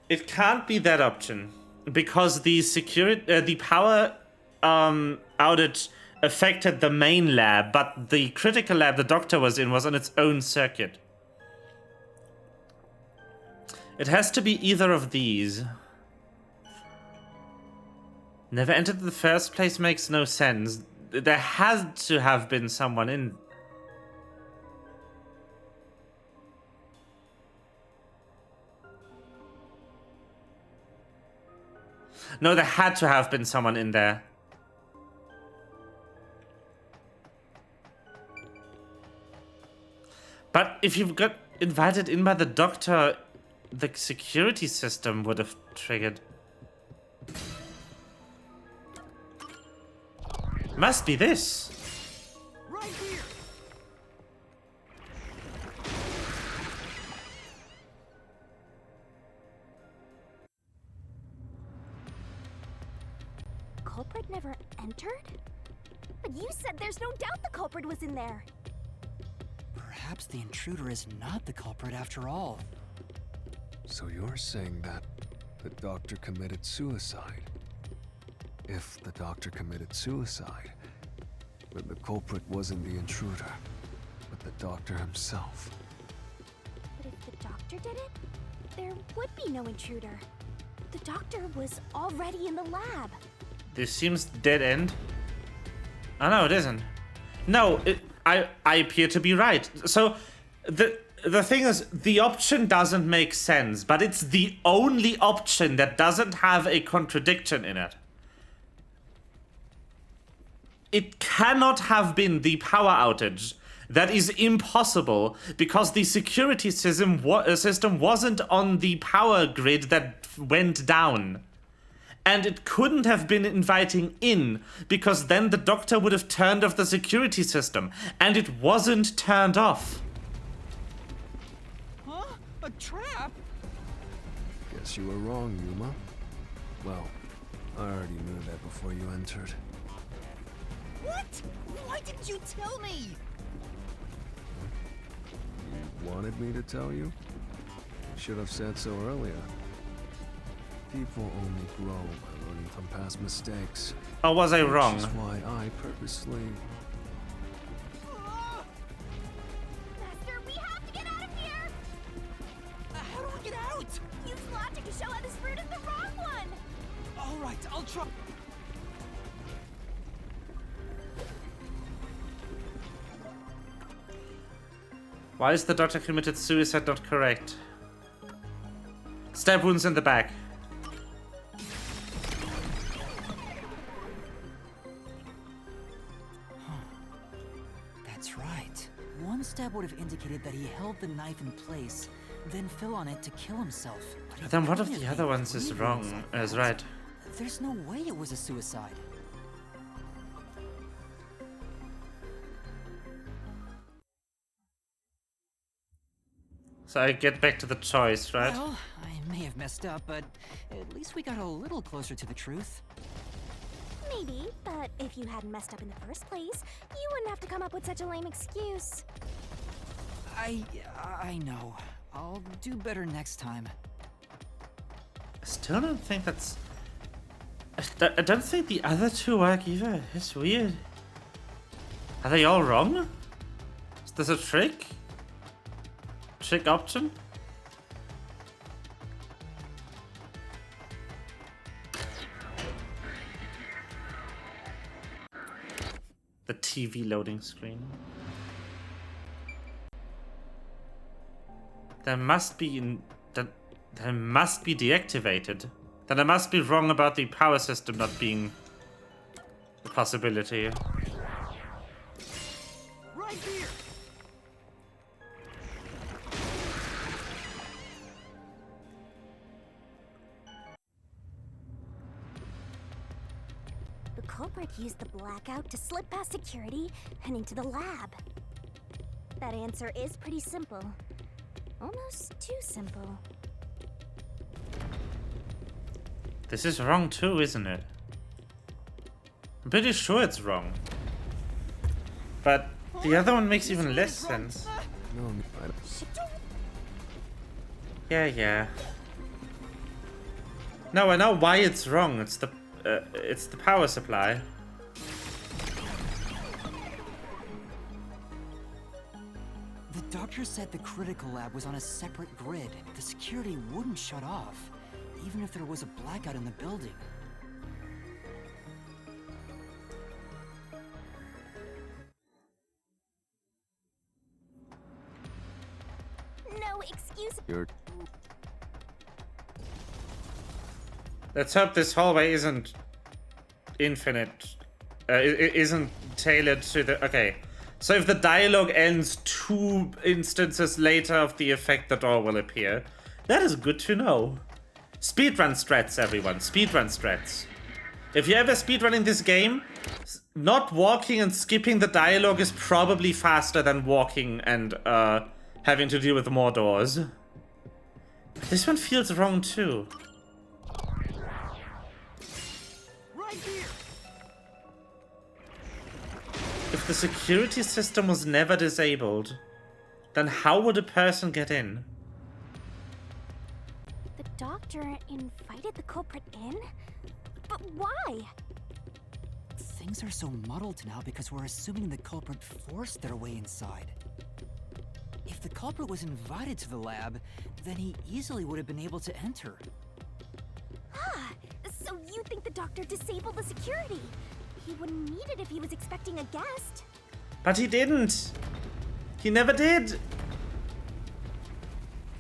It can't be that option because the the power outage affected the main lab, but the critical lab the doctor was in was on its own circuit. It has to be either of these. Never entered the first place makes no sense. There had to have been someone in. No, there had to have been someone in there. But if you've got invited in by the doctor, the security system would have triggered. Must be this. Right here. Culprit never entered? But you said there's no doubt the culprit was in there. Perhaps the intruder is not the culprit after all. So you're saying that the doctor committed suicide? If the doctor committed suicide, then the culprit wasn't the intruder, but the doctor himself. But if the doctor did it, there would be no intruder. The doctor was already in the lab. This seems dead end. Oh no, it isn't. No, I appear to be right. So the thing is, the option doesn't make sense, but it's the only option that doesn't have a contradiction in it. It cannot have been the power outage. That is impossible because the security system wasn't on the power grid that went down. And it couldn't have been inviting in, because then the doctor would have turned off the security system, and it wasn't turned off. A trap? Guess you were wrong, Yuma. Well, I already knew that before you entered. What? Why didn't you tell me? You wanted me to tell you? Should have said so earlier. People only grow by learning from past mistakes. Or was I wrong? Which is why I purposely... Master, we have to get out of here! How do we get out? Use logic to show how this route is the wrong one! All right, I'll try. Why is the doctor committed suicide not correct? Stab wounds in the back. That's right. One stab would have indicated that he held the knife in place, then fell on it to kill himself. But Then one of the other ones is wrong, is right. There's no way it was a suicide. So I get back to the choice, right? Well, I may have messed up, but at least we got a little closer to the truth. Maybe, but if you hadn't messed up in the first place, you wouldn't have to come up with such a lame excuse. I know. I'll do better next time. I still don't think that's... I don't think the other two work either. It's weird. Are they all wrong? Is this a trick? Trick option? The TV loading screen. There must be there must be deactivated. Then I must be wrong about the power system not being a possibility. Right here. The culprit used the blackout to slip past security and into the lab. That answer is pretty simple. Almost too simple. This is wrong too, isn't it? I'm pretty sure it's wrong. But the other one makes even less sense. No, I don't. Yeah. No, I know why it's wrong. It's the power supply. The doctor said the critical lab was on a separate grid. The security wouldn't shut off, even if there was a blackout in the building. No excuse. Let's hope this hallway isn't infinite. It isn't tailored to the... Okay. So if the dialogue ends 2 instances later of the effect, the door will appear. That is good to know. Speedrun strats, everyone. Speedrun strats. If you're ever speedrunning this game, not walking and skipping the dialogue is probably faster than walking and having to deal with more doors. But this one feels wrong too. Right here. If the security system was never disabled, then how would a person get in? The doctor invited the culprit in? But why? Things are so muddled now because we're assuming the culprit forced their way inside. If the culprit was invited to the lab, then he easily would have been able to enter. Ah, so you think the doctor disabled the security? He wouldn't need it if he was expecting a guest. But he didn't. He never did.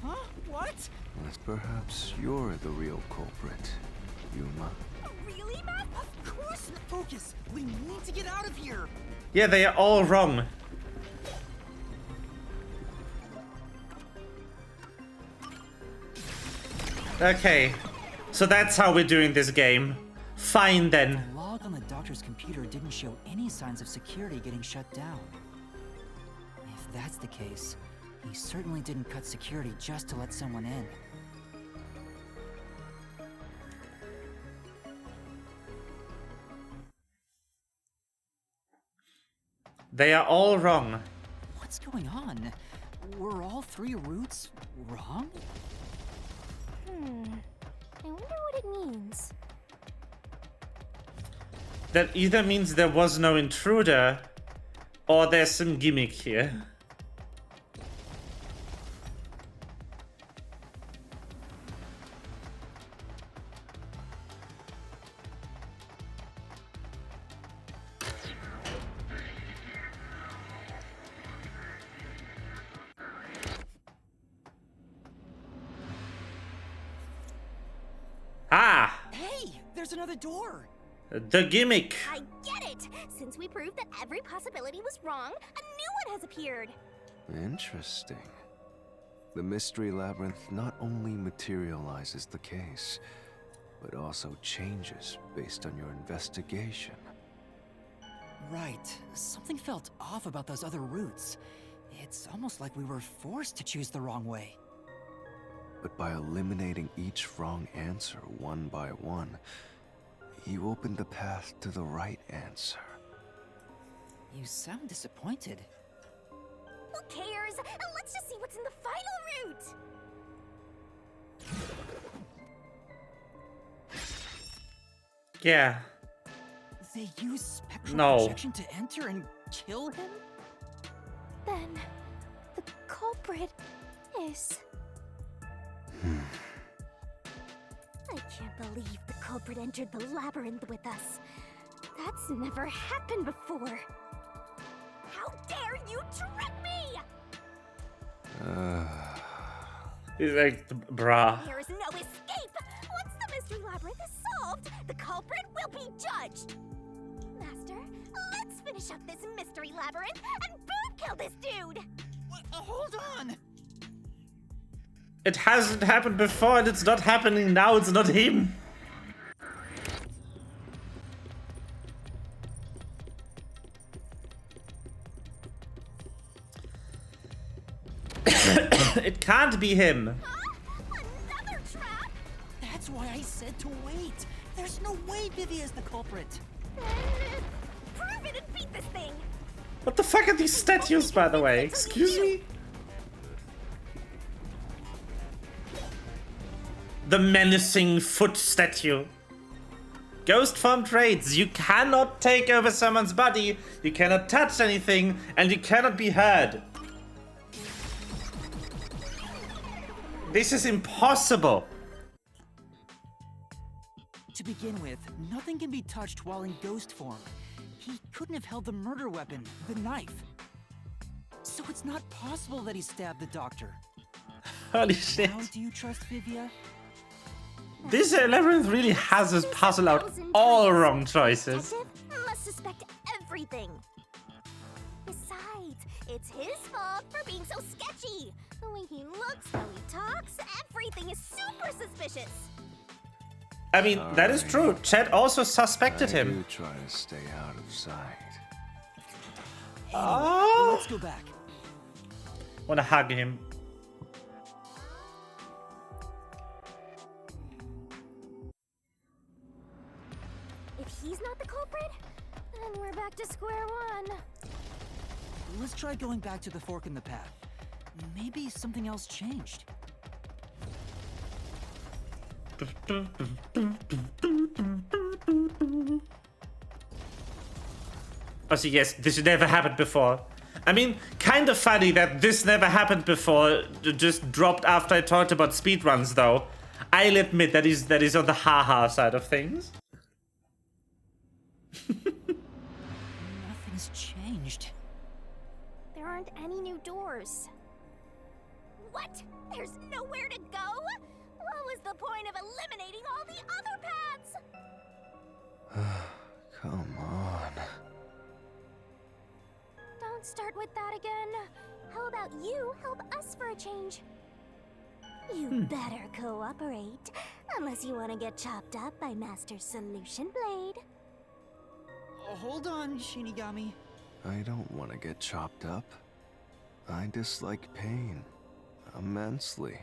Huh? What? Perhaps you're the real culprit, Yuma. Really, Matt? Of course. Focus. We need to get out of here. Yeah, they are all wrong. Okay, so that's how we're doing this game. Fine then. The log on the doctor's computer didn't show any signs of security getting shut down. If that's the case, He certainly didn't cut security just to let someone in. They are all wrong. What's going on? Were all 3 routes wrong? I wonder what it means. That either means there was no intruder, or there's some gimmick here. Ah! Hey, there's another door. The gimmick. I get it! Since we proved that every possibility was wrong, a new one has appeared. Interesting. The Mystery Labyrinth not only materializes the case, but also changes based on your investigation. Right. Something felt off about those other routes. It's almost like we were forced to choose the wrong way. But by eliminating each wrong answer one by one, you opened the path to the right answer. You sound disappointed. Who cares? Let's just see what's in the final route! Yeah. They use spectral No. projection to enter and kill him? Then, the culprit is... I can't believe the culprit entered the labyrinth with us. That's never happened before. How dare you trick me! He's like, bruh. There is no escape! Once the mystery labyrinth is solved, the culprit will be judged! Master, let's finish up this mystery labyrinth and boom kill this dude! Hold on! It hasn't happened before and it's not happening now, it's not him. It can't be him. Another trap? That's why I said to wait. There's no way Vivi is the culprit. Prove it and beat this thing! What the fuck are these statues, by the way? Excuse me? The menacing foot statue. Ghost form traits. You cannot take over someone's body, you cannot touch anything, and you cannot be heard. This is impossible. To begin with, nothing can be touched while in ghost form. He couldn't have held the murder weapon, the knife. So it's not possible that he stabbed the doctor. Holy shit. How do you trust Vivia? This labyrinth really has us puzzle out all wrong choices. Detective must suspect everything. Besides, it's his fault for being so sketchy. The way he looks, how he talks, everything is super suspicious. I mean, that is true. Chad also suspected him. I do try to stay out of sight. Oh. Let's go back. Wanna hug him. If he's not the culprit, then we're back to square one. Let's try going back to the fork in the path. Maybe something else changed. Oh, so yes, this never happened before. I mean, kind of funny that this never happened before, just dropped after I talked about speedruns, though. I'll admit that is on the haha side of things. Nothing's changed. There aren't any new doors. What? There's nowhere to go? What was the point of eliminating all the other paths? Come on. Don't start with that again. How about you help us for a change? You better cooperate, unless you want to get chopped up by Master Solution Blade. Hold on, Shinigami. I don't want to get chopped up. I dislike pain immensely.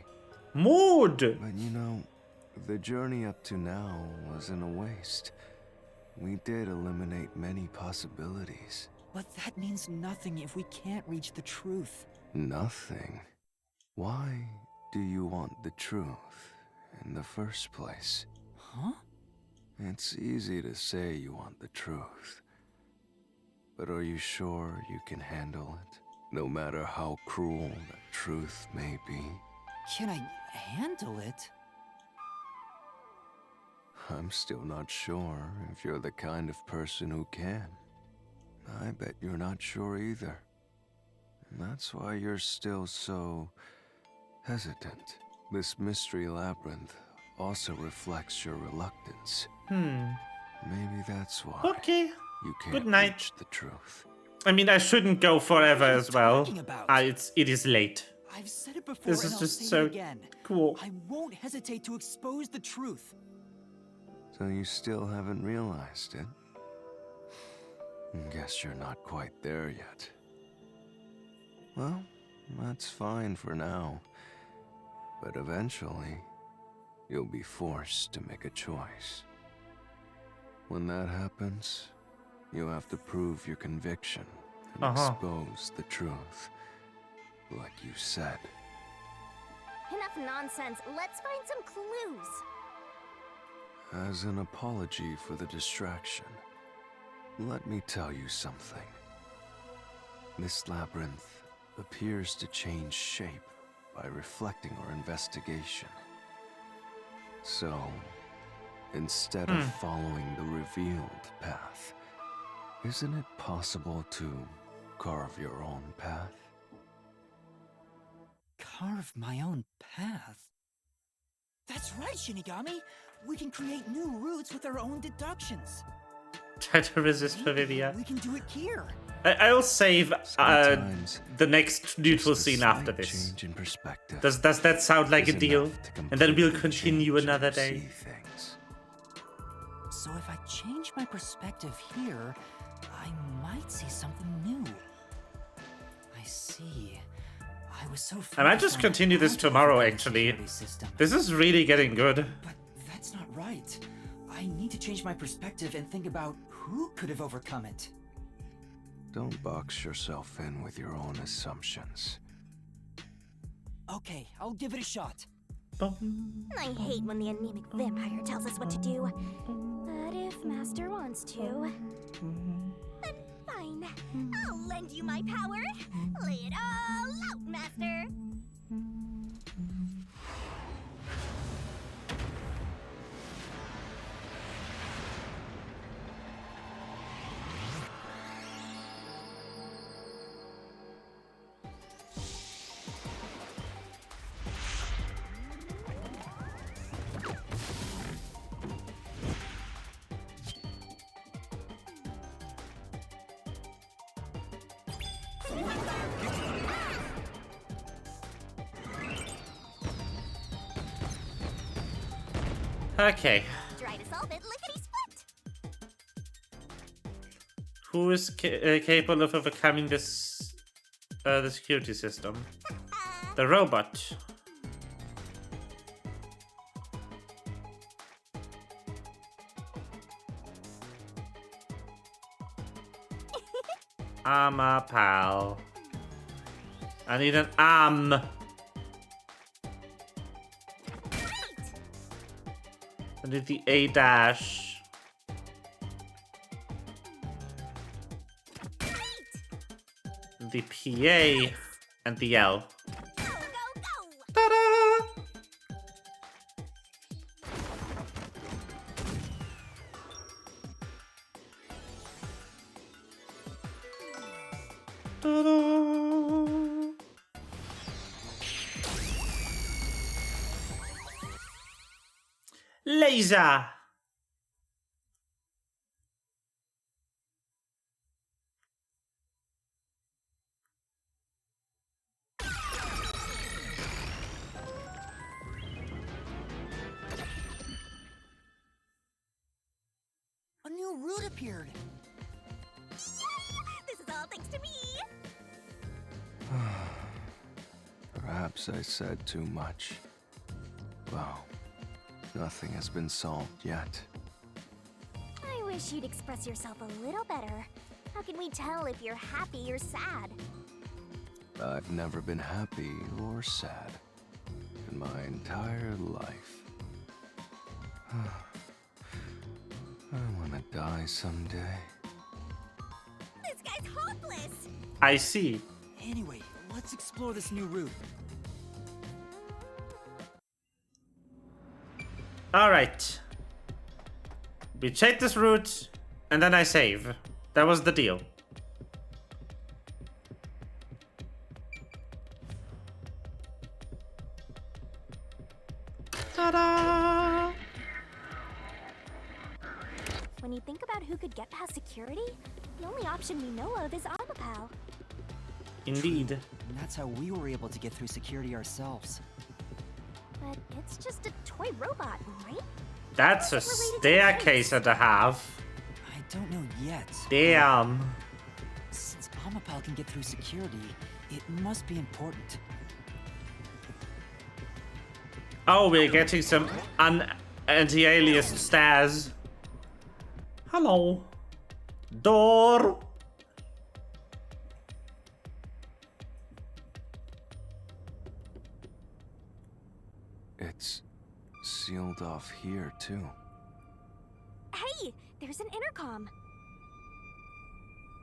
Mood! But you know, the journey up to now wasn't a waste. We did eliminate many possibilities. But that means nothing if we can't reach the truth. Nothing? Why do you want the truth in the first place? Huh? It's easy to say you want the truth. But are you sure you can handle it? No matter how cruel that truth may be? Can I handle it? I'm still not sure if you're the kind of person who can. I bet you're not sure either. And that's why you're still so hesitant. This mystery labyrinth also reflects your reluctance. Maybe that's why Okay. you can't Good night. reach the truth. I mean, I shouldn't go forever as well. talking about? It is late. I've said it before This and is I'll just say so it again. cool. I won't hesitate to expose the truth. So you still haven't realized it? Guess you're not quite there yet. Well, that's fine for now. But eventually, you'll be forced to make a choice. When that happens, you have to prove your conviction and expose the truth, like you said. Enough nonsense. Let's find some clues. As an apology for the distraction, let me tell you something. This labyrinth appears to change shape by reflecting our investigation. So, instead of following the revealed path, isn't it possible to carve your own path? Carve my own path? That's right, Shinigami! We can create new routes with our own deductions. Try to resist Vivia. We can do it here. I'll save Sometimes the next neutral just a scene after slight this. change in perspective Does that sound like a is deal? enough to And then we'll completely continue change another how you day. see things. So if I change my perspective here, I might see something new. I see. I was so I might just continue this tomorrow, actually. This is really getting good. But that's not right. I need to change my perspective and think about who could have overcome it. Don't box yourself in with your own assumptions. Okay, I'll give it a shot. I hate when the anemic vampire tells us what to do. But if Master wants to, then fine. I'll lend you my power. Lay it all out, Master. Okay. Try to solve it, lickety-split. Who is capable of overcoming this the security system? The robot. I'm a pal. I need an arm. I need the A dash. The PA and the L. Ta-da! Ta-da! Laser! A new route appeared. This is all thanks to me. Perhaps I said too much. Well, nothing has been solved yet. I wish you'd express yourself a little better. How can we tell if you're happy or sad? I've never been happy or sad in my entire life. I want to die someday. This guy's hopeless! I see. Anyway, let's explore this new route. Alright. We check this route, and then I save. That was the deal. Ta-da! When you think about who could get past security, the only option we know of is Amapal. Indeed. And that's how we were able to get through security ourselves. But it's just a toy robot, right? That's a staircase and a half. I don't know yet. Damn. Since Amapal can get through security, it must be important. Oh, we're getting some anti-aliased stairs. Hello. Door. It's sealed off here, too. Hey, there's an intercom.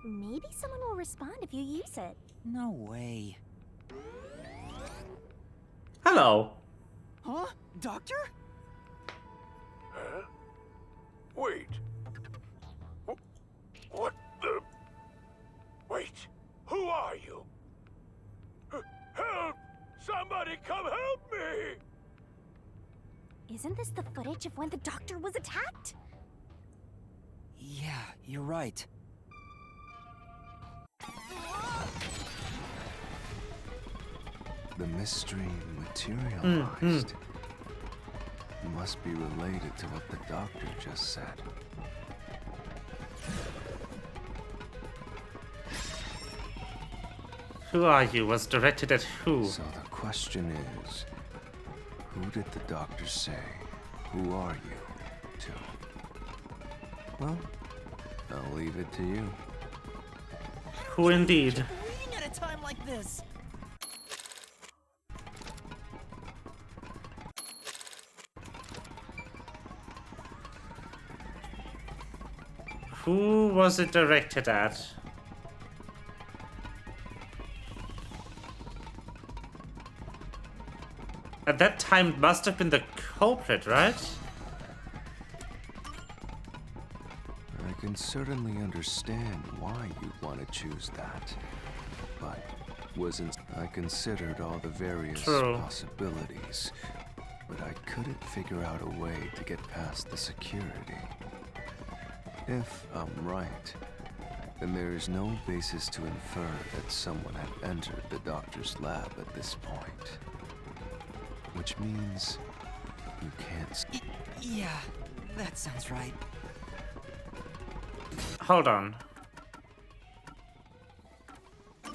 Maybe someone will respond if you use it. No way. Hello. Huh? Doctor? Huh? Wait. What the? Wait. Who are you? Help! Somebody come help me! Isn't this the footage of when the doctor was attacked? Yeah, you're right. The mystery materialized. Must be related to what the doctor just said. Who are you? Was directed at who? So the question is, who did the doctor say? Who are you to? Well, I'll leave it to you. Who indeed? Reading at a time like this. Who was it directed at? At that time, it must have been the culprit, right? I can certainly understand why you'd want to choose that. But wasn't I considered all the various possibilities, but I couldn't figure out a way to get past the security. If I'm right, then there is no basis to infer that someone had entered the doctor's lab at this point. Which means you can't. Yeah, that sounds right. Hold on. Do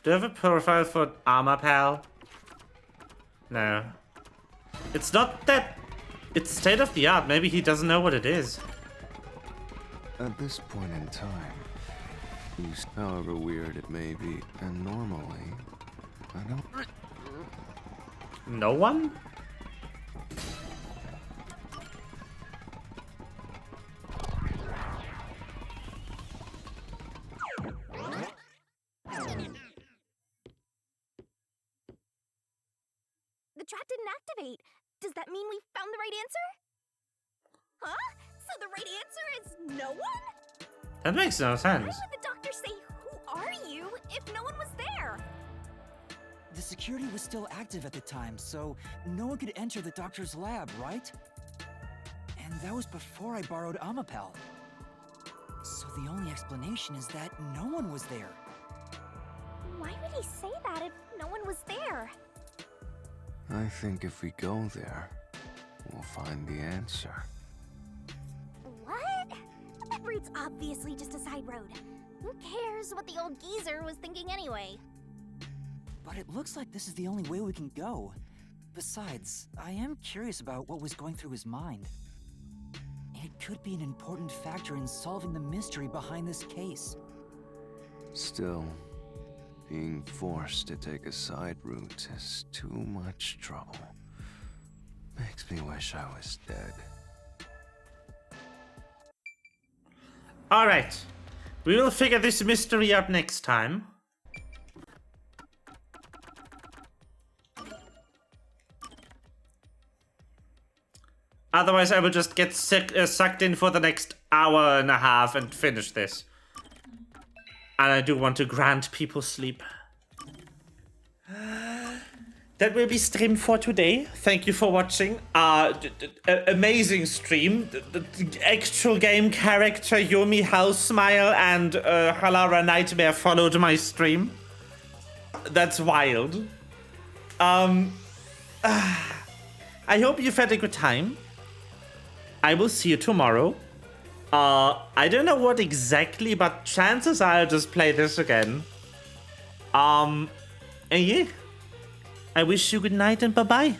you have a profile for Amapal? No. It's not that. It's state of the art. Maybe he doesn't know what it is. At this point in time, however weird it may be, and normally, I don't. No one? The trap didn't activate. Does that mean we found the right answer? Huh? So the right answer is no one? That makes no sense. Why would the doctor say, "Who are you?" if no one was there? The security was still active at the time, so no one could enter the doctor's lab, right? And that was before I borrowed Amapal. So the only explanation is that no one was there. Why would he say that if no one was there? I think if we go there, we'll find the answer. What? That route's obviously just a side road. Who cares what the old geezer was thinking anyway? But it looks like this is the only way we can go. Besides, I am curious about what was going through his mind. It could be an important factor in solving the mystery behind this case. Still, being forced to take a side route is too much trouble. Makes me wish I was dead. Alright. We will figure this mystery out next time. Otherwise, I will just get sucked in for the next hour and a half and finish this. And I do want to grant people sleep. That will be stream for today. Thank you for watching. Amazing stream. The actual game character Yomi House Smile and Halara Nightmare followed my stream. That's wild. I hope you've had a good time. I will see you tomorrow. I don't know what exactly, but chances are I'll just play this again. And yeah. I wish you good night and bye-bye.